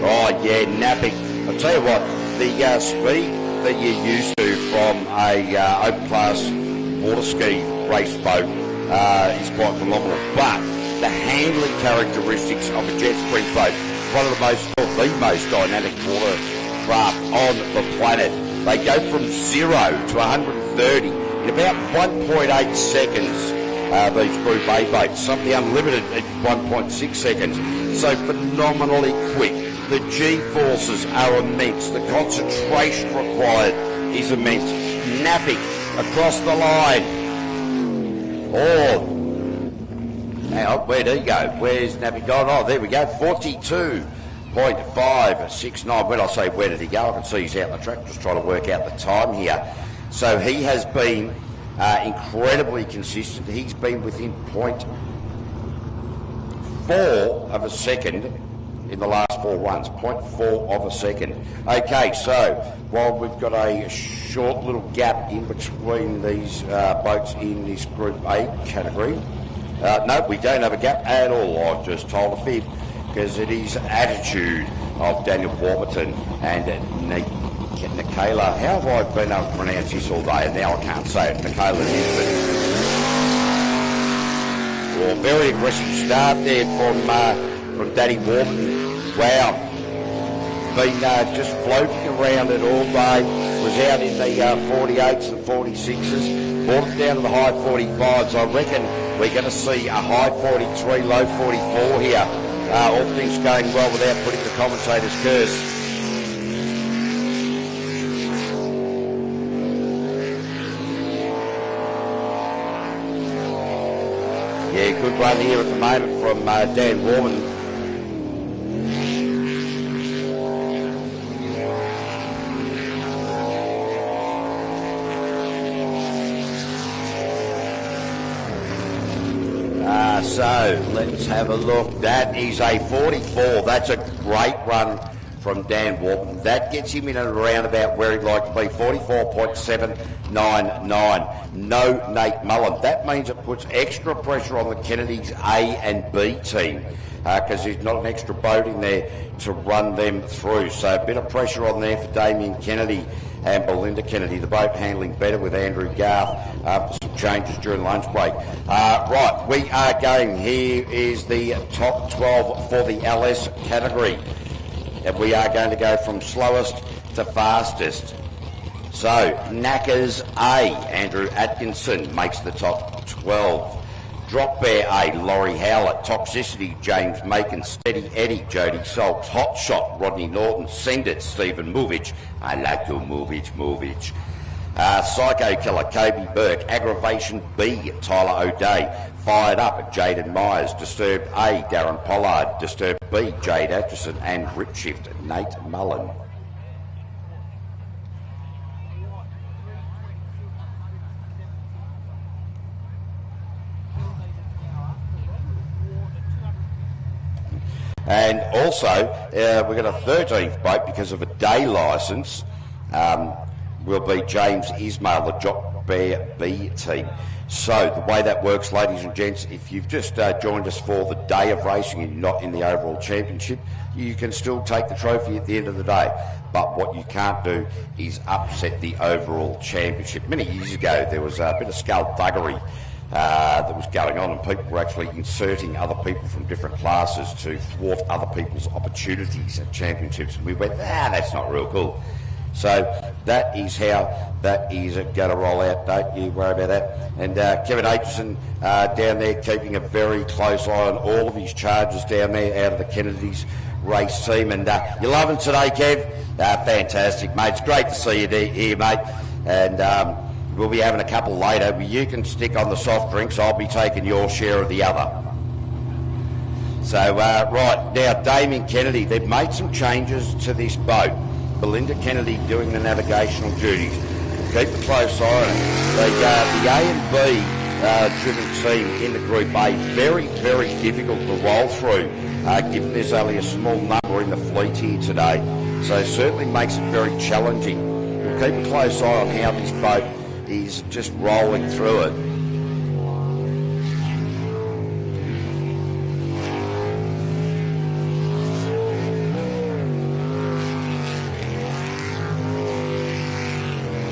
Oh, yeah, Napick. I'll tell you what, the speed that you're used to from a open class water ski race boat is quite phenomenal. But the handling characteristics of a jet spring boat, one of the most dynamic water craft on the planet. They go from 0 to 130 in about 1.8 seconds. These Group A boats, some of the unlimited at 1.6 seconds. So phenomenally quick. The G-forces are immense. The concentration required is immense. Napick across the line. Oh, now where'd he go? Where's Napick gone? Oh, there we go. 42.569. When I say where did he go, I can see he's out on the track. Just trying to work out the time here. So he has been incredibly consistent. He's been within 0.4 of a second in the last 4 runs, 0.4 of a second. Okay, so while we've got a short little gap in between these boats in this Group A category, No, we don't have a gap at all. I've just told a fib because it is attitude of Daniel Warburton and Nikayla. How have I been able to pronounce this all day? And now I can't say it. Nikayla Nisbet. Well, very aggressive start there from Danny Warburton. Wow. Been just floating around it all day. Was out in the 48s and 46s. Brought it down to the high 45s. I reckon we're going to see a high 43, low 44 here. All things going well without putting the commentator's curse. Yeah, good run here at the moment from Dan Warman. So let's have a look. That is a 44. That's a great run from Dan Warburton. That gets him in and around about where he'd like to be, 44.799. No Nate Mullen. That means it puts extra pressure on the Kennedy's A and B team because there's not an extra boat in there to run them through. So a bit of pressure on there for Damien Kennedy and Belinda Kennedy. The boat handling better with Andrew Garth after some changes during lunch break. Right, we are going. Here is the top 12 for the LS category. And we are going to go from slowest to fastest. So, Knackers A, Andrew Atkinson makes the top 12. Drop Bear A, Laurie Howlett. Toxicity, James Macon. Steady Eddie, Jody Sulks. Hot Shot, Rodney Norton. Send It, Stephen Movich. I like to Movich. Psycho Killer, Kobe Burke. Aggravation B, Tyler O'Day. Fired Up, Jaden Myers. Disturbed A, Darren Pollard. Disturbed B, Jade Atchison. And Grip Shift, Nate Mullen. And also, we've got a 13th boat because of a day licence. Will be James Ismail, the Drop Bear B team. So the way that works, ladies and gents, if you've just joined us for the day of racing and you're not in the overall championship, you can still take the trophy at the end of the day. But what you can't do is upset the overall championship. Many years ago, there was a bit of skullduggery that was going on, and people were actually inserting other people from different classes to thwart other people's opportunities at championships. And we went, that's not real cool. So that is how that is going to roll out. Don't you worry about that. And Kevin Aitchison down there keeping a very close eye on all of his charges down there out of the Kennedy's race team. And you're loving today, Kev? Fantastic, mate. It's great to see you here, mate. And we'll be having a couple later. You can stick on the soft drinks. I'll be taking your share of the other. So, right, now Damien Kennedy, they've made some changes to this boat. Belinda Kennedy doing the navigational duties. Keep a close eye on it. The A and B driven team in the Group A, very, very difficult to roll through, given there's only a small number in the fleet here today. So it certainly makes it very challenging. We'll keep a close eye on how this boat is just rolling through it.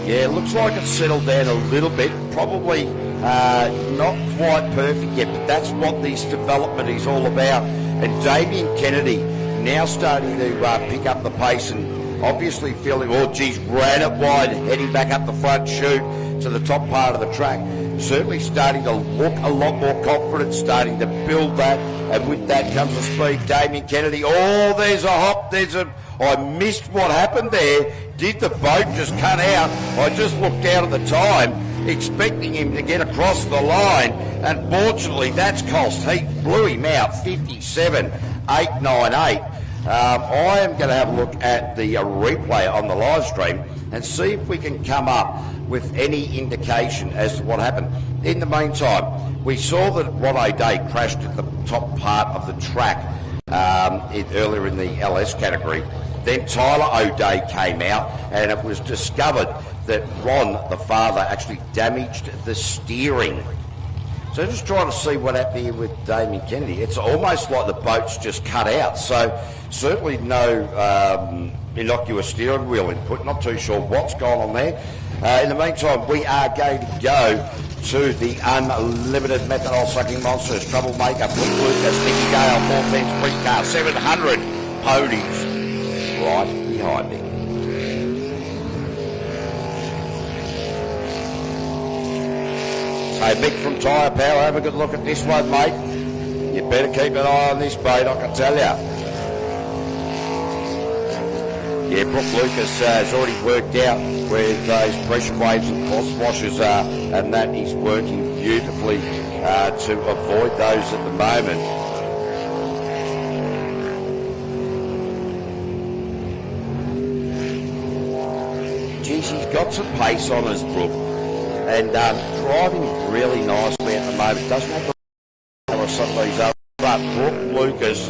Yeah, it looks like it's settled down a little bit. Probably not quite perfect yet, but that's what this development is all about. And Damien Kennedy now starting to pick up the pace and obviously feeling, ran it wide, heading back up the front chute to the top part of the track. Certainly starting to look a lot more confident, starting to build that, and with that comes the speed. Damien Kennedy, there's a hop, I missed what happened there. Did the boat just cut out? I just looked out at the time, expecting him to get across the line. Unfortunately, that's cost. He blew him out, 57.898. I am going to have a look at the replay on the live stream and see if we can come up with any indication as to what happened. In the meantime, we saw that Rod O'Day crashed at the top part of the track earlier in the LS category. Then Tyler O'Day came out and it was discovered that Ron, the father, actually damaged the steering So just trying to see what happened here with Damien Kennedy. It's almost like the boat's just cut out. So certainly no innocuous steering wheel input. Not too sure what's going on there. In the meantime, we are going to go to the unlimited methanol sucking monsters. Troublemaker, Brooke Lucas, Nicky Gale, 410 sprint car, 700 ponies right behind me. So Mick from Tyre Power, have a good look at this one, mate. You better keep an eye on this boat, I can tell you. Yeah, Brooke Lucas has already worked out where those pressure waves and cross washers are, and that is working beautifully to avoid those at the moment. Geez, he's got some pace on us, Brooke, and driving really nicely at the moment. Doesn't have to some of these other, but Brooke Lucas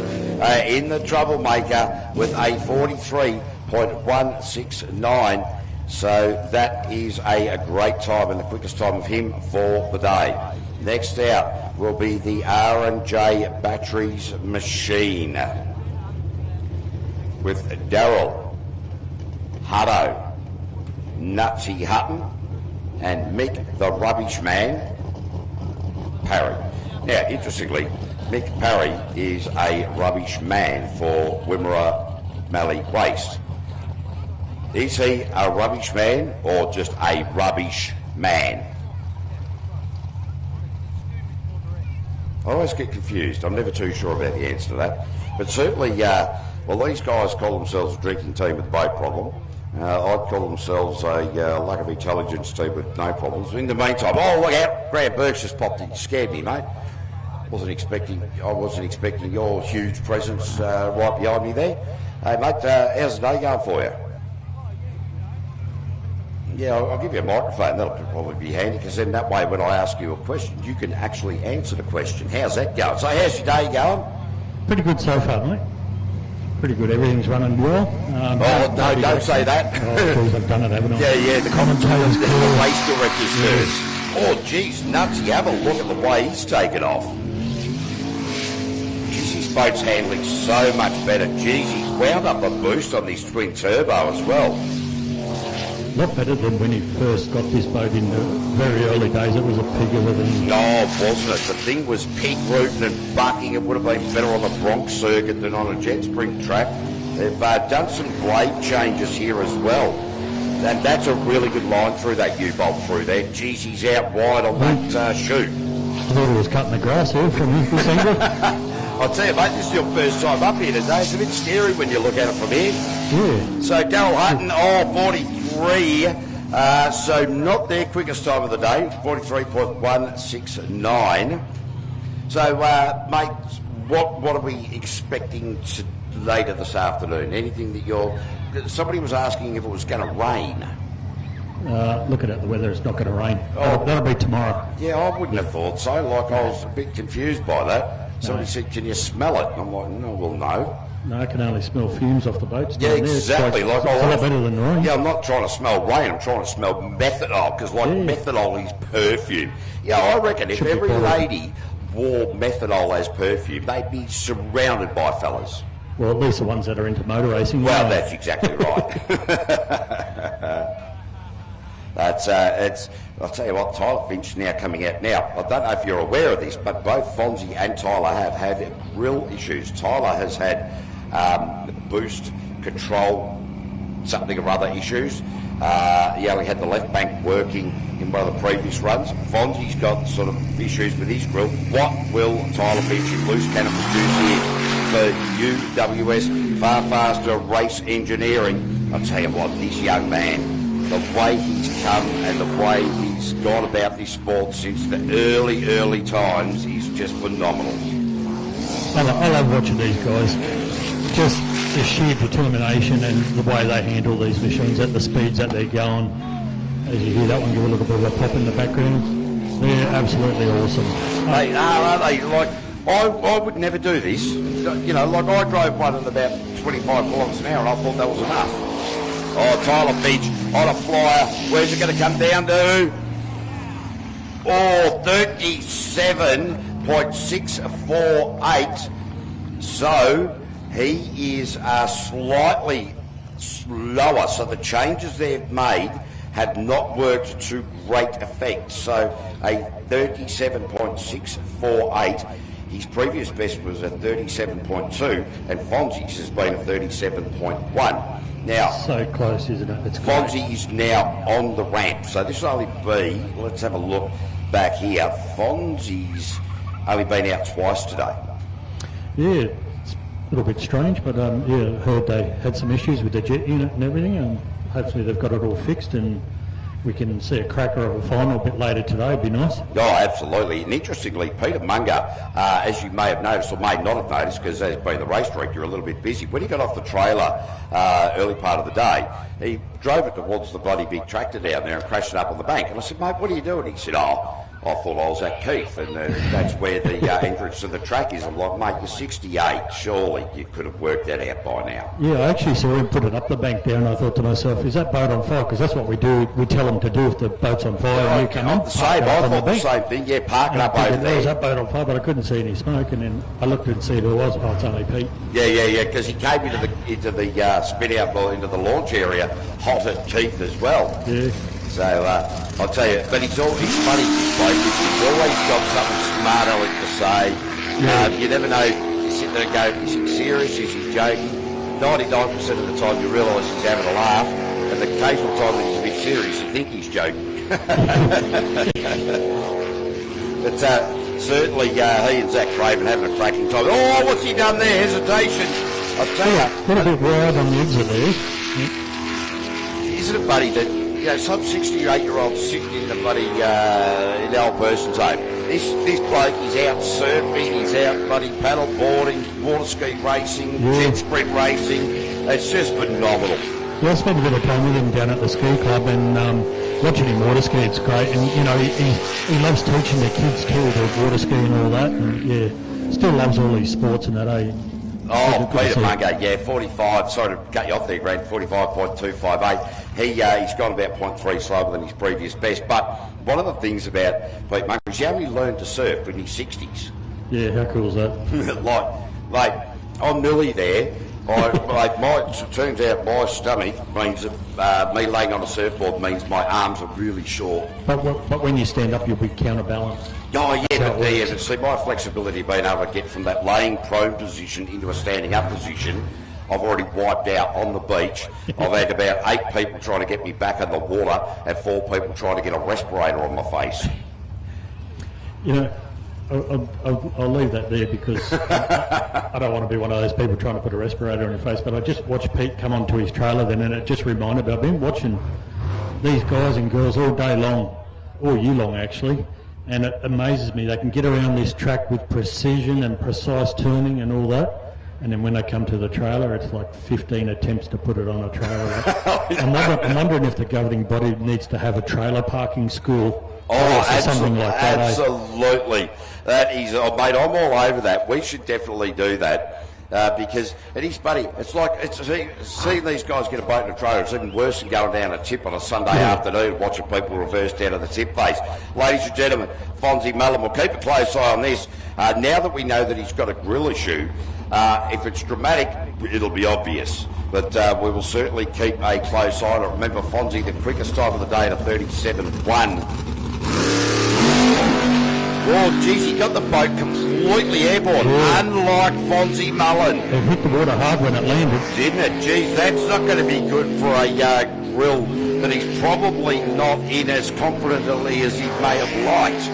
in the Troublemaker with a 43.169. So that is a great time and the quickest time of him for the day. Next out will be the R&J Batteries machine with Daryl, Hutto, Nutsy Hutton and Mick the Rubbish Man Parry. Now, interestingly, Mick Parry is a rubbish man for Wimmera Mallee Waste. Is he a rubbish man or just a rubbish man? I always get confused. I'm never too sure about the answer to that. But certainly, well, these guys call themselves a drinking team with a boat problem. I'd call themselves a lack of intelligence team with no problems. In the meantime, oh, look out, Graham Burke's just popped in. Scared me, mate. I wasn't expecting your huge presence right behind me there. Hey, mate, how's the day going for you? Yeah, I'll give you a microphone. That'll probably be handy, because then that way when I ask you a question, you can actually answer the question. How's that going? So how's your day going? Pretty good so far, mate. Pretty good. Everything's running well. No, don't say that. Oh, geez, I've done it, haven't I? Yeah, the commentators, the race director's nurse. Oh, geez, Nutsy, have a look at the way he's taken off. Geez, his boat's handling so much better. Geez, he's wound up a boost on this twin turbo as well. A lot better than when he first got this boat in the very early days. It was a pig of a thing. No, wasn't it? The thing was pig rooting and bucking. It would have been better on the Bronx circuit than on a jet sprint track. They've done some blade changes here as well. And that's a really good line through that U-bolt through there. Geez, he's out wide on that chute. I thought he was cutting the grass here from this angle. I'll tell you, mate, this is your first time up here today. It's a bit scary when you look at it from here. Yeah. So Daryl Hutton, 43. So not their quickest time of the day, 43.169. So, mate, what are we expecting later this afternoon? Anything that somebody was asking if it was going to rain. Look at the weather, it's not going to rain. That'll be tomorrow. Yeah, I wouldn't have thought so. Like, I was a bit confused by that. Somebody said, can you smell it? And I'm like, no, well, no. No, I can only smell fumes off the boats. Yeah, exactly. It's a lot better than rain. Yeah, I'm not trying to smell rain. I'm trying to smell methanol, because methanol is perfume. Yeah, I reckon if every lady wore methanol as perfume, they'd be surrounded by fellas. Well, at least the ones that are into motor racing. Well, that's exactly right. I'll tell you what, Tyler Finch now coming out. Now, I don't know if you're aware of this, but both Fonzie and Tyler have had grill issues. Tyler has had boost, control, something or other issues. He only had the left bank working in one of the previous runs. Fonzie's got sort of issues with his grill. What will Tyler Finch and Loose Cannon produce here for UWS Far Faster Race Engineering? I'll tell you what, this young man, the way he's come and the way he's gone about this sport since the early times is just phenomenal. I love watching these guys. Just the sheer determination and the way they handle these machines at the speeds that they're going. As you hear that one give a little bit of a pop in the background, they're absolutely awesome. They are, aren't they? Like, I would never do this. You know, like I drove one at about 25 kilometres an hour and I thought that was enough. Oh, Tyler Finch on a flyer. Where's it going to come down to? Oh, 37.648. So he is slightly slower. So the changes they've made have not worked to great effect. So a 37.648. His previous best was a 37.2, and Fonzie's has been a 37.1. Now, so close, isn't it? It's Fonzie is now on the ramp. So this will only be, let's have a look back here. Fonzie's only been out twice today. Yeah, it's a little bit strange, but yeah, heard they had some issues with the jet unit and everything, and hopefully they've got it all fixed and we can see a cracker of a final a bit later today. It'd be nice. Oh, absolutely. And interestingly, Peter Munger, as you may have noticed or may not have noticed, because as being the race director, you're a little bit busy. When he got off the trailer early part of the day, he drove it towards the bloody big tractor down there and crashed it up on the bank. And I said, mate, what are you doing? He said, I thought I was at Keith, and that's where the entrance to the track is. I'm like, mate, you're 68. Surely you could have worked that out by now. Yeah, I actually saw him put it up the bank there, and I thought to myself, is that boat on fire? Because that's what we do. We tell them to do if the boat's on fire. And you come in, I thought the same thing. Yeah, park it up over there. There was that boat on fire, but I couldn't see any smoke, and then I looked and see who it was. Oh, it's only Pete. Yeah, because he came into the spin out, into the launch area, hot at Keith as well. Yeah. So I'll tell you, but he's funny, this bloke. He's always got something smart aleck to say. Yeah. You never know. You sit there and go, is he serious? Is he joking? 99% of the time you realise he's having a laugh, and the occasional time that he's a bit serious, you think he's joking. But certainly he and Zach Craven having a cracking time. Oh, what's he done there? Hesitation. I'll tell you. A little bit wide on the exit there. Isn't it funny that some 68-year-old sitting in the bloody in the old person's home. This bloke is out surfing, he's out bloody paddle boarding, water ski racing, jet sprint racing. It's just phenomenal. Yeah, I spent a bit of time with him down at the ski club, and watching him water ski, it's great. And you know, he loves teaching the kids too, the water ski and all that. And yeah, still loves all these sports and that. Oh, Peter Munger, 45. Sorry to cut you off there, Grant. 45.258. He's gone about 0.3 slower than his previous best. But one of the things about Pete Munger is he only learned to surf in his 60s. Yeah, how cool is that? like I'm nearly there. It turns out my stomach means that me laying on a surfboard means my arms are really short. But when you stand up, you'll be counterbalanced. Oh, yeah, but see, my flexibility being able to get from that laying prone position into a standing up position, I've already wiped out on the beach. I've had about 8 people trying to get me back in the water and 4 people trying to get a respirator on my face. You know, I'll leave that there because I don't want to be one of those people trying to put a respirator on your face, but I just watched Pete come onto his trailer then, and it just reminded me, I've been watching these guys and girls all day long, all year long actually, and it amazes me. They can get around this track with precision and precise turning and all that, and then when they come to the trailer, it's like 15 attempts to put it on a trailer. I'm wondering if the governing body needs to have a trailer parking school. Something like that. Absolutely. That is, mate, I'm all over that. We should definitely do that. Because it is funny. It's like seeing these guys get a boat and a trailer. It's even worse than going down a tip on a Sunday afternoon watching people reverse down to the tip face. Ladies and gentlemen, Fonzie Mullen will keep a close eye on this. Now that we know that he's got a grill issue, if it's dramatic, it'll be obvious. But we will certainly keep a close eye on it. Remember, Fonzie, the quickest time of the day at a 37.1. Oh, geez, he got the boat completely airborne, unlike Fonzie Mullen. It hit the water hard when it landed. Didn't it? Geez, that's not going to be good for a grill that he's probably not in as confidently as he may have liked.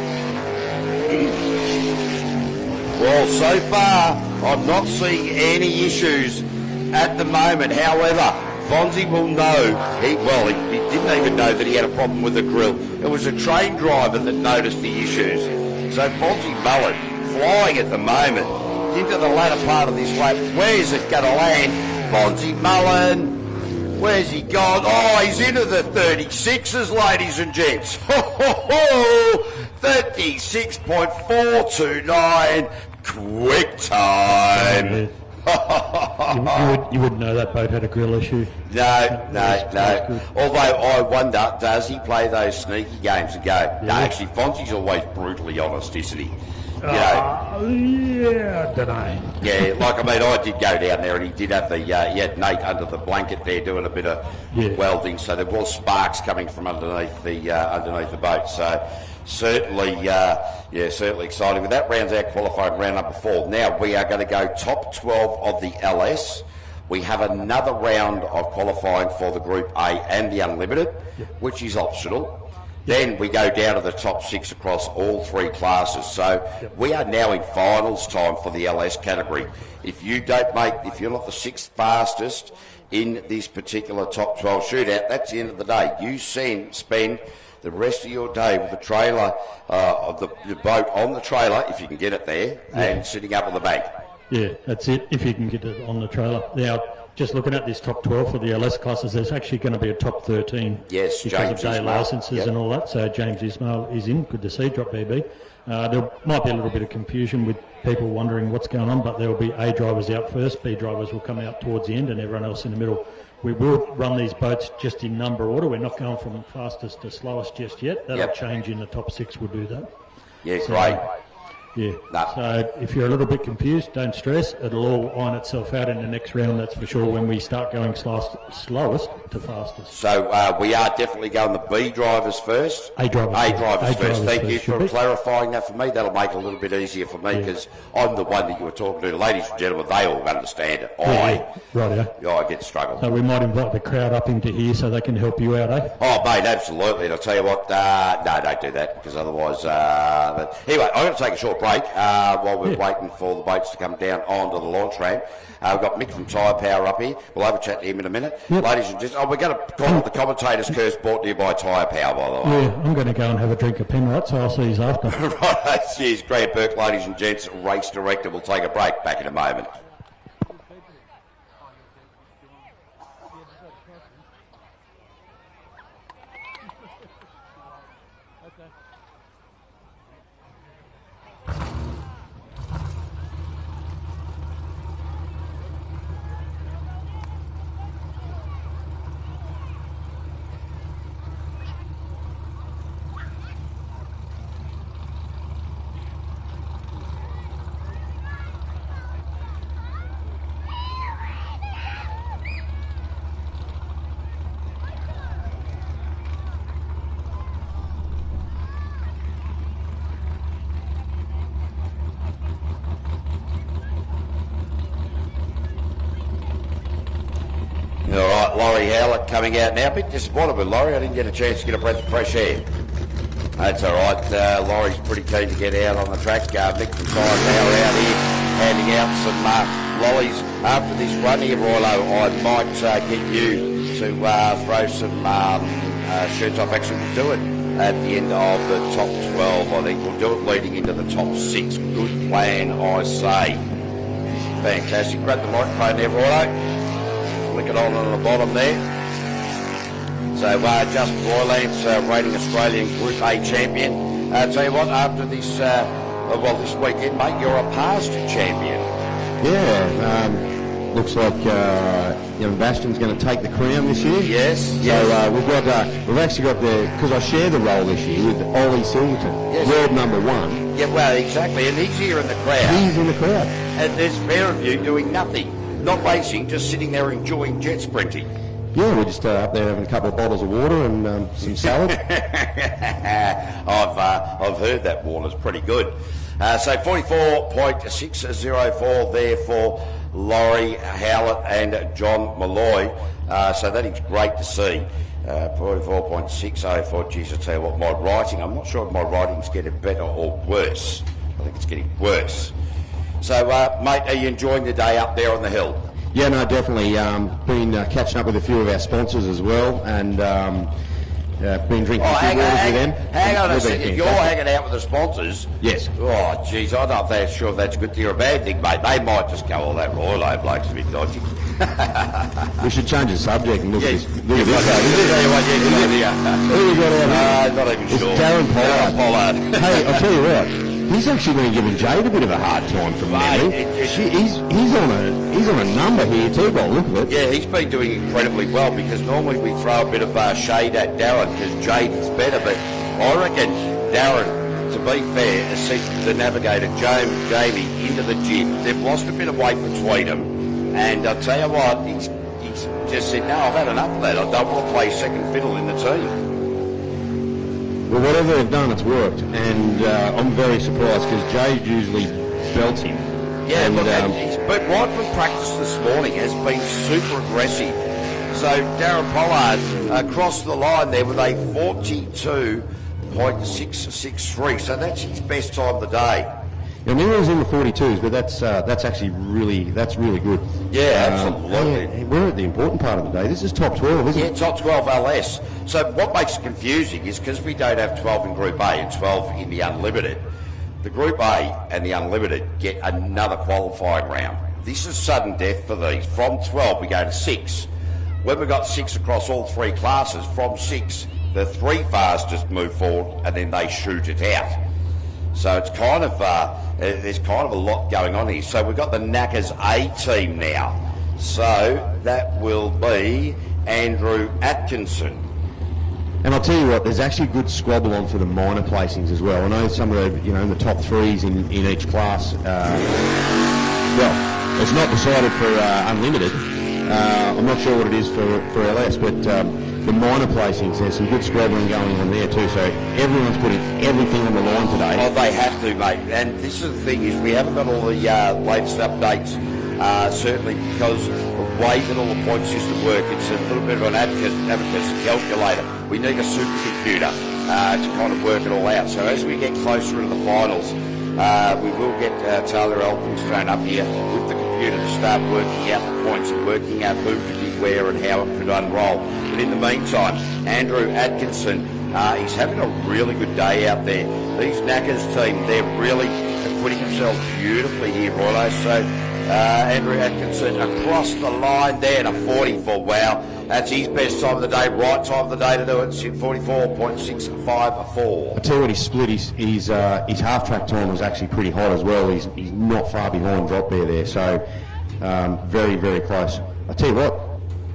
Well, so far, I'm not seeing any issues at the moment. However, Fonzie will know. He didn't even know that he had a problem with the grill. It was a train driver that noticed the issues. So Fonzie Mullen flying at the moment into the latter part of this lap. Where's it going to land? Fonzie Mullen. Where's he gone? Oh, he's into the 36s, ladies and gents. 36.429. Quick time. You wouldn't know that boat had a grill issue. No. Although I wonder, does he play those sneaky games and go, no, actually, Fonzie's always brutally honest, isn't he? Yeah, I don't know. Yeah, like, I mean, I did go down there and he did have he had Nate under the blanket there doing a bit of welding, so there was sparks coming from underneath the boat. So certainly exciting. But that rounds out qualifying round number 4. Now we are going to go top 12 of the LS. We have another round of qualifying for the Group A and the Unlimited, which is optional. Then we go down to the top 6 across all 3 classes. So we are now in finals time for the LS category. If you're not the 6th fastest in this particular top 12 shootout, that's the end of the day. You spend the rest of your day with the trailer, the boat on the trailer, if you can get it there, and sitting up on the bank. Yeah, that's it, if you can get it on the trailer. Now, just looking at this top 12 for the LS classes, there's actually going to be a top 13. Yes, because James of day Ismail. licences and all that. So James Ismail is in. Good to see. Drop BB. There might be a little bit of confusion with people wondering what's going on, but there will be A drivers out first. B drivers will come out towards the end, and everyone else in the middle. We will run these boats just in number order. We're not going from fastest to slowest just yet. That'll change in the top 6. We'll do that. Yeah, great. Yeah. So if you're a little bit confused, don't stress. It'll all iron itself out in the next round, that's for sure, when we start going slowest to fastest. So we are definitely going the B drivers first. A drivers first. Thank you for clarifying that for me. That'll make it a little bit easier for me because I'm the one that you were talking to. Ladies and gentlemen, they all understand it. I get struggled. So we might invite the crowd up into here so they can help you out, eh? Oh, mate, absolutely. And I'll tell you what, no, don't do that because otherwise... but anyway, I'm going to take a short break while we're waiting for the boats to come down onto the launch ramp. We've got Mick from Tyre Power up here. We'll have a chat to him in a minute. Ladies and gentlemen, we're going to call the commentator's curse brought to you by Tyre Power, by the way. Yeah, I'm going to go and have a drink of Penrite, so I'll see you after. Right, cheers. Grant Burke, ladies and gents, race director. We'll take a break. Back in a moment. Coming out now. A bit disappointed with Laurie. I didn't get a chance to get a breath of fresh air. That's all right. Laurie's pretty keen to get out on the track. Nick from Tyre Power out here handing out some lollies. After this run here, Roylo, I might get you to throw some shirts off. Actually, we'll do it at the end of the top 12. I think we'll do it leading into the top 6. Good plan, I say. Fantastic. Grab the microphone there, Roylo. Flick it on the bottom there. So Justin Roylance, reigning Australian Group A champion. Tell you what, after this, this weekend, mate, you're a past champion. Yeah, looks like Bastian's going to take the crown this year. Yes. So we've actually got because I share the role this year with Ollie Silverton, world number 1. Yeah, well, exactly, and he's here in the crowd. He's in the crowd. And there's a pair of you doing nothing, not racing, just sitting there enjoying jet sprinting. Yeah, we're just up there having a couple of bottles of water and some salad. I've heard that water's pretty good. So 44.604 there for Laurie Howlett and John Malloy. So that is great to see. 44.604. Geez, I tell you what, my writing, I'm not sure if my writing's getting better or worse. I think it's getting worse. So, mate, are you enjoying the day up there on the hill? Yeah, no, definitely. Been catching up with a few of our sponsors as well, and been drinking a few waters with them. Hang on a second. You're hanging out with the sponsors? Yes. Oh, geez, I'm not sure if that's a good thing or a bad thing, mate. They might just go, that Roylo bloke's a bit dodgy. We should change the subject and look at this. Look at this. Who we got out here? Not even it's sure. Darren Pollard. Darren Pollard. Hey, I'll tell you what. He's actually been giving Jade a bit of a hard time from memory. He's on a number here too, by the look of it. Yeah, he's been doing incredibly well because normally we throw a bit of shade at Darren because Jade is better, but I reckon Darren, to be fair, has sent the navigator Jamie into the gym. They've lost a bit of weight between them, and I'll tell you what, he's just said, no, I've had enough of that. I don't want to play second fiddle in the team. Well, whatever they've done, it's worked, and I'm very surprised because Jade usually belts him. Yeah, and, look, he's been right from practice this morning, has been super aggressive. So Darren Pollard crossed the line there with a 42.663, so that's his best time of the day. I mean, he was in the 42s, but that's actually really good. Yeah, absolutely. We're at the important part of the day. This is top 12, isn't it? Yeah, top 12 LS. So what makes it confusing is because we don't have 12 in Group A and 12 in the Unlimited, the Group A and the Unlimited get another qualifying round. This is sudden death for these. From 12 we go to 6. When we got 6 across all 3 classes, from 6 the 3 fastest move forward and then they shoot it out. So it's kind of, there's kind of a lot going on here. So we've got the Knackers A team now. So that will be Andrew Atkinson. And I'll tell you what, there's actually a good squabble on for the minor placings as well. I know some of the, in the top 3s in each class, well, it's not decided for Unlimited. I'm not sure what it is for LS, but the minor placings, there's some good squabbling going on there too, so everyone's putting everything on the line today. Oh, they have to, mate. And this is the thing, is we haven't got all the latest updates, certainly because the way that all the point system work, it's a little bit of an abacus calculator. We need a supercomputer to kind of work it all out. So as we get closer to the finals, we will get Taylor Elphinstone up here with the computer to start working out the points and working out who could be where and how it could unroll. But in the meantime, Andrew Atkinson, he's having a really good day out there. These Knackers team, they're really acquitting themselves beautifully here, righto. So Andrew Atkinson across the line there in a 44. Wow, that's his best time of the day, right time of the day to do it. 44.654. I tell you what, his split, his half-track time was actually pretty hot as well. He's not far behind drop there. So very, very close. I tell you what,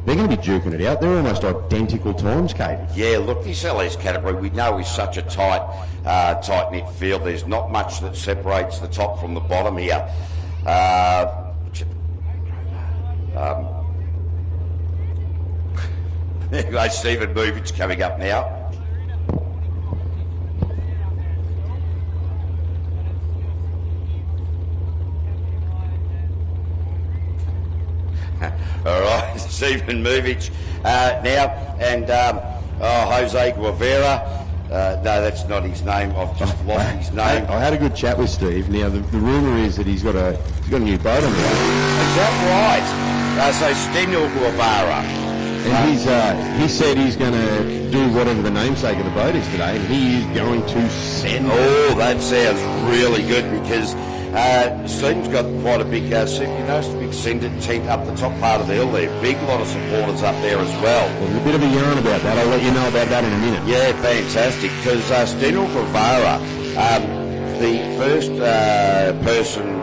they're going to be duking it out. They're almost identical times, Kate. Yeah, look, this LS category, we know is such a tight-knit field. There's not much that separates the top from the bottom here. Anyway, Stephen Movich coming up now. All right, Stephen Movich now, and Jose Guevara. No, that's not his name. I've just lost his name. I had a good chat with Steve. Now the rumour is that he's got a new boat on the way. Is that right? So Steniel Guevara. And he said he's going to do whatever the namesake of the boat is today, and he is going to send. Oh, that sounds really good because Steve's got quite a big, big send tent up the top part of the hill there. Big lot of supporters up there as well. Well, a bit of a yarn about that. I'll let you know about that in a minute. Yeah, fantastic. Because Steniel Guevara, the first person,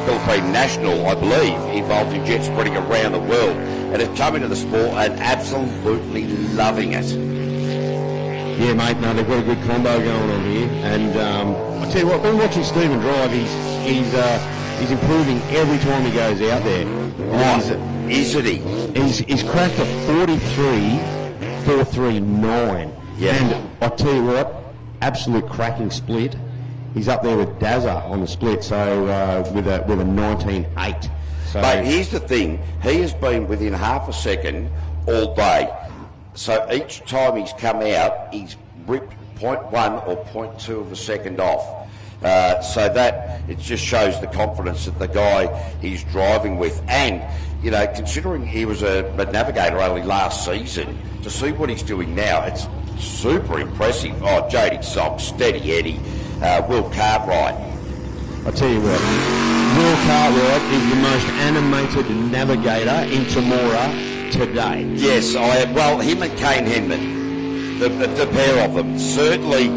Philippine national, I believe, involved in jet spreading around the world, and has come into the sport and absolutely loving it. Yeah, mate. No, they've got a good combo going on here, and I tell you what, been watching Stephen drive. He's improving every time he goes out there. Isn't he? He's cracked a 43.439. Yeah. And I tell you what, absolute cracking split. He's up there with Dazza on the split, so with a 19.8. So, but here's the thing, he has been within half a second all day. So each time he's come out, he's ripped 0.1 or 0.2 of a second off. So that, it just shows the confidence that the guy he's driving with. And, considering he was a navigator only last season, to see what he's doing now, it's super impressive. Oh, Jody Sock, Steady Eddie, Will Cartwright. I tell you what, Will Cartwright is the most animated navigator in Temora today. Yes, him and Kane Henman, the pair of them, certainly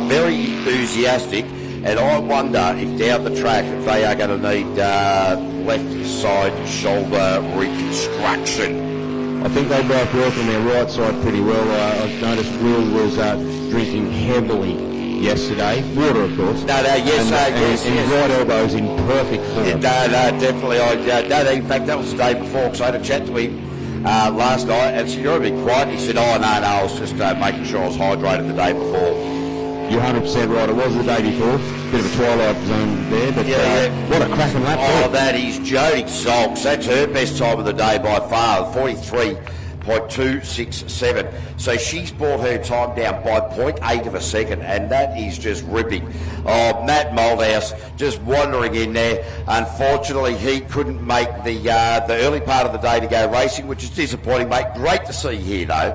very enthusiastic. And I wonder if down the track if they are going to need left side shoulder reconstruction. I think they both work on their right side pretty well. I've noticed Will was drinking heavily yesterday. Water, of course. No, yes. His right elbow's in perfect form. No, definitely. In fact, that was the day before, because I had a chat to him last night, and said, you're a bit quiet. He said, no, I was just making sure I was hydrated the day before. You're 100% right. It was the day before. Bit of a twilight zone there, but what a cracking lap. Oh, that is Jodie Sulks. That's her best time of the day by far, 43.267. So she's brought her time down by 0.8 of a second, and that is just ripping. Oh, Matt Moldhouse just wandering in there. Unfortunately, he couldn't make the early part of the day to go racing, which is disappointing, mate. Great to see you here, though.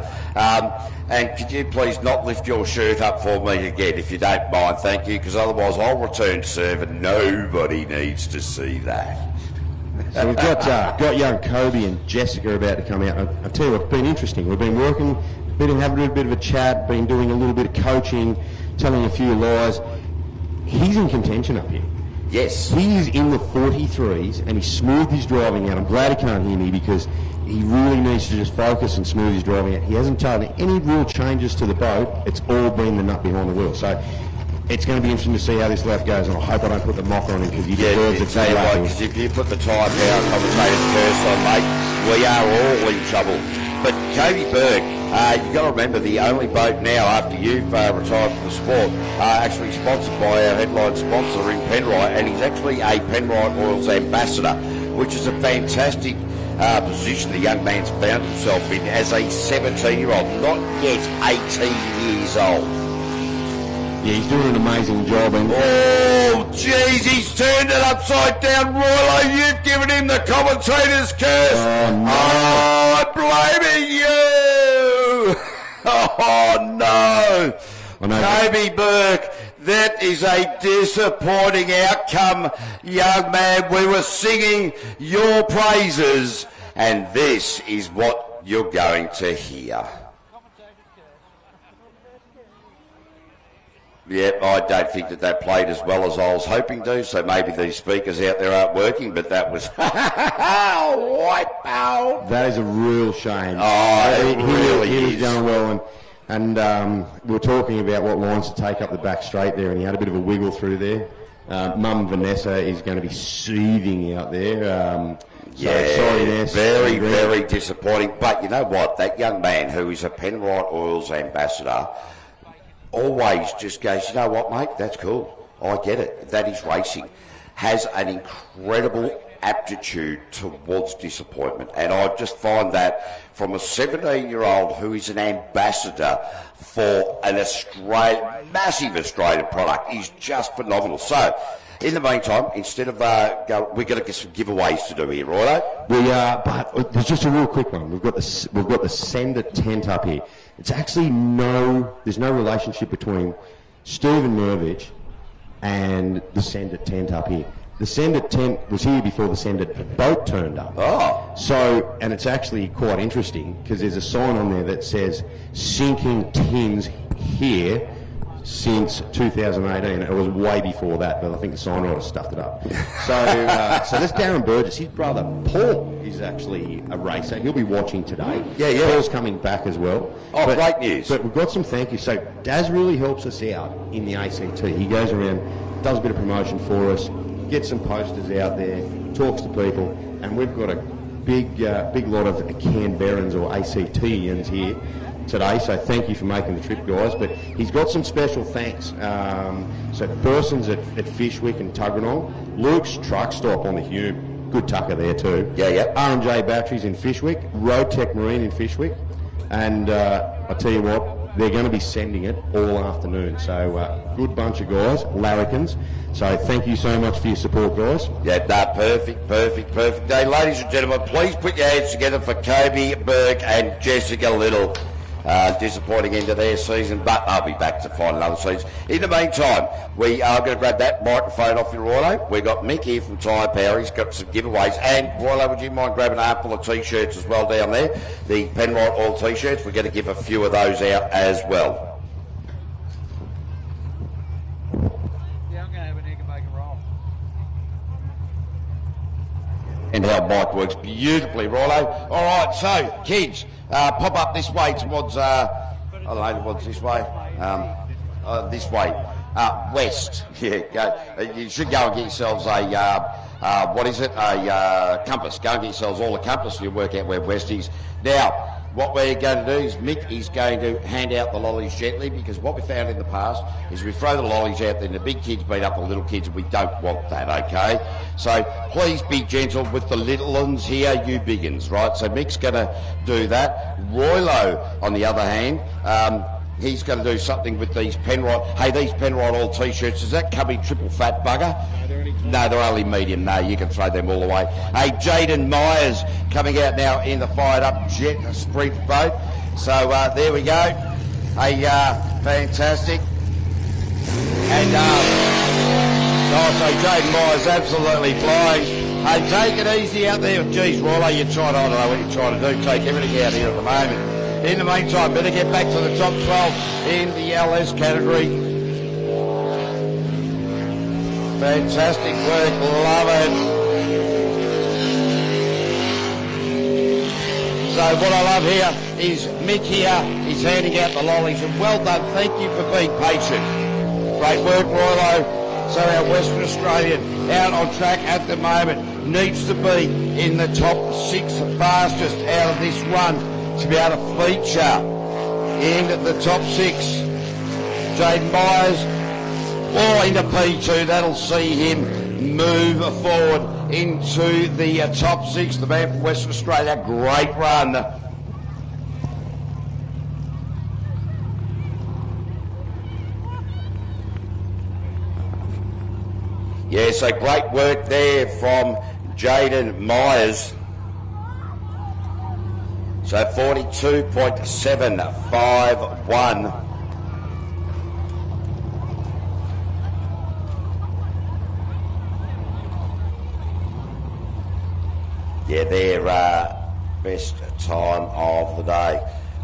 And could you please not lift your shirt up for me again, if you don't mind, thank you, because otherwise I'll return to serve and nobody needs to see that. So we've got young Kobe and Jessica about to come out. I'll tell you what, it's been interesting. We've been working, having a bit of a chat, been doing a little bit of coaching, telling a few lies. He's in contention up here. Yes. He's in the 43s and he's smoothed his driving out. I'm glad he can't hear me because he really needs to just focus and smooth his driving out. He hasn't told me any real changes to the boat. It's all been the nut behind the wheel. So it's going to be interesting to see how this lap goes, and I hope I don't put the mock on him because he deserves it. Tell you what, because if you put the time down, commentator's curse on, mate, we are all in trouble. But Kobe Berg, you've got to remember the only boat now after you've retired from the sport, actually sponsored by our headline sponsor in Penrite, and he's actually a Penrite Oils ambassador, which is a fantastic position the young man's found himself in as a 17-year-old, not yet 18 years old. Yeah, he's doing an amazing job. And oh, jeez, he's turned it upside down. Roylo, you've given him the commentator's curse. Oh, no. Oh, I'm blaming you. Oh, no. Kobe Burke, that is a disappointing outcome, young man. We were singing your praises, and this is what you're going to hear. Yep, I don't think that played as well as I was hoping to, so maybe these speakers out there aren't working, but that was wipe out. That is a real shame. Oh, it really is. He's done well, and we were talking about what lines to take up the back straight there, and he had a bit of a wiggle through there. Mum Vanessa is going to be seething out there. Sorry, Ness. Very, very disappointing. But you know what? That young man who is a Penrite Oils ambassador always just goes, you know what, mate, that's cool. I get it. That is racing. Has an incredible aptitude towards disappointment. And I just find that from a 17-year-old who is an ambassador for an massive Australian product is just phenomenal. So, in the meantime, instead of we're going to get some giveaways to do here, righto? We are, but there's just a real quick one. We've got the Sender tent up here. It's actually there's no relationship between Stephen Mervich and the Sender tent up here. The Sender tent was here before the Sender boat turned up. Oh. So, and it's actually quite interesting because there's a sign on there that says sinking tins here since 2018. It was way before that, but I think the sign writer stuffed it up. So that's Darren Burgess. His brother Paul is actually a racer. He'll be watching today. Yeah. Paul's coming back as well. Oh, great news. But we've got some thank yous. So Daz really helps us out in the ACT. He goes around, does a bit of promotion for us, gets some posters out there, talks to people, and we've got a big lot of Canberrans or ACTians here today, so thank you for making the trip, guys. But he's got some special thanks. So Burson's at Fishwick and Tuggeranong, Luke's Truck Stop on the Hume, good tucker there too. Yeah. R&J Batteries in Fishwick, Road Tech Marine in Fishwick, and I tell you what, they're going to be sending it all afternoon. So good bunch of guys, larrikins. So thank you so much for your support, guys. Yeah, perfect day. Ladies and gentlemen, please put your hands together for Kobe Berg and Jessica Little. Disappointing end of their season, but I'll be back to find another season. In the meantime, we are going to grab that microphone off your Roylo. We've got Mick here from Tyre Power. He's got some giveaways. And Roylo, would you mind grabbing a handful of T-shirts as well down there? The Penrite Oil T-shirts. We're going to give a few of those out as well. Yeah, I'm going to and how bike works beautifully, righto. All right, so kids, pop up this way towards, I don't know, towards this way, west. Yeah, go. You should go and get yourselves a, what is it, a compass. Go and get yourselves all a compass and you'll work out where west is. Now, what we're going to do is Mick is going to hand out the lollies gently, because what we found in the past is we throw the lollies out, then the big kids beat up the little kids, and we don't want that, okay? So please be gentle with the little ones here, you big uns, right? So Mick's going to do that. Roylo, on the other hand, he's going to do something with these Penrite. Hey, these Penrite all T-shirts, does that come in triple fat, bugger? No, they're only medium. No, you can throw them all away. Hey, Jaden Myers coming out now in the fired-up jet sprint boat. So there we go. Hey, fantastic. And so Jaden Myers absolutely flying. Hey, take it easy out there. Geez, Roller, you're trying. I don't know what you're trying to do. Take everything out here at the moment. In the meantime, better get back to the top 12 in the LS category. Fantastic work, love it. So what I love here is Mick here is handing out the lollies, and well done, thank you for being patient. Great work, Roylo. So our Western Australian out on track at the moment needs to be in the top 6 fastest out of this run to be able to feature in the top 6. Jaden Myers, or into P2, that'll see him move forward into the top 6. The man from Western Australia, great run. Yeah, so great work there from Jaden Myers. So 42.751. Yeah, their best time of the day,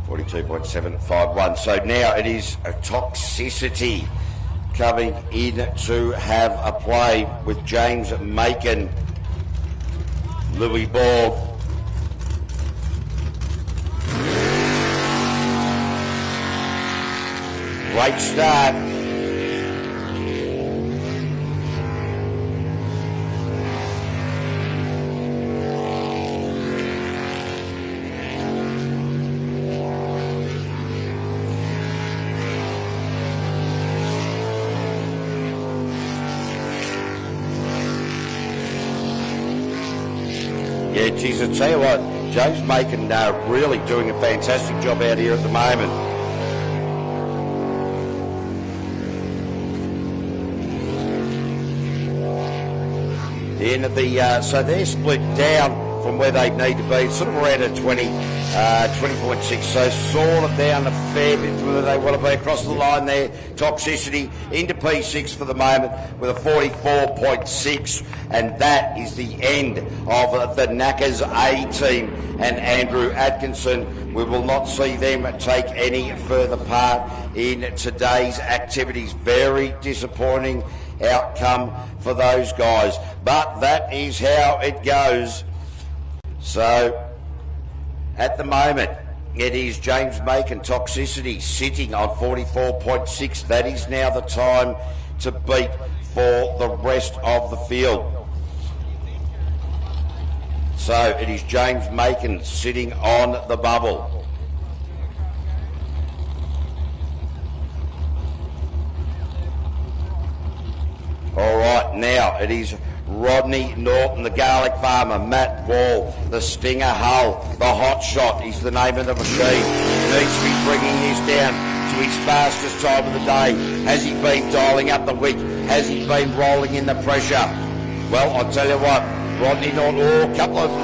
42.751. So now it is a Toxicity coming in to have a play with James Macon, Louis Borg. Great start. Yeah, geez, I tell you what, James Macon really doing a fantastic job out here at the moment. In the so they're split down from where they need to be, sort of around a 20.6, so sort of down a fair bit from where they want to be across the line there. Toxicity into P6 for the moment with a 44.6, and that is the end of the Knackers A team and Andrew Atkinson. We will not see them take any further part in today's activities. Very disappointing outcome for those guys, but that is how it goes. So at the moment it is James Macon, Toxicity, sitting on 44.6. That is now the time to beat for the rest of the field. So it is James Macon sitting on the bubble. All right, now it is Rodney Norton, the garlic farmer, Matt Wall, the Stinger Hull, the Hot Shot is the name of the machine. Needs to be bringing this down to his fastest time of the day. Has he been dialing up the wick? Has he been rolling in the pressure? Well, I'll tell you what, Rodney Norton, a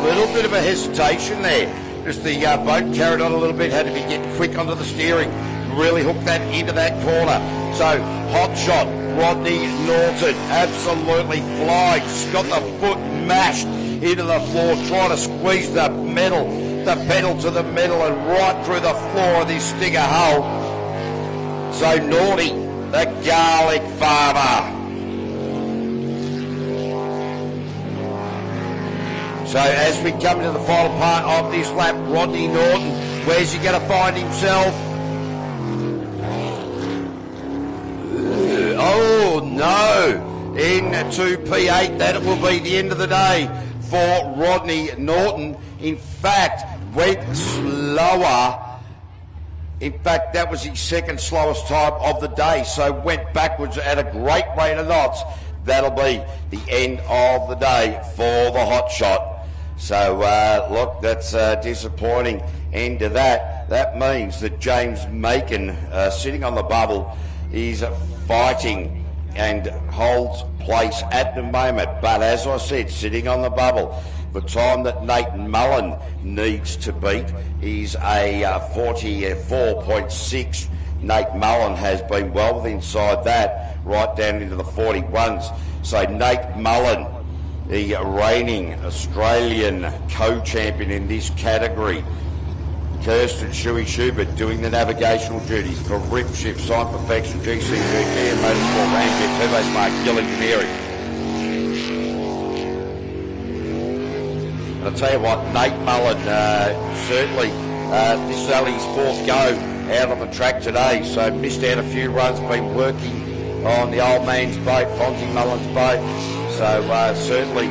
little bit of a hesitation there. Just the boat carried on a little bit, had to be getting quick onto the steering, really hook that into that corner. So, Hot Shot, Rodney Norton, absolutely flying. He's got the foot mashed into the floor, trying to squeeze the pedal to the metal and right through the floor of this Stinger Hull. So, Naughty, the garlic farmer. So as we come to the final part of this lap, Rodney Norton, where's he going to find himself? Oh no, into P8. That will be the end of the day for Rodney Norton. In fact, went slower. In fact, that was his second slowest time of the day, so went backwards at a great rate of knots. That'll be the end of the day for the hot shot. So, look, that's a disappointing end to that. That means that James Macon, sitting on the bubble, is fighting and holds place at the moment. But as I said, sitting on the bubble, the time that Nate Mullen needs to beat is a 44.6. Nate Mullen has been well inside that, right down into the 41s. So Nate Mullen, the reigning Australian co-champion in this category. Kirsten Shuey Schubert doing the navigational duties for Rip Shift, Sign Perfection, GCG, and Motorsport, Ramjet, Turbo Smart, Gill Engineering. And I'll tell you what, Nate Mullen, certainly, this is only his fourth go out on the track today, so missed out a few runs, been working on the old man's boat, Fonzie Mullen's boat, so certainly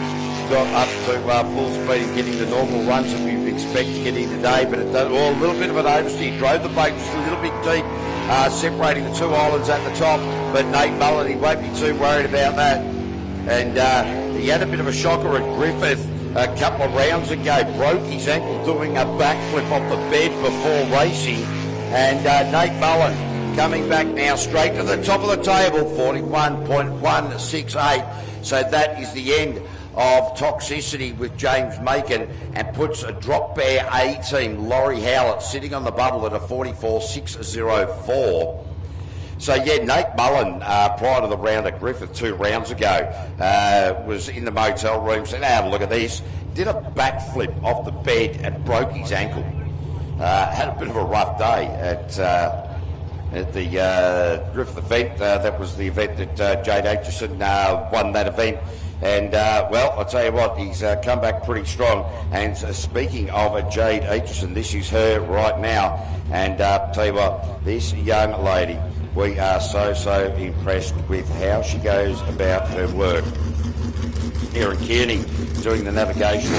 got up to full speed and getting the normal runs that we would expect to get in today, but it does, a little bit of an oversteer, drove the boat just a little bit deep, separating the two islands at the top, but Nate Mullen, he won't be too worried about that. And he had a bit of a shocker at Griffith a couple of rounds ago, broke his ankle doing a backflip off the bed before racing, and Nate Mullen coming back now straight to the top of the table, 41.168. So that is the end of Toxicity with James Macon, and puts a drop bear A team, Laurie Howlett, sitting on the bubble at a 44.604. So yeah, Nate Mullen, prior to the round at Griffith 2 rounds ago, was in the motel room, said, have a look at this, did a backflip off the bed and broke his ankle. Had a bit of a rough day at the Griffith event. That was the event that Jade Aitchison won that event. And, well, I'll tell you what, he's come back pretty strong. And speaking of Jade Aitchison, this is her right now. And I'll tell you what, this young lady, we are so impressed with how she goes about her work. Erin Kearney doing the navigation,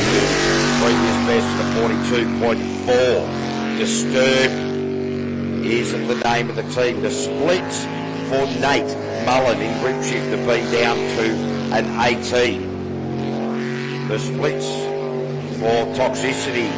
previous best at a 42.4. Disturbed is the name of the team. The splits for Nate Mullen in grip shift to be down to an 18. The splits for Toxicity,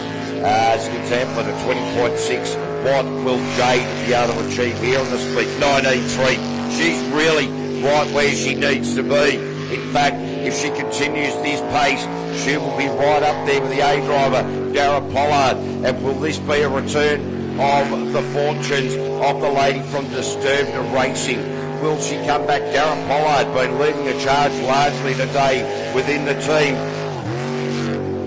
as an example, at a 20.6. What will Jade be able to achieve here on the split? 19.3. She's really right where she needs to be. In fact, if she continues this pace, she will be right up there with the A driver, Darren Pollard. And will this be a return of the fortunes of the lady from Disturbed Racing? Will she come back? Darren Pollard been leading the charge largely today within the team.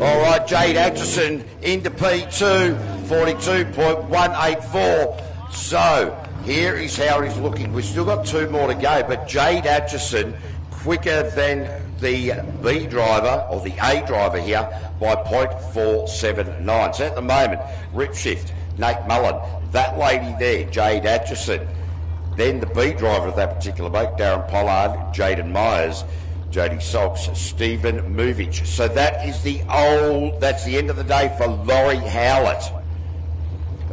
All right, Jade Aitchison into P2, 42.184. So here is how it is looking. We've still got two more to go, but Jade Aitchison quicker than the B driver, or the A driver here, by 0.479. So at the moment, Rip Shift, Nate Mullen, that lady there, Jade Aitchison. Then the B driver of that particular boat, Darren Pollard, Jaden Myers, Jody Socks, Stephen Movich. So that is that's the end of the day for Laurie Howlett.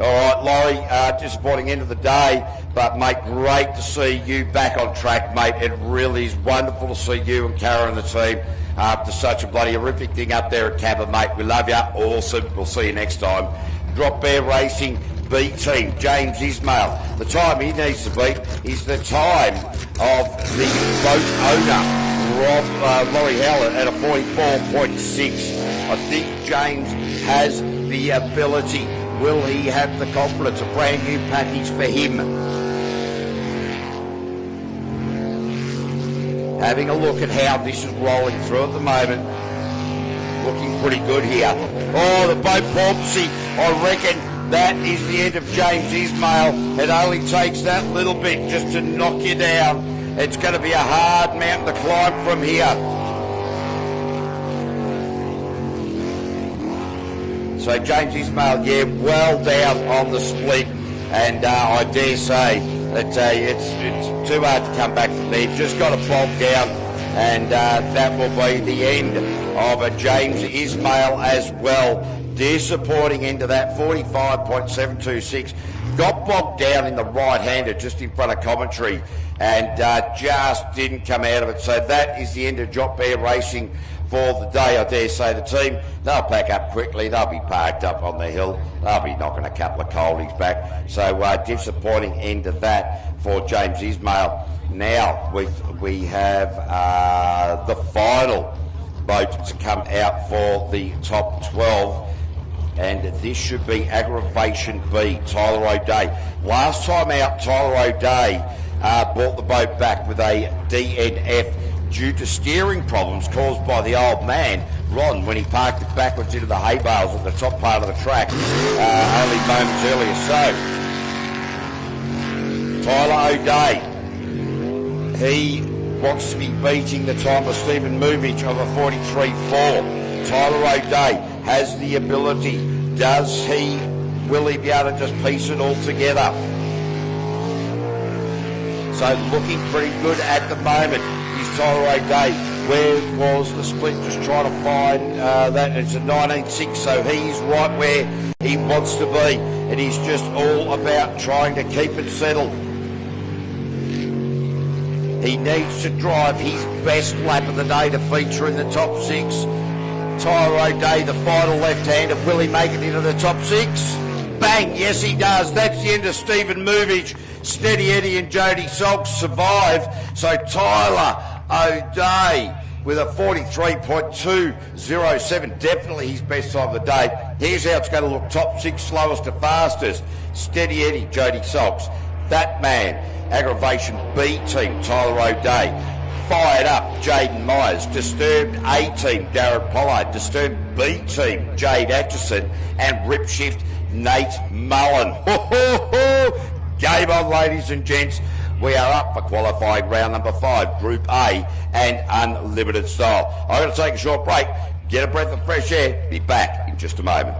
All right, Laurie, disappointing end of the day, but mate, great to see you back on track, mate. It really is wonderful to see you and Kara and the team after such a bloody horrific thing up there at Cabba, mate. We love you. Awesome. We'll see you next time. Drop Bear Racing B team, James Ismail. The time he needs to beat is the time of the boat owner, Laurie Howlett, at a 44.6. I think James has the ability. Will he have the confidence? A brand new package for him. Having a look at how this is rolling through at the moment. Looking pretty good here. Oh, the boat porpoisey. I reckon that is the end of James Ismail. It only takes that little bit just to knock you down. It's going to be a hard mountain to climb from here. So James Ismail, well down on the split, and I dare say that it's too hard to come back from there. Just got to bog down, and that will be the end of James Ismail as well. Disappointing into that 45.726. Got bogged down in the right-hander just in front of commentary, and just didn't come out of it. So that is the end of Jot Bear Racing for the day. I dare say the team, they'll pack up quickly. They'll be parked up on the hill. They'll be knocking a couple of coldies back. So disappointing end of that for James Ismail. Now we have the final boat to come out for the top 12. And this should be Aggravation B, Tyler O'Day. Last time out, Tyler O'Day brought the boat back with a DNF due to steering problems caused by the old man, Ron, when he parked it backwards into the hay bales at the top part of the track only moments earlier. So, Tyler O'Day, he wants to be beating the time of Stephen Movich of a 43.4. Tyler O'Day has the ability. Will he be able to just piece it all together? So looking pretty good at the moment is Tyler O'Day. Where was the split? Just trying to find that. It's a 19.6, so he's right where he wants to be. And he's just all about trying to keep it settled. He needs to drive his best lap of the day to feature in the top 6. Tyler O'Day, the final left-hander. Will he make it into the top 6? Bang! Yes, he does. That's the end of Stephen Movich. Steady Eddie and Jody Sulks survive. So Tyler O'Day with a 43.207. Definitely his best time of the day. Here's how it's going to look. Top 6, slowest to fastest. Steady Eddie, Jody Sulks. That man, Aggravation B team, Tyler O'Day. Fired Up, Jaden Myers. Disturbed A team, Darren Pollard. Disturbed B team, Jade Atchison. And Rip Shift, Nate Mullen. Game on, ladies and gents. We are up for qualifying round number 5, Group A and Unlimited Style. I'm going to take a short break, get a breath of fresh air, be back in just a moment.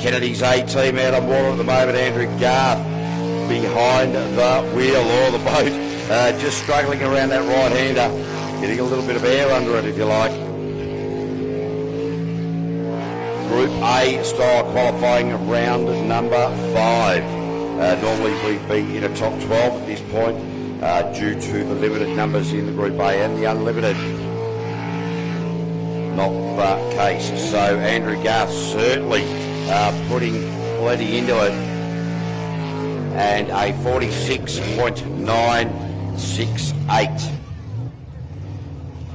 Kennedy's A-team out on water at the moment. Andrew Garth behind the wheel or the boat. Just struggling around that right-hander. Getting a little bit of air under it, if you like. Group A style qualifying round number 5. Normally we'd be in a top 12 at this point due to the limited numbers in the Group A and the unlimited. Not the case. So Andrew Garth certainly putting plenty into it, and a 46.968.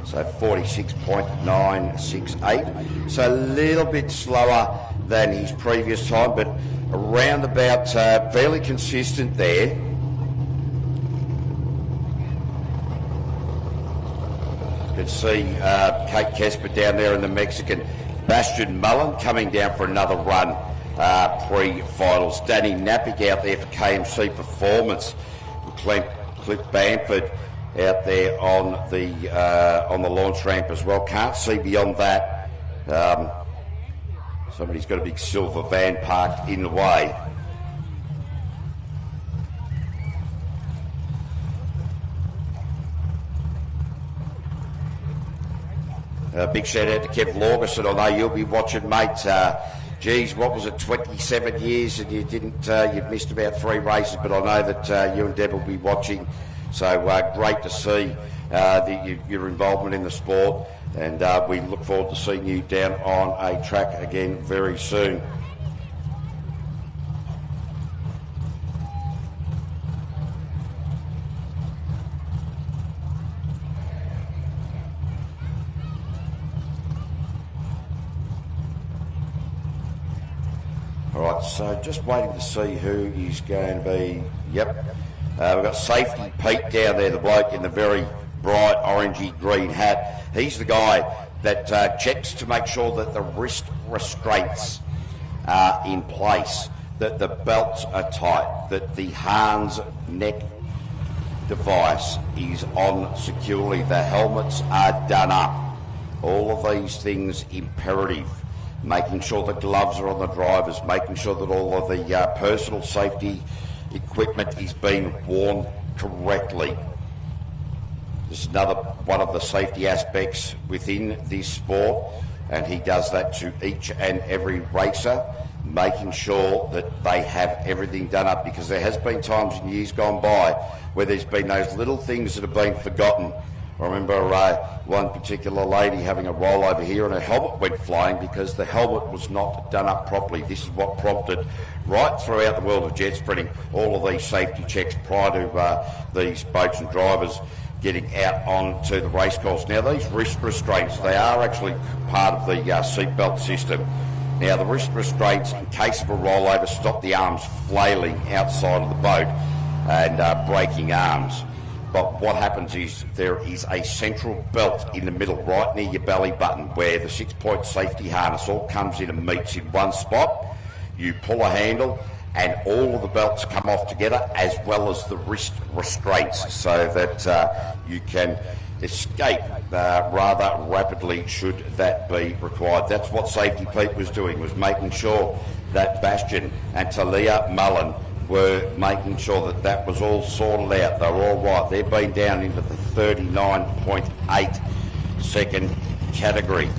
So 46.968. So a little bit slower than his previous time, but around about fairly consistent there. You can see Kate Kesper down there in the Mexican. Bastian Mullen coming down for another run pre-finals. Danny Nappig out there for KMC Performance. Cliff Bamford out there on the launch ramp as well. Can't see beyond that. Somebody's got a big silver van parked in the way. Big shout out to Kev Lawgerson. I know you'll be watching, mate. Geez, what was it, 27 years and you'd missed about 3 races, but I know that you and Deb will be watching. So great to see your involvement in the sport, and we look forward to seeing you down on a track again very soon. All right, so just waiting to see who is going to be. Yep. We've got Safety Pete down there, the bloke in the very bright orangey green hat. He's the guy that checks to make sure that the wrist restraints are in place, that the belts are tight, that the Hans neck device is on securely, the helmets are done up. All of these things imperative. Making sure the gloves are on the drivers, making sure that all of the personal safety equipment is being worn correctly. This is another one of the safety aspects within this sport, and he does that to each and every racer, making sure that they have everything done up, because there has been times in years gone by where there's been those little things that have been forgotten. I remember one particular lady having a rollover here and her helmet went flying because the helmet was not done up properly. This is what prompted, right throughout the world of jet sprinting, all of these safety checks prior to these boats and drivers getting out onto the race course. Now, these wrist restraints, they are actually part of the seatbelt system. Now, the wrist restraints, in case of a rollover, stop the arms flailing outside of the boat and breaking arms. But what happens is there is a central belt in the middle, right near your belly button, where the 6-point safety harness all comes in and meets in one spot. You pull a handle and all of the belts come off together, as well as the wrist restraints, so that you can escape rather rapidly should that be required. That's what Safety Pete was doing, was making sure that Bastian and Talia Mullen were making sure that that was all sorted out. They were all right. They've been down into the 39.8 second category.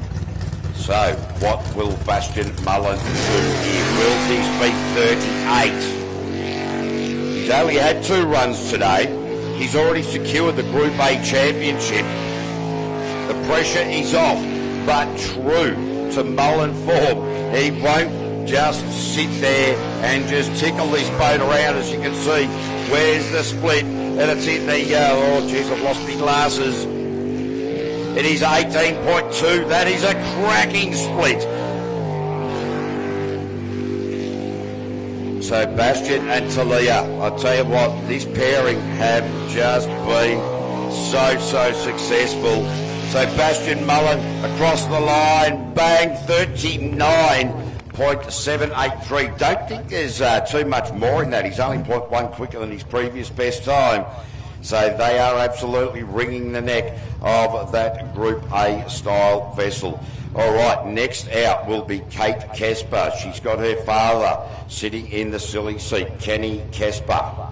So what will Bastian Mullen do here? Will this be 38? He's only had 2 runs today. He's already secured the Group A championship. The pressure is off, but true to Mullen form, he won't just sit there and just tickle this boat around. As you can see, where's the split? And it's in the, oh geez, I've lost my glasses. It is 18.2. That is a cracking split. So Bastian and Talia, I tell you what, this pairing have just been so successful. So Bastian Mullen across the line, bang, 39.783. Don't think there's too much more in that. He's only 0.1 quicker than his previous best time. So they are absolutely wringing the neck of that Group A style vessel. All right, next out will be Kate Kesper. She's got her father sitting in the silly seat, Kenny Kesper.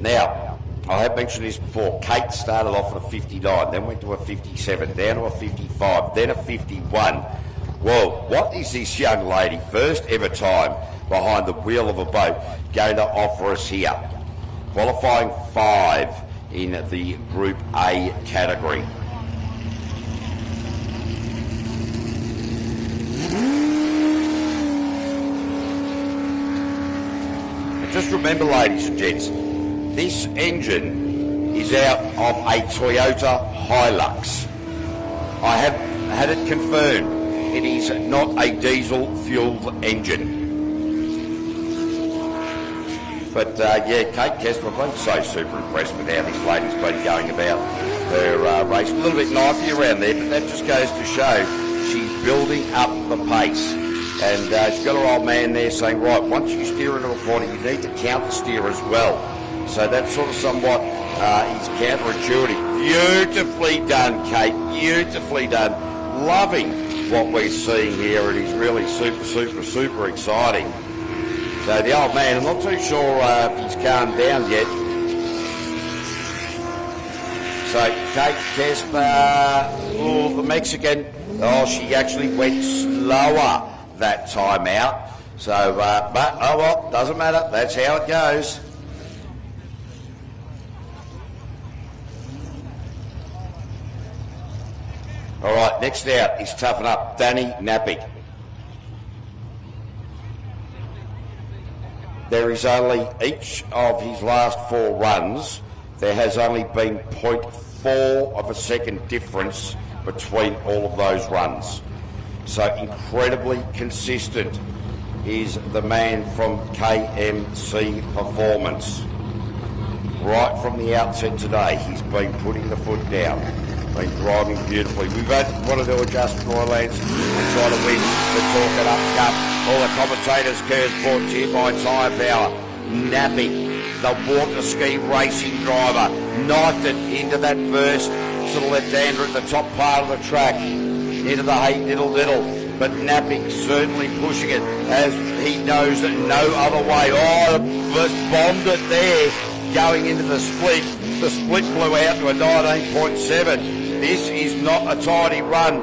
Now, I have mentioned this before. Kate started off at a 59, then went to a 57, down to a 55, then a 51. Well, what is this young lady, first ever time behind the wheel of a boat, going to offer us here? Qualifying 5 in the Group A category. And just remember, ladies and gents, this engine is out of a Toyota Hilux. I have had it confirmed. It is not a diesel-fueled engine. But yeah, Kate Kessler, I've been so super impressed with how this lady's been going about her race. A little bit knifey around there, but that just goes to show she's building up the pace. And she's got her old man there saying, right, once you steer into a corner, you need to counter steer as well. So that's sort of somewhat is counterintuitive. Beautifully done, Kate. Beautifully done. Loving what we're seeing here. It is really super exciting. So the old man, I'm not too sure if he's calmed down yet. So Kate Kessler, the Mexican, she actually went slower that time out. So, but oh well, doesn't matter. That's how it goes. All right, next out is Toughen Up, Danny Napick. There is only, each of his last 4 runs, there has only been 0.4 of a second difference between all of those runs. So incredibly consistent is the man from KMC Performance. Right from the outset today, he's been putting the foot down, been driving beautifully. We've had one of the Justin Roylands and try to win the Talk It Up Cup. All the commentators' curves brought to you by Tyre Power. Nappy, the water ski racing driver, knifed it into that first sort of left-hander at the top part of the track, into the Hey Diddle Diddle. But Nappy certainly pushing it as he knows that no other way. Oh, just bombed it there going into the split. The split blew out to a 19.7. This is not a tidy run.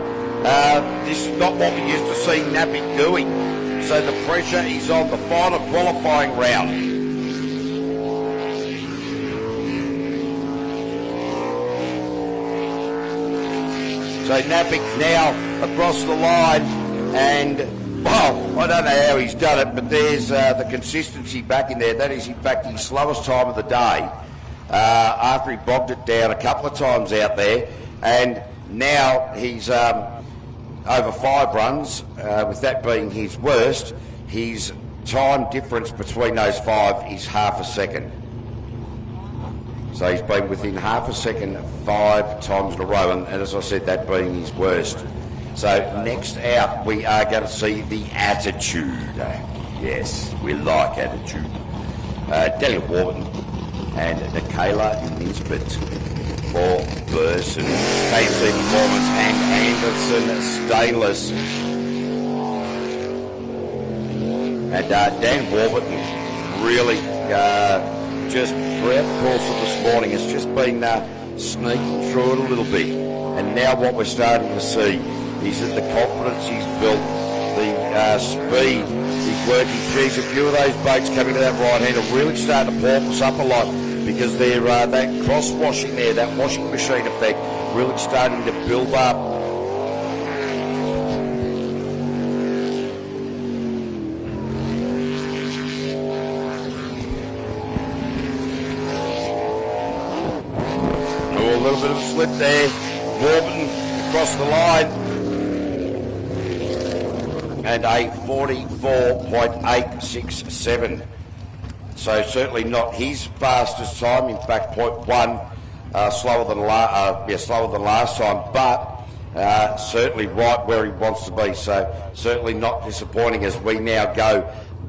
This is not what we used to see Nappy doing. So the pressure is on the final qualifying round. So Napick now across the line, and well, I don't know how he's done it, but there's the consistency back in there. That is in fact his slowest time of the day after he bogged it down a couple of times out there, and now he's over 5 runs, with that being his worst. His time difference between those 5 is half a second. So he's been within half a second 5 times in a row, and as I said, that being his worst. So next out, we are going to see the Attitude. Yes, we like Attitude. Daniel Warburton and Nicola Nisbet for Burson. KMC Performance and Anderson Stainless. And Dan Warburton really just throughout the course of this morning has just been sneaking through it a little bit. And now what we're starting to see is that the confidence he's built, the speed he's working. Geez, a few of those boats coming to that right hand are really starting to porpoise up a lot, because they're that cross-washing there, that washing machine effect, really starting to build up. Oh, a little bit of a slip there. Warburton across the line. And a 44.867. So certainly not his fastest time. In fact, 0.1 slower than last time, but certainly right where he wants to be. So certainly not disappointing as we now go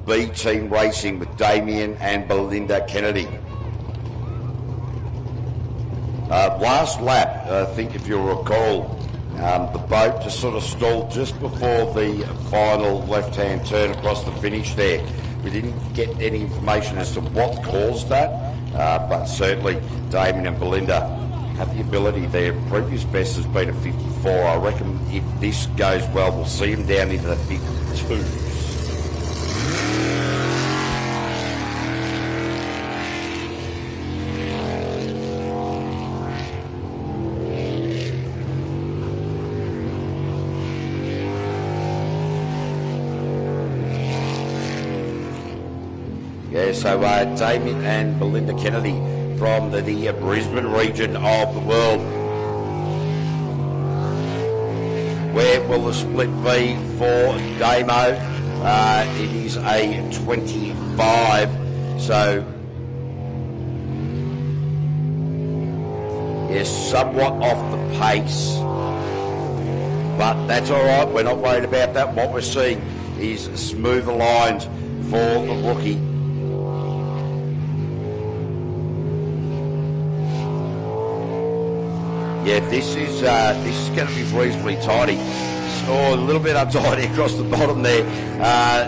B team racing with Damien and Belinda Kennedy. Last lap, I think if you'll recall, the boat just sort of stalled just before the final left-hand turn across the finish there. We didn't get any information as to what caused that, but certainly Damien and Belinda have the ability. Their previous best has been a 54. I reckon if this goes well, we'll see them down into the 52. So Damien and Belinda Kennedy from the Brisbane region of the world. Where will the split be for Damo? It is a 25, so yes, somewhat off the pace, but that's all right. We're not worried about that. What we're seeing is smoother lines for the rookie. Yeah, this is going to be reasonably tidy. Oh, a little bit untidy across the bottom there.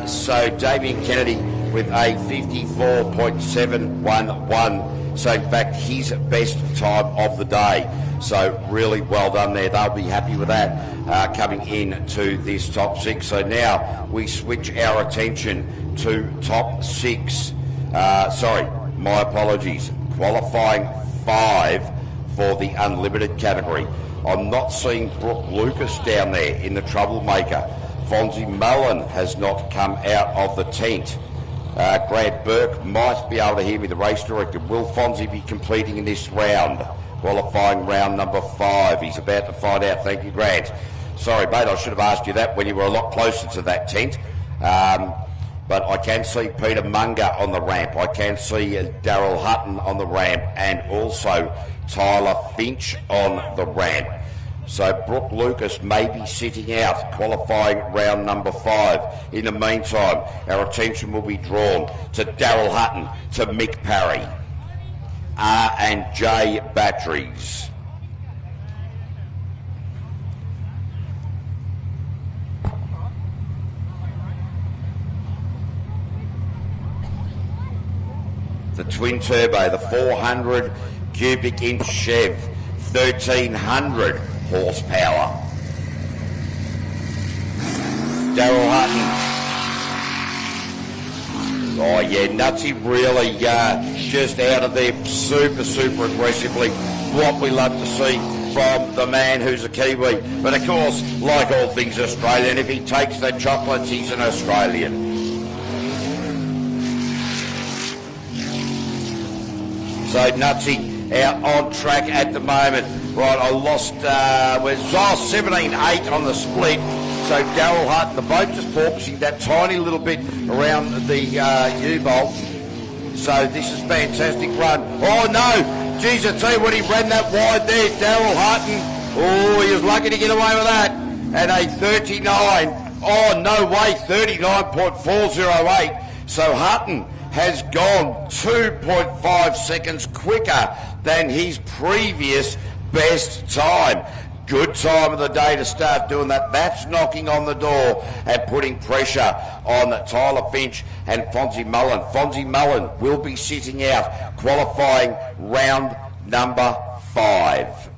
So Damien Kennedy with a 54.711. So in fact, his best time of the day. So really well done there. They'll be happy with that coming into this top six. So now we switch our attention to top six. Sorry, my apologies. Qualifying 5 for the unlimited category. I'm not seeing Brooke Lucas down there in the troublemaker. Fonzie Mullen has not come out of the tent. Grant Burke might be able to hear me, the race director. Will Fonzie be completing in this round? Qualifying round number 5. He's about to find out. Thank you, Grant. Sorry, mate, I should have asked you that when you were a lot closer to that tent. But I can see Peter Munger on the ramp. I can see Daryl Hutton on the ramp, and also Tyler Finch on the ramp. So Brooke Lucas may be sitting out, qualifying round number 5. In the meantime, our attention will be drawn to Daryl Hutton, to Mick Parry, and J Batteries. The twin turbo, the 400 cubic inch Chev, 1300 horsepower. Daryl Hutton. Oh yeah, Nutsy really just out of there super aggressively. What we love to see from the man who's a Kiwi. But of course, like all things Australian, if he takes the chocolates, he's an Australian. So Nutsy out on track at the moment. Right, I lost, we're 17.8 on the split. So Daryl Hutton, the boat just porpoising that tiny little bit around the U-bolt. So this is fantastic run. Oh no, geez, I tell you what, he ran that wide there, Daryl Hutton. Oh, he was lucky to get away with that. And a 39, oh no way, 39.408. So Hutton has gone 2.5 seconds quicker than his previous best time. Good time of the day to start doing that. That's knocking on the door and putting pressure on Tyler Finch and Fonzie Mullen. Fonzie Mullen will be sitting out, qualifying round number 5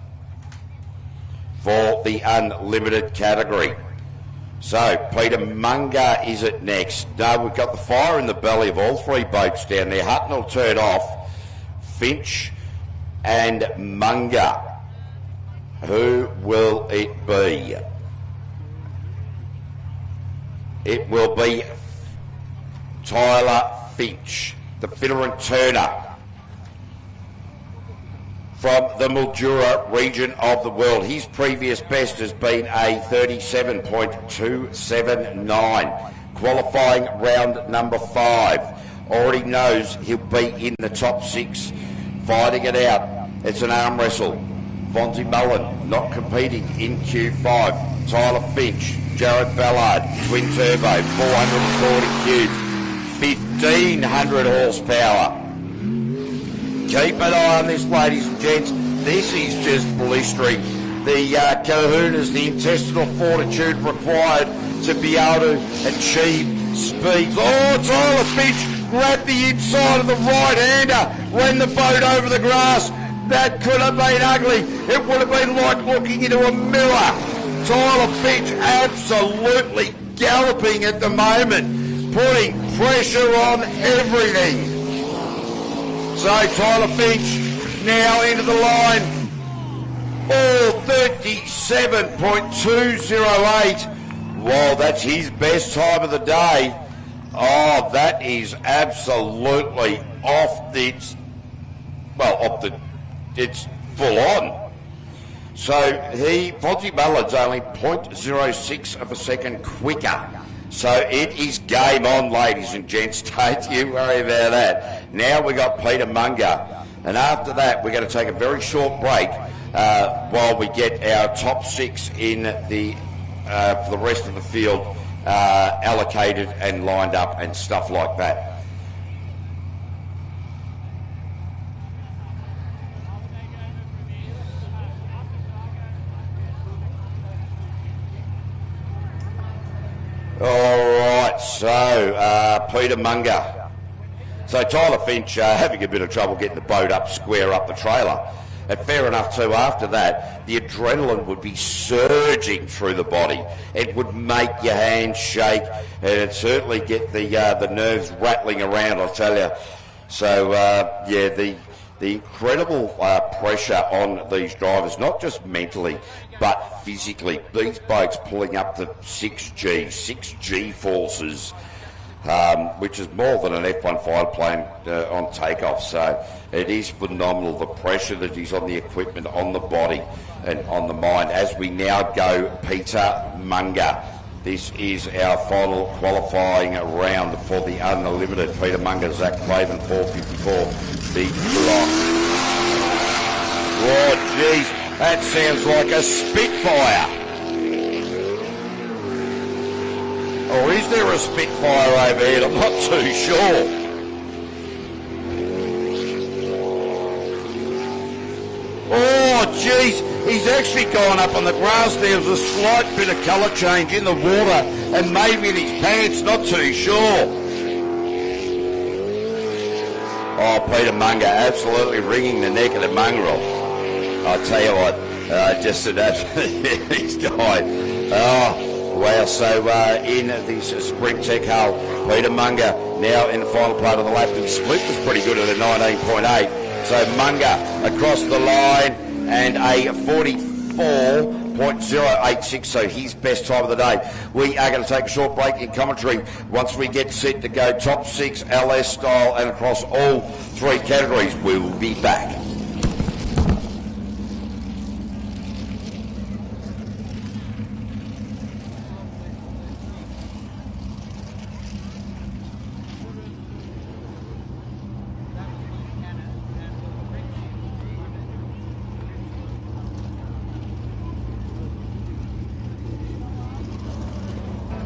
for the unlimited category. So, Peter Munger is it next? No, we've got the fire in the belly of all 3 boats down there. Hutton will turn off. Finch and Munger. Who will it be? It will be Tyler Finch, the fitter and turner from the Mildura region of the world. His previous best has been a 37.279. Qualifying round number 5. Already knows he'll be in the top 6. Fighting it out. It's an arm wrestle. Fonzie Mullen not competing in Q5. Tyler Finch, Jared Ballard, twin turbo, 440 cube, 1500 horsepower. Keep an eye on this, ladies and gents. This is just blistering. The kahunas, the intestinal fortitude required to be able to achieve speeds. Oh, Tyler Finch grabbed the inside of the right-hander, ran the boat over the grass. That could have been ugly. It would have been like looking into a mirror. Tyler Finch absolutely galloping at the moment, putting pressure on everything. So Tyler Finch now into the line. All 37.208. Wow, that's his best time of the day. Oh, that is absolutely off its it's full on. So Fonzie Mullen's only 0.06 of a second quicker. So it is game on, ladies and gents. Don't you worry about that. Now we got Peter Munger. And after that, we're going to take a very short break while we get our top 6 in for the rest of the field allocated and lined up and stuff like that. All right, so Peter Munger. So Tyler Finch having a bit of trouble getting the boat up, square up the trailer. And fair enough too, after that, the adrenaline would be surging through the body. It would make your hands shake, and it'd certainly get the nerves rattling around, I'll tell you. So, the incredible pressure on these drivers, not just mentally, but physically. These boats pulling up to 6G forces, which is more than an F1 fighter plane on takeoff. So it is phenomenal, the pressure that is on the equipment, on the body and on the mind. As we now go, Peter Munger. This is our final qualifying round for the Unlimited. Peter Munger, Zach Craven, 454, big block. Oh, geez, that sounds like a Spitfire. Or is there a Spitfire overhead? I'm not too sure. Oh, geez, he's actually gone up on the grass. There was a slight bit of colour change in the water and maybe in his pants, not too sure. Oh, Peter Munger absolutely wringing the neck of the mongrel. I'll tell you what, just an absolute this guy. Oh. Wow, so in this sprint tech hull, Peter Munger now in the final part of the lap. His split was pretty good at a 19.8. So Munger across the line and a 44.086, so his best time of the day. We are going to take a short break in commentary once we get set to go top 6 LS style and across all 3 categories. We will be back.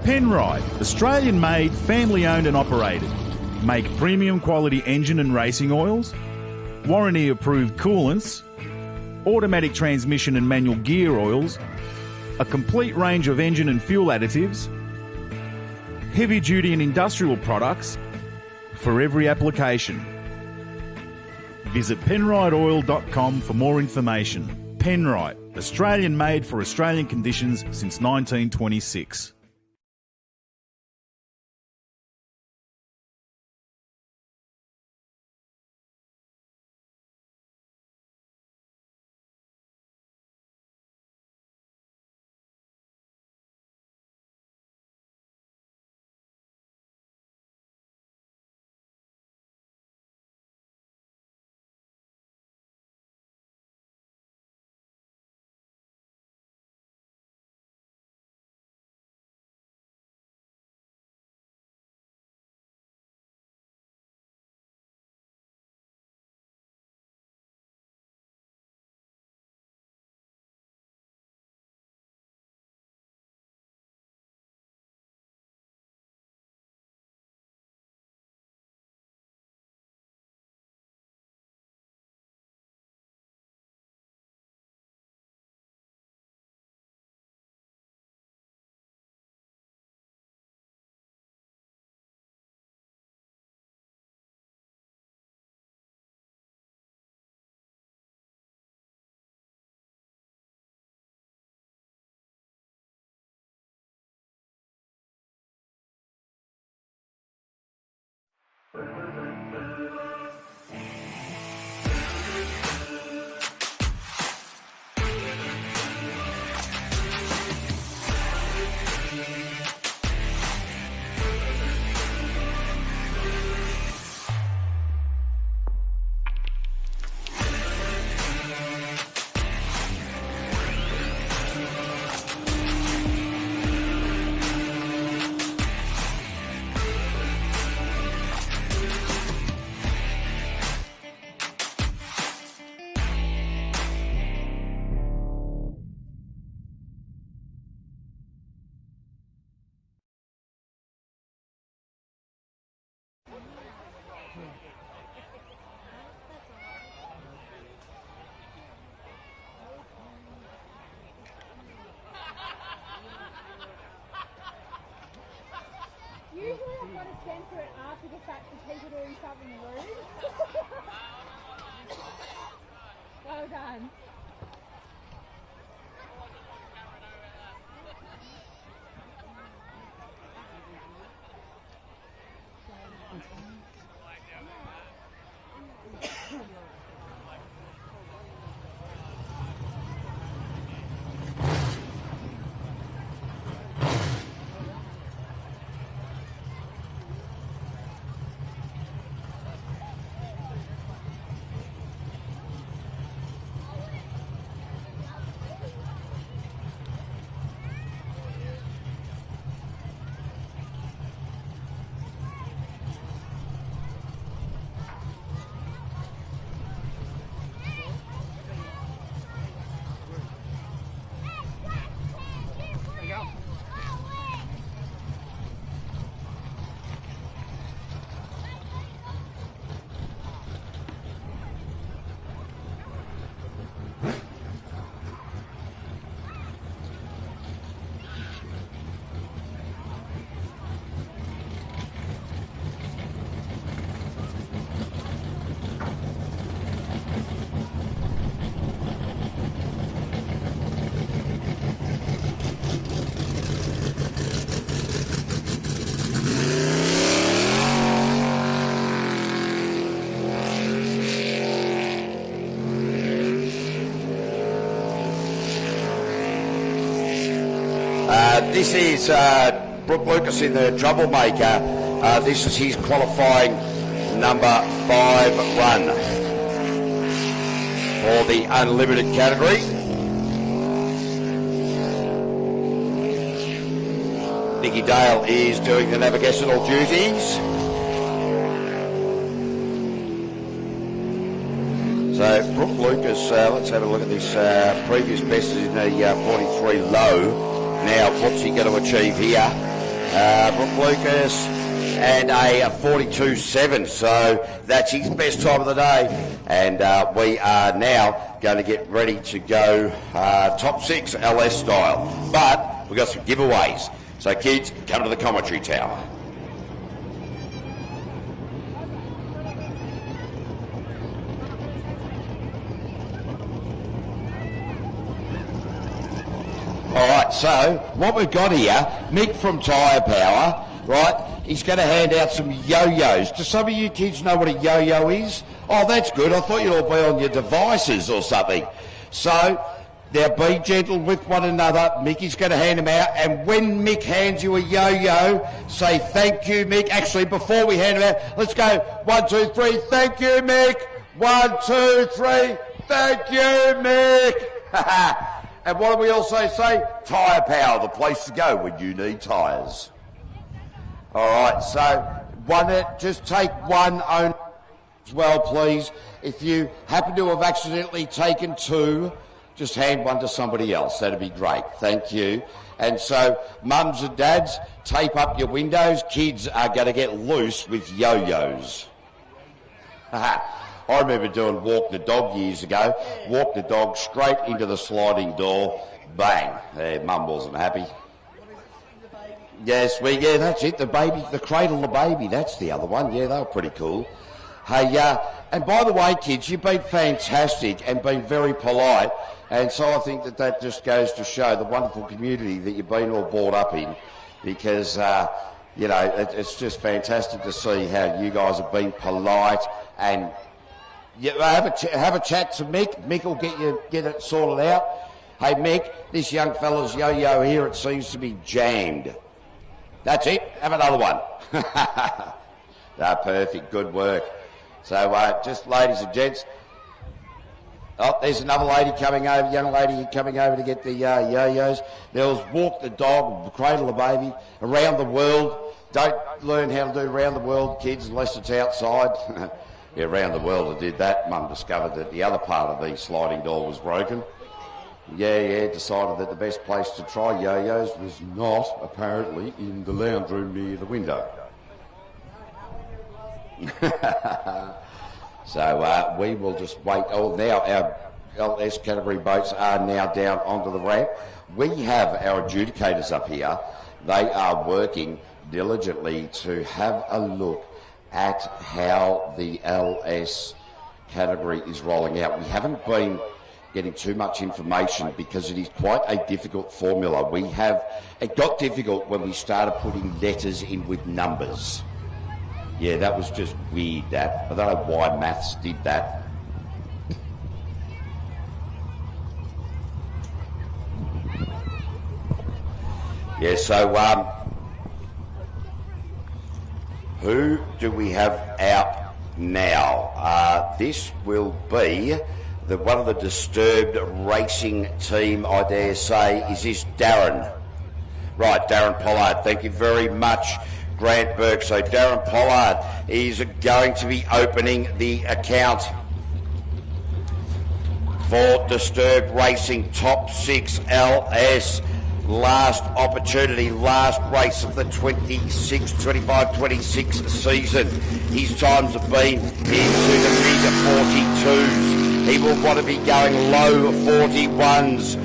Penrite, Australian-made, family-owned and operated. Make premium quality engine and racing oils, warranty-approved coolants, automatic transmission and manual gear oils, a complete range of engine and fuel additives, heavy-duty and industrial products for every application. Visit penriteoil.com for more information. Penrite, Australian-made for Australian conditions since 1926. censor it after the fact for people doing something rude. Well done. This is Brooke Lucas in the Troublemaker. This is his qualifying number 5-1 for the unlimited category. Nicky Dale is doing the navigational duties. So Brooke Lucas, let's have a look at this previous best in the 43 low. Now, what's he going to achieve here? Brooke Lucas and a 42.7, so that's his best time of the day. And we are now going to get ready to go top 6 LS style. But we've got some giveaways. So kids, come to the commentary tower. Alright, so what we've got here, Mick from Tyre Power, right, he's going to hand out some yo-yos. Do some of you kids know what a yo-yo is? Oh, that's good. I thought you'd all be on your devices or something. So, now be gentle with one another. Mickey's going to hand them out, and when Mick hands you a yo-yo, say thank you, Mick. Actually, before we hand them out, let's go 1, 2, 3, thank you, Mick. 1, 2, 3, thank you, Mick. And what do we also say? Tyre Power, the place to go when you need tyres. All right, so just take one own as well, please. If you happen to have accidentally taken 2, just hand one to somebody else. That'd be great. Thank you. And so, mums and dads, tape up your windows. Kids are going to get loose with yo-yos. I remember doing walk the dog years ago. Walk the dog straight into the sliding door. Bang. Mum wasn't happy. Yes, yeah, that's it. The baby, the cradle the baby. That's the other one. Yeah, they were pretty cool. Hey, and by the way, kids, you've been fantastic and been very polite. And so I think that just goes to show the wonderful community that you've been all brought up in, because, you know, it's just fantastic to see how you guys have been polite and have a chat to Mick. Mick will get it sorted out. Hey, Mick, this young fella's yo-yo here, it seems to be jammed. That's it. Have another one. Perfect. Good work. So, just ladies and gents. Oh, there's another lady coming over, young lady coming over to get the yo-yos. There was walk the dog, cradle the baby, around the world. Don't learn how to do around the world, kids, unless it's outside. Yeah, around the world I did that. Mum discovered that the other part of the sliding door was broken. Yeah, decided that the best place to try yo-yos was not, apparently, in the lounge room near the window. So we will just wait. Oh, now our LS category boats are now down onto the ramp. We have our adjudicators up here. They are working diligently to have a look at how the LS category is rolling out. We haven't been getting too much information because it is quite a difficult formula. It got difficult when we started putting letters in with numbers. Yeah, that was just weird, that. I don't know why maths did that. Yeah, so who do we have out now? This will be one of the disturbed racing team, I dare say. Is this Darren? Right, Darren Pollard. Thank you very much, Grant Burke. So Darren Pollard is going to be opening the account for Disturbed Racing Top 6 LS. Last opportunity, last race of the 25-26 season. His times have been into the mid-42s. He will want to be going low 41s.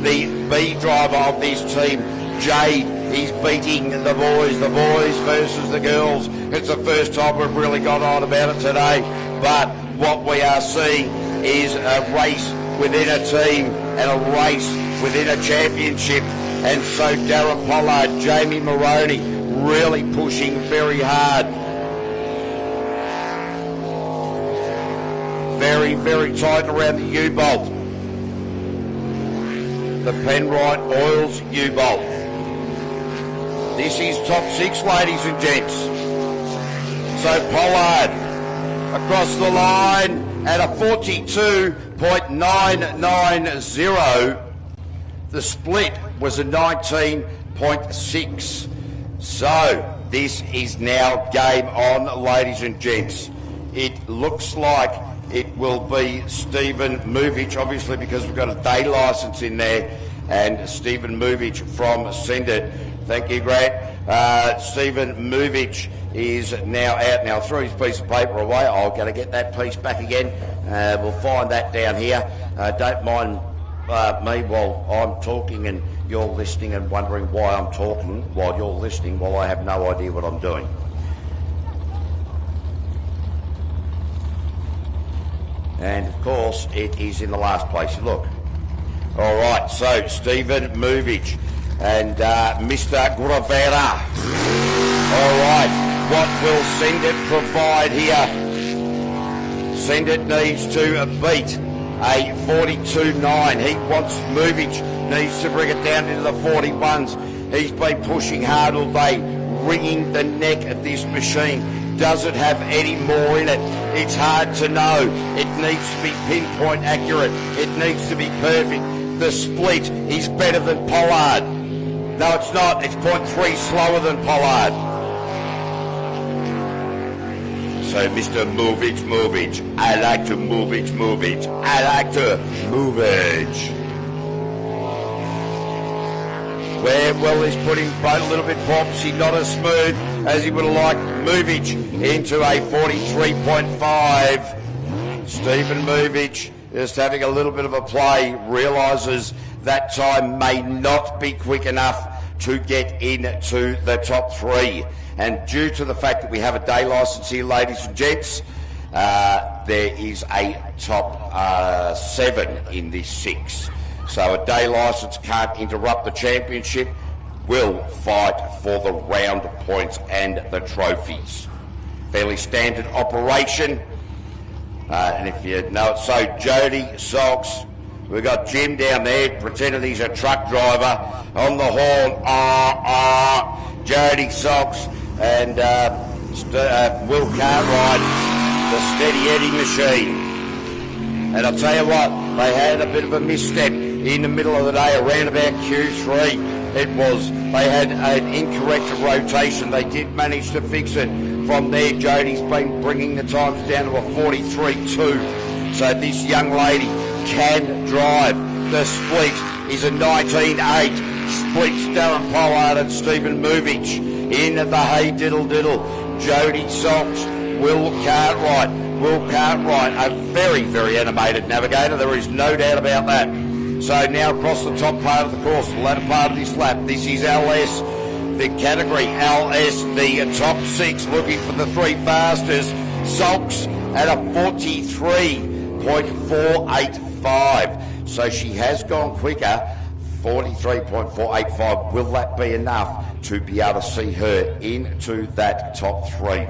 The B driver of this team, Jade, is beating the boys versus the girls. It's the first time we've really got on about it today, but what we are seeing is a race within a team and a race within a championship. And so Darren Pollard, Jamie Moroney really pushing very hard. Very, very tight around the U-bolt. The Penrite Oils U-bolt. This is top 6, ladies and gents. So Pollard across the line at a 42.990. The split was a 19.6. So this is now game on, ladies and gents. It looks like it will be Stephen Movich, obviously because we've got a day licence in there, and Stephen Movich from Send It. Thank you, Grant. Stephen Movich is now out. Now, threw his piece of paper away. I'm going to get that piece back again. We'll find that down here. Don't mind me while I'm talking and you're listening and wondering why I'm talking while you're listening while I have no idea what I'm doing. And of course it is in the last place. Look. All right, so Stephen Movich and Mr. Guevara. All right, what will Send It provide here? Send It needs to beat a 42.9. He wants Movich, needs to bring it down into the 41s. He's been pushing hard all day, wringing the neck of this machine. Does it have any more in it? It's hard to know. It needs to be pinpoint accurate. It needs to be perfect. The split is better than Pollard. No, it's not. It's 0.3 slower than Pollard. So, Mr. Movich. I like to Movich. I like to Movich. Where Will is putting boat a little bit popsy, not as smooth as he would have liked. Movich into a 43.5. Stephen Movich just having a little bit of a play, realises that time may not be quick enough to get into the top 3. And due to the fact that we have a day licence here, ladies and gents, there is a top 7 in this 6. So a day licence can't interrupt the championship. Will fight for the round points and the trophies. Fairly standard operation. And if you know it, so Jody Socks. We've got Jim down there pretending he's a truck driver on the horn. Jody Socks and Will Cartwright, the steady Eddie machine. And I'll tell you what, they had a bit of a misstep in the middle of the day around about Q3. They had an incorrect rotation. They did manage to fix it. From there, Jody's been bringing the times down to a 43.2. So this young lady can drive. The split is a 19.8. Splits Darren Pollard and Stephen Movich in the Hey Diddle Diddle. Jody Socks, Will Cartwright. Will Cartwright, a very, very animated navigator. There is no doubt about that. So now across the top part of the course, the latter part of this lap, this is LS, the category LS, the top 6, looking for the 3 fastest. Sulks at a 43.485. So she has gone quicker, 43.485. Will that be enough to be able to see her into that top 3?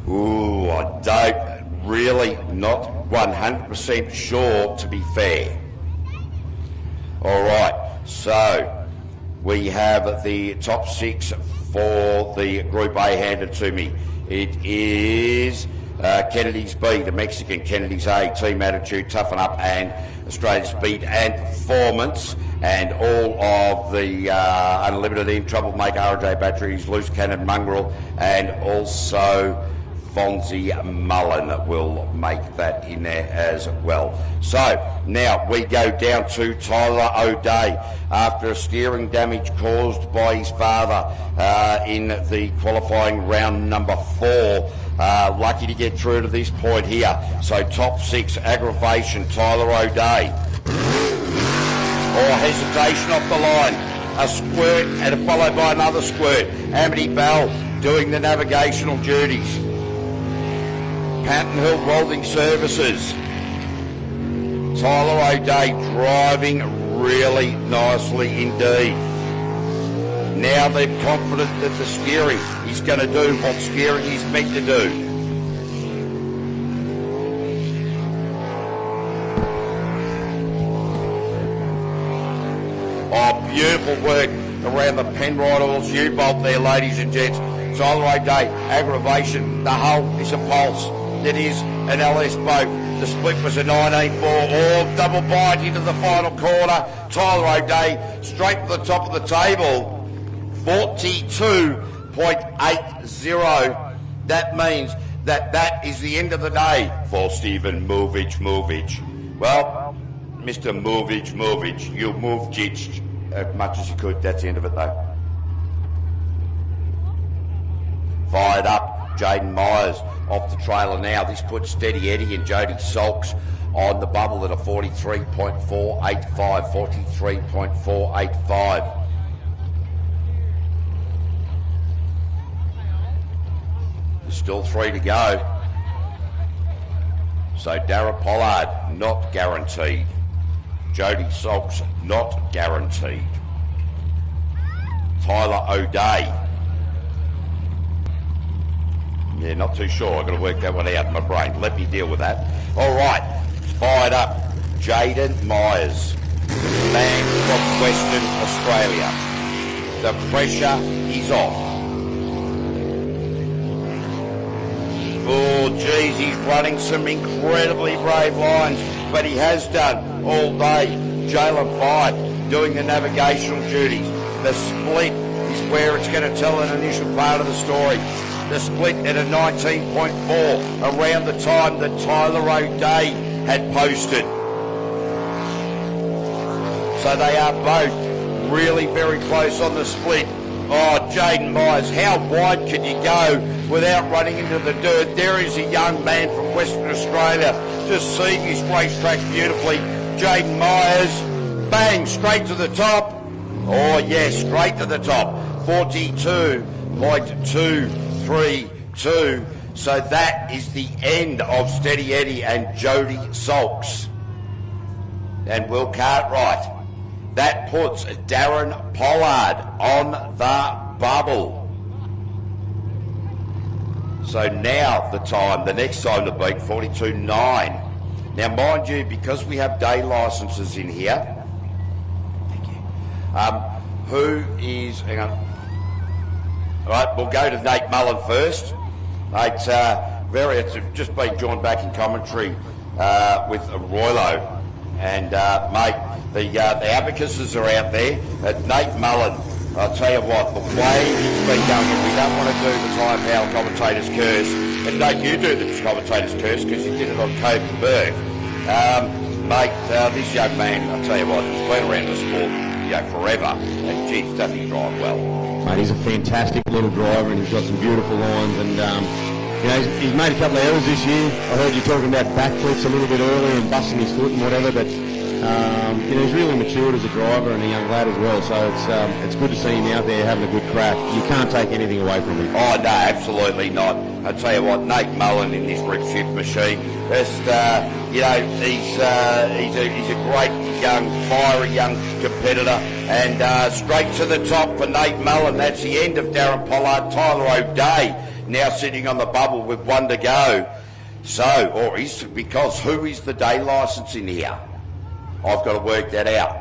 Ooh, I don't really, not 100% sure, to be fair. All right, so we have the top 6 for the Group A handed to me. It is Kennedy's B, the Mexican, Kennedy's A, Team Attitude, Toughen Up, and Australian Speed and Performance, and all of the Unlimited in Troublemaker, RJ Batteries, Loose Cannon, Mongrel, and also Fonzie Mullen will make that in there as well. So now we go down to Tyler O'Day after a steering damage caused by his father in the qualifying round number 4. Lucky to get through to this point here. So top 6, aggravation, Tyler O'Day. Or hesitation off the line. A squirt and followed by another squirt. Amity Bell doing the navigational duties. Patton Hill Welding Services. Tyler O'Day driving really nicely indeed. Now they're confident that the steering is going to do what steering is meant to do. Oh, beautiful work around the Penrite Oils U-bolt there, ladies and gents. Tyler O'Day, aggravation, the hull is a Pulse. It is an LS boat. The split was a 19.4. Oh, double bite into the final corner. Tyler O'Day straight to the top of the table. 42.80. That means that is the end of the day for Stephen Movic. Well, Mr. Movic, you moved as much as you could. That's the end of it though. Fired up. Jaden Myers off the trailer now. This puts Steady Eddie and Jody Sulks on the bubble at a 43.485. 43.485. There's still 3 to go. So Darragh Pollard, not guaranteed. Jody Sulks, not guaranteed. Tyler O'Day. Yeah, not too sure. I've got to work that one out in my brain. Let me deal with that. All right, fired up. Jaden Myers, man from Western Australia. The pressure is on. Oh, geez, he's running some incredibly brave lines, but he has done all day. Jalen Fife doing the navigational duties. The split is where it's going to tell an initial part of the story. The split at a 19.4 around the time that Tyler O'Day had posted. So they are both really very close on the split. Oh, Jaden Myers, how wide can you go without running into the dirt? There is a young man from Western Australia just seeing his racetrack beautifully. Jaden Myers, bang, straight to the top. Oh, yes, straight to the top. 42.232. So that is the end of Steady Eddie and Jody Sulks and Will Cartwright. That puts Darren Pollard on the bubble. So now the next time to beat, 42.9. Now, mind you, because we have day licences in here, thank you, hang on. All right, we'll go to Nate Mullen first. Nate's it's just been joined back in commentary with Roylo. And, mate, the abacuses are out there. Nate Mullen, I'll tell you what, the way he's been going, and we don't want to do the time how commentators curse. And Nate, you do the commentators curse because you did it on Copenberg. Mate, this young man, I'll tell you what, he's been around the sport forever. And, geez, doesn't he drive well? Mate, he's a fantastic little driver and he's got some beautiful lines and You know, he's made a couple of errors this year. I heard you talking about backflips a little bit earlier and busting his foot and whatever, but you know, he's really matured as a driver and a young lad as well. So it's good to see him out there having a good crack. You can't take anything away from him. Oh no, absolutely not. I tell you what, Nate Mullen in this rip shift machine, just you know, he's a great young, fiery young competitor, and straight to the top for Nate Mullen. That's the end of Darren Pollard. Tyler O'Day now sitting on the bubble with one to go. So, or is because who is the day licence in here? I've got to work that out.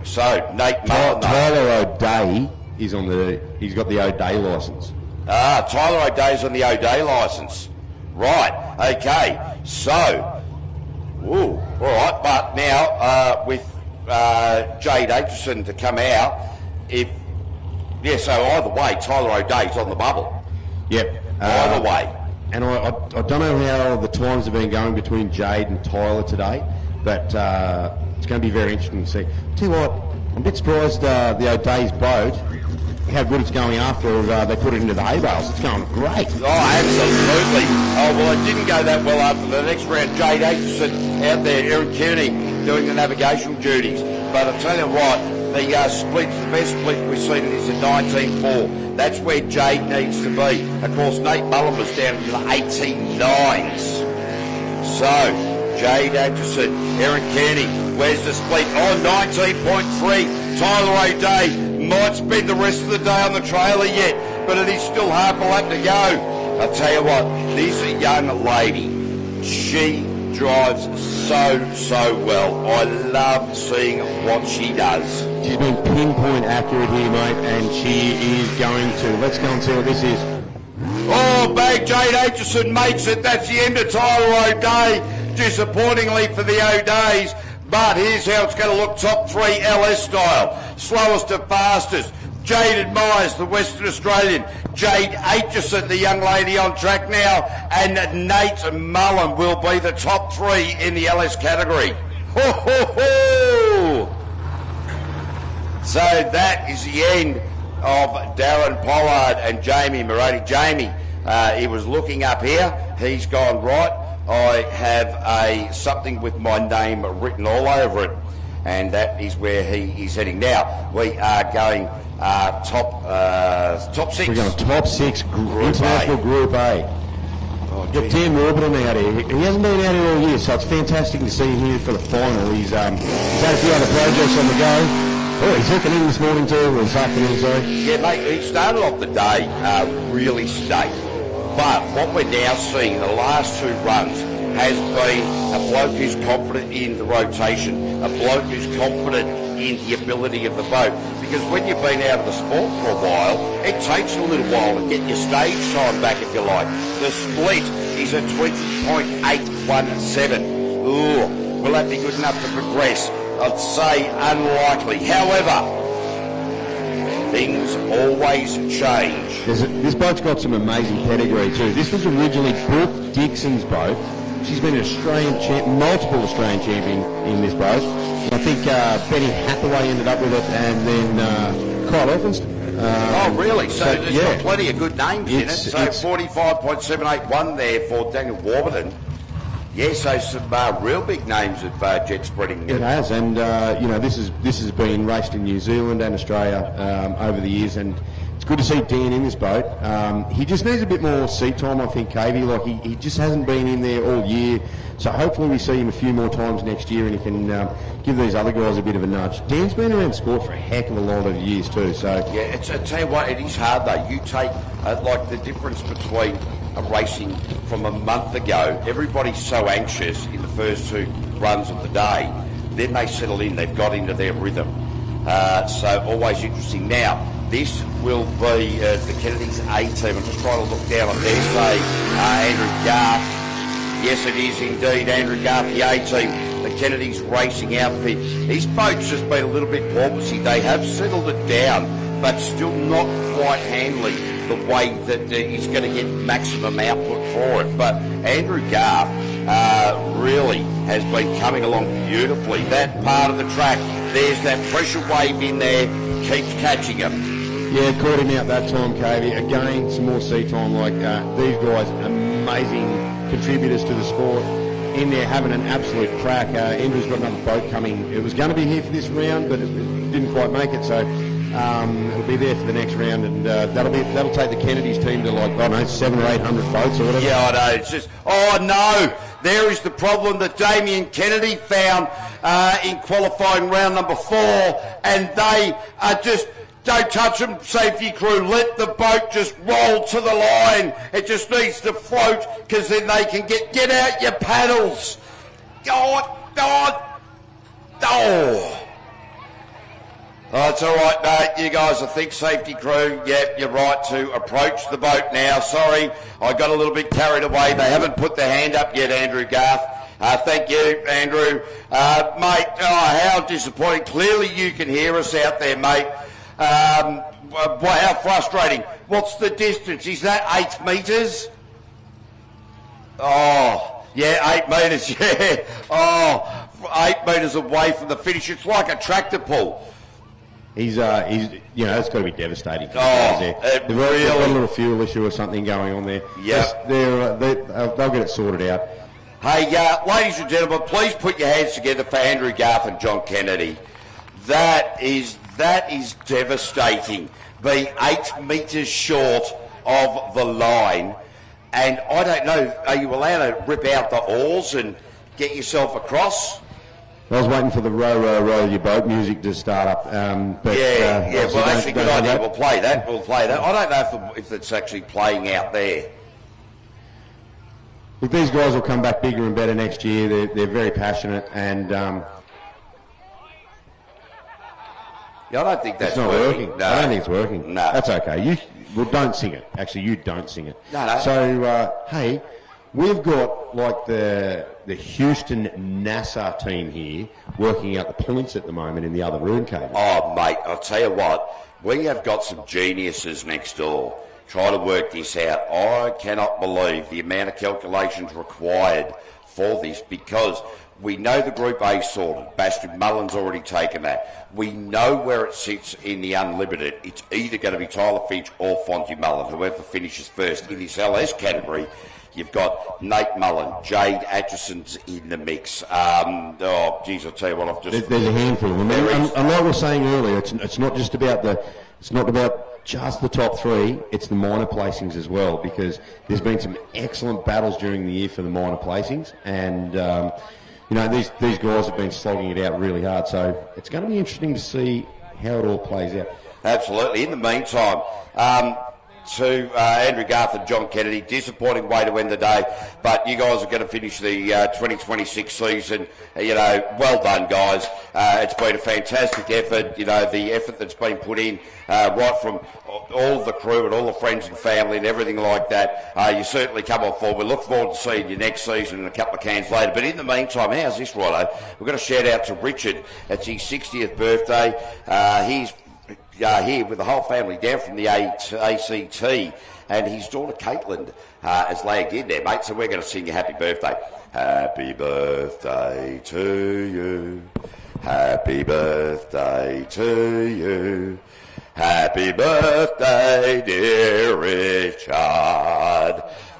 So Nate Mullen. Tyler O'Day is on the. He's got the O'Day licence. Tyler O'Day's on the O'Day licence. Right. Okay. So, all right. But now with Jade Aitchison to come out, so either way, Tyler O'Day's on the bubble. Yep. Either way. And I don't know how the times have been going between Jade and Tyler today, but it's going to be very interesting to see. Tell you what, I'm a bit surprised the O'Day's boat, how good it's going after they put it into the hay bales. It's going great. Oh, absolutely. Oh, well, it didn't go that well after the next round. Jade Aitchison out there, Aaron Kearney doing the navigational duties. But I'll tell you what, the splits, the best split we've seen is a 19.4. That's where Jade needs to be. Of course, Nate Mullen was down to the 18.9s. So, Jade Aitchison, Aaron Kearney, where's the split? Oh, 19.3. Tyler O'Day might spend the rest of the day on the trailer yet, but it is still half a lap to go. I'll tell you what, this young lady, she drives so well. I love seeing what she does. She's been pinpoint accurate here, mate, and she is going to. Let's go and see what this is. Oh, bag Jade Aitchison makes it. That's the end of Tyler O'Day. Disappointingly for the O'Days. But here's how it's going to look, top three LS style. Slowest to fastest. Jade Myers, the Western Australian. Jade Aitchison, the young lady on track now. And Nate Mullen will be the top three in the LS category. Ho, ho, ho! So that is the end of Darren Pollard and Jamie Moretti. Jamie, he was looking up here. He's gone right. I have something with my name written all over it, and that is where he is heading. Now, we are going top six. We're going top six, International Group A. Oh, got Dan Warburton out here. He hasn't been out here all year, so it's fantastic to see him here for the final. He's had a few other projects on the go. Oh, he's hooking in this morning too, or this afternoon, sorry. Yeah, mate, he started off the day really state. But what we're now seeing, the last two runs, has been a bloke who's confident in the rotation, a bloke who's confident in the ability of the boat. Because when you've been out of the sport for a while, it takes a little while to get your stage time back, if you like. The split is a 20.817. Ooh, will that be good enough to progress? I'd say unlikely. However, things always change. This boat's got some amazing pedigree too. This was originally Brooke Dixon's boat. She's been an multiple Australian champion in this boat. And I think Benny Hathaway ended up with it, and then Kyle Elphinston. Oh, really? So there's got plenty of good names in it. So 45.781 there for Daniel Warburton. Yeah, so some real big names of jet spreading. It has, and this has been raced in New Zealand and Australia over the years, and it's good to see Dan in this boat. He just needs a bit more seat time, I think, Cavey. Like he just hasn't been in there all year, so hopefully we see him a few more times next year, and he can give these other guys a bit of a nudge. Dan's been around sport for a heck of a lot of years too. So yeah, I tell you what, it is hard though. You take like the difference between racing from a month ago, everybody's so anxious in the first two runs of the day, then they settle in, they've got into their rhythm. So always interesting. Now, this will be the Kennedy's A team. I'm just trying to look down on there, say Andrew Garth. Yes, it is indeed Andrew Garth, the A team, the Kennedy's racing outfit. His boat's just been a little bit porpoisey. They have settled it down, but still not quite handling the way that he's going to get maximum output for it. But Andrew Garth really has been coming along beautifully. That part of the track, there's that pressure wave in there, keeps catching him. Yeah, caught him out that time, Cavey. Again, some more seat time. Like these guys, amazing contributors to the sport. In there having an absolute crack. Andrew's got another boat coming. It was going to be here for this round, but it didn't quite make it. So it'll be there for the next round, and that'll take the Kennedy's team to like, I don't know, 700 or 800 boats or whatever. Yeah, I know. It's just, oh no, there is the problem that Damien Kennedy found in qualifying round number 4, and they are just. Don't touch them, safety crew. Let the boat just roll to the line. It just needs to float, because then they can get out your paddles. God. Oh, it's all right, mate. You guys, I think safety crew, yep, you're right to approach the boat now. Sorry, I got a little bit carried away. They haven't put their hand up yet, Andrew Garth. Thank you, Andrew. Mate, how disappointing. Clearly you can hear us out there, mate. How frustrating. What's the distance? Is that 8 metres? Oh, yeah, 8 metres, yeah. Oh, 8 metres away from the finish. It's like a tractor pull. He's it's got to be devastating. Oh, they've really got a little fuel issue or something going on there. Yeah. They'll get it sorted out. Hey, ladies and gentlemen, please put your hands together for Andrew Garth and John Kennedy. That is devastating. Being 8 metres short of the line, and I don't know, are you allowed to rip out the oars and get yourself across? I was waiting for the row your boat music to start up. But, well, actually, good idea. We'll play that. I don't know if it's actually playing out there. Look, these guys will come back bigger and better next year. They're very passionate, and yeah, I don't think that's working. No. I don't think it's working. No. That's okay. Don't sing it. Actually, you don't sing it. No. So, hey, we've got like the Houston NASA team here working out the points at the moment in the other room, Kate. Oh, mate, I'll tell you what. We have got some geniuses next door trying to work this out. I cannot believe the amount of calculations required for this, because we know the Group A sorted. Bastard Mullen's already taken that. We know where it sits in the unlimited. It's either going to be Tyler Finch or Fonty Mullen, whoever finishes first. In this LS category, you've got Nate Mullen, Jade Atchison's in the mix. I'll tell you what, I've just... There's a handful of them. And like we were saying earlier, it's not just about just the top 3, it's the minor placings as well, because there's been some excellent battles during the year for the minor placings, and these guys have been slogging it out really hard, so it's going to be interesting to see how it all plays out. Absolutely. In the meantime, to Andrew Garth and John Kennedy, disappointing way to end the day, but you guys are going to finish the 2026 season. Well done, guys. It's been a fantastic effort. The effort that's been put in right from all the crew and all the friends and family and everything like that. You certainly come on forward. We look forward to seeing you next season and a couple of cans later. But in the meantime, how's this, Righto? We've got a shout out to Richard. It's his 60th birthday. He's here with the whole family down from the ACT, and his daughter Caitlin is laying in there, mate. So we're going to sing you happy birthday. Happy birthday to you. Happy birthday to you. Happy birthday, dear Richard.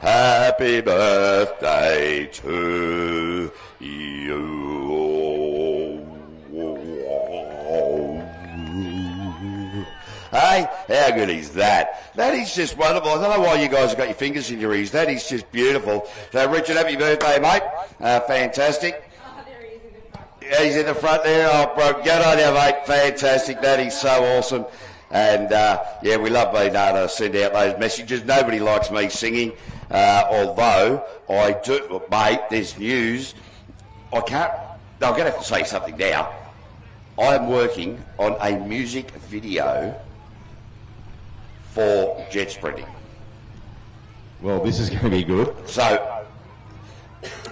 Happy birthday to you. Hey, how good is that? That is just wonderful. I don't know why you guys have got your fingers in your ears. That is just beautiful. So, Richard, happy birthday, mate. Fantastic. Oh, there he is in the front. Yeah, he's in the front there. Oh, bro, good on you, mate. Fantastic. That is so awesome. And, we love being able to send out those messages. Nobody likes me singing, although I do. Mate, there's news. I'm going to have to say something now. I'm working on a music video for jet sprinting. Well, this is going to be good. So,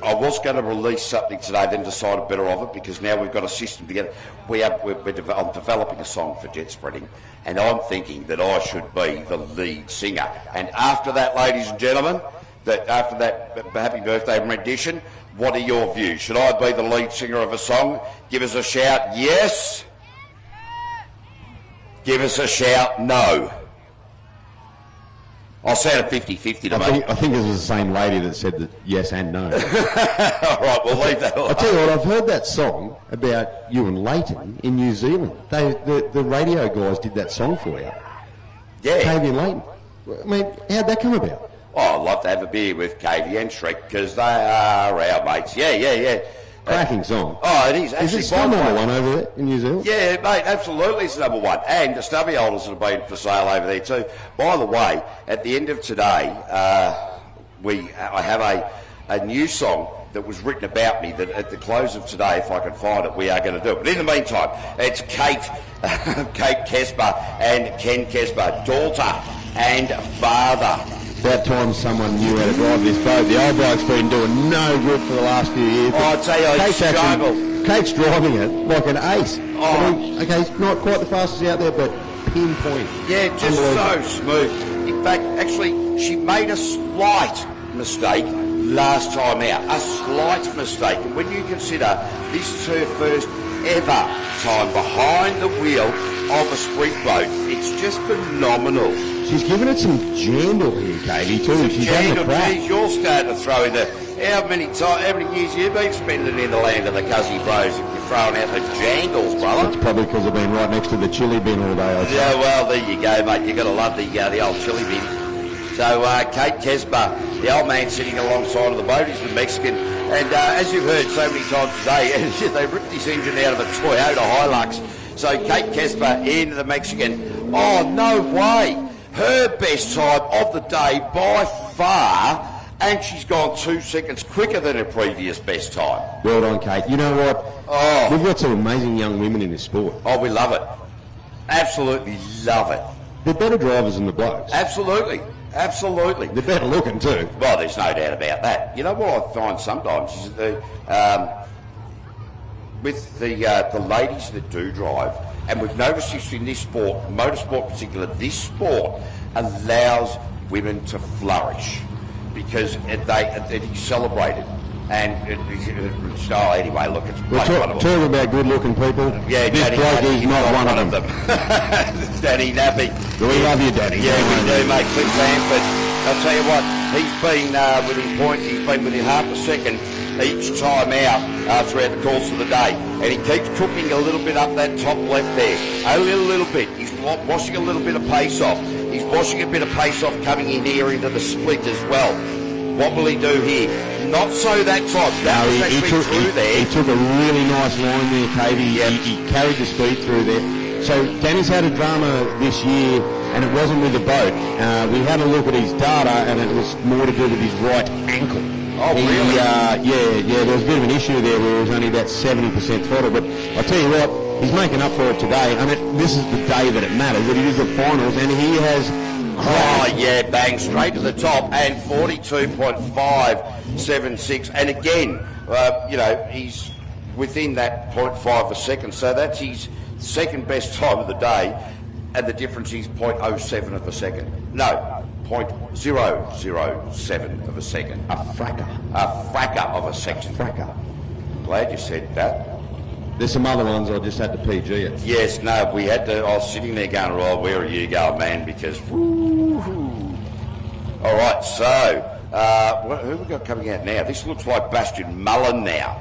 I was going to release something today, then decided better of it, because now we've got a system together. I'm developing a song for jet sprinting, and I'm thinking that I should be the lead singer. And after that, ladies and gentlemen, after that happy birthday rendition, what are your views? Should I be the lead singer of a song? Give us a shout, yes. Give us a shout, no. I'll sound a 50-50 to me. I think it was the same lady that said that yes and no. All right, we'll leave that alone. I'll tell you what, I've heard that song about you and Leighton in New Zealand. The radio guys did that song for you. Yeah. Cavey and Leighton. I mean, how'd that come about? Oh, I'd love to have a beer with Cavey and Shrek because they are our mates. Yeah. Cracking song. Oh, it is. Is it still number one over there in New Zealand? Yeah, mate, absolutely it's number one. And the stubby holders that have been for sale over there too. By the way, at the end of today, I have a new song that was written about me that at the close of today, if I can find it, we are going to do it. But in the meantime, it's Kate Kesper and Ken Kesper, daughter and father. About time someone knew how to drive this boat. The old bloke's been doing no good for the last few years. Oh, I tell you, Kate's Kate's driving it like an ace. Oh. I mean, okay, he's not quite the fastest out there, but pinpoint. Yeah, just so smooth. In fact, actually, she made a slight mistake last time out. A slight mistake. And when you consider this is her first ever time behind the wheel of a sprint boat, it's just phenomenal. She's given it some jandle here, Katie, too. She's having a crack. Geez, you're starting to throw in the... How many years you've been spending in the land of the Cuzzy Bros if you're throwing out the jangles, brother? That's probably because I've been right next to the chili bin all day. Yeah, well, there you go, mate. You've got to love the old chili bin. So, Kate Kesper, the old man sitting alongside of the boat, is the Mexican. And as you've heard so many times today, they ripped this engine out of a Toyota Hilux. So, Kate Kesper in the Mexican. Oh, no way. Her best time of the day by far, and she's gone 2 seconds quicker than her previous best time. Well done, Kate. You know what? Oh, we've got some amazing young women in this sport. Oh, we love it. Absolutely love it. They're better drivers than the blokes. Absolutely. They're better looking too. Well, there's no doubt about that. You know what I find sometimes is that with the ladies that do drive, and we've noticed this in this sport, motorsport in particular, this sport allows women to flourish because it is celebrated. And anyway, look, it's we're talking about good-looking people. Yeah, this Danny bloke Nappy is not one of them. Danny Nappy. We love you, Danny. Yeah, we do, mate. Cliff Bamford. I'll tell you what, he's been within point. He's been within half a second each time out throughout the course of the day, and he keeps cooking a little bit up that top left there. A little bit. He's washing a little bit of pace off. He's washing a bit of pace off coming in here into the split as well. What will he do here? Not so that time. That was actually through there. He took a really nice line there, Katie. Yep. He carried the speed through there. So Danny's had a drama this year, and it wasn't with the boat. We had a look at his data, and it was more to do with his right ankle. Oh, really? Yeah, there was a bit of an issue there where it was only about 70% throttle. But I'll tell you what, he's making up for it today. I mean, this is the day that it matters, that it is the finals, and he has... Oh, yeah, bang, straight to the top, and 42.576. And again, he's within that 0.5 of a second, so that's his second best time of the day, and the difference is 0.07 of a second. No, 0.007 of a second. A fracker. A fracker of a second. Fracker. Glad you said that. There's some other ones I just had to PG it. Yes, no, we had to. I was sitting there going, "Oh, where are you going, man?" Because, woo-hoo. All right, so who have we got coming out now? This looks like Bastian Mullen now.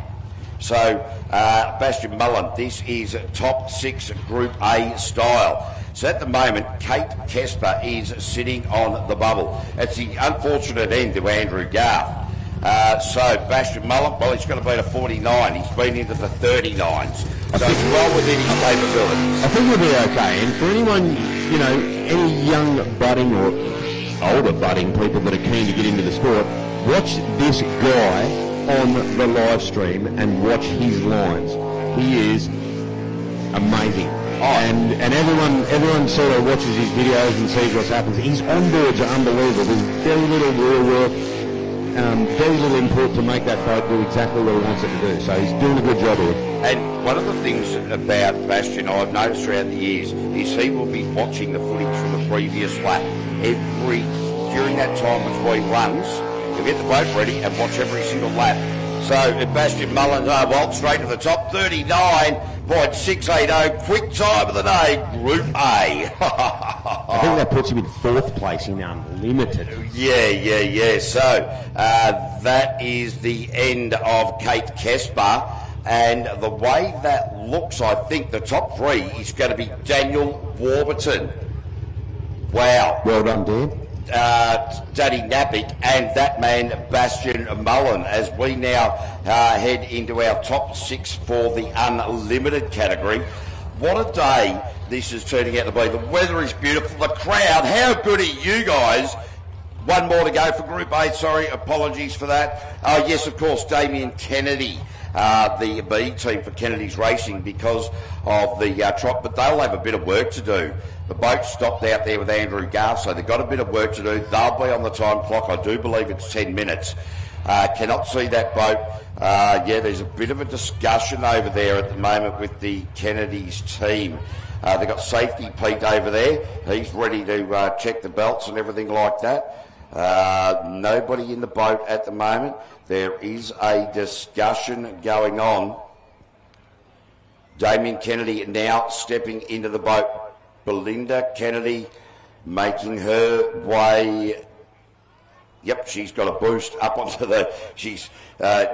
So Bastian Mullen, this is top 6 Group A style. So at the moment, Kate Kesper is sitting on the bubble. It's the unfortunate end to Andrew Garth. So Bastian Mullen, well, he's going to beat a 49. He's been into the 39s. So it's well within his capabilities. I think we'll be okay. And for anyone, any young budding or older budding people that are keen to get into the sport, watch this guy on the live stream and watch his lines. He is amazing. And everyone sort of watches his videos and sees what's happened. His onboards are unbelievable. There's very little real work. Very little input to make that boat do exactly what he wants it to do. So he's doing a good job here. And one of the things about Bastian I've noticed throughout the years is he will be watching the footage from the previous lap during that time before he runs. He'll get the boat ready and watch every single lap. So Bastian Mullen, straight to the top, 39. .680, quick time of the day, Group A. I think that puts him in 4th place in Unlimited. Yeah. So that is the end of Kate Kesper. And the way that looks, I think the top 3 is going to be Daniel Warburton. Wow. Well done, Dan. Daddy Napick and that man Bastian Mullen as we now head into our top 6 for the Unlimited category. What a day this is turning out to be. The weather is beautiful. The crowd, how good are you guys? One more to go for Group A. Sorry, apologies for that. Oh, yes, of course, Damien Kennedy. The B team for Kennedy's Racing because of the trot, but they'll have a bit of work to do. The boat stopped out there with Andrew Garth, so they've got a bit of work to do. They'll be on the time clock. I do believe it's 10 minutes. Cannot see that boat. There's a bit of a discussion over there at the moment with the Kennedy's team. They've got Safety Pete over there. He's ready to check the belts and everything like that. Nobody in the boat at the moment. There is a discussion going on. Damien Kennedy now stepping into the boat. Belinda Kennedy making her way. Yep, she's got a boost up onto the... She's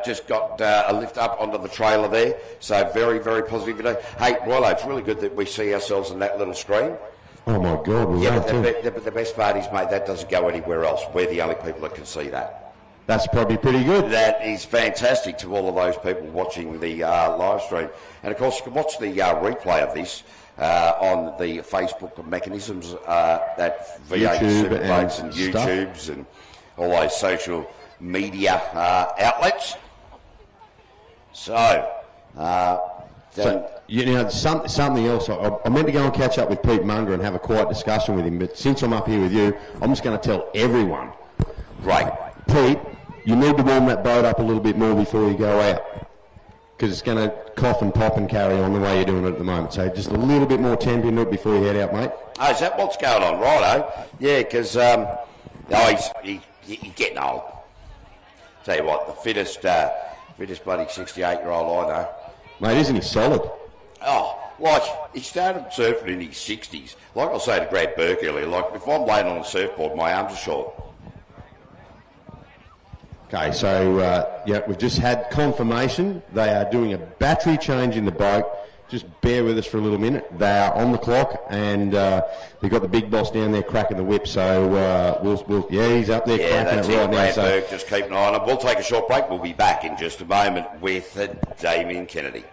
just got a lift up onto the trailer there. So very, very positive video. Hey, Rilo, it's really good that we see ourselves on that little screen. Oh, my God. But the best part is, mate, that doesn't go anywhere else. We're the only people that can see that. That's probably pretty good. That is fantastic to all of those people watching the live stream. And, of course, you can watch the replay of this on the Facebook mechanisms at V8 Superboats and YouTubes and all those social media outlets. So, something else. I meant to go and catch up with Pete Munger and have a quiet discussion with him, but since I'm up here with you, I'm just going to tell everyone. Right. Pete, you need to warm that boat up a little bit more before you go out, because it's going to cough and pop and carry on the way you're doing it at the moment. So just a little bit more temp into it before you head out, mate. Oh, is that what's going on? Righto. Yeah, because he's getting old. Tell you what, the fittest bloody 68-year-old I know. Mate, isn't he solid? Oh, like, he started surfing in his 60s. Like I was saying to Brad Burke earlier, like, if I'm laying on a surfboard, my arms are short. Okay, so, we've just had confirmation. They are doing a battery change in the boat. Just bear with us for a little minute. They are on the clock, and they've got the big boss down there cracking the whip. So, he's up there cracking it right now. Brad Burke, just keep an eye on it. We'll take a short break. We'll be back in just a moment with Damien Kennedy.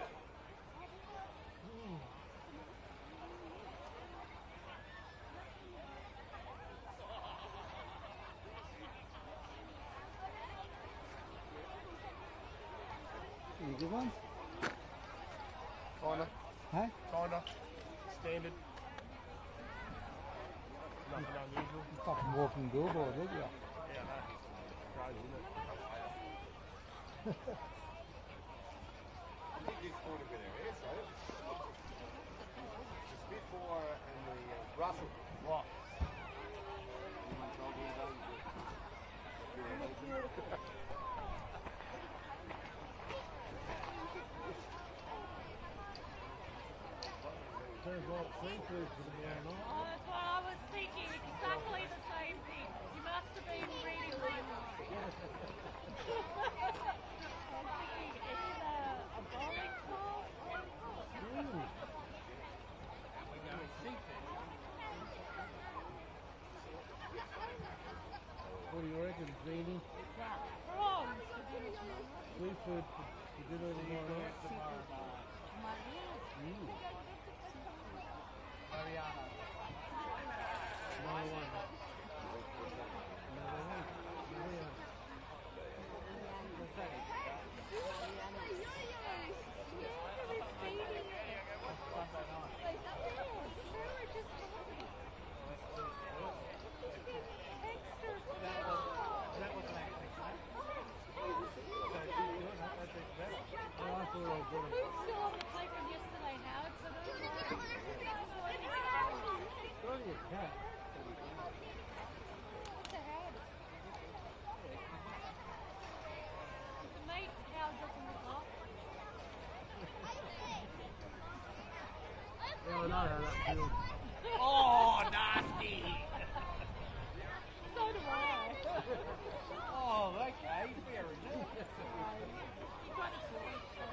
Good one? Kinda. Huh? Kinda. Standard. Nothing unusual. You fucking walking billboard, did you? Yeah, no. Crazy, isn't it? I think this would have been a race, right? The Spitfire and the Russell. What? Oh, that's what I was thinking, exactly the same thing. You must have been reading my mind. I was thinking, it's a bowling ball. What do you reckon, Jeannie? Prawns for dinner tomorrow. Seafood for dinner tomorrow night? know how that feels. Oh, nasty. So do I. Oh, okay. Fair enough.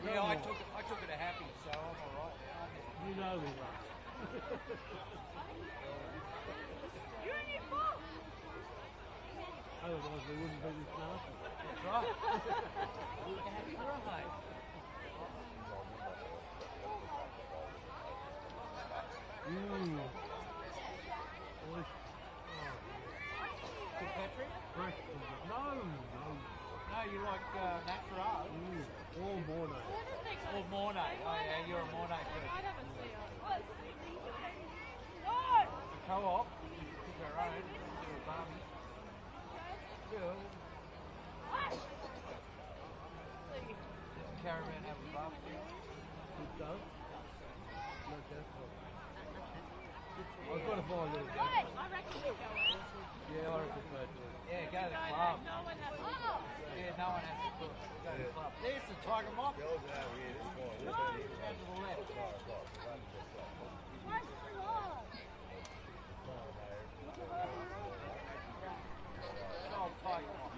Yeah, I took it a happy, so I'm all right. You know me, mate. You're in your fault. Otherwise we wouldn't be this nasty. That's right. You can have your own, mate. Patrick? Fresh. No. No, you like natural? All morning. Or Mornay. Oh, yeah, you're a Mornay person. I'd have a seal. No! Co-op, you can cook our own, do a barbie. Yeah. Does the caravan have a barbecue? It does. No desktop. I've got to find a little I reckon we go out. Yeah, I reckon so too. Yeah, go to the club. No one has to. Yeah, no one has to cook. Go to the club. There's the tiger moth. Go to the left. Why is it so long? Oh, tiger moth.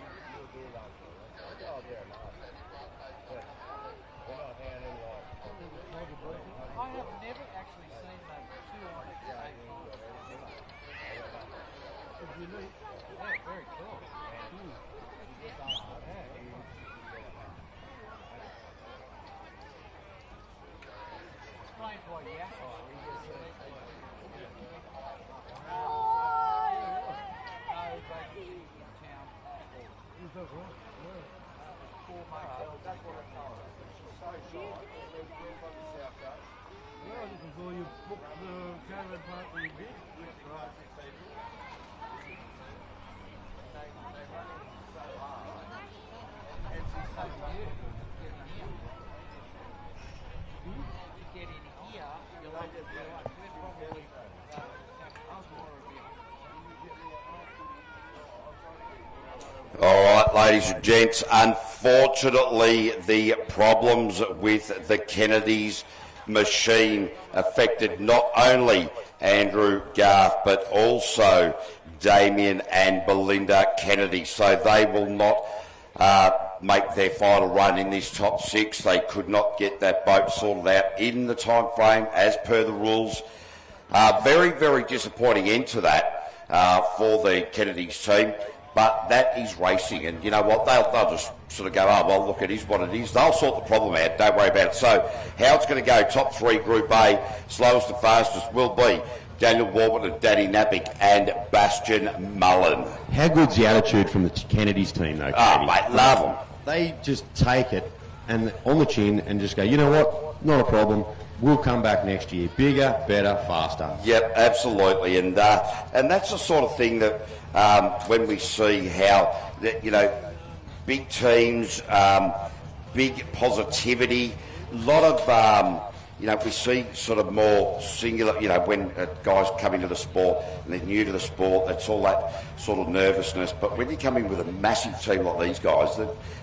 I have never actually seen them two on at the same time. Yeah, very cool. Explains why Yakko no baby in town. Is that right? No. 4 months. That's what I told her. She's so shy. Well, this is all you booked the caravan park when you did. And she's so cute. To get in here, you'll have to do like, we're probably All right, ladies and gents, unfortunately the problems with the Kennedy's machine affected not only Andrew Garth but also Damien and Belinda Kennedy, so they will not make their final run in this top 6. They could not get that boat sorted out in the time frame as per the rules. Very, very disappointing end to that for the Kennedy's team. But that is racing, and you know what? They'll just sort of go, oh, well, look, it is what it is. They'll sort the problem out. Don't worry about it. So how it's going to go, top 3, Group A, slowest to fastest will be Daniel Warburton and Danny Napick and Bastian Mullen. How good's the attitude from the Kennedy's team, though, Oh, mate, love them. They just take it and on the chin and just go, you know what? Not a problem. We'll come back next year. Bigger, better, faster. Yep, absolutely. And that's the sort of thing that when we see how, you know, big teams, big positivity, a lot of, you know, we see sort of more singular, you know, when guys come into the sport and they're new to the sport, it's all that sort of nervousness. But when you come in with a massive team like these guys,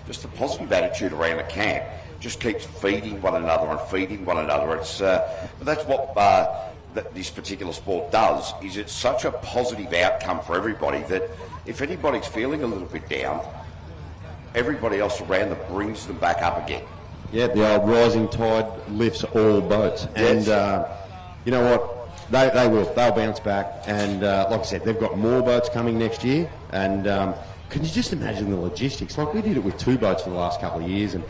just the positive attitude around the camp just keeps feeding one another and feeding one another. It's but that's what that this particular sport does. Is it's such a positive outcome for everybody that if anybody's feeling a little bit down, everybody else around them brings them back up again. Yeah, the old rising tide lifts all boats. Yes. And you know what? They will. They'll bounce back. And like I said, they've got more boats coming next year. And can you just imagine the logistics? Like we did it with 2 boats for the last couple of years. And,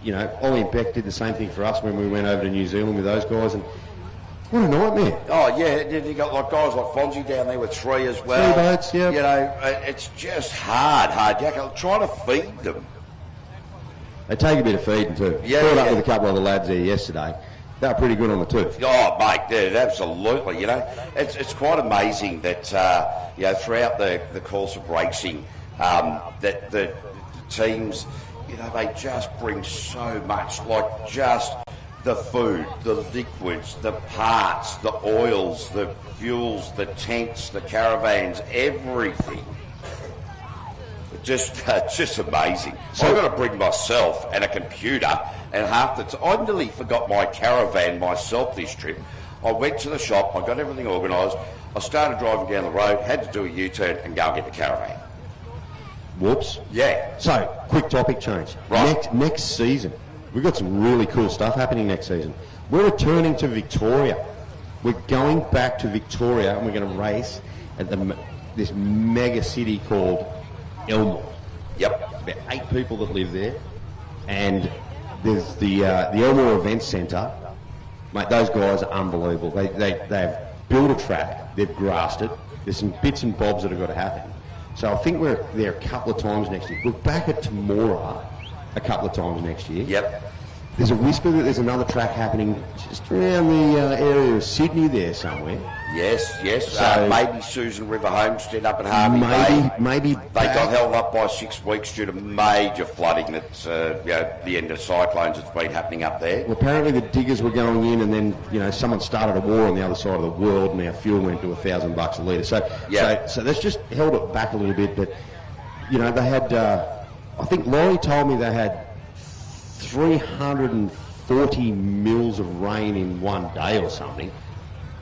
you know, Ollie and Beck did the same thing for us when we went over to New Zealand with those guys. And what a nightmare. Oh, yeah, you got like guys like Fonzie down there with 3 as well. 3 boats, yeah. You know, it's just hard. Jack. Trying to feed them. They take a bit of feeding too. Yeah, Caught up yeah. with a couple of the lads there yesterday. They were pretty good on the tooth. Oh, mate, yeah, absolutely. You know, it's quite amazing that you know, throughout the course of racing, that the teams, you know, they just bring so much, like just the food, the liquids, the parts, the oils, the fuels, the tents, the caravans, everything. Just amazing. So I've got to bring myself and a computer, and I nearly forgot my caravan myself this trip. I went to the shop, I got everything organised, I started driving down the road, had to do a U-turn and go and get the caravan. Whoops. Yeah. So, quick topic change. Right. Next season, we've got some really cool stuff happening next season. We're returning to Victoria. We're going back to Victoria and we're going to race at this mega city called Elmore. Yep. About 8 people that live there. And there's the Elmore Event Centre. Mate, those guys are unbelievable. They've built a track, they've grassed it. There's some bits and bobs that have got to happen. So I think we're there a couple of times next year. We're back at Temora a couple of times next year. Yep. There's a whisper that there's another track happening just around the area of Sydney there somewhere. Yes. So maybe Susan River Homestead up at Harvey Bay. Maybe they got held up by 6 weeks due to major flooding. That's the end of cyclones that's been happening up there. Well, apparently the diggers were going in, and then someone started a war on the other side of the world, and our fuel went to $1,000 a litre. So that's just held it back a little bit. But they had. I think Laurie told me they had 340 mils of rain in one day or something.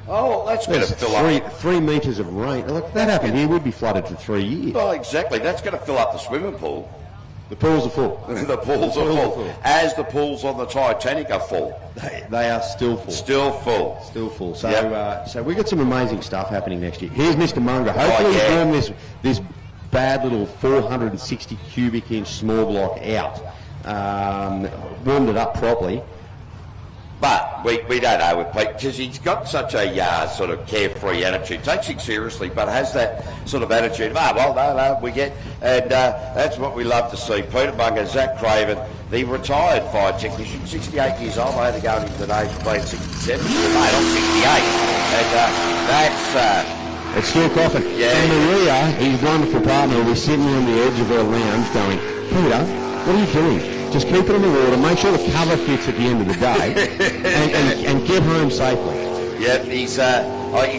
Oh, that's going to fill up. 3 metres of rain. Look, if that happened here, we'd be flooded for 3 years. Oh, exactly. That's going to fill up the swimming pool. The pools are full. The pools are full. As the pools on the Titanic are full. They are still full. Still full. Still full. So, so we've got some amazing stuff happening next year. Here's Mr. Munger. Hopefully he's wormed this bad little 460 cubic inch small block out. Warmed it up properly. But we don't know with Pete, because he's got such a sort of carefree attitude. Takes it seriously, but has that sort of attitude of, no, we get... And that's what we love to see. Peter Munger, Zach Craven, the retired fire technician, 68 years old. I had to go into the age of being 67. Mate, I'm 68. And that's... it's still coughing. Yeah. And Maria, his wonderful partner, will be sitting on the edge of her lounge going, Peter, what are you doing? Just keep it in the water, make sure the cover fits at the end of the day, and get home safely. Yeah, he's, look, I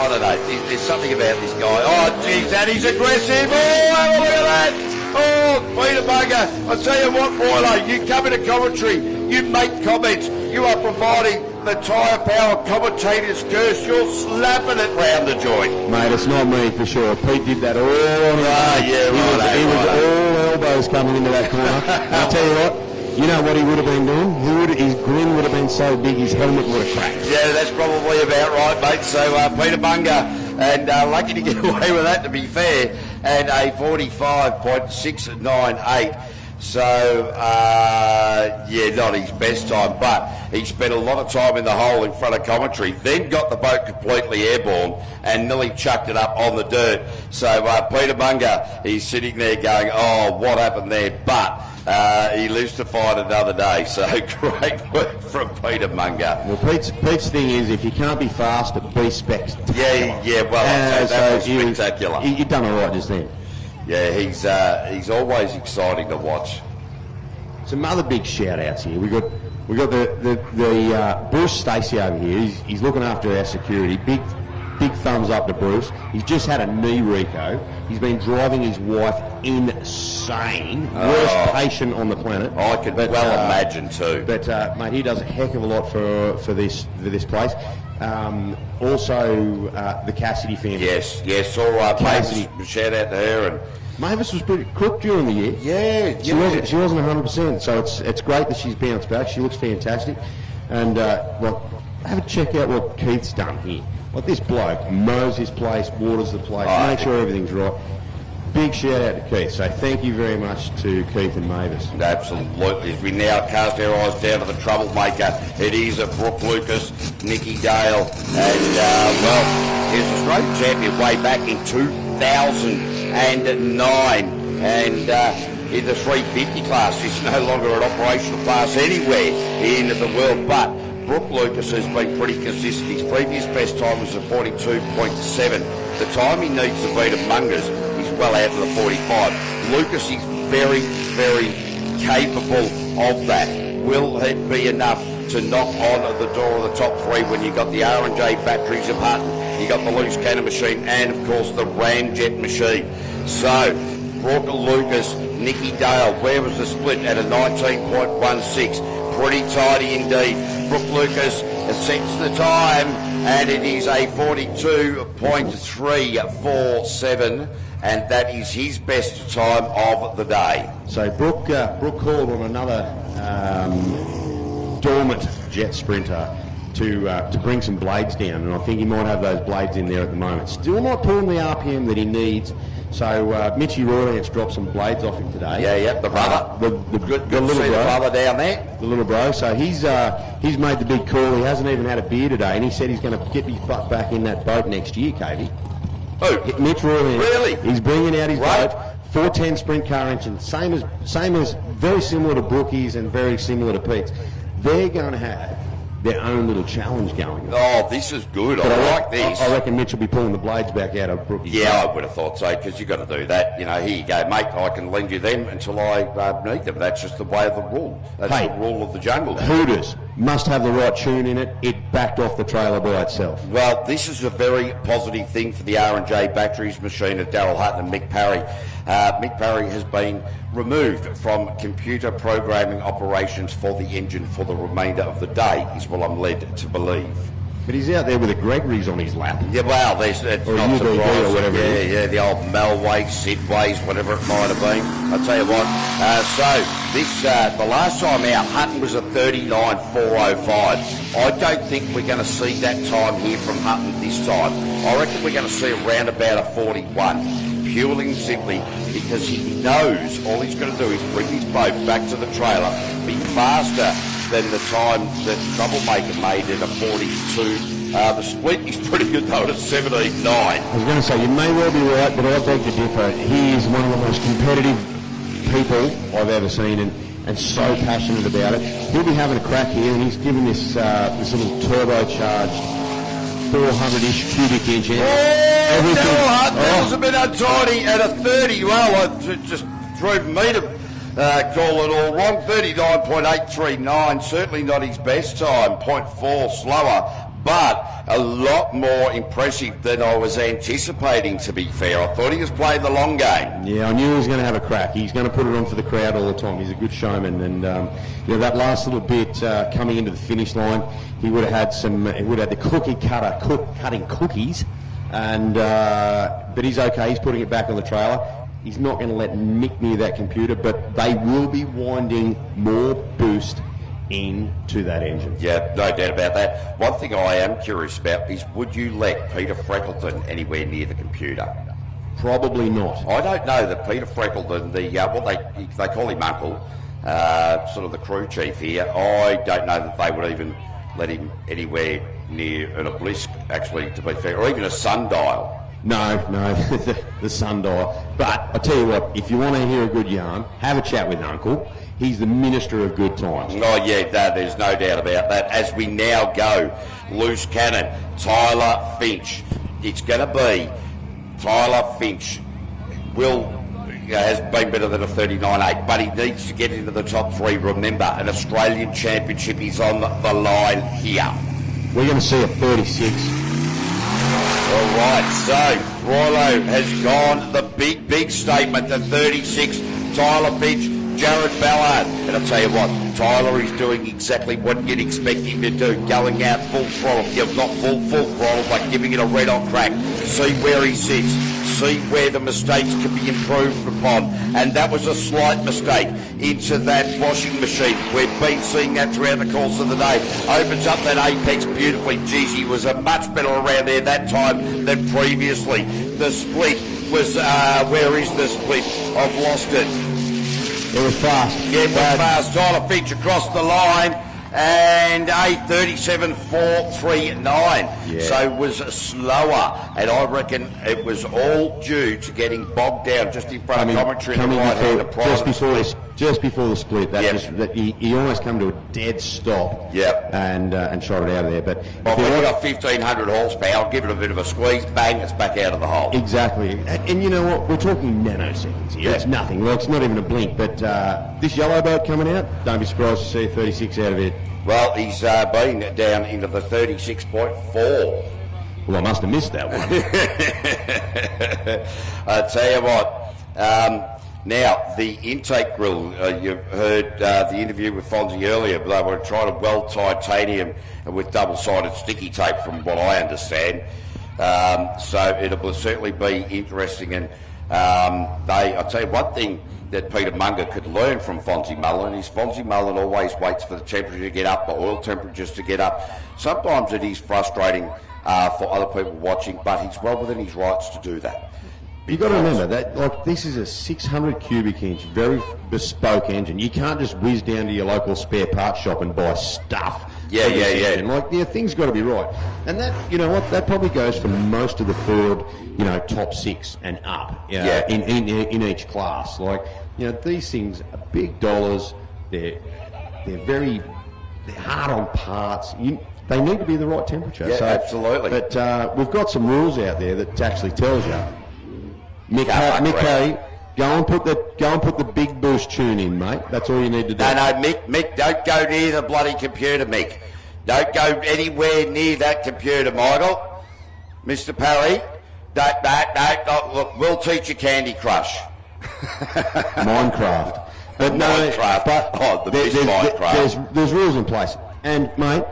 don't know, there's something about this guy. Oh, geez, and he's aggressive. Oh, have a look at that. Oh, Peter Munger, I tell you what, Boiler, you come into commentary, you make comments, you are providing the tyre power commentator's curse. You're slapping it round the joint. Mate, it's not me for sure. Pete did that all on his own. Yeah, He was all elbows coming into that corner. And I'll tell you what, you know what he would have been doing? His grin would have been so big his helmet would have cracked. Yeah, that's probably about right, mate. So Peter Munger, and lucky to get away with that, to be fair, and a 45.698. So, not his best time, but he spent a lot of time in the hole in front of commentary, then got the boat completely airborne and nearly chucked it up on the dirt. So, Peter Munger, he's sitting there going, oh, what happened there? But he lives to fight another day. So, great work from Peter Munger. Well, Pete's thing is, if you can't be fast, be spectacular. That was spectacular. You've done all right just then. Yeah, he's always exciting to watch. Some other big shout-outs here. We got the Bruce Stacey over here. He's looking after our security. Big thumbs up to Bruce. He's just had a knee reco. He's been driving his wife insane. Worst patient on the planet. I could imagine too. But mate, he does a heck of a lot for this place. Also, the Cassidy family. Yes. All right, Cassidy. Shout out to her. And Mavis was pretty quick during the year. Yeah. She wasn't 100%. So it's great that she's bounced back. She looks fantastic. And have a check out what Keith's done here. Like, this bloke mows his place, waters the place, makes sure everything's right. Big shout out to Keith. So thank you very much to Keith and Mavis. Absolutely. As we now cast our eyes down to the troublemaker, it is a Brooke Lucas, Nikki Dale, and he was Australian champion way back in 2009, and in the 350 class. It's no longer an operational class anywhere in the world, but Brooke Lucas has been pretty consistent. His previous best time was a 42.7. The time he needs to beat at Munger's, he's well out of the 45. Lucas is very, very capable of that. Will it be enough to knock on the door of the top three when you've got the R&J batteries of Hutton, you've got the loose cannon machine, and of course the Ramjet machine. So, Brooke Lucas, Nikki Dale, where was the split at a 19.16? Pretty tidy indeed. Brooke Lucas sets the time, and it is a 42.347, and that is his best time of the day. So Brooke called on another dormant jet sprinter to bring some blades down, and I think he might have those blades in there at the moment. Still not pulling the RPM that he needs. So Mitchie Roylance dropped some blades off him today. Yeah, the brother. The Good little to see bro. the brother down there. The little bro. So he's made the big call. He hasn't even had a beer today, and he said he's going to get his butt back in that boat next year, Katie. Who? Mitch Roylance. Really? He's bringing out his Right. boat. 410 sprint car engine, same as very similar to Brookie's and very similar to Pete's. They're going to have their own little challenge going on. Oh, this is good. But I like this. I reckon Mitch will be pulling the blades back out of Brookie's. Yeah, I would have thought so, because you've got to do that. You know, here you go, mate, I can lend you them until I need them. That's just the way of the rule. That's the rule of the jungle. Hooters must have the right tune in it. It backed off the trailer by itself. Well, this is a very positive thing for the R&J Batteries machine of Darryl Hutton and Mick Parry. Mick Parry has been removed from computer programming operations for the engine for the remainder of the day, is what I'm led to believe. But he's out there with the Gregory's on his lap. Yeah, well, it's Or not UBV surprising. or whatever it is. Yeah, the old Melways, Sidways, whatever it might have been. I'll tell you what. The last time out, Hutton was a 39.405. I don't think we're going to see that time here from Hutton this time. I reckon we're going to see around about a 41. Purely and simply because he knows all he's got to do is bring his boat back to the trailer, be faster than the time that Troublemaker made at a 42. The split is pretty good though at a 17.9. I was going to say, you may well be right, but I beg to differ. He is one of the most competitive people I've ever seen, and so passionate about it. He'll be having a crack here, and he's given this little turbocharged 400-ish cubic inch engine. Darryl Hutton, that was a bit untidy at a 30. Well, it just drove me to call it all wrong. 39.839, certainly not his best time, 0.4 slower, but a lot more impressive than I was anticipating, to be fair. I thought he was playing the long game. Yeah, I knew he was going to have a crack. He's going to put it on for the crowd all the time. He's a good showman, and that last little bit coming into the finish line, he would have had the cookie cutter cutting cookies, and but he's okay. He's putting it back on the trailer. He's not going to let Mick near that computer, but they will be winding more boost into that engine. Yeah, no doubt about that. One thing I am curious about is, would you let Peter Freckleton anywhere near the computer? Probably not. I don't know that Peter Freckleton, they call him Uncle, sort of the crew chief here. I don't know that they would even let him anywhere near an obelisk, actually, to be fair, or even a sundial. No, the sundial. But I tell you what, if you want to hear a good yarn, have a chat with Uncle. He's the minister of good times. Oh, yeah, there's no doubt about that. As we now go, loose cannon, Tyler Finch. It's going to be Tyler Finch. Has been better than a 39.8, but he needs to get into the top three. Remember, an Australian Championship is on the line here. We're going to see a 36. All right, so Roylo has gone the big statement, the 36, Tyler Finch, Jared Ballard. And I'll tell you what, Tyler is doing exactly what you'd expect him to do, going out full throttle. You've got full throttle, but giving it a red-hot crack. See where he sits, see where the mistakes can be improved upon. And that was a slight mistake into that washing machine. We've been seeing that throughout the course of the day. Opens up that apex beautifully. Geez, he was a much better around there that time than previously. The split was, where is the split? I've lost it. It was fast. Yeah, it was fast. Tyler Finch across the line, and a 37.439. Yeah. So it was slower, and I reckon it was all due to getting bogged down just in front of commentary in the right hand of private. Just before the split, he almost come to a dead stop. Yep. And shot it out of there. But when you've got 1,500 horsepower, give it a bit of a squeeze, bang, it's back out of the hole. Exactly. And you know what? We're talking nanoseconds here. Yeah. It's nothing. Well, it's not even a blink. But this yellow boat coming out, don't be surprised to see a 36 out of it. Well, he's been down into the 36.4. Well, I must have missed that one. I tell you what, Now, the intake grill, you heard the interview with Fonzie earlier, but they were trying to weld titanium with double-sided sticky tape from what I understand. So it'll certainly be interesting. And I'll tell you one thing that Peter Munger could learn from Fonzie Mullen is Fonzie Mullen always waits for the temperature to get up, the oil temperatures to get up. Sometimes it is frustrating for other people watching, but he's well within his rights to do that. You've got to remember that, like, this is a 600 cubic inch, very bespoke engine. You can't just whiz down to your local spare parts shop and buy stuff. Yeah. And things got to be right. And that, you know what, that probably goes for most of the Ford, top six and up. In each class. Like, these things are big dollars. They're hard on parts. They need to be the right temperature. Yeah, absolutely. But we've got some rules out there that actually tells you. Mick Hay, go and put the big boost tune in, mate. That's all you need to do. No, Mick, don't go near the bloody computer, Mick. Don't go anywhere near that computer, Michael. Mr. Parry, don't. Look, we'll teach you Candy Crush. Minecraft. But Minecraft. Minecraft. There's rules in place. And, mate,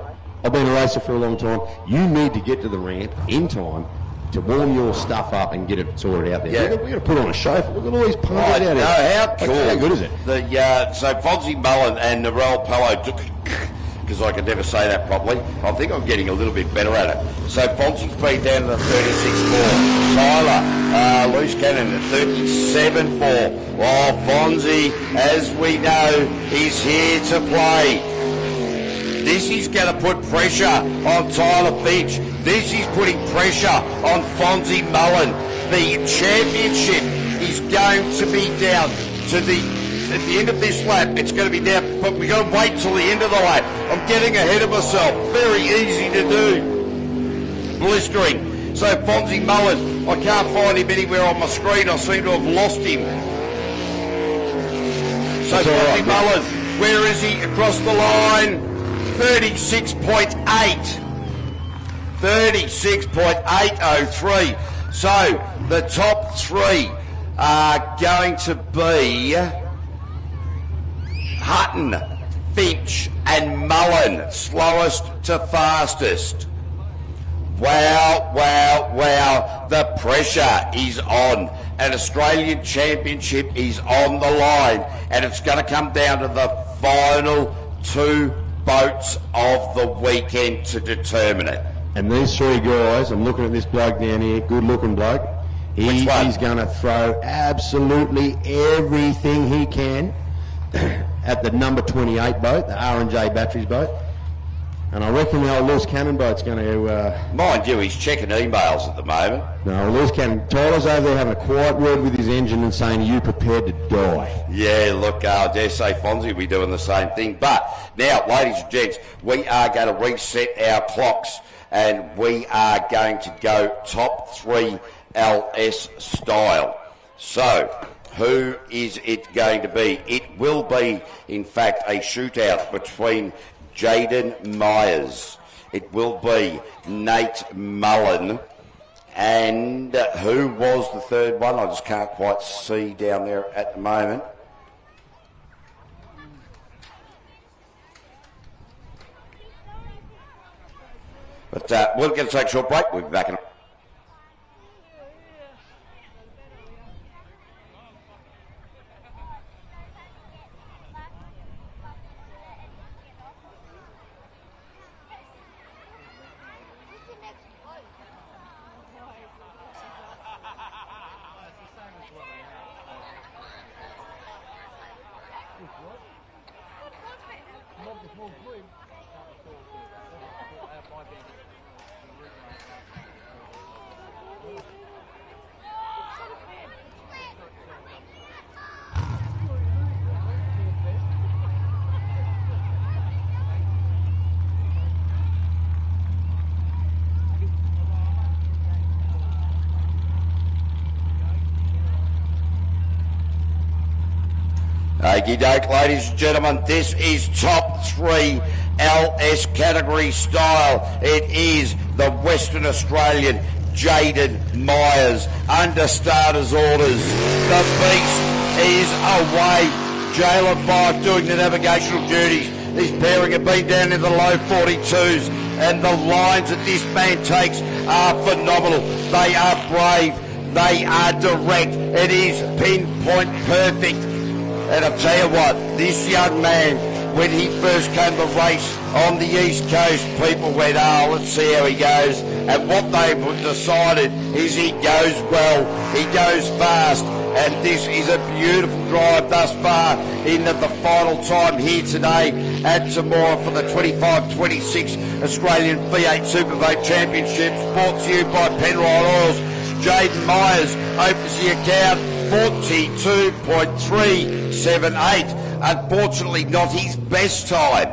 I've been a racer for a long time. You need to get to the ramp in time to warm your stuff up and get it sorted out there. Yeah. We're going to put on a show. Look at all these punters out there. How cool. How good is it? So Fonzie Mullen and Narelle Pello took, because I can never say that properly. I think I'm getting a little bit better at it. So Fonzie's been down to the 36.4. Tyler, loose cannon at 37.4. Well, Fonzie, as we know, is here to play. This is going to put pressure on Tyler Finch. This is putting pressure on Fonzie Mullen. The championship is going to be down to at the end of this lap. It's going to be down, but we've got to wait till the end of the lap. I'm getting ahead of myself. Very easy to do. Blistering. So Fonzie Mullen, I can't find him anywhere on my screen. I seem to have lost him. So Fonzie Mullen, where is he? Across the line. 36.8. 36.803. So the top three are going to be Hutton, Finch and Mullen, slowest to fastest. Wow. The pressure is on. An Australian Championship is on the line, and it's going to come down to the final two boats of the weekend to determine it. And these three guys, I'm looking at this bloke down here, good looking bloke. He's going to throw absolutely everything he can at the number 28 boat, the R&J Batteries boat. And I reckon the old loose cannon boat's going to... Mind you, he's checking emails at the moment. No, loose cannon. Tyler's over there having a quiet word with his engine and saying, are you prepared to die? Yeah, look, I dare say Fonzie will be doing the same thing. But now, ladies and gents, we are going to reset our clocks and we are going to go top three LS style. So, who is it going to be? It will be, in fact, a shootout between Jaden Myers. It will be Nate Mullen. And who was the third one? I just can't quite see down there at the moment. But we're going to take a short break. We'll be back in a... Okey doke, ladies and gentlemen, this is top three LS category style. It is the Western Australian Jaden Myers under starters orders. The beast is away. Jalen Fife doing the navigational duties. This pairing have been down in the low 42s, and the lines that this man takes are phenomenal. They are brave. They are direct. It is pinpoint perfect. And I'll tell you what, this young man, when he first came to race on the East Coast, people went, let's see how he goes. And what they decided is he goes well, he goes fast, and this is a beautiful drive thus far into the final time here today at Temora for the 25-26 Australian V8 Superboat Championship, brought to you by Penrite Oils. Jaden Myers opens the account, 42.378. Unfortunately, not his best time.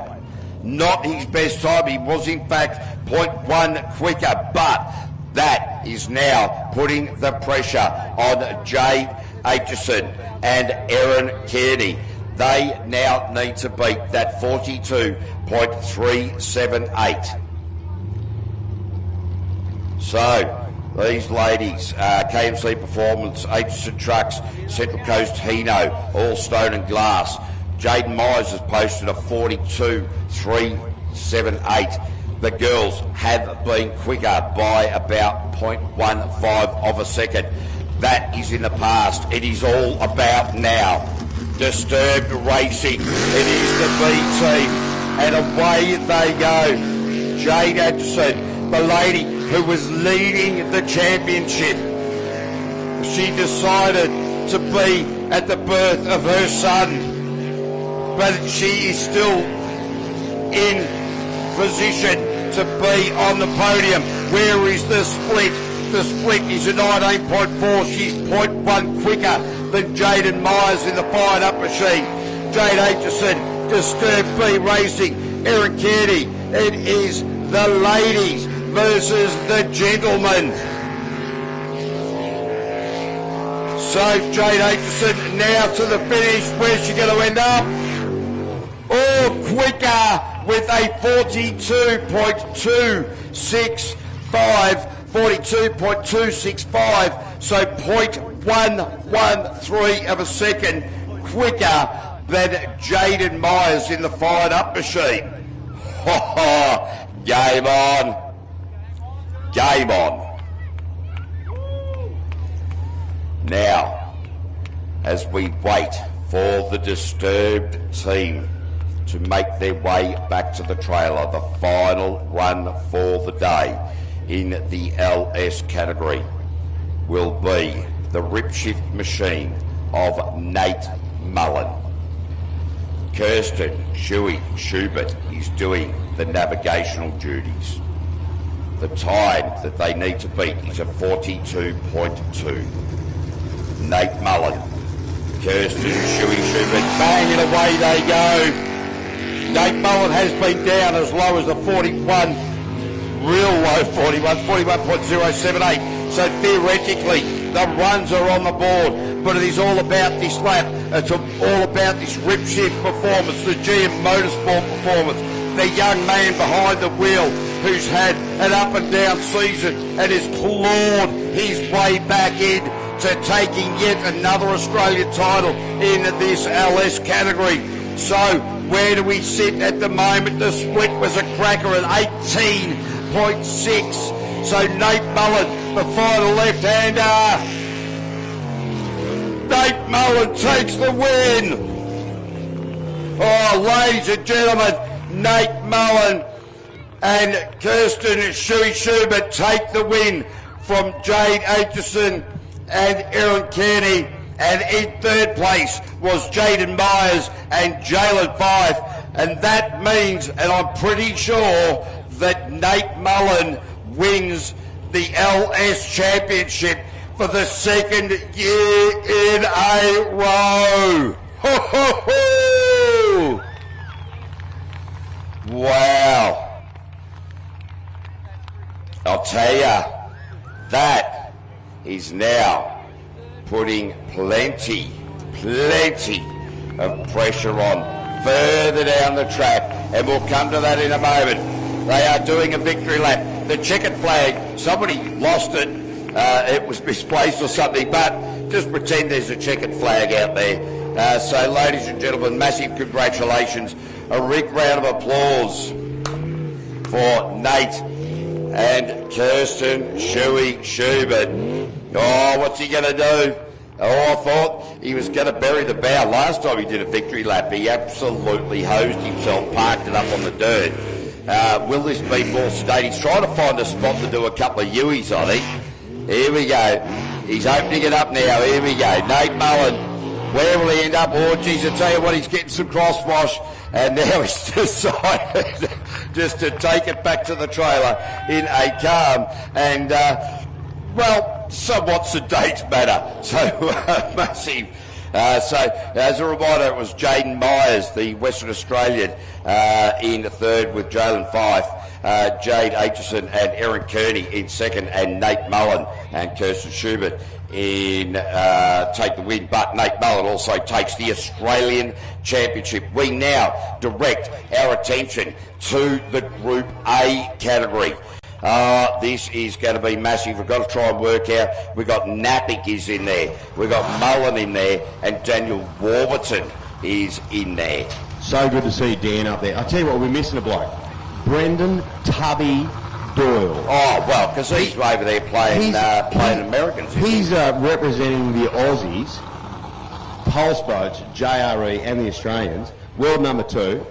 Not his best time. He was, in fact, 0.1 quicker, but that is now putting the pressure on Jade Aitchison and Erin Kearney. They now need to beat that 42.378. So, these ladies, KMC Performance, Aitchison Trucks, Central Coast Hino, all stone and glass. Jaden Myers has posted a 42.378. The girls have been quicker by about 0.15 of a second. That is in the past. It is all about now. Disturbed Racing. It is the B team. And away they go. Jade Aitchison, the lady who was leading the championship. She decided to be at the birth of her son, but she is still in position to be on the podium. Where is the split? The split is a 19.4. She's 0.1 quicker than Jaden Myers in the fired up machine. Jade Aitchison, Disturbed B Racing, Erin Kearney. It is the ladies versus the gentlemen. So Jade Aitchison now to the finish. Where's she going to end up? Quicker with a 42.265. 42.265. So 0.113 of a second quicker than Jaden Myers in the fired up machine. Game on. Game on. Now, as we wait for the Disturbed team to make their way back to the trailer, the final run for the day in the LS category will be the rip shift machine of Nate Mullen. Kirsten Shuey Schubert is doing the navigational duties. The time that they need to beat is a 42.2. Nate Mullen, Kirsten Shuey Schubert, bang, and away they go. Nate Mullen has been down as low as the 41, real low 41.078. So theoretically, the runs are on the board, but it is all about this lap. It's all about this rip shift performance, the GM Motorsport performance. The young man behind the wheel who's had an up and down season and has clawed his way back in to taking yet another Australian title in this LS category. So where do we sit at the moment? The split was a cracker at 18.6. So Nate Mullen, the final left-hander. Nate Mullen takes the win. Oh, ladies and gentlemen, Nate Mullen and Kirsten Shuey Schubert take the win from Jade Aitchison and Erin Kearney. And in third place was Jaden Myers and Jalen Fife. And that means, and I'm pretty sure, that Nate Mullen wins the LS Championship for the second year in a row. Ho, ho, ho! Wow. I'll tell you, that is now putting plenty of pressure on further down the track, and we'll come to that in a moment. They are doing a victory lap. The checkered flag, somebody lost it. It was misplaced or something, but just pretend there's a checkered flag out there. So, ladies and gentlemen, massive congratulations. A big round of applause for Nate and Kirsten Schubert. Oh, what's he going to do? Oh, I thought he was going to bury the bow. Last time he did a victory lap, he absolutely hosed himself, parked it up on the dirt. Will this be more sedate? He's trying to find a spot to do a couple of U's, I think. Here we go. He's opening it up now. Here we go. Nate Mullen. Where will he end up? Oh, geez, I tell you what, he's getting some crosswash. And now he's decided just to take it back to the trailer in a calm and, somewhat sedate manner. So, massive. So, as a reminder, it was Jaden Myers, the Western Australian, in third with Jalen Fife, Jade Aitchison and Erin Kearney in second, and Nate Mullen and Kirsten Schubert in take the win. But Nate Mullen also takes the Australian Championship. We now direct our attention to the Group A category. This is going to be massive. We've got to try and work out. We've got Napick is in there. We've got Mullen in there. And Daniel Warburton is in there. So good to see Dan up there. I tell you what, we're missing a bloke. Brendan Tubby Doyle. Oh, well, because he's over there playing Americans. He's representing the Aussies, Pulse Boats, JRE and the Australians. World number 2.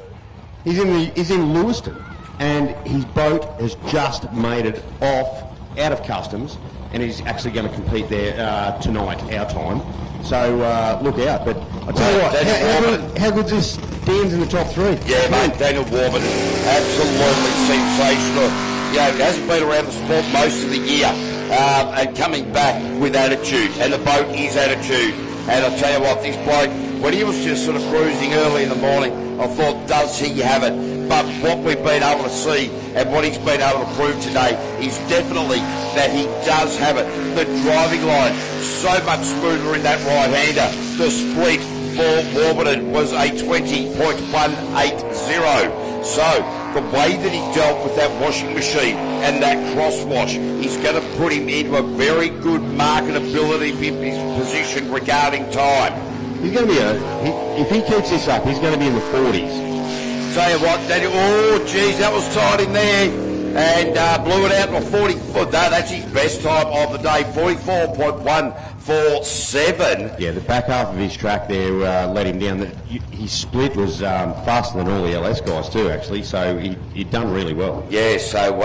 He's in Lewiston. And his boat has just made it off out of customs, and he's actually going to compete there tonight, our time. So look out. But I tell you what, how good's this? Dan's in the top 3. Yeah, mate, Daniel Warburton, absolutely sensational. You know, he hasn't been around the sport most of the year, and coming back with attitude, and the boat is attitude. And I tell you what, this bloke, when he was just sort of cruising early in the morning, I thought, does he have it? But what we've been able to see and what he's been able to prove today is definitely that he does have it. The driving line, so much smoother in that right-hander. The split for Warburton was a 20.180. So the way that he dealt with that washing machine and that cross-wash is going to put him into a very good marketability position regarding time. He's going to be if he keeps this up, he's going to be in the 40s. Tell you what, Daniel, oh, geez, that was tight in there. And blew it out to a 44. No, that's his best time of the day, 44.147. Yeah, the back half of his track there let him down. His split was faster than all the LS guys too, actually, so he'd done really well. Yeah, so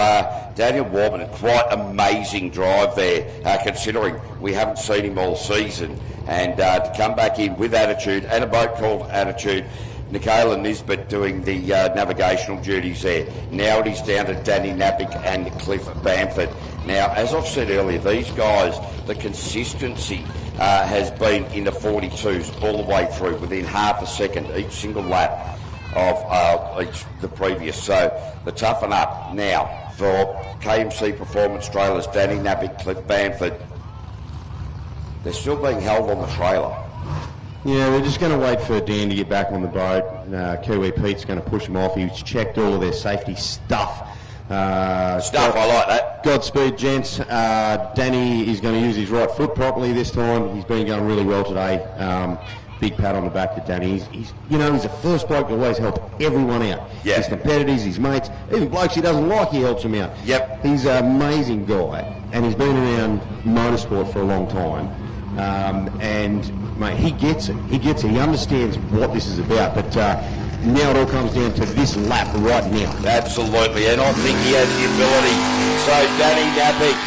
Daniel Warburton, quite amazing drive there, considering we haven't seen him all season. And to come back in with attitude and a boat called Attitude. Nicola Nisbet doing the navigational duties there. Now it is down to Danny Napick and Cliff Bamford. Now, as I've said earlier, these guys, the consistency has been in the 42s all the way through, within half a second each single lap of the previous. So the toughen up now for KMC Performance trailers, Danny Napick, Cliff Bamford. They're still being held on the trailer. Yeah, we're just going to wait for Dan to get back on the boat. Kiwi Pete's going to push him off. He's checked all of their safety stuff. I like that. Godspeed, gents. Danny is going to use his right foot properly this time. He's been going really well today. Big pat on the back to Danny. He's the first bloke to always help everyone out. Yeah. His competitors, his mates, even blokes he doesn't like, he helps them out. Yep. He's an amazing guy, and he's been around motorsport for a long time. And mate, he gets it. He understands what this is about. But now it all comes down to this lap right now. Absolutely, and I think he has the ability. So Danny Napick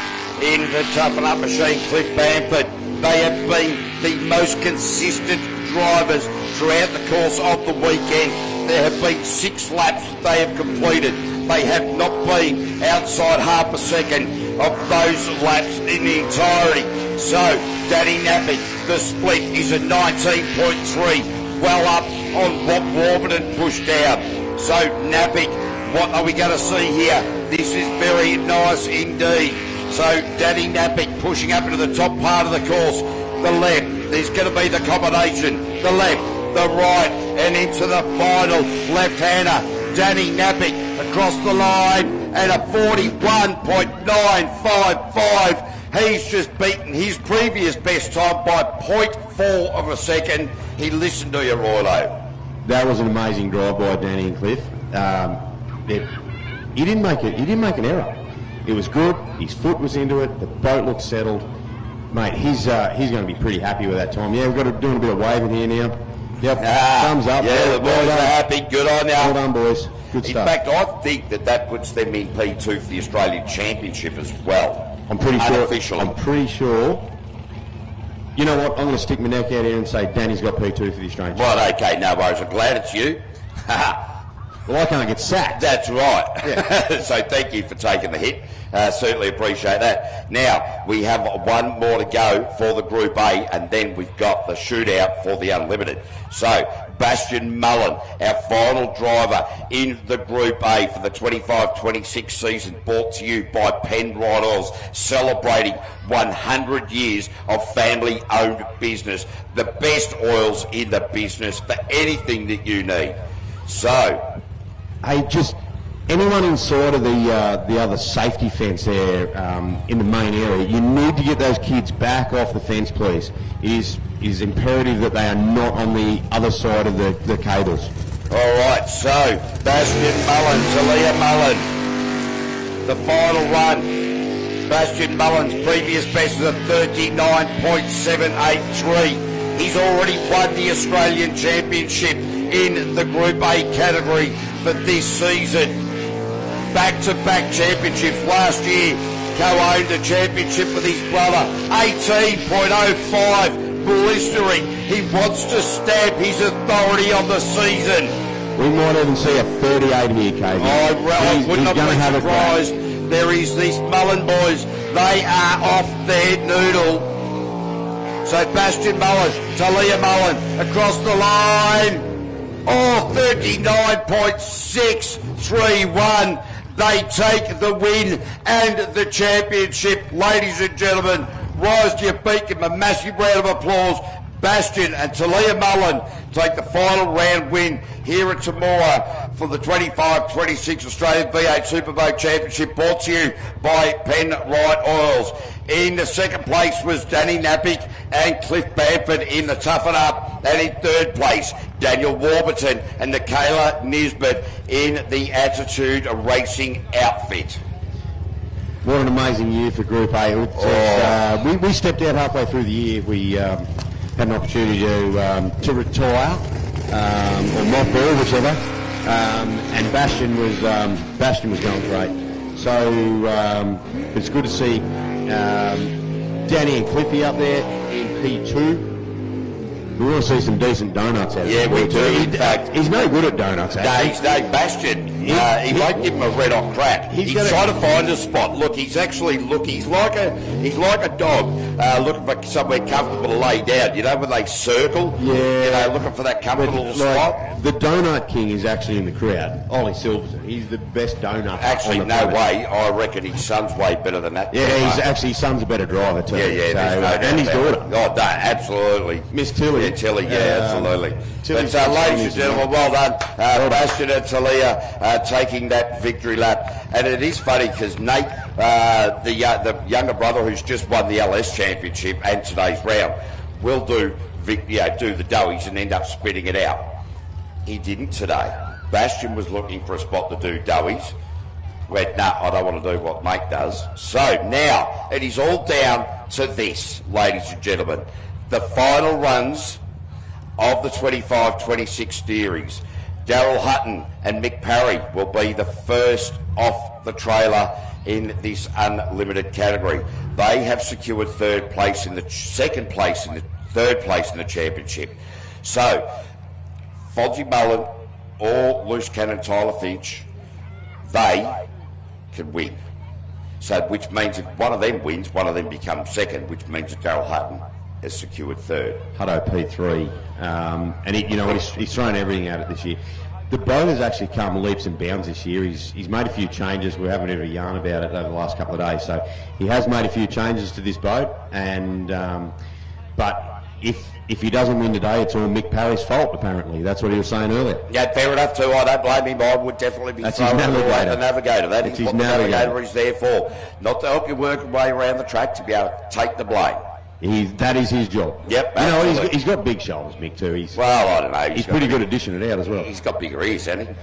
in the toughen up machine, Cliff Bamford. They have been the most consistent drivers throughout the course of the weekend. There have been 6 laps that they have completed. They have not been outside half a second of those laps in the entirety. So, Danny Napick, the split is a 19.3, well up on what Warburton pushed down. So, Napick, what are we going to see here? This is very nice indeed. So, Danny Napick pushing up into the top part of the course. The left, there's going to be the combination. The left, the right, and into the final left-hander. Danny Napick across the line, and a 41.955 He's just beaten his previous best time by 0.4 of a second. He listened to you, Roylo. That was an amazing drive by Danny and Cliff. He didn't make it. He didn't make an error. It was good. His foot was into it. The boat looked settled. Mate, he's going to be pretty happy with that time. Yeah, we've got to do a bit of waving here now. Yep, thumbs up. Yeah, the boys are happy. Good on you. Well done, boys. Good stuff. In fact, I think that puts them in P2 for the Australian Championship as well. I'm pretty sure. Unofficially. I'm pretty sure. You know what? I'm going to stick my neck out here and say Danny's got P2 for the Australian Championship. Right, okay, no worries. I'm glad it's you. Well, I can't get sacked. That's right. Yeah. So thank you for taking the hit. Certainly appreciate that. Now, we have one more to go for the Group A, and then we've got the shootout for the Unlimited. So, Bastian Mullen, our final driver in the Group A for the 25-26 season, brought to you by Penrite Oils, celebrating 100 years of family-owned business. The best oils in the business for anything that you need. So, hey, just anyone inside of the other safety fence there in the main area, you need to get those kids back off the fence, please. It is imperative that they are not on the other side of the cables. All right, so Bastian Mullen, Talia Mullen, the final run. Bastian Mullen's previous best is a 39.783. He's already won the Australian Championship in the Group A category for this season. Back-to-back championships. Last year, co-owned a championship with his brother. 18.05, blistering. He wants to stamp his authority on the season. We might even see a 38 here, KV. I would not be surprised. There is these Mullen boys. They are off their noodle. So Bastian Mullen, Talia Mullen, across the line. Oh, 39.631. They take the win and the championship. Ladies and gentlemen, rise to your feet, give them a massive round of applause. Bastian and Talia Mullen take the final round win here at Temora for the 25-26 Australian V8 Superboat Championship, brought to you by Penrite Oils. In the second place was Danny Napick and Cliff Bamford in the Toughen Up. And in third place, Daniel Warburton and Nicola Nisbet in the Attitude Racing outfit. What an amazing year for Group A. We stepped out halfway through the year. We had an opportunity to retire or mothball, whichever. And Bastian was going great. So it's good to see Danny and Cliffy up there in P2. We want to see some decent donuts out of him. Yeah, we do. In fact, he's no good at donuts. No, he's no Bastian. He won't give him a red hot crack. He's trying to find a spot. Look, he's like a dog looking for somewhere comfortable to lay down. You know, when they circle. Yeah. You know, looking for that comfortable spot. The donut king is actually in the crowd. Ollie Silverton. He's the best donut. Actually, no way. I reckon his son's way better than that. Yeah, his son's a better driver too. Yeah. So, and his daughter. Oh, no, absolutely. Miss Tilly. Yeah, Tilly. Yeah, absolutely. Tilly's But ladies and gentlemen, well done. Bastian and Talia taking that victory lap. And it is funny because Nate, the younger brother who's just won the LS Championship and today's round, will do the doughies and end up spitting it out. He didn't today. Bastian was looking for a spot to do doughies. Went, nah, I don't want to do what Mate does. So now it is all down to this, ladies and gentlemen. The final runs of the 25-26 series. Daryl Hutton and Mick Parry will be the first off the trailer in this unlimited category. They have secured third place in the third place in the championship. So, Fonzie Mullen or Loose Cannon Tyler Finch, they can win. So, which means if one of them wins, one of them becomes second, which means that Daryl Hutton has secured third. Hutto P3, and he's thrown everything at it this year. The boat has actually come leaps and bounds this year. He's made a few changes. We're having a yarn about it over the last couple of days. So he has made a few changes to this boat, and but if he doesn't win today, it's all Mick Parry's fault, apparently. That's what he was saying earlier. Yeah, fair enough too. I don't blame him. I would definitely be throwing it all at the navigator. That is what the navigator is there for. Not to help you work your way around the track, to be able to take the blame. That is his job. Yep, you know, he's got big shoulders, Mick, too. Well, I don't know. He's pretty good at dishing it out as well. He's got bigger ears, hasn't he?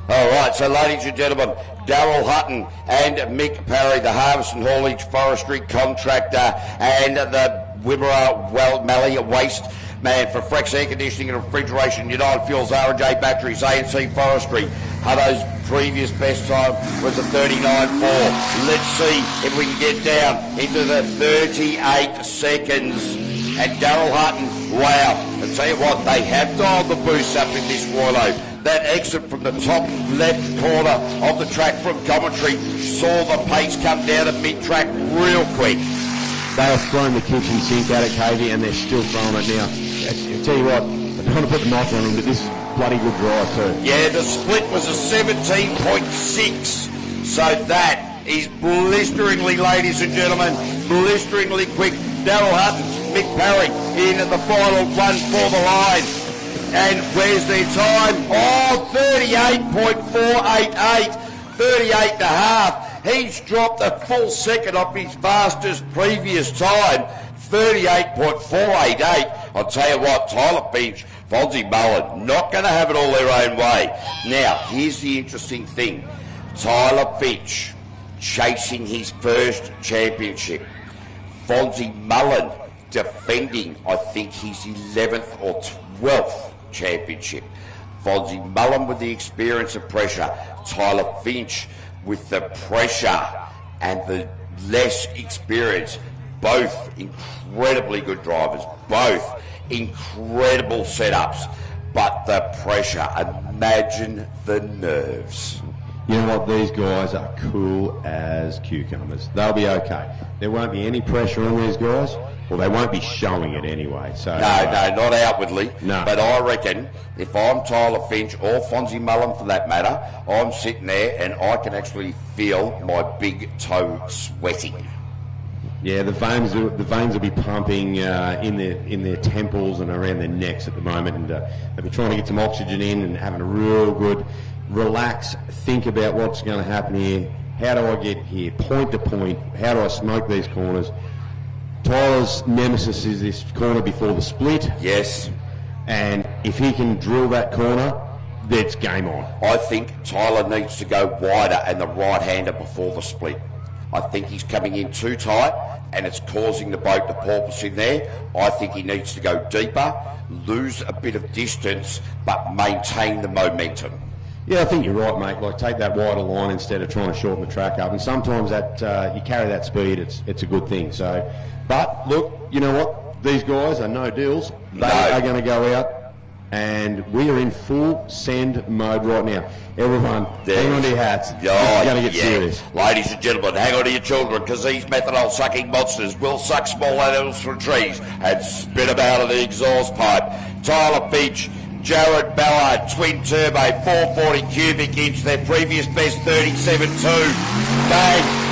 All right, so ladies and gentlemen, Darryl Hutton and Mick Parry, the Harvest and Haulage Forestry contractor, and the Wimmera Mallee Waste man for Frex Air Conditioning and Refrigeration, United Fuels, R&J Batteries, A&C Forestry. Hutto's previous best time was a 39.4. Let's see if we can get down into the 38 seconds. And Darryl Hutton, wow, I'll tell you what, they have dialed the boost up in this Roylo. That exit from the top left corner of the track from commentary saw the pace come down to mid-track real quick. They have thrown the kitchen sink at it, Cavey, and they're still throwing it now. I'll tell you what, I don't want to put the mic on them, but this is bloody good drive too. Yeah, the split was a 17.6. So that is blisteringly, ladies and gentlemen, blisteringly quick. Darryl Hutton, Mick Parry in the final run for the line. And where's their time? Oh, 38.488, 38 and a half. He's dropped a full second off his fastest previous time, 38.488. I'll tell you what, Tyler Finch, Fonzie Mullen, not going to have it all their own way. Now, here's the interesting thing. Tyler Finch chasing his first championship. Fonzie Mullen defending, I think, his 11th or 12th championship. Fonzie Mullen with the experience and pressure. Tyler Finch with the pressure and the less experience. Both incredibly good drivers. Both incredible setups. But the pressure, imagine the nerves. You know what? These guys are cool as cucumbers. They'll be okay. There won't be any pressure on these guys. Well, they won't be showing it anyway. So no, not outwardly. No. But I reckon if I'm Tyler Finch or Fonzie Mullen for that matter, I'm sitting there and I can actually feel my big toe sweating. Yeah, the veins will be pumping in their temples and around their necks at the moment, and they'll be trying to get some oxygen in and having a real good relax, think about what's going to happen here. How do I get here, point to point? How do I smoke these corners? Tyler's nemesis is this corner before the split. Yes. And if he can drill that corner, that's game on. I think Tyler needs to go wider and the right-hander before the split. I think he's coming in too tight and it's causing the boat to porpoise in there. I think he needs to go deeper, lose a bit of distance, but maintain the momentum. Yeah, I think you're right, mate. Like, take that wider line instead of trying to shorten the track up. And sometimes that you carry that speed, it's a good thing. So, but look, you know what? These guys are no deals. They are going to go out, and we are in full send mode right now. Everyone, hang on to your hats. It's going to get serious. Ladies and gentlemen, hang on to your children, because these methanol-sucking monsters will suck small animals from trees and spit them out of the exhaust pipe. Tyler Finch, Jared Ballard, twin turbo, 440 cubic inch, their previous best 37.2.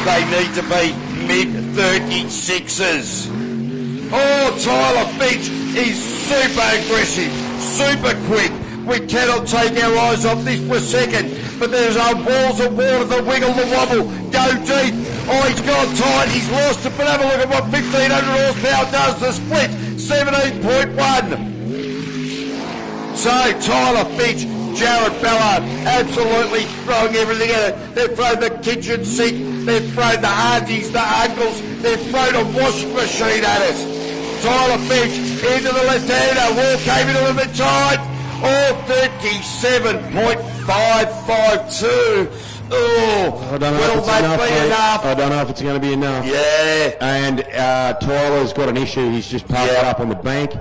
They need to be mid-36s. Oh, Tyler Finch is super aggressive, super quick. We cannot take our eyes off this for a second, but there's walls of water that wiggle the wobble, go deep. Oh, he's gone tight, he's lost it, but have a look at what 1,500 horsepower does the split, 17.1. So, Tyler Finch, Jared Ballard, absolutely throwing everything at it. They've thrown the kitchen sink, they've thrown the aunties, the uncles, they've thrown a washing machine at us. Tyler Finch into the left-hander, wall came in a little bit tight. Oh, 37.552. Oh, I don't know if it's enough. I don't know if it's going to be enough. Yeah. And Tyler's got an issue. He's just parked up on the bank.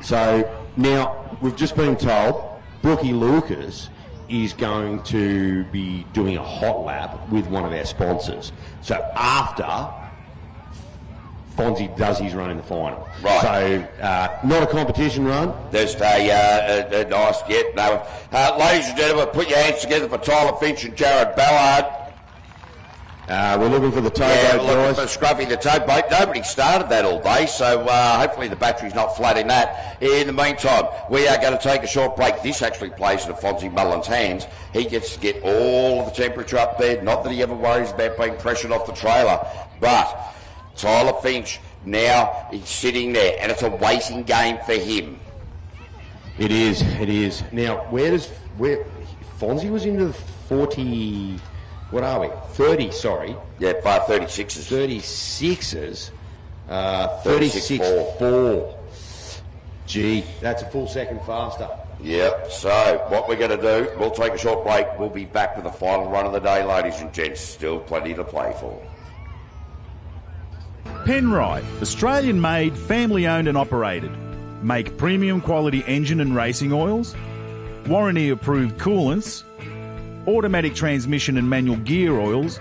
So now we've just been told Brookie Lucas is going to be doing a hot lap with one of our sponsors. So after Fonzie does his run in the final. Right. So not a competition run. There's a nice get. No. Ladies and gentlemen, put your hands together for Tyler Finch and Jared Ballard. We're looking for the towboat, Yeah, we're looking guys. for Scruffy the towboat. Nobody started that all day, so hopefully the battery's not flat in that. In the meantime, we are going to take a short break. This actually plays into Fonzie Mullen's hands. He gets to get all of the temperature up there. Not that he ever worries about being pressured off the trailer, but Tyler Finch now is sitting there, and it's a waiting game for him. It is. Now, where Fonzie was into the 40... What are we? 30, sorry. Yeah, by 36s. 36s. 36.4. Gee, that's a full second faster. Yep, so what we're going to do, we'll take a short break. We'll be back with the final run of the day, ladies and gents. Still plenty to play for. Penrite, Australian-made, family-owned and operated. Make premium quality engine and racing oils, warranty-approved coolants, automatic transmission and manual gear oils,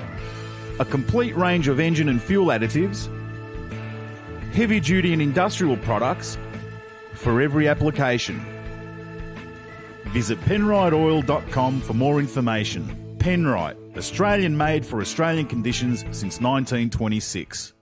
a complete range of engine and fuel additives, heavy-duty and industrial products for every application. Visit penriteoil.com for more information. Penrite, Australian-made for Australian conditions since 1926.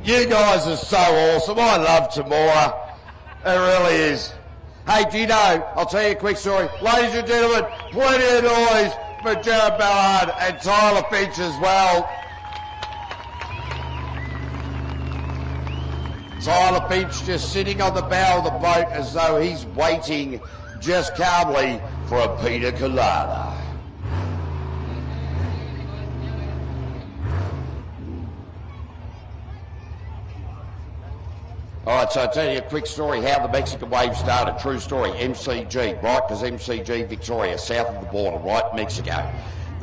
You guys are so awesome. I love Temora. It really is. Hey, do you know, I'll tell you a quick story. Ladies and gentlemen, plenty of noise for Jared Ballard and Tyler Finch as well. Tyler Finch just sitting on the bow of the boat as though he's waiting just calmly for a pina colada. All right, so I'll tell you a quick story how the Mexican wave started. True story, MCG, right? Because MCG, Victoria, south of the border, right? Mexico.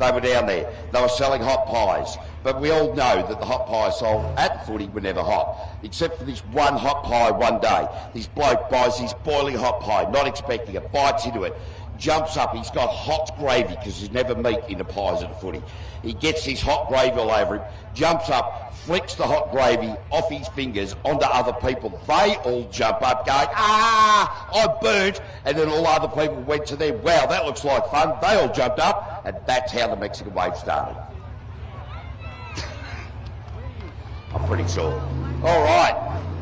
They were down there. They were selling hot pies. But we all know that the hot pies sold at the footy were never hot. Except for this one hot pie one day. This bloke buys his boiling hot pie, not expecting it, bites into it, jumps up, he's got hot gravy because there's never meat in the pies at the footy. He gets his hot gravy all over him, jumps up, flicks the hot gravy off his fingers onto other people. They all jump up going, ah, I'm burnt. And then all other people went to them, wow, that looks like fun. They all jumped up, and that's how the Mexican wave started. I'm pretty sure. All right,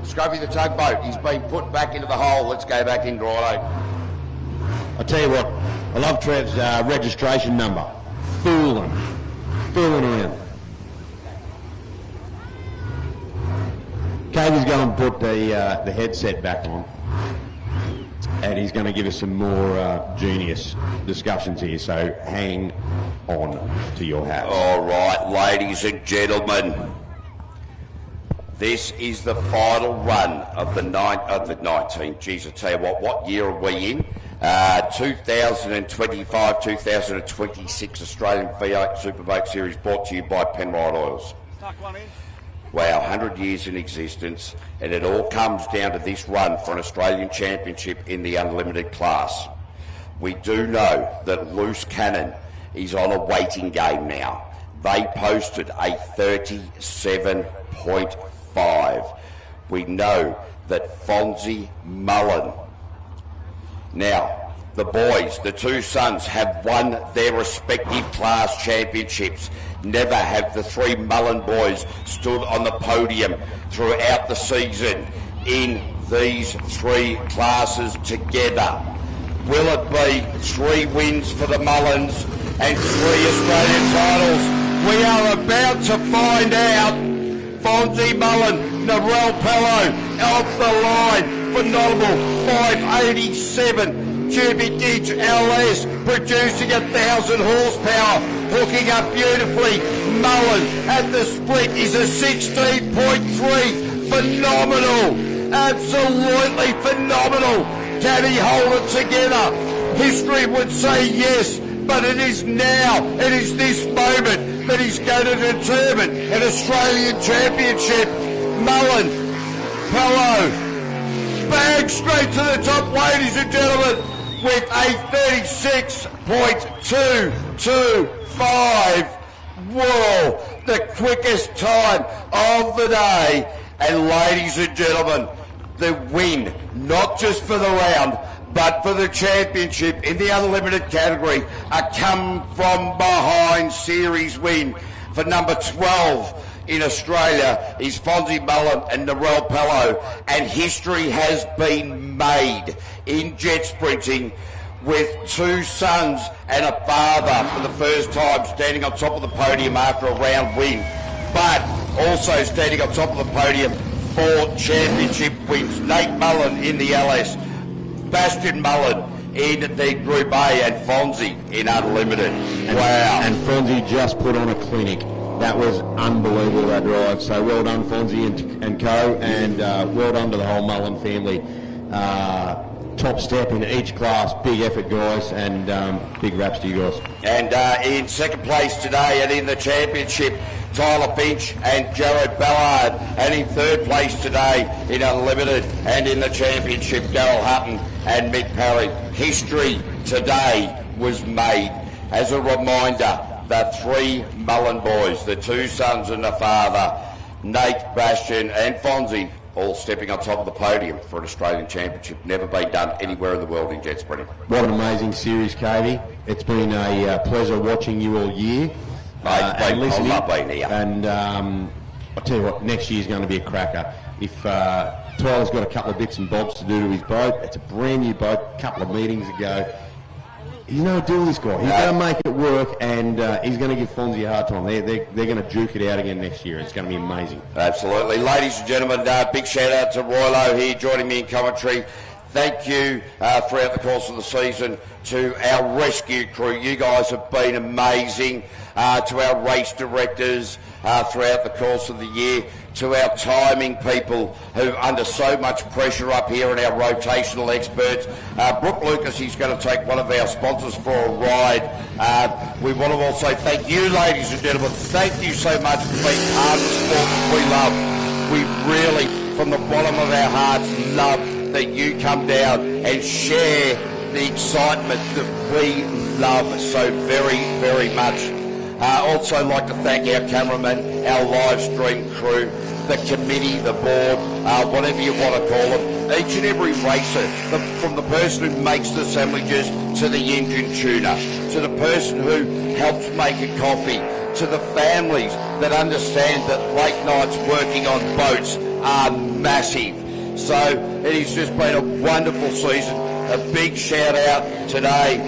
Scruffy the tugboat, he's been put back into the hole. Let's go back in, righto. I tell you what, I love Trev's registration number. Fooling around. Katie's going to put the headset back on, and he's going to give us some more genius discussions here, so hang on to your hats. All right, ladies and gentlemen, this is the final run of the 19. Geez, I tell you what year are we in? 2025, 2026 Australian V8 Superboat Series, brought to you by Penrite Oils. Wow, 100 years in existence, and it all comes down to this run for an Australian Championship in the unlimited class. We do know that Loose Cannon is on a waiting game now. They posted a 37.5. We know that Fonzie Mullen. Now, The boys, the two sons, have won their respective class championships. Never have the three Mullen boys stood on the podium throughout the season in these three classes together. Will it be 3 wins for the Mullens and 3 Australian titles? We are about to find out. Fonzie Mullen, Narelle Pello off the line. Phenomenal 587 cubic inch LS, producing 1,000 horsepower, hooking up beautifully. Mullen at the split is a 16.3. Phenomenal. Absolutely phenomenal. Can he hold it together? History would say yes, but it is now, it is this moment that he's going to determine an Australian championship. Mullen, Pello, bang straight to the top, ladies and gentlemen, with a 36.225. Whoa, the quickest time of the day. And ladies and gentlemen, the win, not just for the round, but for the championship in the unlimited category, a come from behind series win for number 12 in Australia is Fonzie Mullen and Narelle Pello, and history has been made in jet sprinting with 2 sons and a father for the first time standing on top of the podium after a round win, but also standing on top of the podium 4 championship wins. Nate Mullen in the LS, Bastian Mullen in the Group A, and Fonzie in Unlimited. Wow. And Fonzie just put on a clinic. That was unbelievable, that drive. So well done, Fonzie and co, and well done to the whole Mullen family. Top step in each class. Big effort, guys, and big raps to you guys. And in second place today and in the championship, Tyler Finch and Jared Ballard, and in third place today in Unlimited and in the championship, Daryl Hutton and Mick Parry. History today was made. As a reminder, the 3 Mullen boys, the 2 sons and the father, Nate, Bastian and Fonzie, all stepping on top of the podium for an Australian championship. Never been done anywhere in the world in jet sprinting. What an amazing series, Katie. It's been a pleasure watching you all year. And listening. And I'll tell you what, next year's going to be a cracker. If Tyler's got a couple of bits and bobs to do to his boat, it's a brand new boat, a couple of meetings ago. He's no deal, this guy. He's going to make it work, and he's going to give Fonzie a hard time. They're going to duke it out again next year. It's going to be amazing. Absolutely. Ladies and gentlemen, big shout out to Roylo here joining me in commentary. Thank you throughout the course of the season to our rescue crew. You guys have been amazing. To our race directors throughout the course of the year, to our timing people who under so much pressure up here, and our rotational experts. Brooke Lucas, he's going to take one of our sponsors for a ride. We want to also thank you, ladies and gentlemen. Thank you so much for being part of the sport that we love. We really, from the bottom of our hearts, love that you come down and share the excitement that we love so very, very much. Also like to thank our cameraman, our live stream crew, the committee, the board, whatever you want to call them. Each and every racer, from the person who makes the sandwiches to the engine tuner, to the person who helps make a coffee, to the families that understand that late nights working on boats are massive. So it has just been a wonderful season. A big shout out today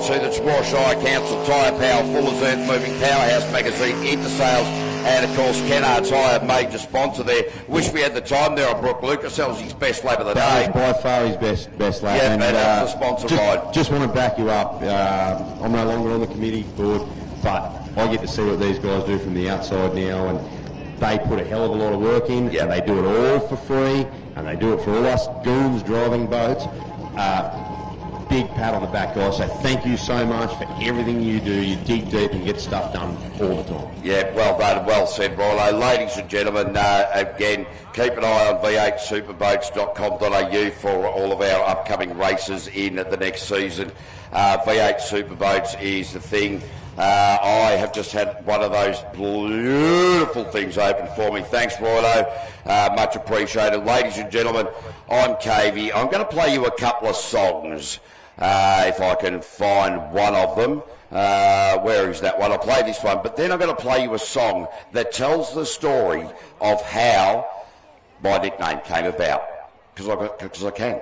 to the Temora Shire Council, Tyre Power, Fuller's Earth Moving, Powerhouse Magazine, Intersales, and of course Kennard's Tyre, major sponsor there. Wish we had the time there on Brooke Lucas. That was his best lap of the day. By far his best lap. Yeah, and the sponsor ride. Just want to back you up. I'm no longer on the committee board, but I get to see what these guys do from the outside now, and they put a hell of a lot of work in, and they do it all for free, and they do it for all us goons driving boats. Big pat on the back, guys. So thank you so much for everything you do. You dig deep and get stuff done all the time. Yeah, well done and well said, Rilo. Ladies and gentlemen, again, keep an eye on v8superboats.com.au for all of our upcoming races in the next season. V8 Superboats is the thing. I have just had one of those beautiful things open for me. Thanks, Roylo. Much appreciated. Ladies and gentlemen, I'm Cavey. I'm going to play you a couple of songs if I can find one of them. Where is that one? I'll play this one, but then I'm going to play you a song that tells the story of how my nickname came about, because I can.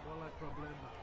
No hay problema.